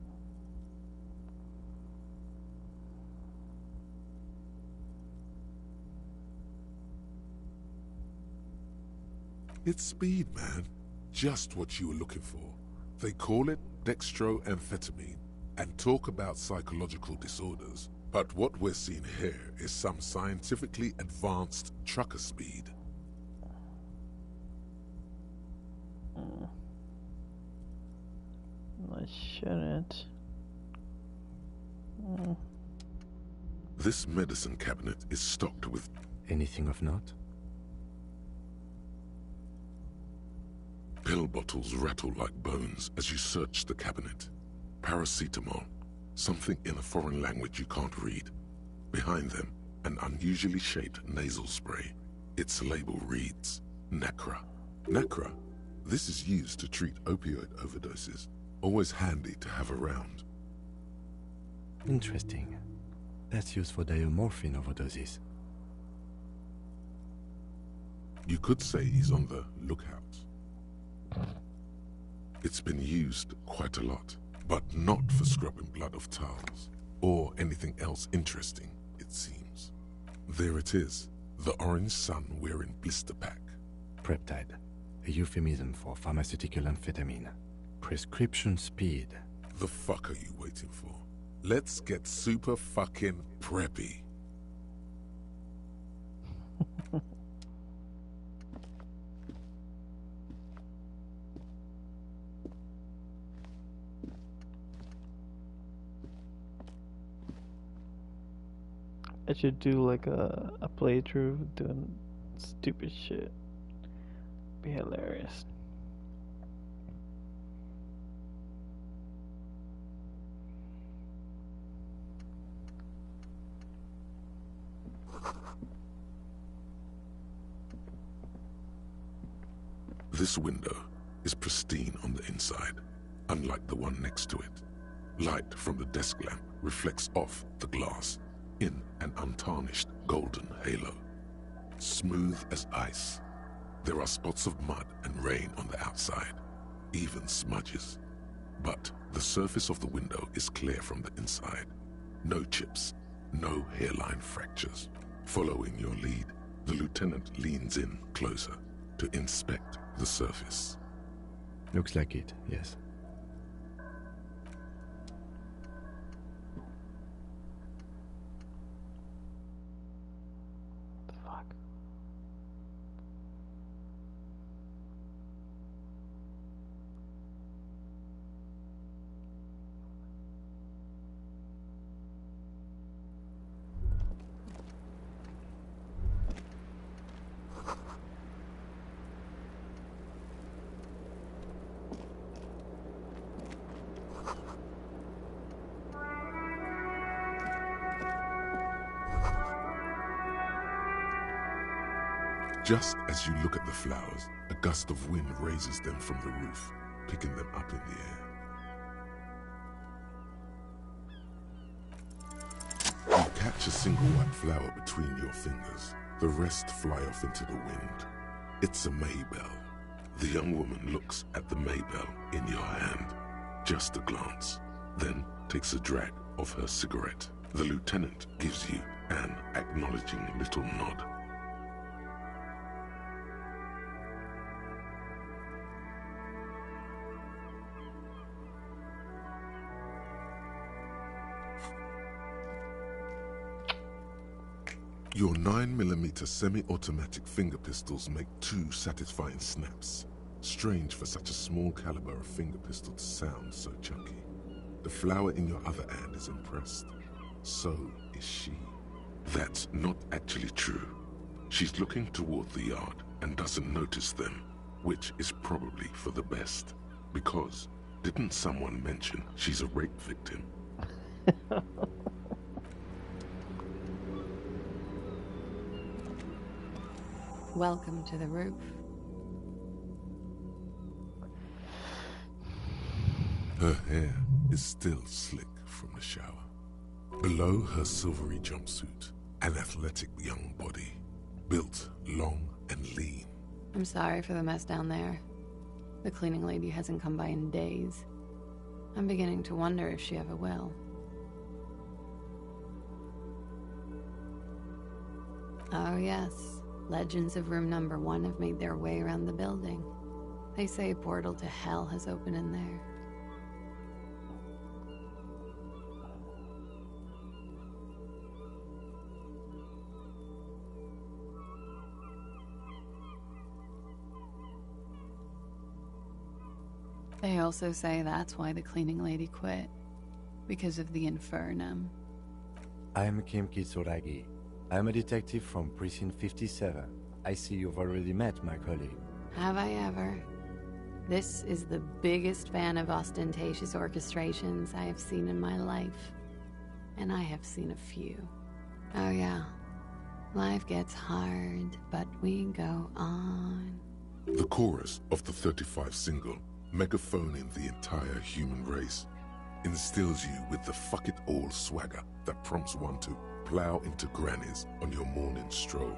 It's speed, man. Just what you were looking for. They call it dextroamphetamine and talk about psychological disorders. But what we're seeing here is some scientifically advanced trucker speed. I shouldn't. This medicine cabinet is stocked with... Anything of note? Pill bottles rattle like bones as you search the cabinet. Paracetamol, something in a foreign language you can't read. Behind them, an unusually shaped nasal spray. Its label reads, Nacra. Nacra? This is used to treat opioid overdoses. Always handy to have around. Interesting. That's used for diamorphine overdoses. You could say he's on the lookout. It's been used quite a lot, but not for scrubbing blood off towels, or anything else interesting, it seems. There it is, the orange sun wearing blister pack. Preptide, a euphemism for pharmaceutical amphetamine. Prescription speed. The fuck are you waiting for? Let's get super fucking preppy. I should do like a playthrough doing stupid shit. Be hilarious. This window is pristine on the inside, unlike the one next to it. Light from the desk lamp reflects off the glass in an untarnished golden halo. Smooth as ice. There are spots of mud and rain on the outside, even smudges. But the surface of the window is clear from the inside. No chips, no hairline fractures. Following your lead, the lieutenant leans in closer to inspect the surface. Looks like it, yes. Just as you look at the flowers, a gust of wind raises them from the roof, picking them up in the air. You catch a single white flower between your fingers. The rest fly off into the wind. It's a maybell. The young woman looks at the maybell in your hand. Just a glance, then takes a drag of her cigarette. The lieutenant gives you an acknowledging little nod. Your 9mm semi-automatic finger pistols make 2 satisfying snaps. Strange for such a small caliber of finger pistol to sound so chunky. The flower in your other hand is impressed. So is she. That's not actually true. She's looking toward the yard and doesn't notice them, which is probably for the best. Because, didn't someone mention she's a rape victim? Welcome to the roof. Her hair is still slick from the shower. Below her silvery jumpsuit, an athletic young body, built long and lean. I'm sorry for the mess down there. The cleaning lady hasn't come by in days. I'm beginning to wonder if she ever will. Oh yes. Legends of room number 1 have made their way around the building. They say a portal to hell has opened in there. They also say that's why the cleaning lady quit. Because of the infernum. I am Kim Kitsuragi. I am a detective from Precinct 57. I see you've already met my colleague. Have I ever? This is the biggest fan of ostentatious orchestrations I have seen in my life. And I have seen a few. Oh yeah. Life gets hard, but we go on. The chorus of the 35 single, megaphoning the entire human race. instills you with the fuck-it-all swagger that prompts one to plow into grannies on your morning stroll.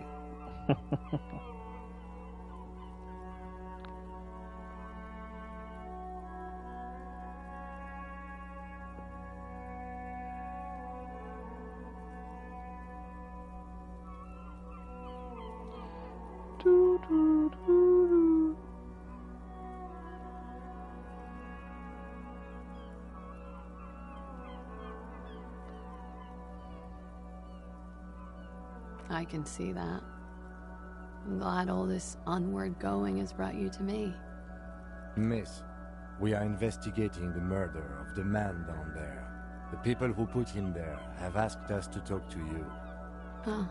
I can see that. I'm glad all this onward going has brought you to me. Miss, we are investigating the murder of the man down there. The people who put him there have asked us to talk to you. Huh.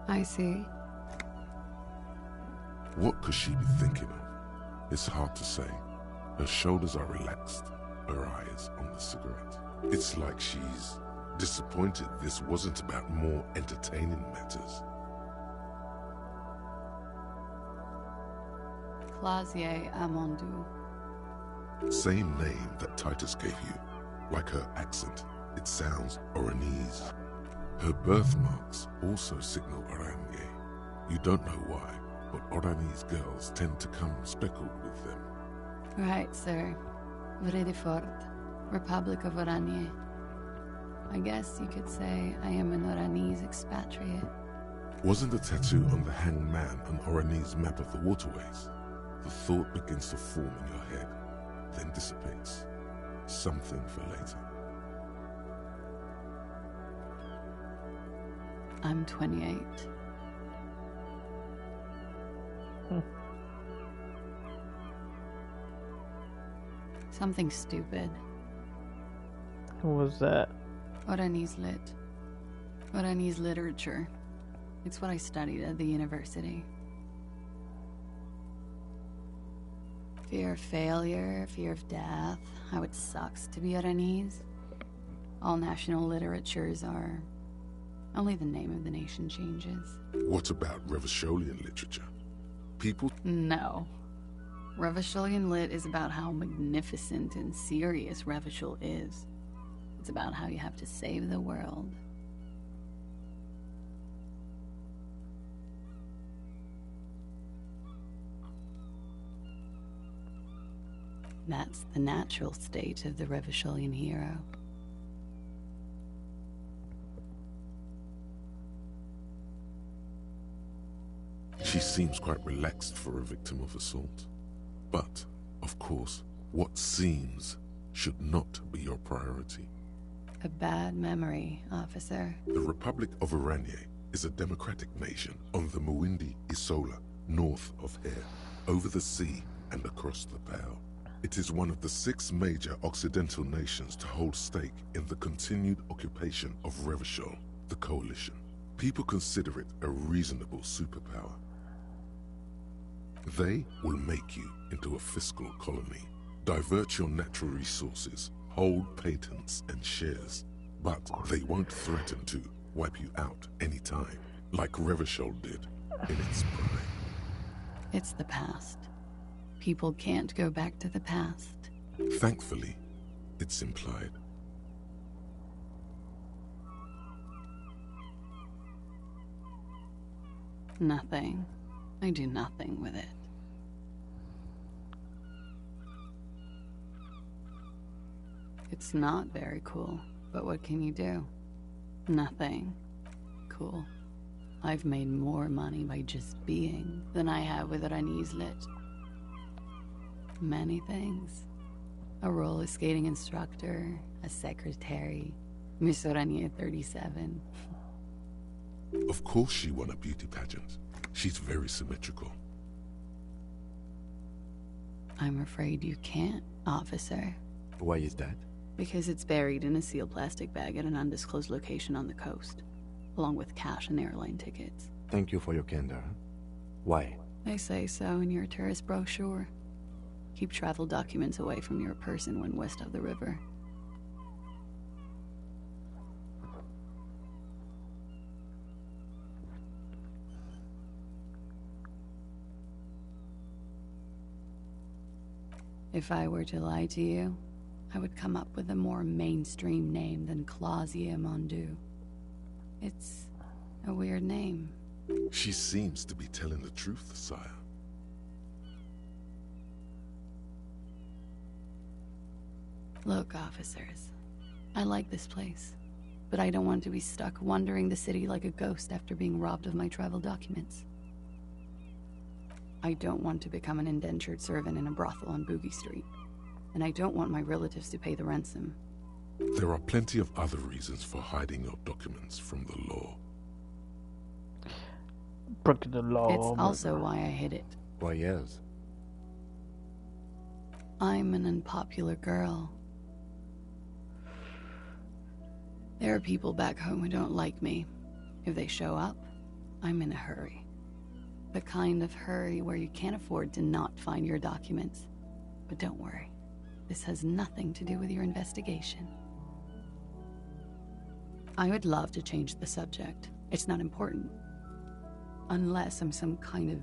I see. What could she be thinking of? It's hard to say. Her shoulders are relaxed, her eyes on the cigarette. It's like she's disappointed this wasn't about more entertaining matters. Clausier Amandou. Same name that Titus gave you. Like her accent, it sounds Oranese. Her birthmarks also signal Oranje. You don't know why, but Oranese girls tend to come speckled with them. Right, sir. Vredefort, Republic of Oranje. I guess you could say I am an Oranese expatriate. Wasn't the tattoo on the hanged man an Oranese map of the waterways? The thought begins to form in your head, then dissipates. Something for later. I'm 28. Something stupid. What was that? Oranese lit. Oranese literature. It's what I studied at the university. Fear of failure, fear of death, how it sucks to be Oranese. All national literatures are... only the name of the nation changes. What about Revacholian literature? People... No. Revacholian lit is about how magnificent and serious Revachol is. It's about how you have to save the world. That's the natural state of the Revacholian hero. She seems quite relaxed for a victim of assault. But, of course, what seems should not be your priority. A bad memory, officer. The Republic of Oranje is a democratic nation on the Muindi Isola, north of here, over the sea and across the Pale. It is one of the 6 major Occidental nations to hold stake in the continued occupation of Revachol, the Coalition. People consider it a reasonable superpower. They will make you into a fiscal colony, divert your natural resources, hold patents and shares, but they won't threaten to wipe you out anytime, like Revachol did in its prime. It's the past. People can't go back to the past. Thankfully, it's implied. Nothing. I do nothing with it. It's not very cool, but what can you do? Nothing. Cool. I've made more money by just being than I have with Oranese lit. Many things. A roller skating instructor, a secretary, Miss Oranje 37. Of course she won a beauty pageant. She's very symmetrical. I'm afraid you can't, officer. Why is that? Because it's buried in a sealed plastic bag at an undisclosed location on the coast, along with cash and airline tickets. Thank you for your candor. Why? They say so in your tourist brochure. Keep travel documents away from your person when west of the river. If I were to lie to you, I would come up with a more mainstream name than Clausia Mondu. It's a weird name. She seems to be telling the truth, sire. Look, officers, I like this place, but I don't want to be stuck wandering the city like a ghost after being robbed of my travel documents. I don't want to become an indentured servant in a brothel on Boogie Street, and I don't want my relatives to pay the ransom. There are plenty of other reasons for hiding your documents from the law. Broken the law. It's also why I hid it. Why, yes. I'm an unpopular girl. There are people back home who don't like me. If they show up, I'm in a hurry. The kind of hurry where you can't afford to not find your documents. But don't worry, this has nothing to do with your investigation. I would love to change the subject. It's not important. Unless I'm some kind of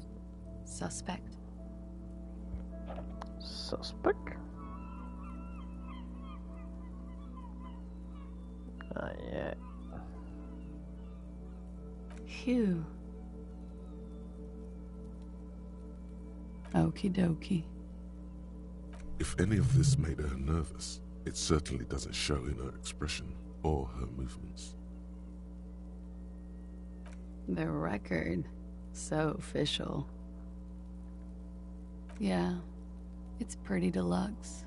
suspect. Suspect? Yeah. Phew. Okie dokie. If any of this made her nervous, it certainly doesn't show in her expression or her movements. The record. So official. Yeah, it's pretty deluxe.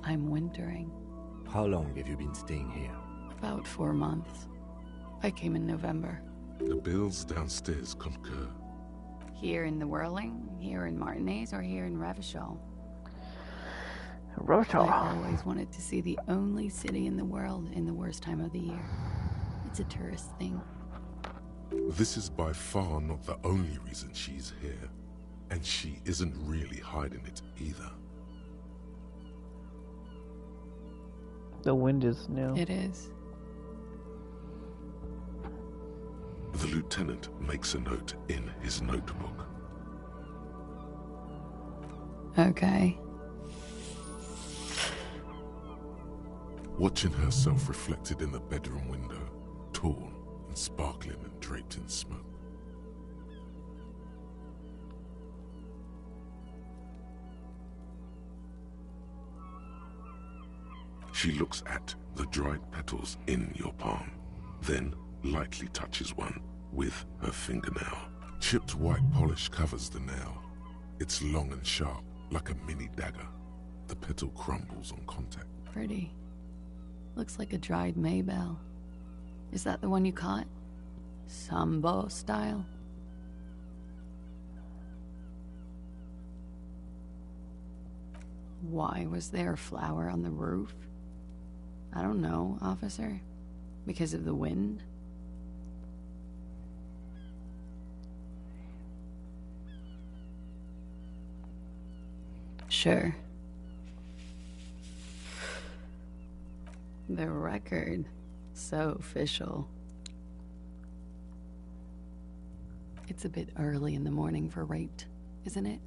I'm wintering. How long have you been staying here? About 4 months. I came in November. The bills downstairs concur. Here in the Whirling, here in Martinez, or here in Revachol? Revachol. I always wanted to see the only city in the world in the worst time of the year. It's a tourist thing. This is by far not the only reason she's here, and she isn't really hiding it either. The wind is new. It is. The lieutenant makes a note in his notebook. Okay. Watching herself reflected in the bedroom window, tall and sparkling and draped in smoke. She looks at the dried petals in your palm, then lightly touches one with her fingernail. Chipped white polish covers the nail. It's long and sharp, like a mini dagger. The petal crumbles on contact. Pretty. Looks like a dried Maybell. Is that the one you caught? Sambo style? Why was there a flower on the roof? I don't know, officer. Because of the wind? Sure. The record. So official. It's a bit early in the morning for rape, isn't it?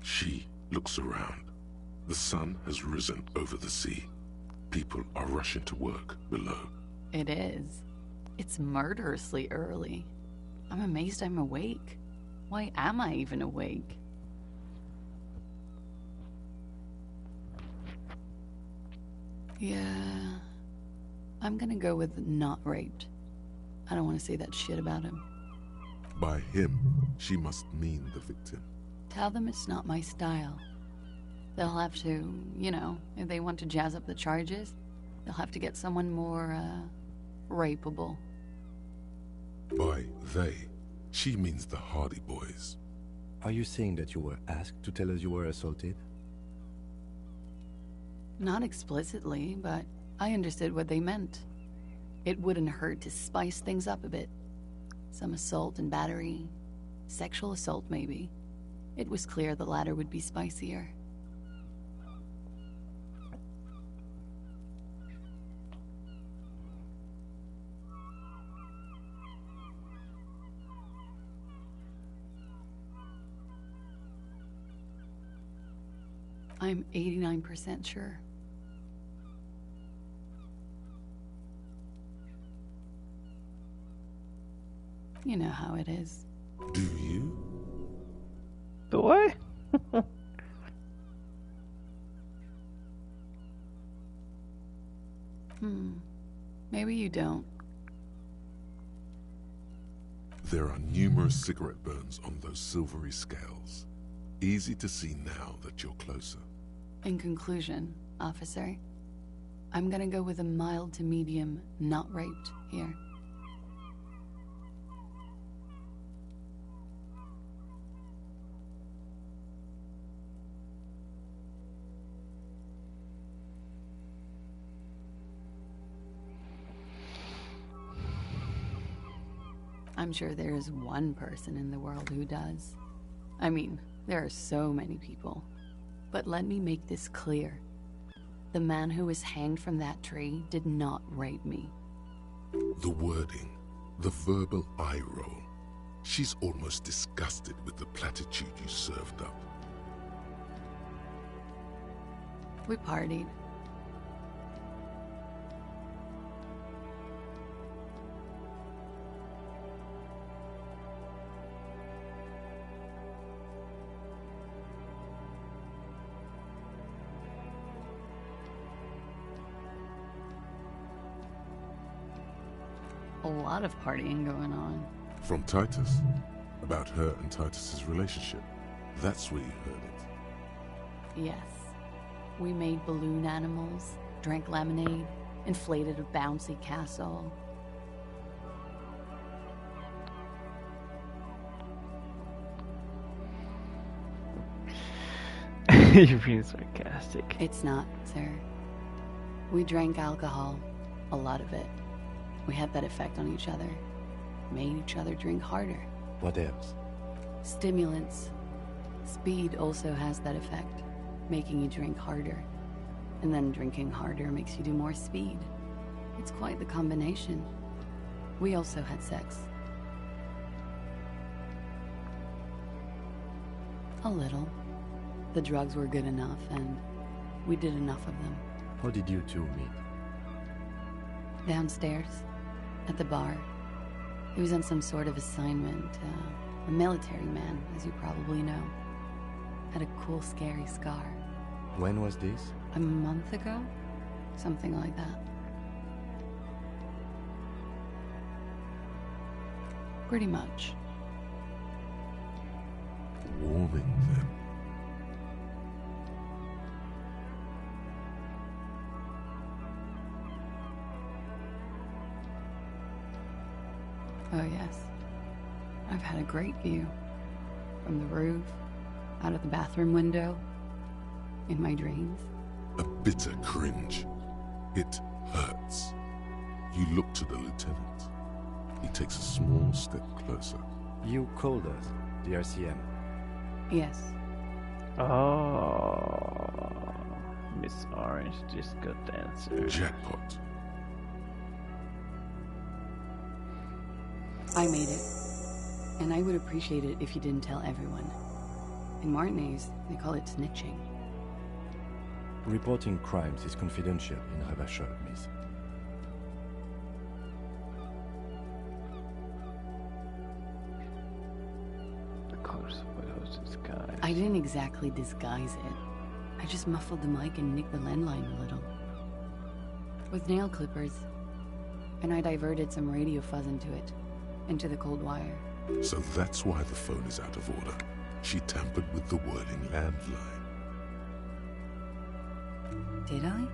She looks around. The sun has risen over the sea. People are rushing to work below. It is. It's murderously early. I'm amazed I'm awake. Why am I even awake? Yeah. I'm gonna go with not raped. I don't want to say that shit about him. By him, she must mean the victim. Tell them it's not my style. They'll have to, you know, if they want to jazz up the charges, they'll have to get someone more, rapeable. By they, she means the Hardy Boys. Are you saying that you were asked to tell us you were assaulted? Not explicitly, but I understood what they meant. It wouldn't hurt to spice things up a bit. Some assault and battery, Sexual assault, maybe. It was clear the latter would be spicier. I'm 89% sure. You know how it is. Do you? Do I? Maybe you don't. There are numerous cigarette burns on those silvery scales. Easy to see now that you're closer. In conclusion, officer, I'm gonna go with a mild to medium, not raped here. I'm sure there is one person in the world who does. I mean, there are so many people. But let me make this clear. The man who was hanged from that tree did not rape me. The wording, the verbal eye roll. She's almost disgusted with the platitude you served up. We partied. A lot of partying going on. From Titus? About her and Titus's relationship. That's where you heard it. Yes. We made balloon animals, drank lemonade, inflated a bouncy castle. You're being sarcastic. It's not, sir. We drank alcohol, a lot of it. We had that effect on each other. Made each other drink harder. What else? Stimulants. Speed also has that effect, making you drink harder. And then drinking harder makes you do more speed. It's quite the combination. We also had sex. A little. The drugs were good enough, and we did enough of them. How did you two meet? Downstairs, at the bar. He was on some sort of assignment. A military man, as you probably know. Had a cool, scary scar. When was this? A month ago? Something like that. Pretty much. Warming then. Oh, yes. I've had a great view. From the roof, out of the bathroom window, in my dreams. A bitter cringe. It hurts. You look to the lieutenant. He takes a small step closer. You called us, the RCM. Yes. Oh, Miss Orange just got the answer. Jackpot. I made it. And I would appreciate it if you didn't tell everyone. In Martinez, they call it snitching. Reporting crimes is confidential in Revachol, miss. Of course, what was disguised? I didn't exactly disguise it. I just muffled the mic and nicked the landline a little. With nail clippers. And I diverted some radio fuzz into it. Into the cold wire. So that's why the phone is out of order. She tampered with the wording landline. Did I?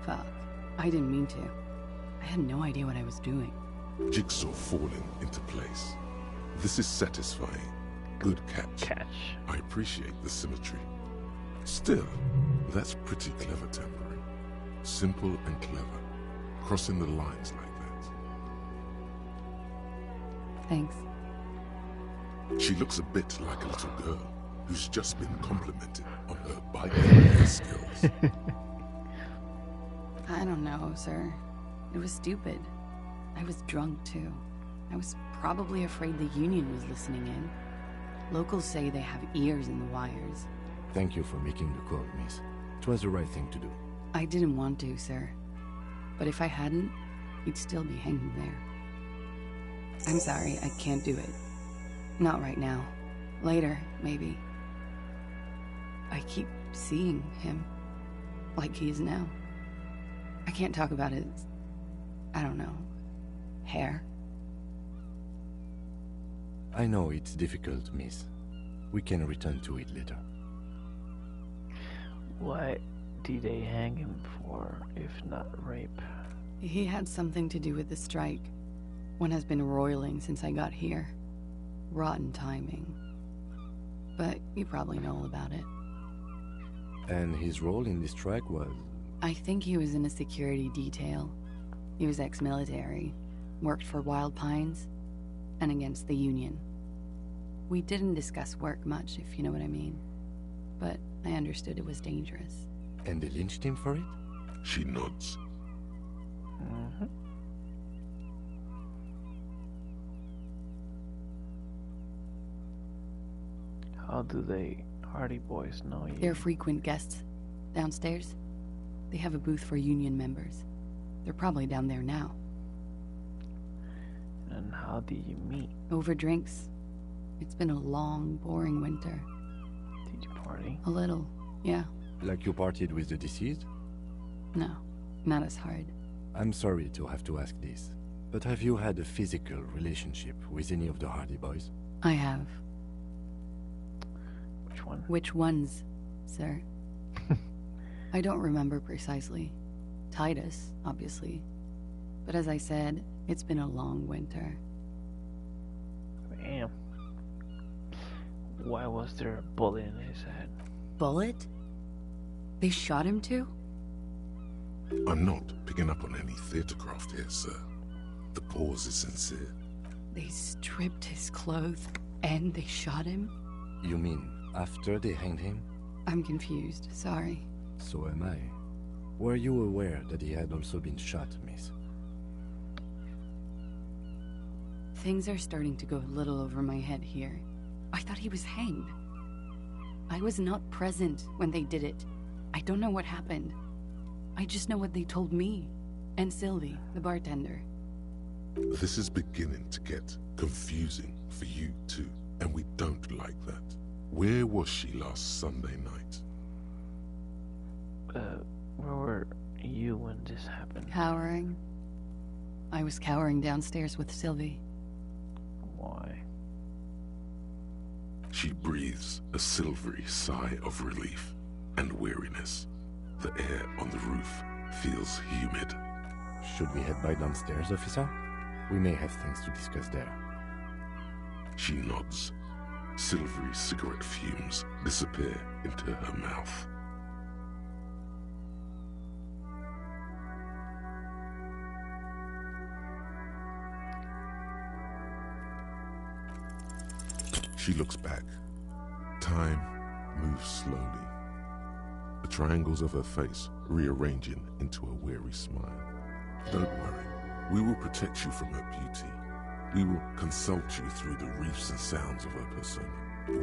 Fuck. I didn't mean to. I had no idea what I was doing. Jigsaw falling into place. This is satisfying. Good catch. I appreciate the symmetry. Still, that's pretty clever tampering. Simple and clever. Crossing the lines like that. Thanks. She looks a bit like a little girl who's just been complimented on her biking skills. I don't know, sir. It was stupid. I was drunk, too. I was probably afraid the Union was listening in. Locals say they have ears in the wires. Thank you for making the call, miss. It was the right thing to do. I didn't want to, sir. But if I hadn't, you'd still be hanging there. I'm sorry, I can't do it. Not right now. Later, maybe. I keep seeing him. Like he is now. I can't talk about his... I don't know... hair. I know it's difficult, miss. We can return to it later. What did they hang him for, if not rape? He had something to do with the strike. One has been roiling since I got here. Rotten timing. But you probably know all about it. And his role in this strike was? I think he was in a security detail. He was ex-military, worked for Wild Pines, and against the Union. We didn't discuss work much, if you know what I mean. But I understood it was dangerous. And they lynched him for it? She nods. Mm-hmm. How do they Hardy Boys know you? They're frequent guests. Downstairs, they have a booth for Union members. They're probably down there now. And how do you meet? Over drinks. It's been a long, boring winter. Did you party? A little, yeah. Like you partied with the deceased? No, not as hard. I'm sorry to have to ask this, but have you had a physical relationship with any of the Hardy Boys? I have. Which one? Which ones, sir? I don't remember precisely. Titus, obviously. But as I said, it's been a long winter. Damn. Why was there a bullet in his head? Bullet? They shot him too? I'm not picking up on any theatercraft here, sir. The pause is sincere. They stripped his clothes and they shot him? You mean after they hanged him? I'm confused, sorry. So am I. Were you aware that he had also been shot, miss? Things are starting to go a little over my head here. I thought he was hanged. I was not present when they did it. I don't know what happened. I just know what they told me. And Sylvie, the bartender. This is beginning to get confusing for you too, and we don't like that. Where was she last Sunday night? Where were you when this happened? Cowering. I was cowering downstairs with Sylvie. Why? She breathes a silvery sigh of relief and weariness. The air on the roof feels humid. Should we head by downstairs, officer? We may have things to discuss there. She nods. Silvery cigarette fumes disappear into her mouth. She looks back. Time moves slowly. The triangles of her face rearranging into a weary smile. Don't worry. We will protect you from her beauty. We will consult you through the reefs and sounds of her persona.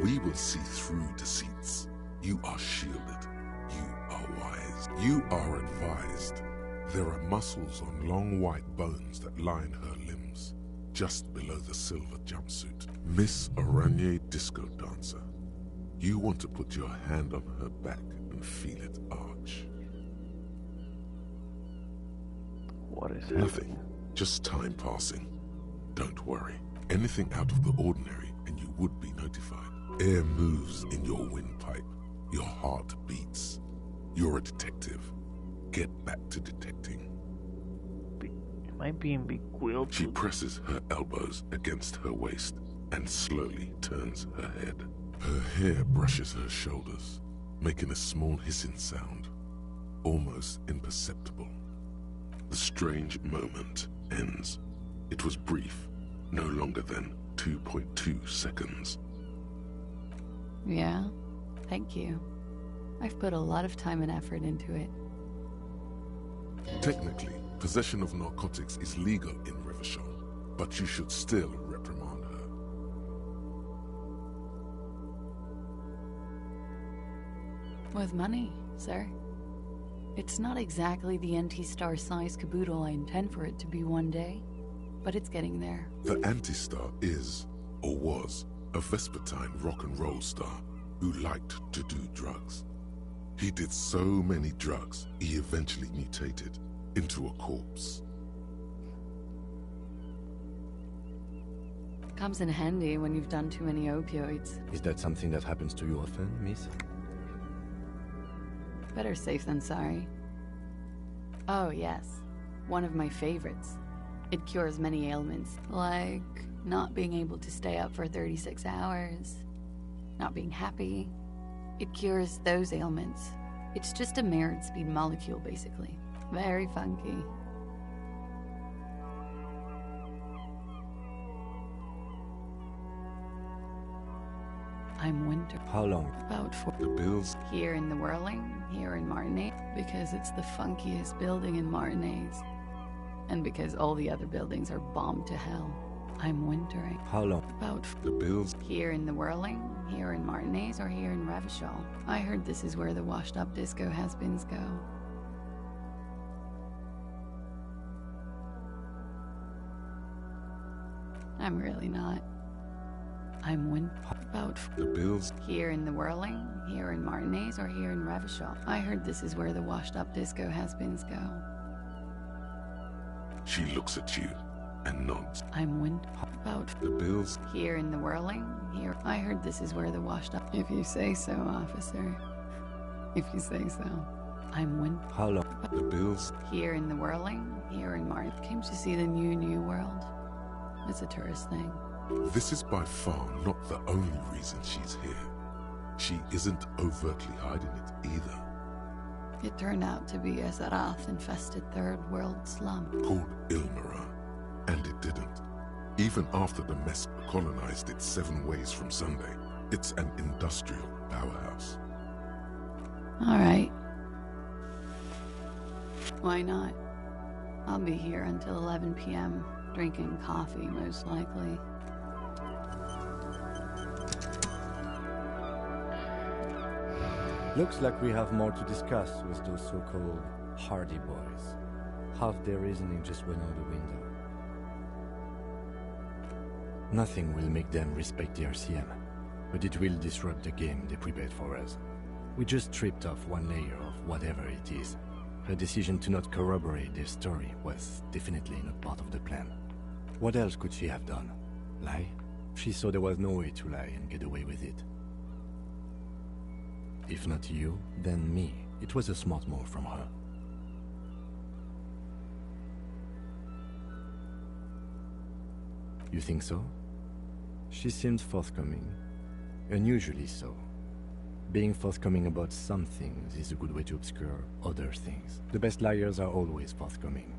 We will see through deceits. You are shielded. You are wise. You are advised. There are muscles on long white bones that line her limbs, just below the silver jumpsuit. Miss Oranje Disco Dancer. You want to put your hand on her back and feel it arch. What is happening? Nothing. Just time passing. Don't worry. Anything out of the ordinary and you would be notified. Air moves in your windpipe. Your heart beats. You're a detective. Get back to detecting. Am I being bewildered? She presses her elbows against her waist and slowly turns her head. Her hair brushes her shoulders, making a small hissing sound, almost imperceptible. The strange moment ends. It was brief, no longer than 2.2 seconds. Yeah, thank you. I've put a lot of time and effort into it. Technically, possession of narcotics is legal in Revachol, but you should still reprimand her. With money, sir. It's not exactly the anti-star size caboodle I intend for it to be one day, but it's getting there. The Anti-Star is, or was, a Vespertine rock and roll star who liked to do drugs. He did so many drugs, he eventually mutated into a corpse. Comes in handy when you've done too many opioids. Is that something that happens to you often, miss? Better safe than sorry. Oh, yes. One of my favorites. It cures many ailments, like not being able to stay up for 36 hours, not being happy. It cures those ailments. It's just a merit speed molecule, basically. Very funky. I'm winter. How long? About 4. The bills? Here in the Whirling, here in Martinez, because it's the funkiest building in Martinez. And because all the other buildings are bombed to hell. I'm wintering. How long? About The bills? Here in the Whirling, here in Martinez, or here in Revachol. I heard this is where the washed-up disco has-beens go. I'm really not. I'm about The bills? Here in the Whirling, here in Martinez, or here in Revachol. I heard this is where the washed-up disco has-beens go. She looks at you and nods. I'm about The bills? Here in the Whirling, here. I heard this is where the washed-up. If you say so, officer. If you say so. I'm How long? The bills? Here in the Whirling, here in Martin. Came to see the new world. It's a tourist thing. This is by far not the only reason she's here. She isn't overtly hiding it either. It turned out to be a Zarath-infested third world slum. Called Ilmara. And it didn't. Even after the mess colonized it 7 ways from Sunday, it's an industrial powerhouse. All right. Why not? I'll be here until 11 p.m., drinking coffee, most likely. Looks like we have more to discuss with those so-called Hardy Boys. Half their reasoning just went out the window. Nothing will make them respect the RCM, but it will disrupt the game they prepared for us. We just stripped off one layer of whatever it is. Her decision to not corroborate their story was definitely not part of the plan. What else could she have done? Lie? She saw there was no way to lie and get away with it. If not you, then me. It was a smart move from her. You think so? She seemed forthcoming. Unusually so. Being forthcoming about some things is a good way to obscure other things. The best liars are always forthcoming.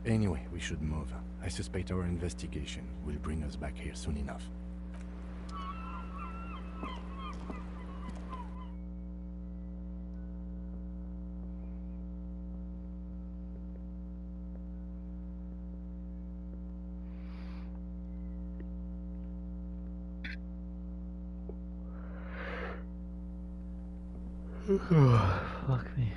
Anyway, we should move. I suspect our investigation will bring us back here soon enough. Fuck me.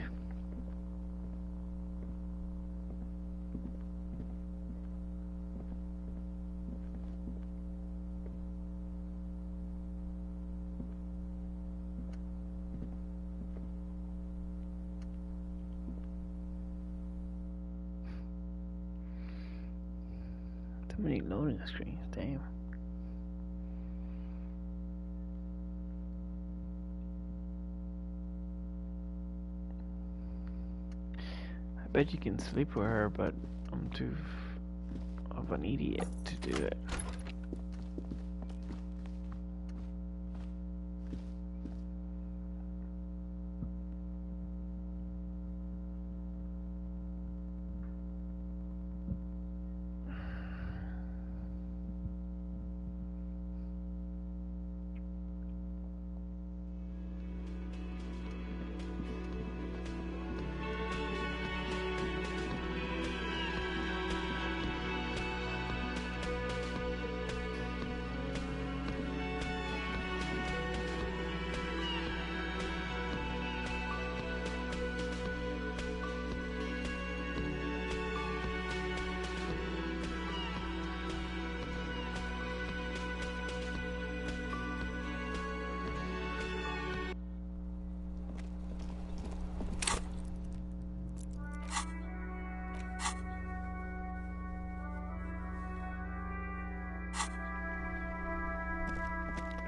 Too many loading screens, damn. I bet you can sleep with her, but I'm too of an idiot to do it.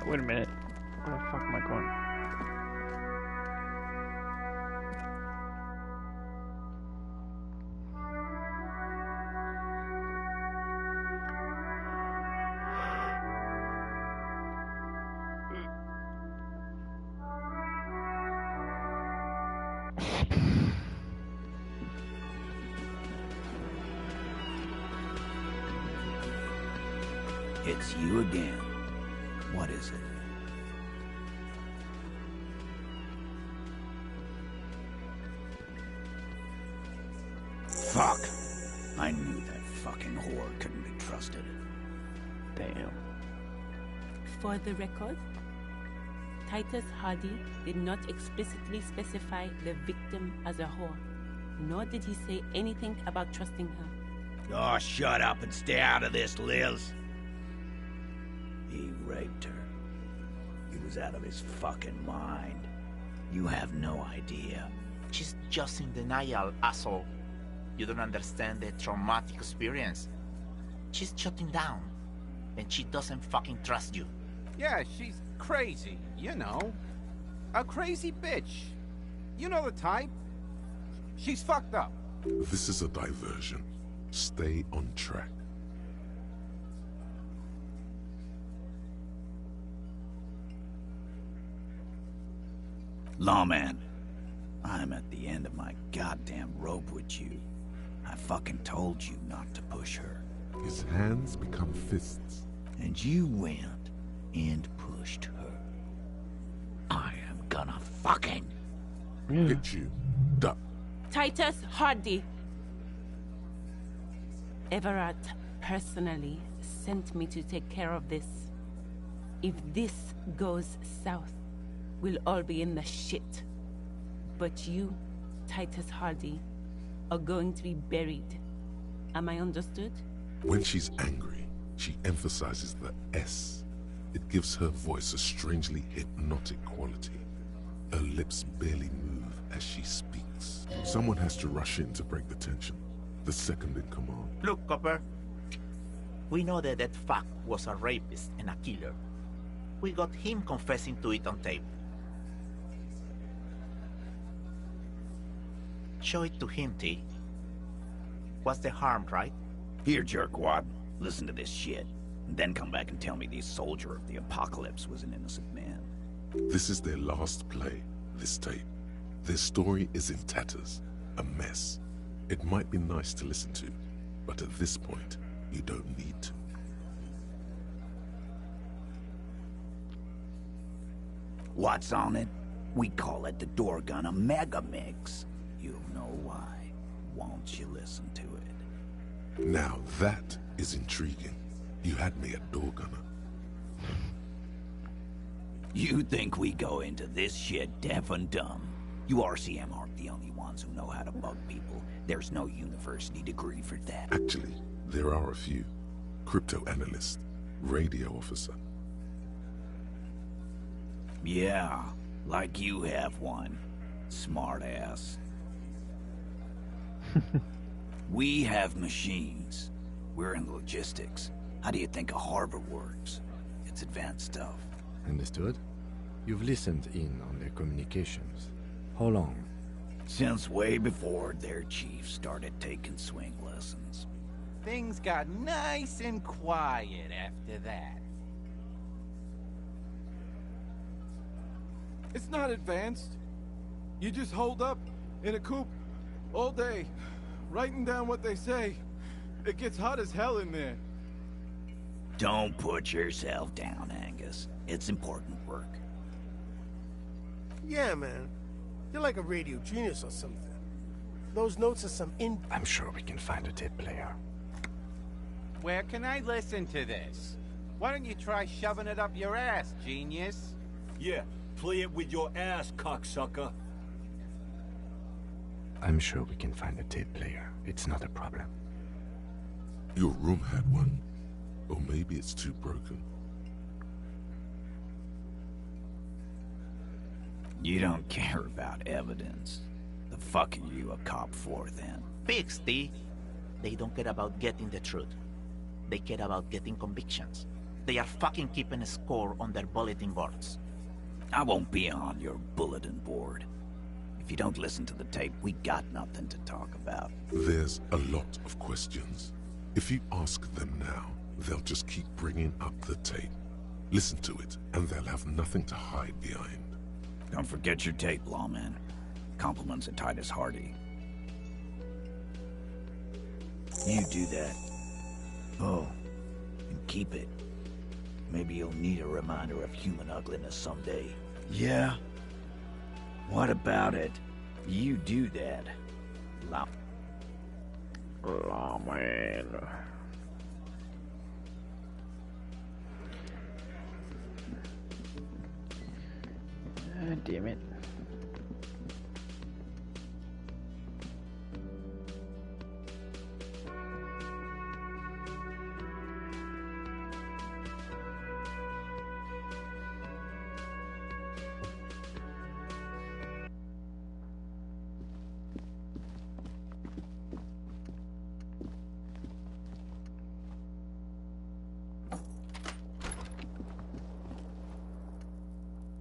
Wait a minute. Where the fuck am I going? It's you again. What is it? Fuck! I knew that fucking whore couldn't be trusted. Damn. For the record, Titus Hardy did not explicitly specify the victim as a whore, nor did he say anything about trusting her. Oh, shut up and stay out of this, Liz. He raped her. He was out of his fucking mind. You have no idea. She's just in denial, asshole. You don't understand the traumatic experience. She's shutting down, and she doesn't fucking trust you. Yeah, she's crazy, you know. A crazy bitch. You know the type. She's fucked up. This is a diversion. Stay on track. Lawman, I'm at the end of my goddamn rope with you. I fucking told you not to push her. His hands become fists. And you went and pushed her. I am gonna fucking... Hit you. Duck. Titus Hardy. Everett personally sent me to take care of this. If this goes south, we'll all be in the shit. But you, Titus Hardy, are going to be buried. Am I understood? When she's angry, she emphasizes the S. It gives her voice a strangely hypnotic quality. Her lips barely move as she speaks. Someone has to rush in to break the tension. The second in command. Look, Copper. We know that that fuck was a rapist and a killer. We got him confessing to it on tape. Show it to him, T. What's the harm, right? Here, jerkwad. Listen to this shit. And then come back and tell me the soldier of the apocalypse was an innocent man. This is their last play, this tape. Their story is in tatters, a mess. It might be nice to listen to, but at this point, you don't need to. What's on it? We call it the door gun a mega mix. You'll know why. Won't you listen to it? Now that is intriguing. You had me at door gunner. You think we go into this shit deaf and dumb? You RCM aren't the only ones who know how to bug people. There's no university degree for that. Actually, there are a few. Crypto analyst, radio officer. Yeah, like you have one. Smart ass. We have machines. We're in logistics. How do you think a harbor works? It's advanced stuff. Understood? You've listened in on their communications. How long? Since way before their chief started taking swing lessons. Things got nice and quiet after that. It's not advanced. You just hold up in a coop all day, writing down what they say. It gets hot as hell in there. Don't put yourself down, Angus. It's important work. Yeah, man. You're like a radio genius or something. Those notes are some I'm sure we can find a tape player. Where can I listen to this? Why don't you try shoving it up your ass, genius? Yeah, play it with your ass, cocksucker. I'm sure we can find a tape player. It's not a problem. Your room had one. Or maybe it's too broken. You don't care about evidence. The fuck are you a cop for, then? Pigs, T. They don't care about getting the truth. They care about getting convictions. They are fucking keeping a score on their bulletin boards. I won't be on your bulletin board. If you don't listen to the tape, we got nothing to talk about. There's a lot of questions. If you ask them now, they'll just keep bringing up the tape. Listen to it, and they'll have nothing to hide behind. Don't forget your tape, lawman. Compliments of Titus Hardy. You do that. Oh, and keep it. Maybe you'll need a reminder of human ugliness someday. Yeah? What about it? You do that. Lawman. Damn it.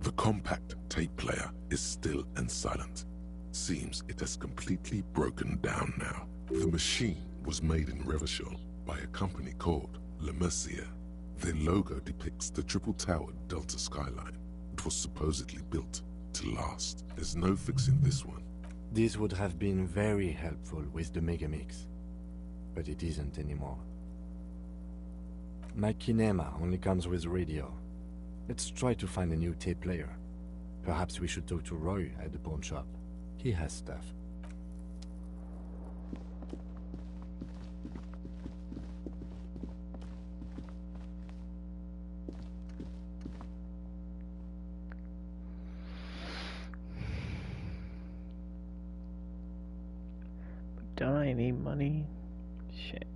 The compact tape player is still and silent. Seems it has completely broken down now. The machine was made in Revachol by a company called Elysium. Their logo depicts the triple-towered Delta skyline. It was supposedly built to last. There's no fixing this one. This would have been very helpful with the Megamix, but it isn't anymore. My kinema only comes with radio. Let's try to find a new tape player. Perhaps we should talk to Roy at the pawn shop. He has stuff. But don't I need money? Shit.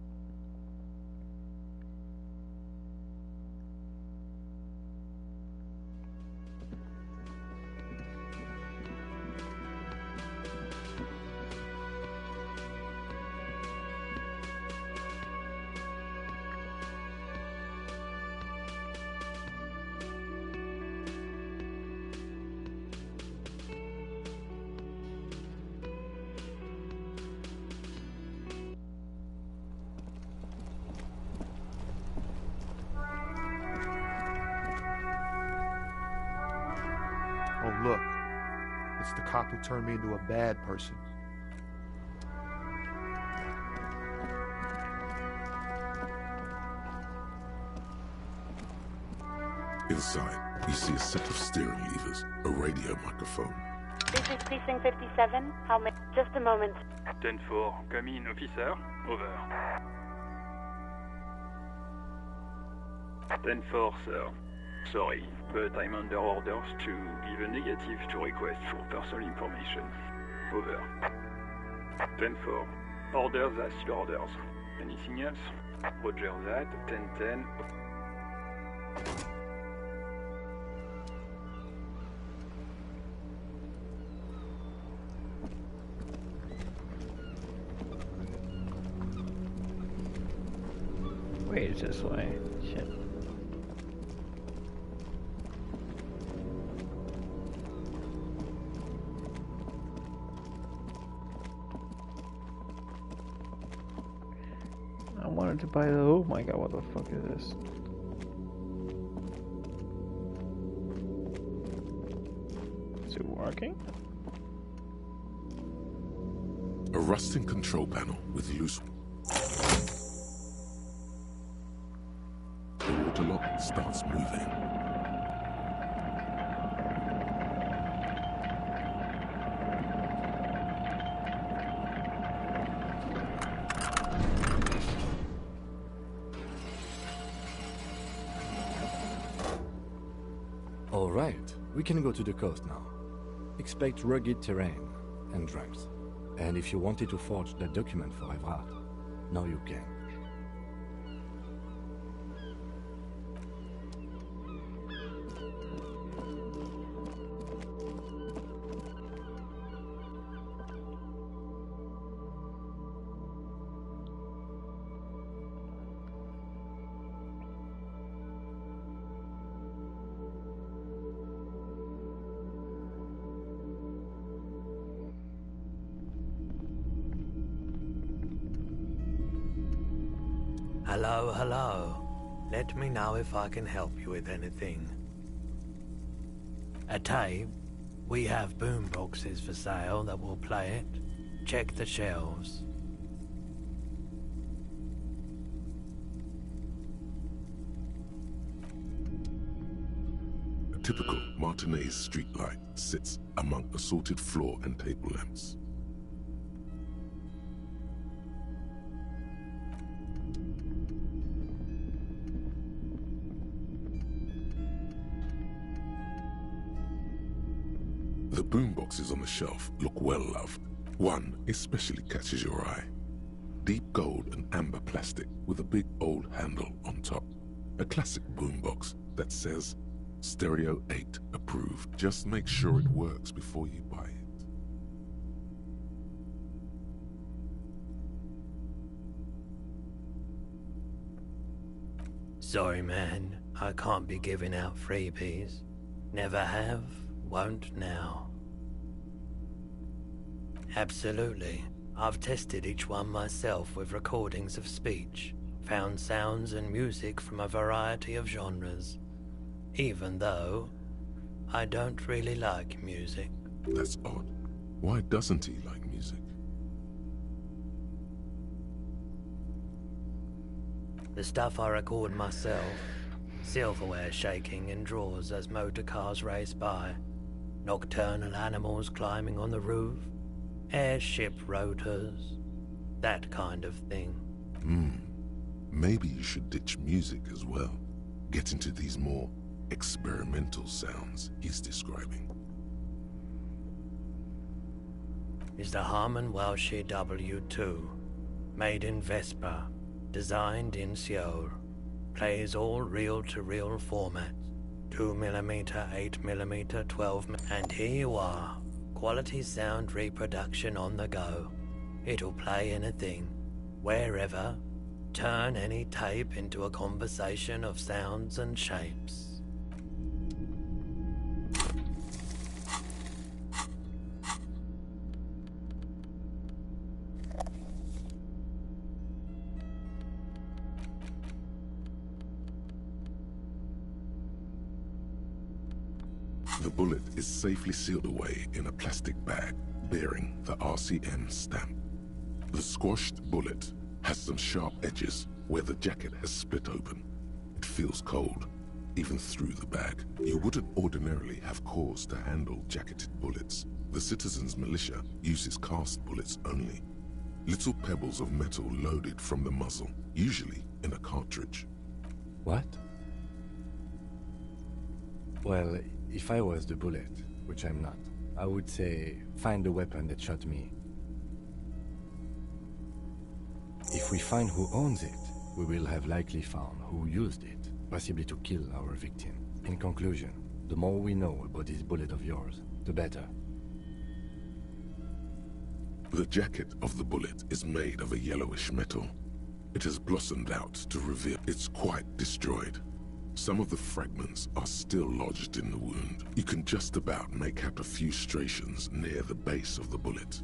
Oh, look. It's the cop who turned me into a bad person. Inside, you see a set of steering levers, a radio microphone. This is Precinct 57. How many? Just a moment. 10-4, come in, officer. Over. 10-4, sir. Sorry, but I'm under orders to give a negative to request for personal information. Over. 10-4. Orders as your orders. Anything else? Roger that. 10-10. Wait, it's this way. Shit. I wanted to buy the. Oh my god, what the fuck is this? Is it working? A rusting control panel with loose. The water lock starts moving. All right, we can go to the coast now. Expect rugged terrain and drunks. And if you wanted to forge that document for Evrard, now you can. Hello, hello. Let me know if I can help you with anything. Atabe, we have boom boxes for sale that will play it. Check the shelves. A typical Martinez streetlight sits among assorted floor and table lamps. The boomboxes on the shelf look well loved. One especially catches your eye. Deep gold and amber plastic with a big old handle on top. A classic boombox that says Stereo 8 approved. Just make sure it works before you buy it. Sorry, man. I can't be giving out freebies. Never have, won't now. Absolutely. I've tested each one myself with recordings of speech, found sounds and music from a variety of genres, even though I don't really like music. That's odd. Why doesn't he like music? The stuff I record myself, silverware shaking in drawers as motor cars race by, nocturnal animals climbing on the roof, airship rotors, that kind of thing. Maybe you should ditch music as well. Get into these more experimental sounds he's describing. Is the Harman Welsh W2, made in Vespa, designed in Seoul, plays all reel-to-reel formats, 2mm, 8mm, 12mm, and here you are. Quality sound reproduction on the go. It'll play anything, wherever, turn any tape into a conversation of sounds and shapes. The bullet is safely sealed away in a plastic bag bearing the RCM stamp. The squashed bullet has some sharp edges where the jacket has split open. It feels cold, even through the bag. You wouldn't ordinarily have cause to handle jacketed bullets. The citizens' militia uses cast bullets only. Little pebbles of metal loaded from the muzzle, usually in a cartridge. What? Well, if I was the bullet, which I'm not, I would say, find the weapon that shot me. If we find who owns it, we will have likely found who used it, possibly to kill our victim. In conclusion, the more we know about this bullet of yours, the better. The jacket of the bullet is made of a yellowish metal. It has blossomed out to reveal it's quite destroyed. Some of the fragments are still lodged in the wound. You can just about make out a few striations near the base of the bullet.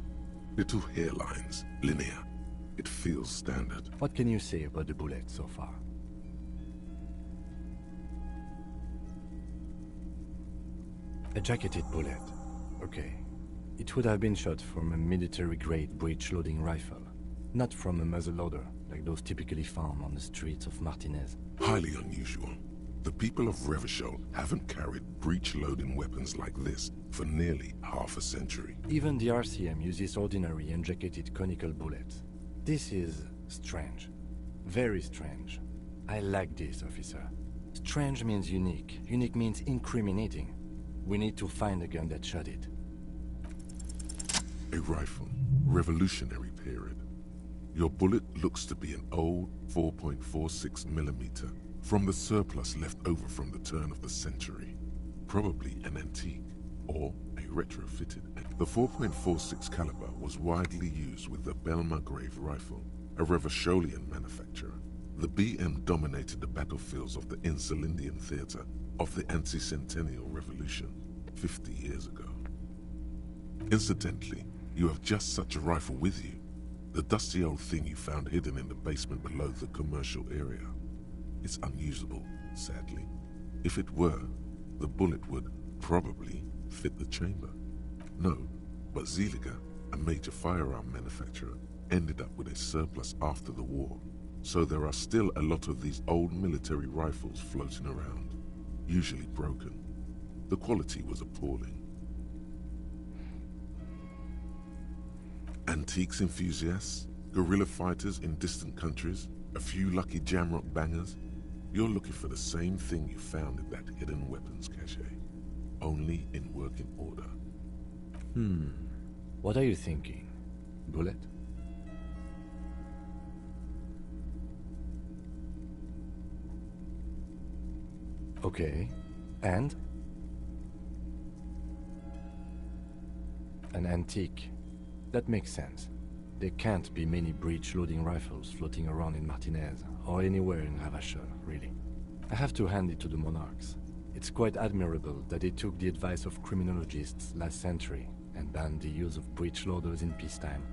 Little hairlines, linear. It feels standard. What can you say about the bullet so far? A jacketed bullet. Okay. It would have been shot from a military-grade breech-loading rifle, not from a muzzleloader like those typically found on the streets of Martinez. Highly unusual. The people of Revachol haven't carried breech-loading weapons like this for nearly half a century. Even the RCM uses ordinary unjacketed conical bullets. This is strange. Very strange. I like this, officer. Strange means unique. Unique means incriminating. We need to find the gun that shot it. A rifle. Revolutionary period. Your bullet looks to be an old 4.46mm. From the surplus left over from the turn of the century. Probably an antique, or a retrofitted. The 4.46 caliber was widely used with the Belmargrave rifle, a Revacholian manufacturer. The BM dominated the battlefields of the Insulindian theater of the anti-centennial revolution 50 years ago. Incidentally, you have just such a rifle with you. The dusty old thing you found hidden in the basement below the commercial area. It's unusable, sadly. If it were, the bullet would probably fit the chamber. No, but Zeliger, a major firearm manufacturer, ended up with a surplus after the war. So there are still a lot of these old military rifles floating around, usually broken. The quality was appalling. Antiques enthusiasts, guerrilla fighters in distant countries, a few lucky jamrock bangers. You're looking for the same thing you found in that hidden weapons cache, only in working order. What are you thinking? Bullet? Okay, and? An antique. That makes sense. There can't be many breech-loading rifles floating around in Martinez, or anywhere in Ravachol, really. I have to hand it to the monarchs. It's quite admirable that they took the advice of criminologists last century and banned the use of breech-loaders in peacetime.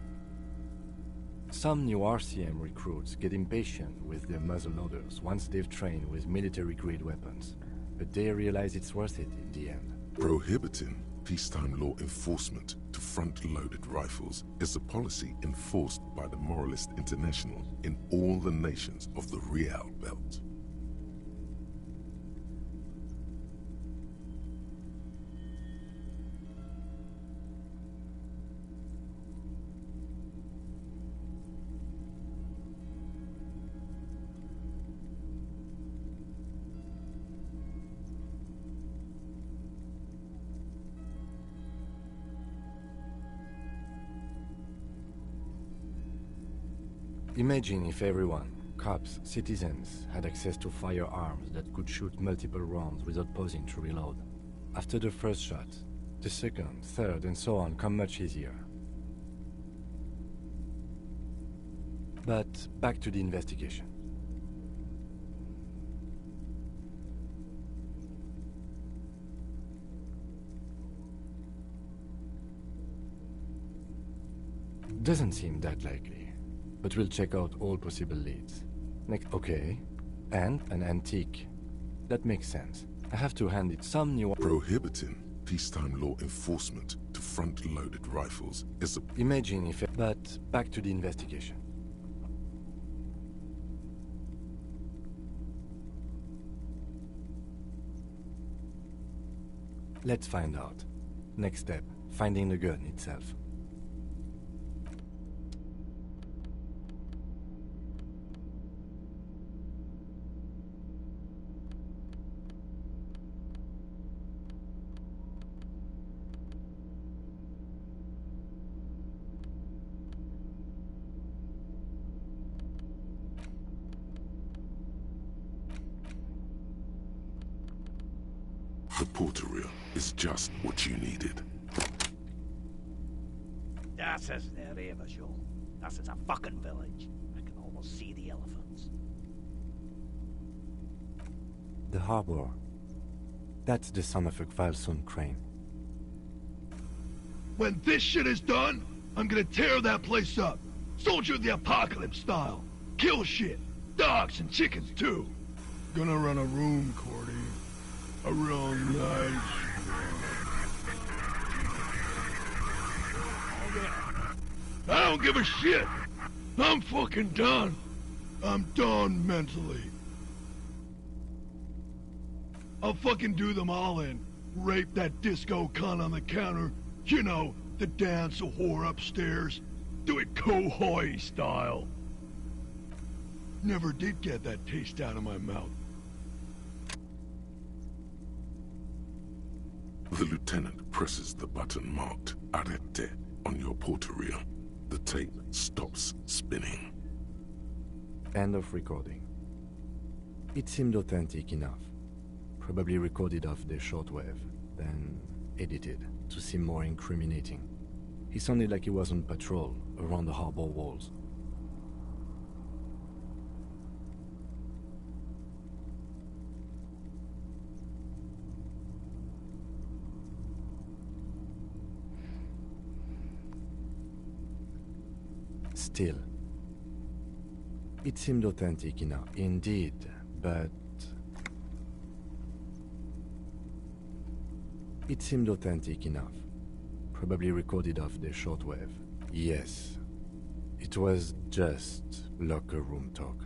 Some new RCM recruits get impatient with their muzzle-loaders once they've trained with military-grade weapons, but they realize it's worth it in the end. Prohibiting peacetime law enforcement to front-loaded rifles is a policy enforced by the Moralist International in all the nations of the Real Belt. Imagine if everyone, cops, citizens, had access to firearms that could shoot multiple rounds without pausing to reload. After the first shot, the second, third, and so on come much easier. But back to the investigation. Doesn't seem that likely. But we'll check out all possible leads. Okay. And an antique. That makes sense. I have to hand it some new... Prohibiting peacetime law enforcement to front-loaded rifles is a... Imagine if... But back to the investigation. Let's find out. Next step, finding the gun itself. The Porteria is just what you needed. Das ist der Ravachol. Das is a fucking village. I can almost see the elephants. The harbor. That's the son of a Kvalsund crane. When this shit is done, I'm gonna tear that place up. Soldier of the Apocalypse style. Kill shit. Dogs and chickens, too. Gonna run a room, Cordy. A real nice... I don't give a shit. I'm fucking done. I'm done mentally. I'll fucking do them all in. Rape that disco cunt on the counter. You know, the dance a whore upstairs. Do it Kohoi style. Never did get that taste out of my mouth. The lieutenant presses the button marked Arete on your Porteria. The tape stops spinning. End of recording. It seemed authentic enough. Probably recorded off the shortwave, then edited to seem more incriminating. He sounded like he was on patrol around the harbor walls. still. It seemed authentic enough, indeed, but... It seemed authentic enough. Probably recorded off the shortwave. Yes. It was just locker room talk.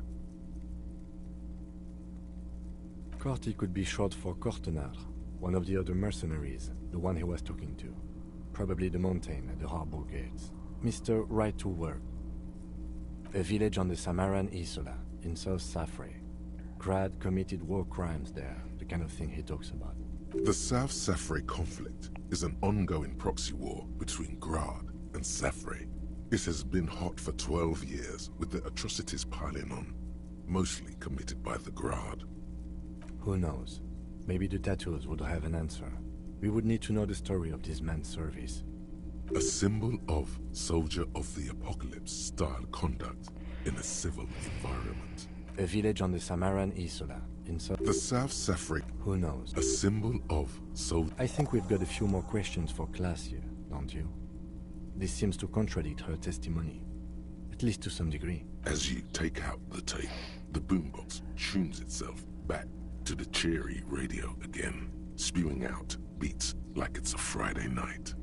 Corty could be short for Cortenard, one of the other mercenaries, the one he was talking to. Probably the mountain at the harbor gates. Mr. Right to Work. A village on the Samaran Isola, in South Safre. Grad committed war crimes there, the kind of thing he talks about. The South Safre conflict is an ongoing proxy war between Grad and Safre. It has been hot for 12 years, with the atrocities piling on, mostly committed by the Grad. Who knows? Maybe the tattoos would have an answer. We would need to know the story of this man's service. A symbol of soldier of the apocalypse style conduct in a civil environment. A village on the Samaran Isola, in the South Safre. Who knows? A symbol of soldier. I think we've got a few more questions for class here, don't you? This seems to contradict her testimony, at least to some degree. As you take out the tape, the boombox tunes itself back to the cheery radio again, spewing out beats like it's a Friday night.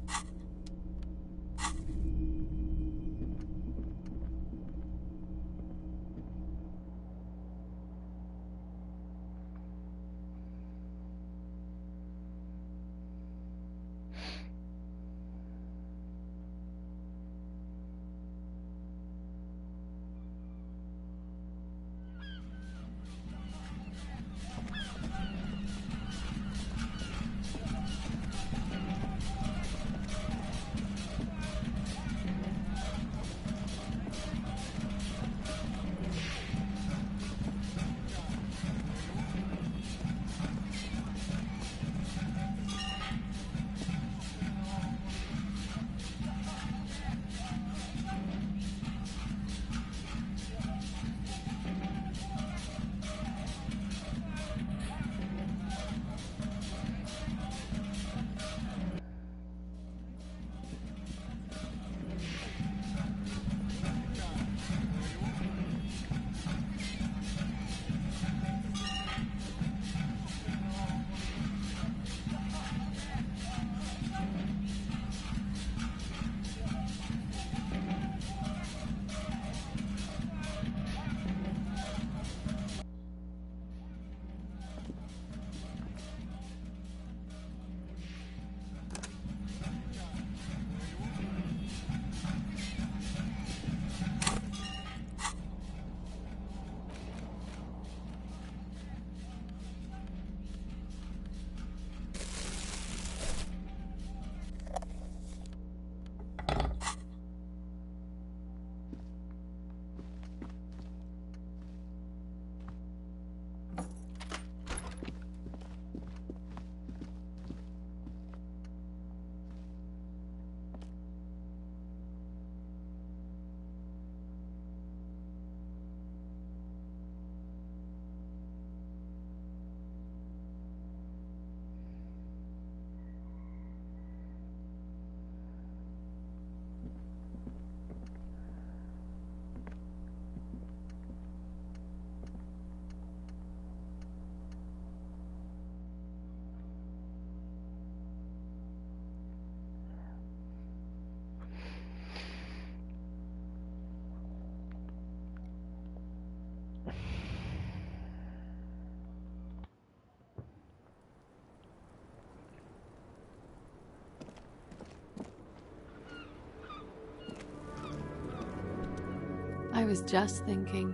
I was just thinking,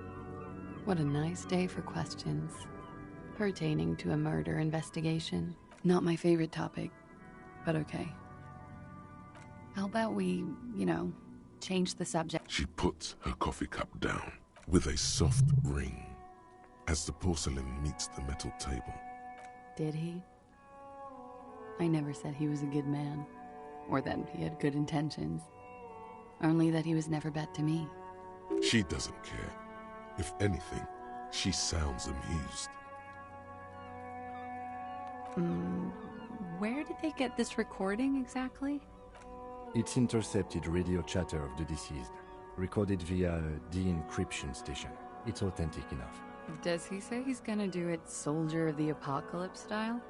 what a nice day for questions pertaining to a murder investigation. Not my favorite topic, but okay. How about we, change the subject? She puts her coffee cup down with a soft ring as the porcelain meets the metal table. Did he? I never said he was a good man, or that he had good intentions. Only that he was never bad to me. She doesn't care. If anything, she sounds amused. Where did they get this recording exactly? It's intercepted radio chatter of the deceased. Recorded via a de-encryption station. It's authentic enough. Does he say he's gonna do it Soldier of the Apocalypse style?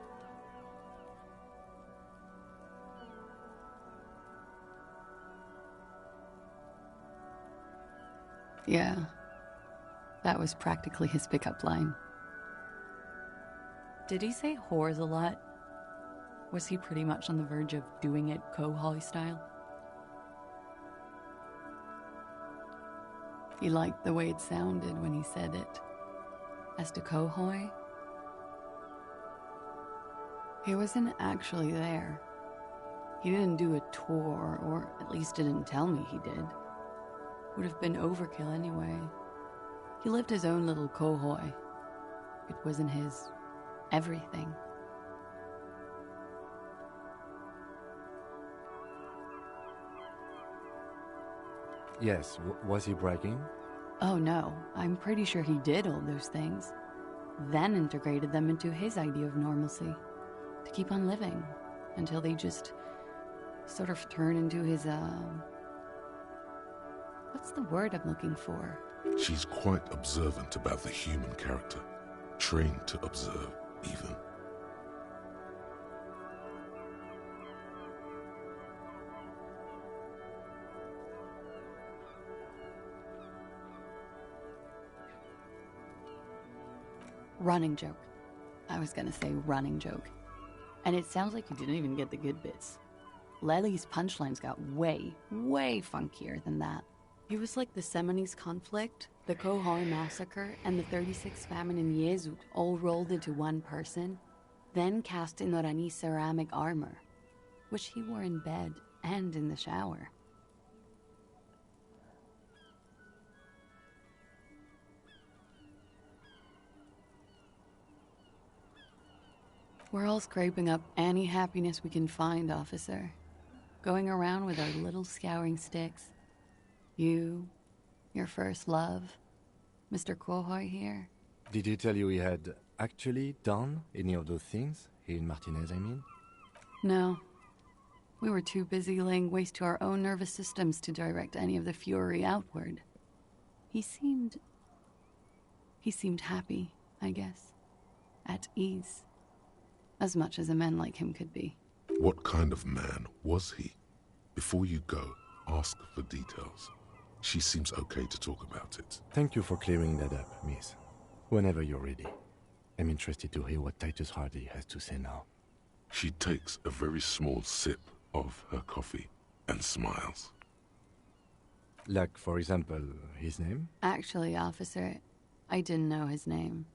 Yeah. That was practically his pickup line. Did he say whores a lot? Was he pretty much on the verge of doing it Kohoi style? He liked the way it sounded when he said it. As to Kohoi, he wasn't actually there. He didn't do a tour, or at least didn't tell me he did. Would have been overkill anyway. He lived his own little Kohoi. It wasn't his everything. Yes, was he bragging? Oh no, I'm pretty sure he did all those things. Then integrated them into his idea of normalcy. To keep on living. Until they just sort of turn into his, what's the word I'm looking for? She's quite observant about the human character. Trained to observe, even. Running joke. I was gonna say running joke. And it sounds like you didn't even get the good bits. Lely's punchlines got way, way funkier than that. He was like the Seminoles conflict, the Kohoi massacre, and the 36 famine in Yezut all rolled into one person, then cast in Orani's ceramic armor, which he wore in bed and in the shower. We're all scraping up any happiness we can find, officer. Going around with our little scouring sticks. You, your first love, Mr. Kohoi here. Did he tell you he had actually done any of those things? He and Martinez, I mean? No. We were too busy laying waste to our own nervous systems to direct any of the fury outward. He seemed happy, I guess. At ease. As much as a man like him could be. What kind of man was he? Before you go, ask for details. She seems okay to talk about it. Thank you for clearing that up, miss. Whenever you're ready. I'm interested to hear what Titus Hardy has to say now. She takes a very small sip of her coffee and smiles. Like, for example, his name? Actually, officer, I didn't know his name.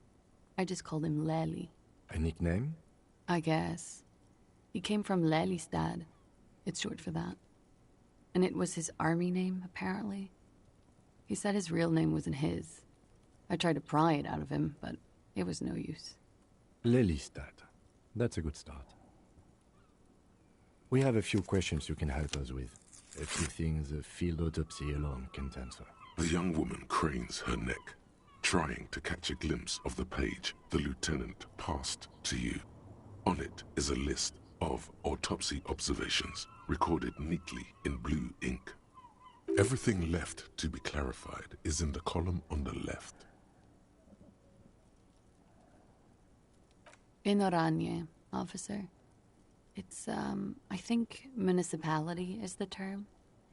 I just called him Lely. A nickname? I guess. He came from Lelystad. It's short for that. And it was his army name, apparently. He said his real name wasn't his. I tried to pry it out of him, but it was no use. Lelystad. That's a good start. We have a few questions you can help us with. A few things a field autopsy alone can't answer. The young woman cranes her neck, trying to catch a glimpse of the page the lieutenant passed to you. On it is a list of autopsy observations, recorded neatly in blue ink. Everything left to be clarified is in the column on the left. In Oranje, officer. It's, I think municipality is the term.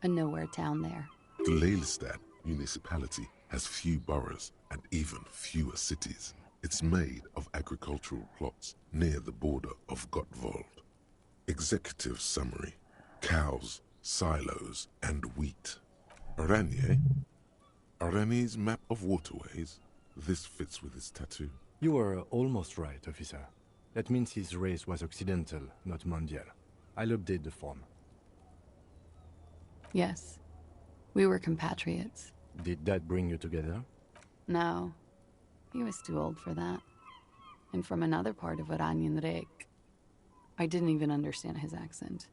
A nowhere town there. The Lelystad municipality has few boroughs and even fewer cities. It's made of agricultural plots near the border of Gottwald. Executive summary: cows, silos, and wheat. Oranje? Oranje's map of waterways? This fits with his tattoo. You were almost right, officer. That means his race was occidental, not mondial. I'll update the form. Yes. We were compatriots. Did that bring you together? No. He was too old for that. And from another part of Oranjenrek. I didn't even understand his accent.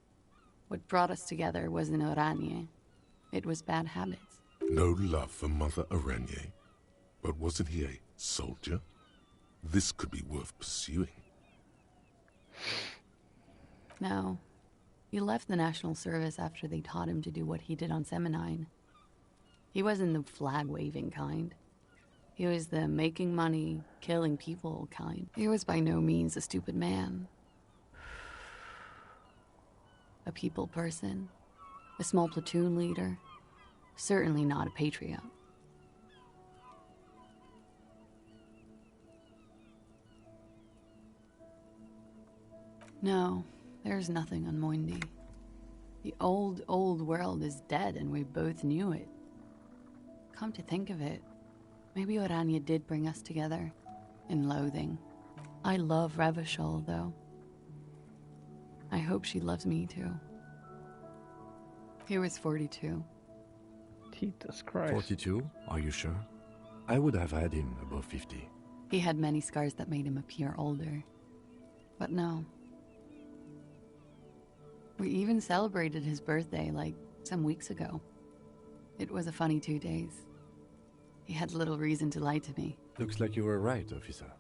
What brought us together wasn't Oranje. It was bad habits. No love for Mother Oranje. But wasn't he a soldier? This could be worth pursuing. No. He left the National Service after they taught him to do what he did on Seminine. He wasn't the flag-waving kind. He was the making money, killing people kind. He was by no means a stupid man. A people person, a small platoon leader, certainly not a patriot. No, there's nothing on Moindy. The old world is dead and we both knew it. Come to think of it, maybe Orania did bring us together, in loathing. I love Revachol, though. I hope she loves me, too. He was 42. Jesus Christ. 42? Are you sure? I would have had him above 50. He had many scars that made him appear older. But no. We even celebrated his birthday, like, some weeks ago. It was a funny 2 days. He had little reason to lie to me. Looks like you were right, officer.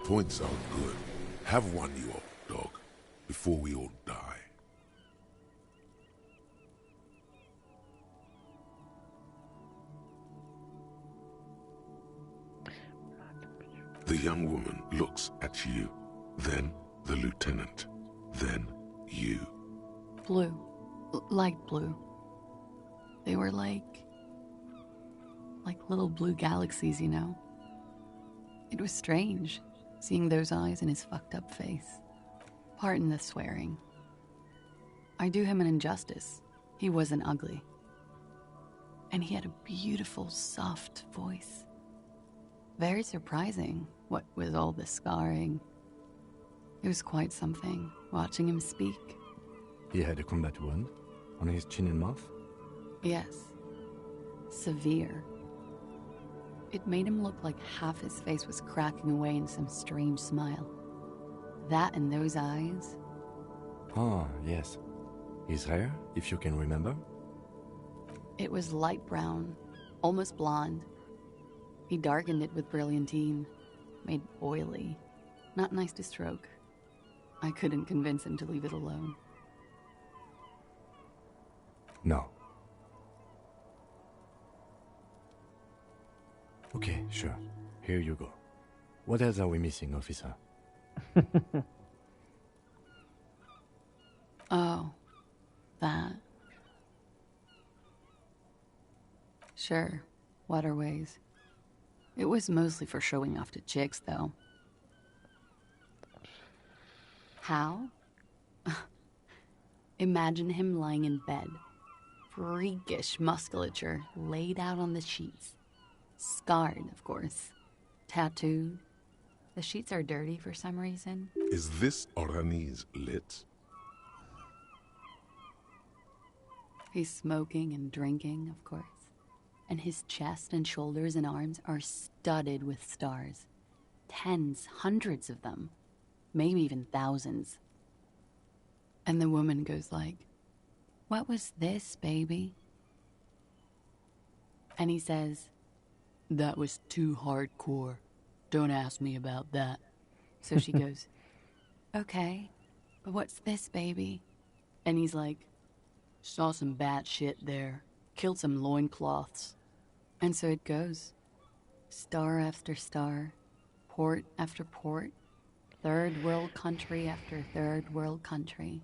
Points are good. Have one, you old dog, before we all die. The young woman looks at you, then the lieutenant, then you. Blue. Light blue. They were like little blue galaxies, you know? It was strange, seeing those eyes in his fucked up face. Pardon the swearing. I do him an injustice. He wasn't ugly. And he had a beautiful, soft voice. Very surprising, what with all the scarring. It was quite something, watching him speak. He had a combat wound on his chin and mouth? Yes. Severe. It made him look like half his face was cracking away in some strange smile. That and those eyes. Ah, yes. His hair, if you can remember? It was light brown, almost blonde. He darkened it with brilliantine, made oily. Not nice to stroke. I couldn't convince him to leave it alone. No. Okay, sure. Here you go. What else are we missing, officer? Oh, that. Sure, waterways. It was mostly for showing off to chicks, though. How? Imagine him lying in bed. Freakish musculature laid out on the sheets. Scarred, of course. Tattooed. The sheets are dirty for some reason. Is this Orani's lit? He's smoking and drinking, of course. And his chest and shoulders and arms are studded with stars. Tens, hundreds of them. Maybe even thousands. And the woman goes like, "What was this, baby?" And he says, "That was too hardcore. Don't ask me about that." So she goes, "Okay, but what's this, baby?" And he's like, "Saw some bat shit there. Killed some loincloths." And so it goes. Star after star. Port after port. Third world country after third world country.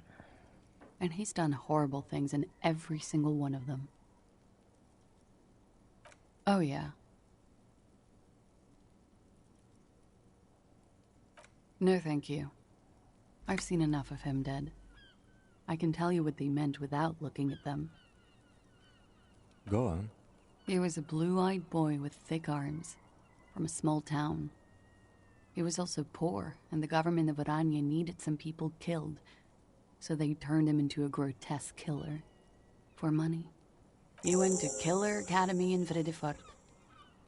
And he's done horrible things in every single one of them. Oh, yeah. No, thank you. I've seen enough of him dead. I can tell you what they meant without looking at them. Go on. He was a blue-eyed boy with thick arms, from a small town. He was also poor, and the government of Orania needed some people killed, so they turned him into a grotesque killer. For money. He went to Killer Academy in Vredefort.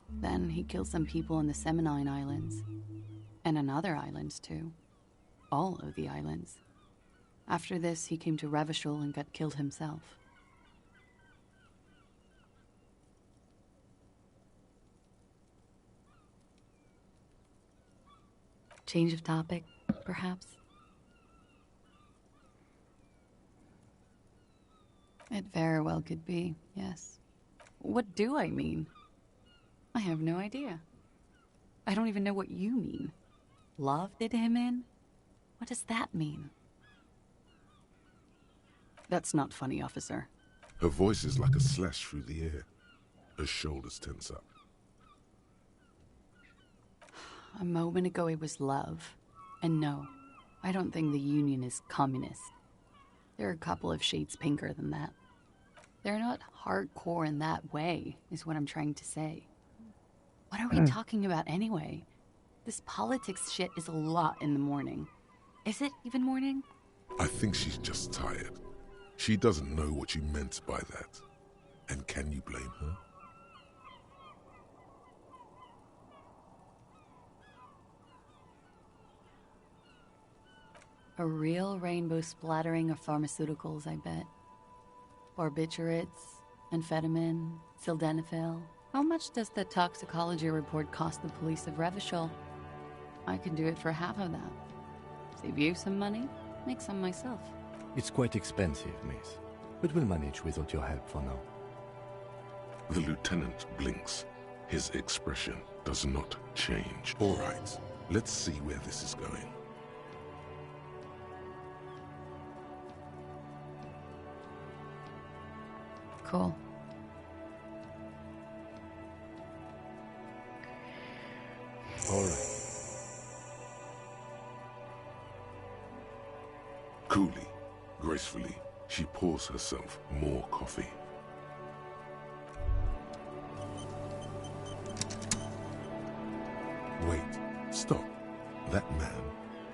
Then he killed some people in the Seminine Islands. And on other islands, too. All of the islands. After this, he came to Revachol and got killed himself. Change of topic, perhaps? It very well could be, yes. What do I mean? I have no idea. I don't even know what you mean. Love did him in? What does that mean? That's not funny, officer. Her voice is like a slash through the air. Her shoulders tense up. A moment ago it was love. And no, I don't think the Union is communist. They're a couple of shades pinker than that. They're not hardcore in that way, is what I'm trying to say. What are we talking about anyway? This politics shit is a lot in the morning. Is it even morning? I think she's just tired. She doesn't know what you meant by that. And can you blame her? A real rainbow splattering of pharmaceuticals, I bet. Barbiturates, amphetamine, sildenafil. How much does the toxicology report cost the police of Revachol? I could do it for half of that. Save you some money, make some myself. It's quite expensive, miss. But we'll manage without your help for now. The lieutenant blinks. His expression does not change. All right, let's see where this is going. Cool. All right. Coolly, gracefully, she pours herself more coffee. Wait, stop. That man,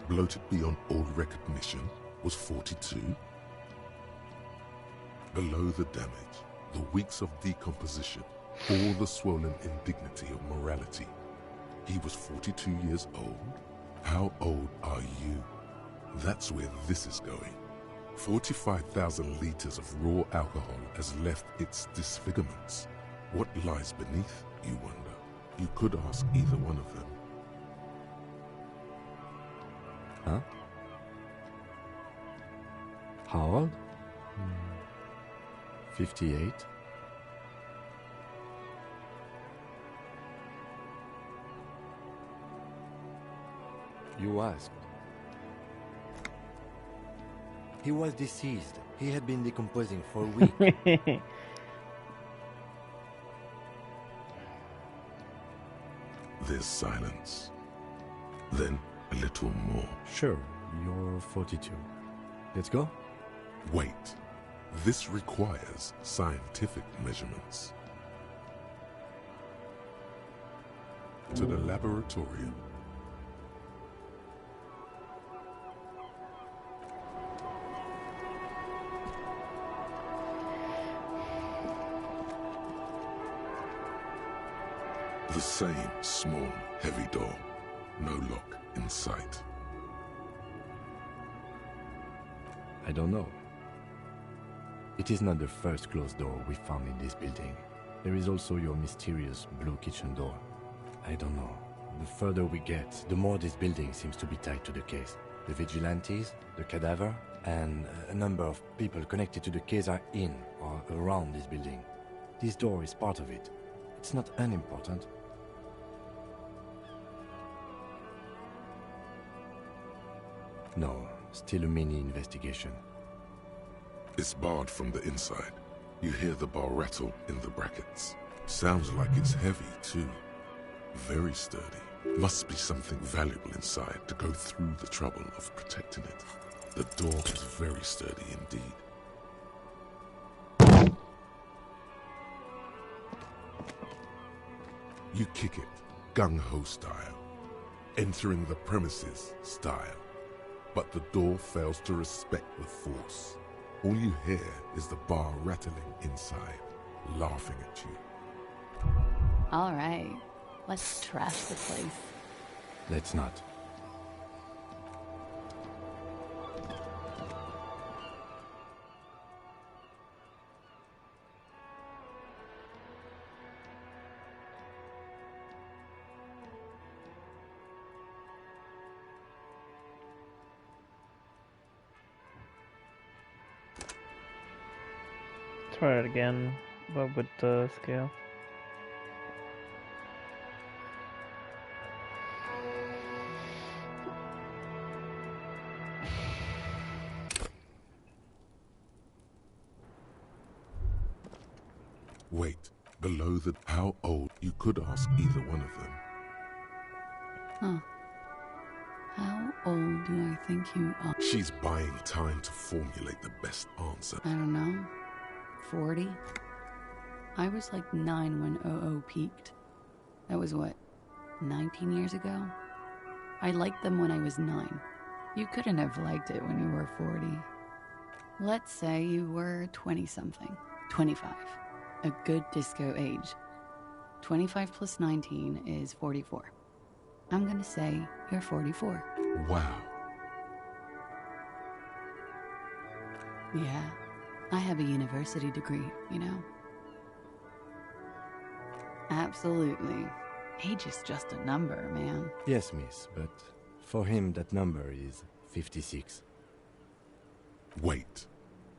bloated beyond all recognition, was 42? Below the damage, the weeks of decomposition, all the swollen indignity of morality. He was 42 years old? How old are you? That's where this is going. 45,000 liters of raw alcohol has left its disfigurements. What lies beneath, you wonder? You could ask either one of them. Huh? How old? 58. You asked. He was deceased. He had been decomposing for a week. There's silence. Then a little more. Sure, you're 42. Let's go? Wait. This requires scientific measurements. To the laboratorium. The same small, heavy door. No lock in sight. I don't know. It is not the first closed door we found in this building. There is also your mysterious blue kitchen door. I don't know. The further we get, the more this building seems to be tied to the case. The vigilantes, the cadaver, and a number of people connected to the case are in or around this building. This door is part of it. It's not unimportant. No, still a mini investigation. It's barred from the inside. You hear the bar rattle in the brackets. Sounds like it's heavy, too. Very sturdy. Must be something valuable inside to go through the trouble of protecting it. The door is very sturdy indeed. You kick it, gung-ho style. Entering the premises style. But the door fails to respect the force. All you hear is the bar rattling inside, laughing at you. All right, let's trash the place. Let's not. try it again, but with the scale. Wait, below the how old? You could ask either one of them. Huh. How old do I think you are? She's buying time to formulate the best answer. I don't know. 40? I was like 9 when OO peaked. That was what, 19 years ago? I liked them when I was 9. You couldn't have liked it when you were 40. Let's say you were 20-something. 25. A good disco age. 25 plus 19 is 44. I'm gonna say you're 44. Wow. Yeah, I have a university degree, you know? Absolutely. Age is just a number, man. Yes, miss, but for him that number is 56. Wait.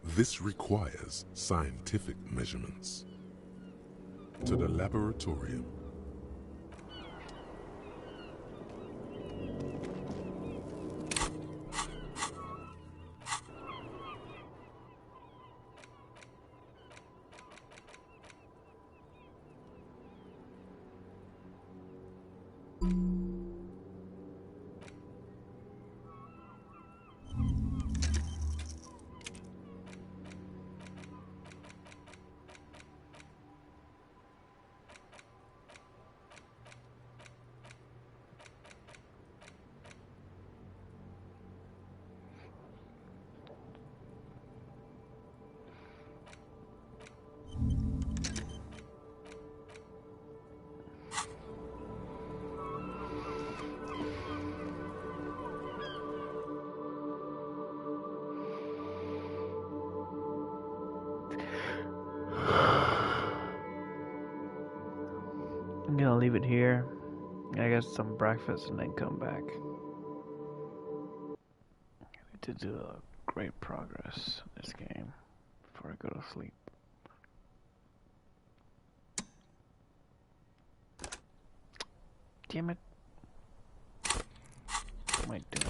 This requires scientific measurements. To the laboratorium. I'm gonna leave it here. I get some breakfast and then come back. I need to do a great progress in this game before I go to sleep. Damn it. What am I doing?